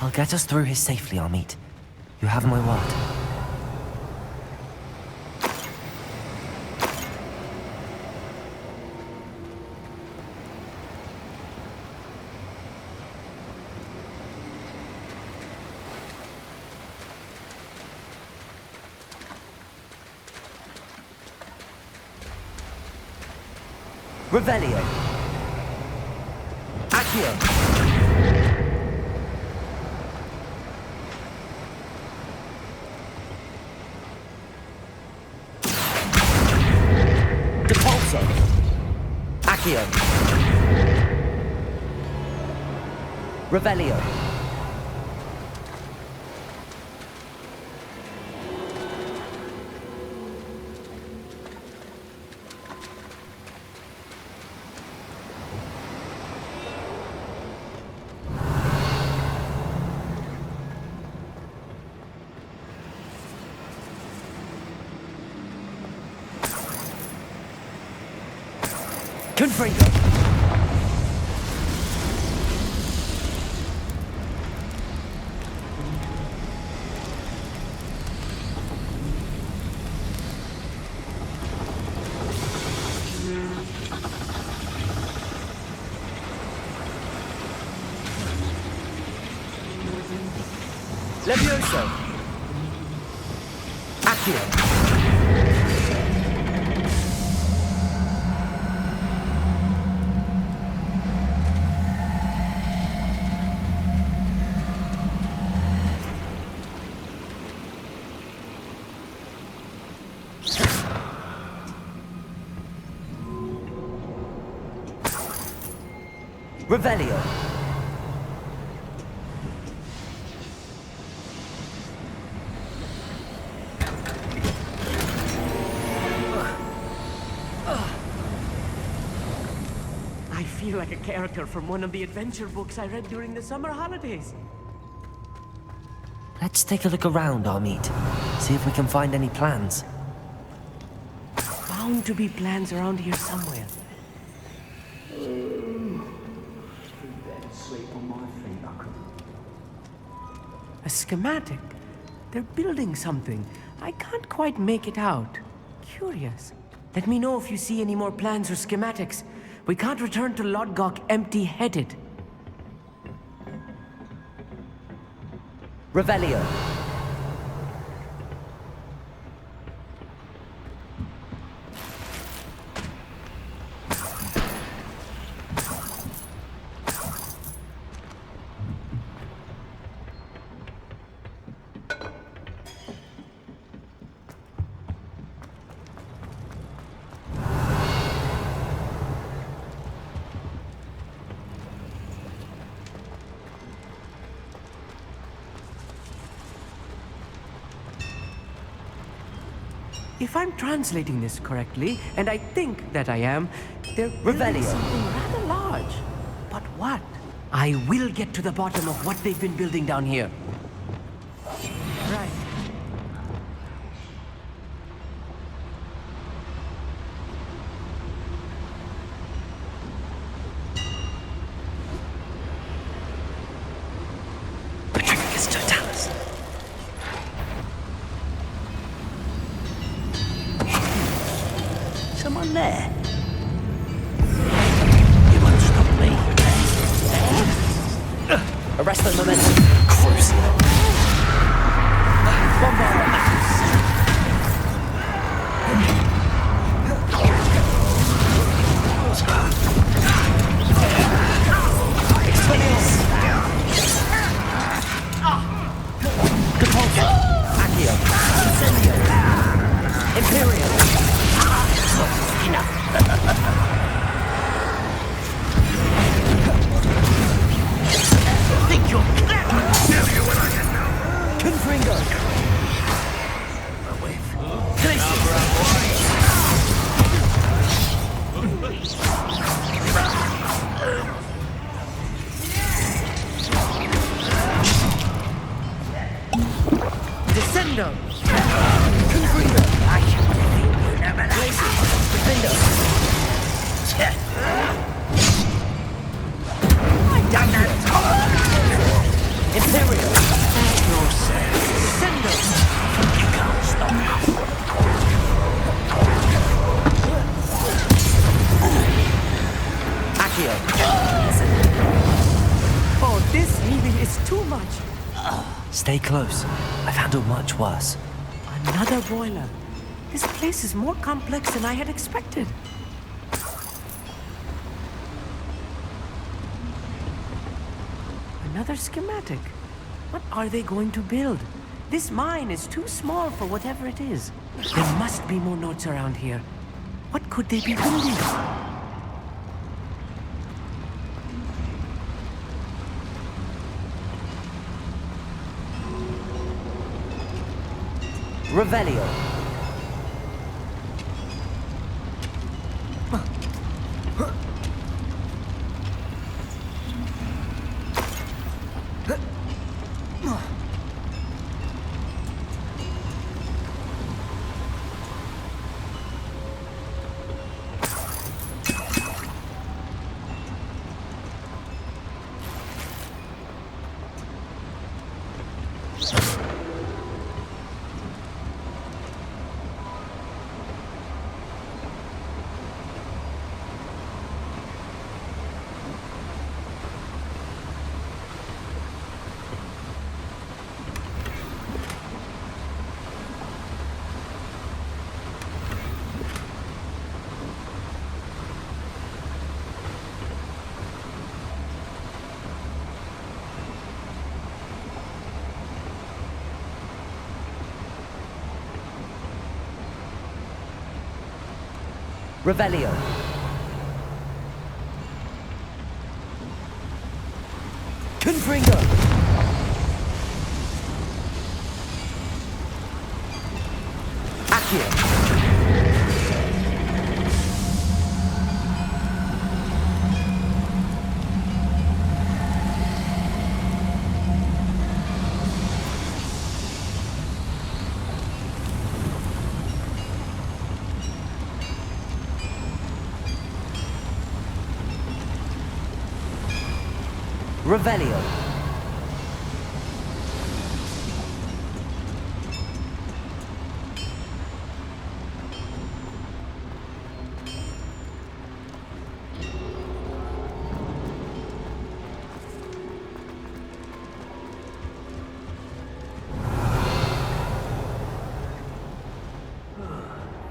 B: I'll get us through here safely, Amit. You have my word. Revelio. Accio. Depulso. Accio. Revelio. Confringo. Levioso. Accio. Revelio.
K: I feel like a character from one of the adventure books I read during the summer holidays.
B: Let's take a look around, Armit. See if we can find any plans.
K: Bound to be plans around here somewhere. A schematic. They're building something. I can't quite make it out. Curious. Let me know if you see any more plans or schematics. We can't return to Lodgok empty-headed.
B: Revelio.
K: If I'm translating this correctly, and I think that I am, they're building something rather large. But what? I will get to the bottom of what they've been building down here. Right.
P: Someone there? You won't stop me.
B: Arrest the momentum. Cruise.
K: Oh, this really is too much.
B: Stay close. I've handled much worse.
K: Another boiler. This place is more complex than I had expected. Another schematic. What are they going to build? This mine is too small for whatever it is. There must be more notes around here. What could they be building?
B: Revelio. Revelio.
K: Confringo! Accio! Revelio.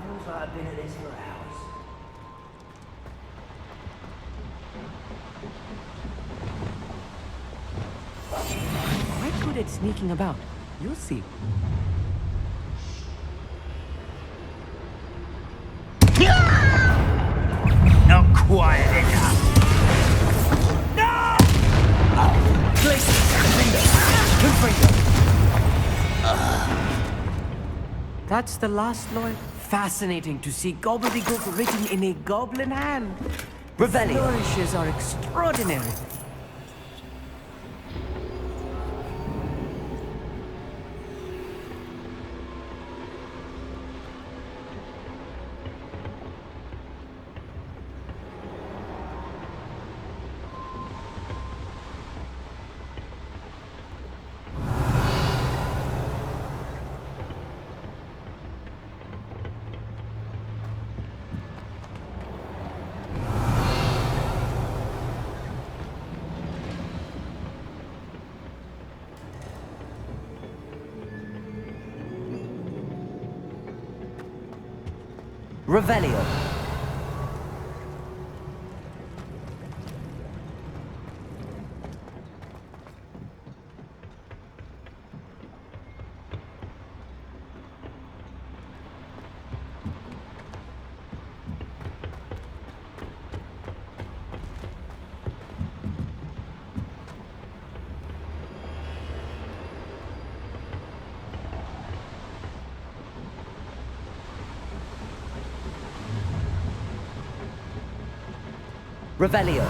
P: Feels like I've been at this for hours.
K: Quite good at sneaking about. You'll see.
P: Not quiet enough.
K: That's the last Lloyd. Fascinating to see gobbledygook written in a goblin hand. Revelio. Flourishes are extraordinary. Revelio. Revelio.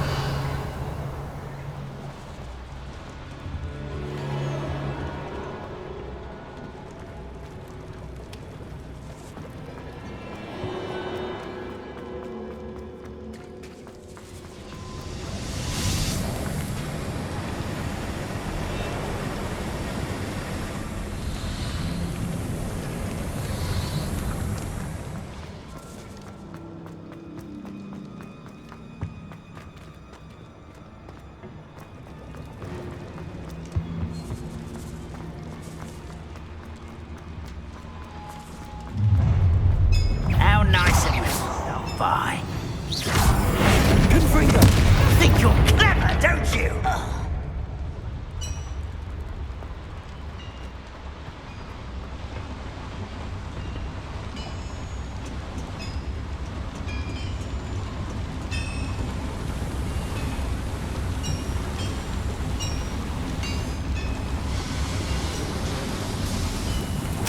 P: How nice of you to stop by.
K: Confringo!
P: Think you're clever, don't you?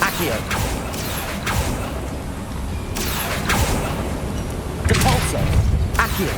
K: Accio. Depulso. Accio.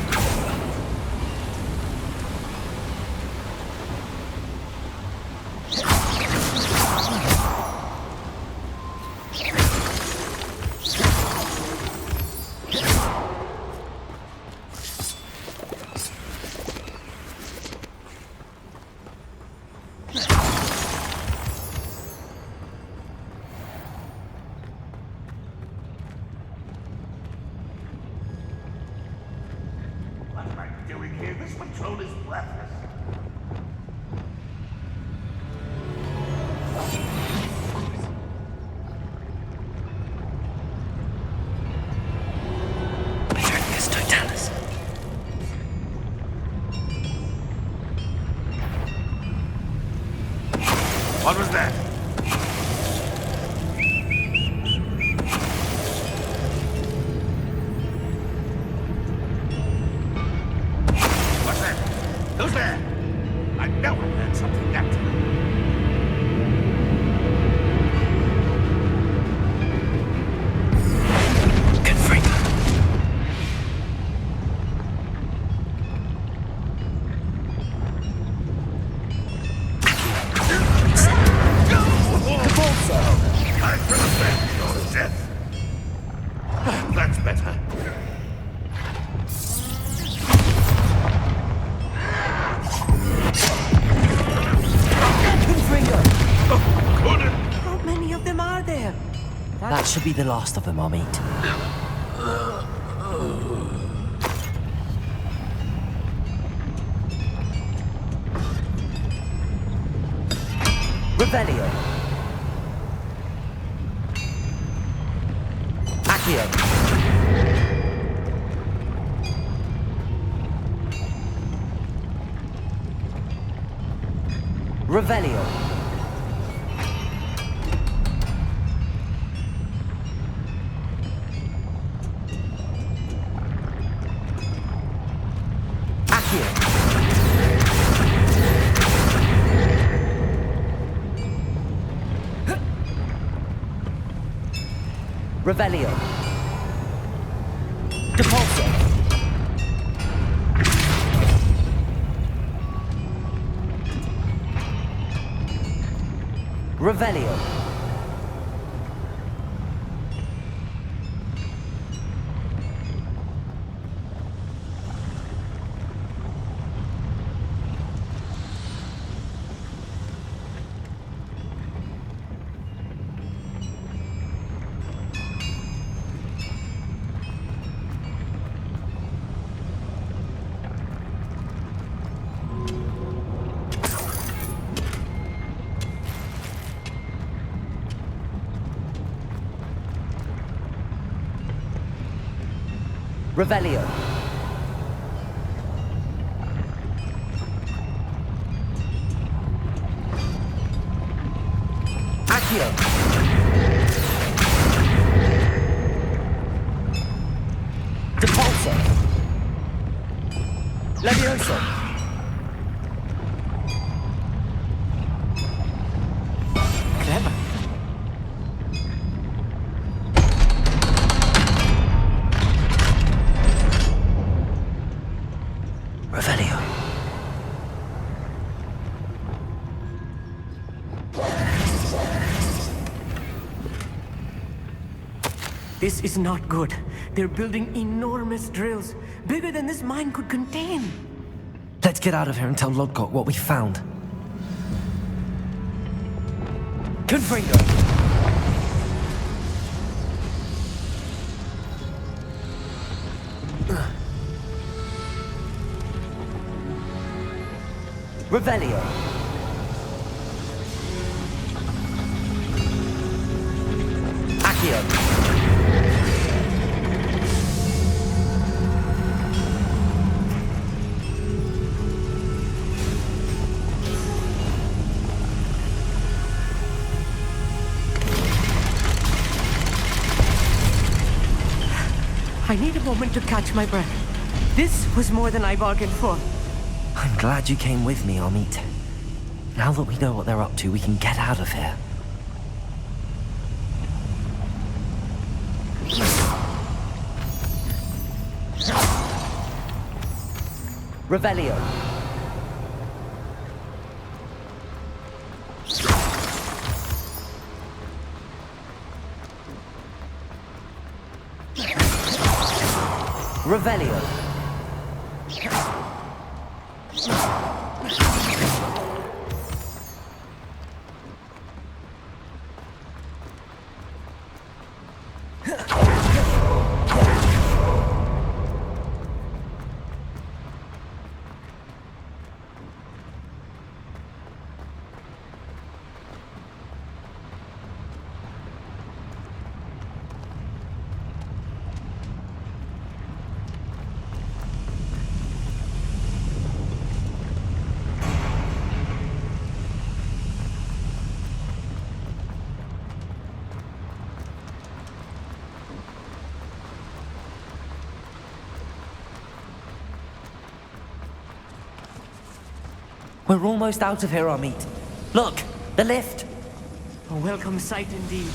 R: What am I doing here? This patrol is worthless. What was that? What's that? Who's there? I know it. something that time. That's better.
K: How many of them are there?
B: That should be the last of them, I'll meet. Revelio. Accio. Revelio. Accio. Revelio. Depulso. Revelio. Revelio. Accio. Depulso. Levioso. Clever. Revelio.
K: This is not good. They're building enormous drills, bigger than this mine could contain.
B: Let's get out of here and tell Lodgok what we found. Confringo. Revelio. Accio.
K: I need a moment to catch my breath. This was more than I bargained for.
B: I'm glad you came with me, Amit. Now that we know what they're up to, we can get out of here. Revelio. Revelio. We're almost out of here, Amit. Look, the lift.
N: A welcome sight indeed.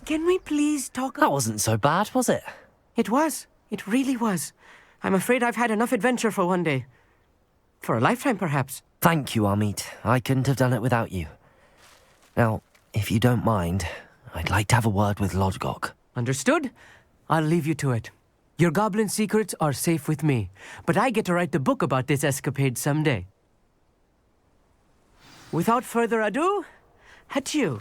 N: Can we please talk?
B: That wasn't so bad, was it?
N: It was. It really was. I'm afraid I've had enough adventure for one day. For a lifetime, perhaps.
B: Thank you, Amit. I couldn't have done it without you. Now, if you don't mind, I'd like to have a word with Lodgok.
N: Understood? I'll leave you to it. Your goblin secrets are safe with me, but I get to write the book about this escapade someday. Without further ado, adieu.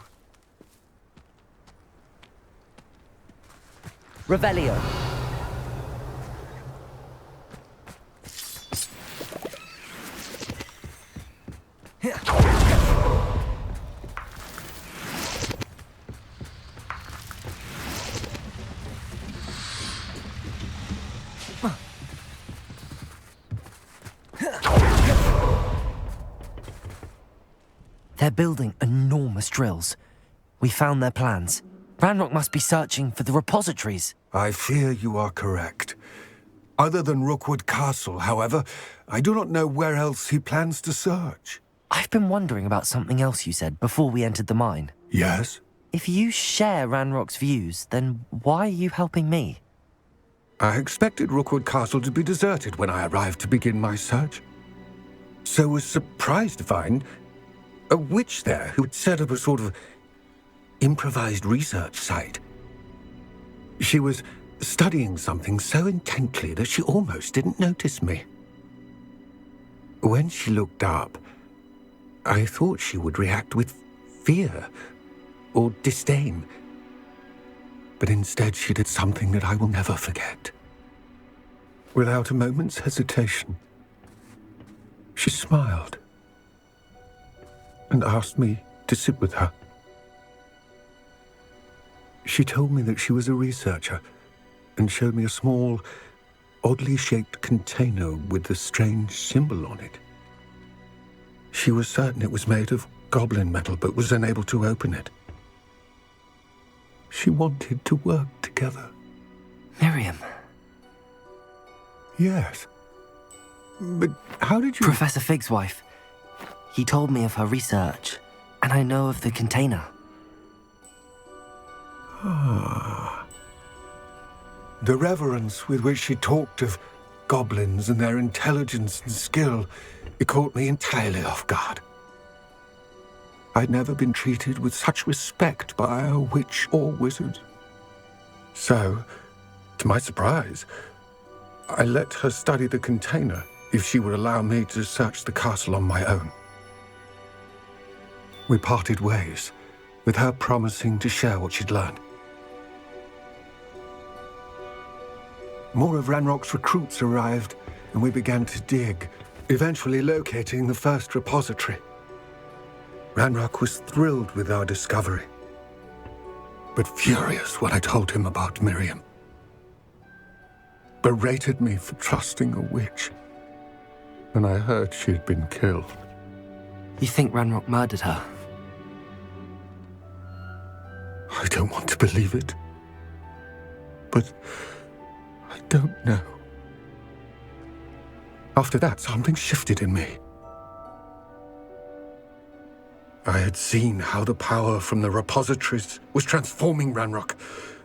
B: Revelio. They're building enormous drills. We found their plans. Ranrock must be searching for the repositories.
I: I fear you are correct. Other than Rookwood Castle, however, I do not know where else he plans to search.
B: I've been wondering about something else you said before we entered the mine.
I: Yes?
B: If you share Ranrock's views, then why are you helping me?
I: I expected Rookwood Castle to be deserted when I arrived to begin my search. So was surprised to find a witch there who had set up a sort of improvised research site. She was studying something so intently that she almost didn't notice me. When she looked up, I thought she would react with fear or disdain. But instead she did something that I will never forget. Without a moment's hesitation, she smiled and asked me to sit with her. She told me that she was a researcher and showed me a small, oddly shaped container with a strange symbol on it. She was certain it was made of goblin metal, but was unable to open it. She wanted to work together.
B: Miriam.
I: Yes. But how did you...
B: Professor Fig's wife. He told me of her research, and I know of the container.
I: Ah. The reverence with which she talked of goblins and their intelligence and skill, it caught me entirely off guard. I'd never been treated with such respect by a witch or wizard. So, to my surprise, I let her study the container if she would allow me to search the castle on my own. We parted ways, with her promising to share what she'd learned. More of Ranrock's recruits arrived, and we began to dig, eventually locating the first repository. Ranrock was thrilled with our discovery, but furious when I told him about Miriam. Berated me for trusting a witch, and I heard she had been killed.
B: You think Ranrock murdered her?
I: I don't want to believe it, but I don't know. After that, something shifted in me. I had seen how the power from the repositories was transforming Ranrock,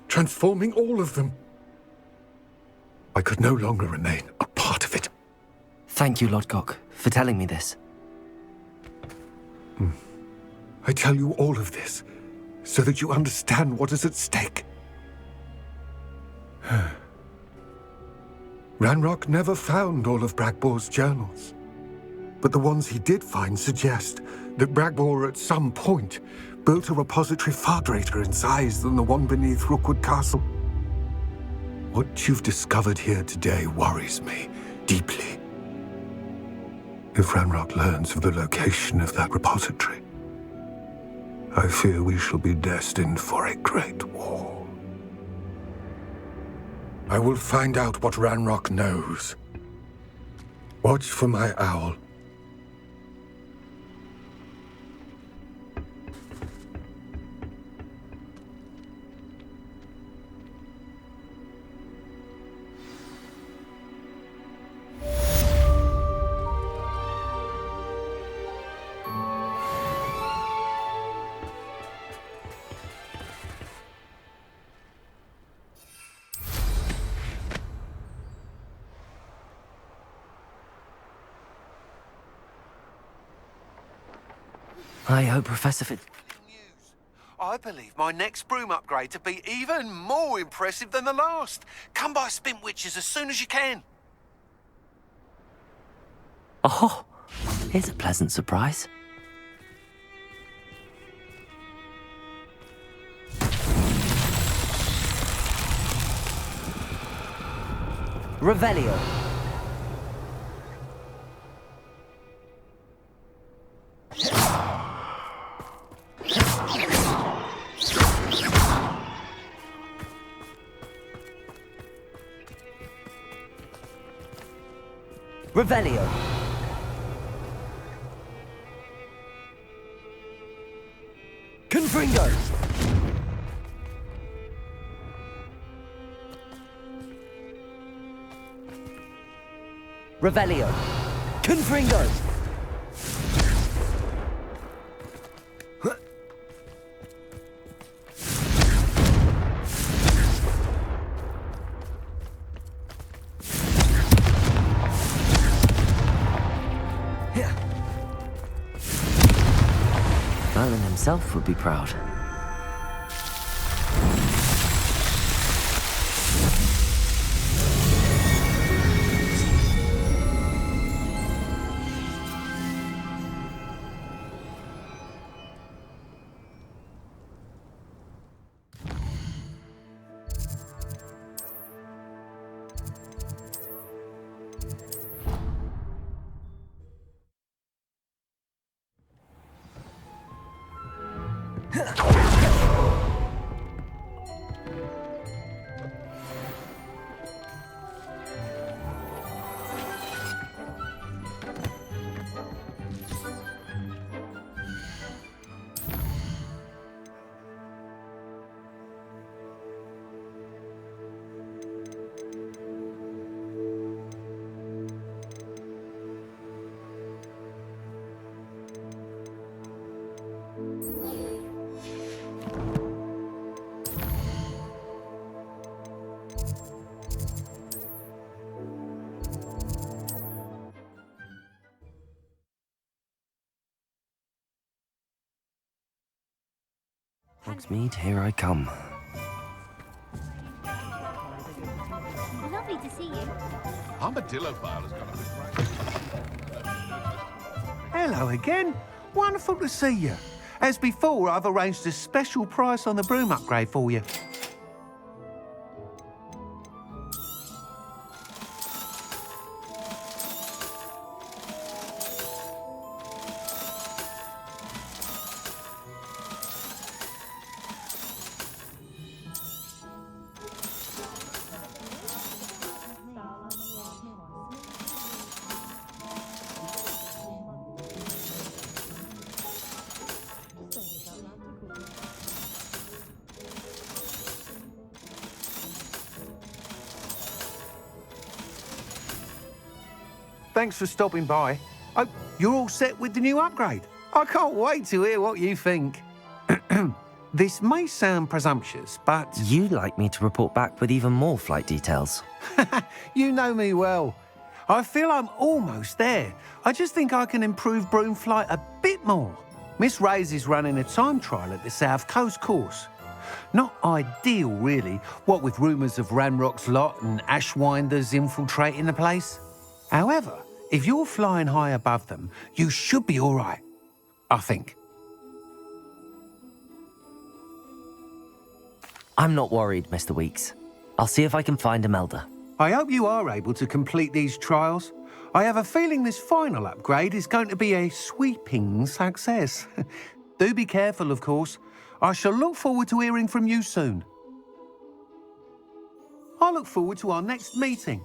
I: transforming all of them. I could no longer remain a part of it.
B: Thank you, Lodgok, for telling me this.
I: I tell you all of this so that you understand what is at stake. Ranrock never found all of Bragbor's journals, but the ones he did find suggest that Bragbor at some point built a repository far greater in size than the one beneath Rookwood Castle. What you've discovered here today worries me deeply. If Ranrock learns of the location of that repository, I fear we shall be destined for a great war. I will find out what Ranrock knows. Watch for my owl.
B: I hope Professor Fitz...
H: I believe my next broom upgrade to be even more impressive than the last. Come by Spintwitches as soon as you can.
B: Oh, here's a pleasant surprise. Revelio. Revelio. Confringo. Revelio. Confringo. Merlin himself would be proud. Hogsmeade, here I come.
D: Lovely to see you.
R: Armadillo File has got a bit right.
H: Hello again. Wonderful to see you. As before, I've arranged a special price on the broom upgrade for you. Thanks for stopping by. Oh, you're all set with the new upgrade. I can't wait to hear what you think. This may sound presumptuous, but...
B: You'd like me to report back with even more flight details.
H: You know me well. I feel I'm almost there. I just think I can improve broom flight a bit more. Miss Ray's is running a time trial at the South Coast course. Not ideal, really, what with rumours of Ranrock's lot and Ashwinders infiltrating the place. However, if you're flying high above them, you should be all right, I think.
B: I'm not worried, Mr. Weeks. I'll see if I can find Imelda.
H: I hope you are able to complete these trials. I have a feeling this final upgrade is going to be a sweeping success. Do be careful, of course. I shall look forward to hearing from you soon. I look forward to our next meeting.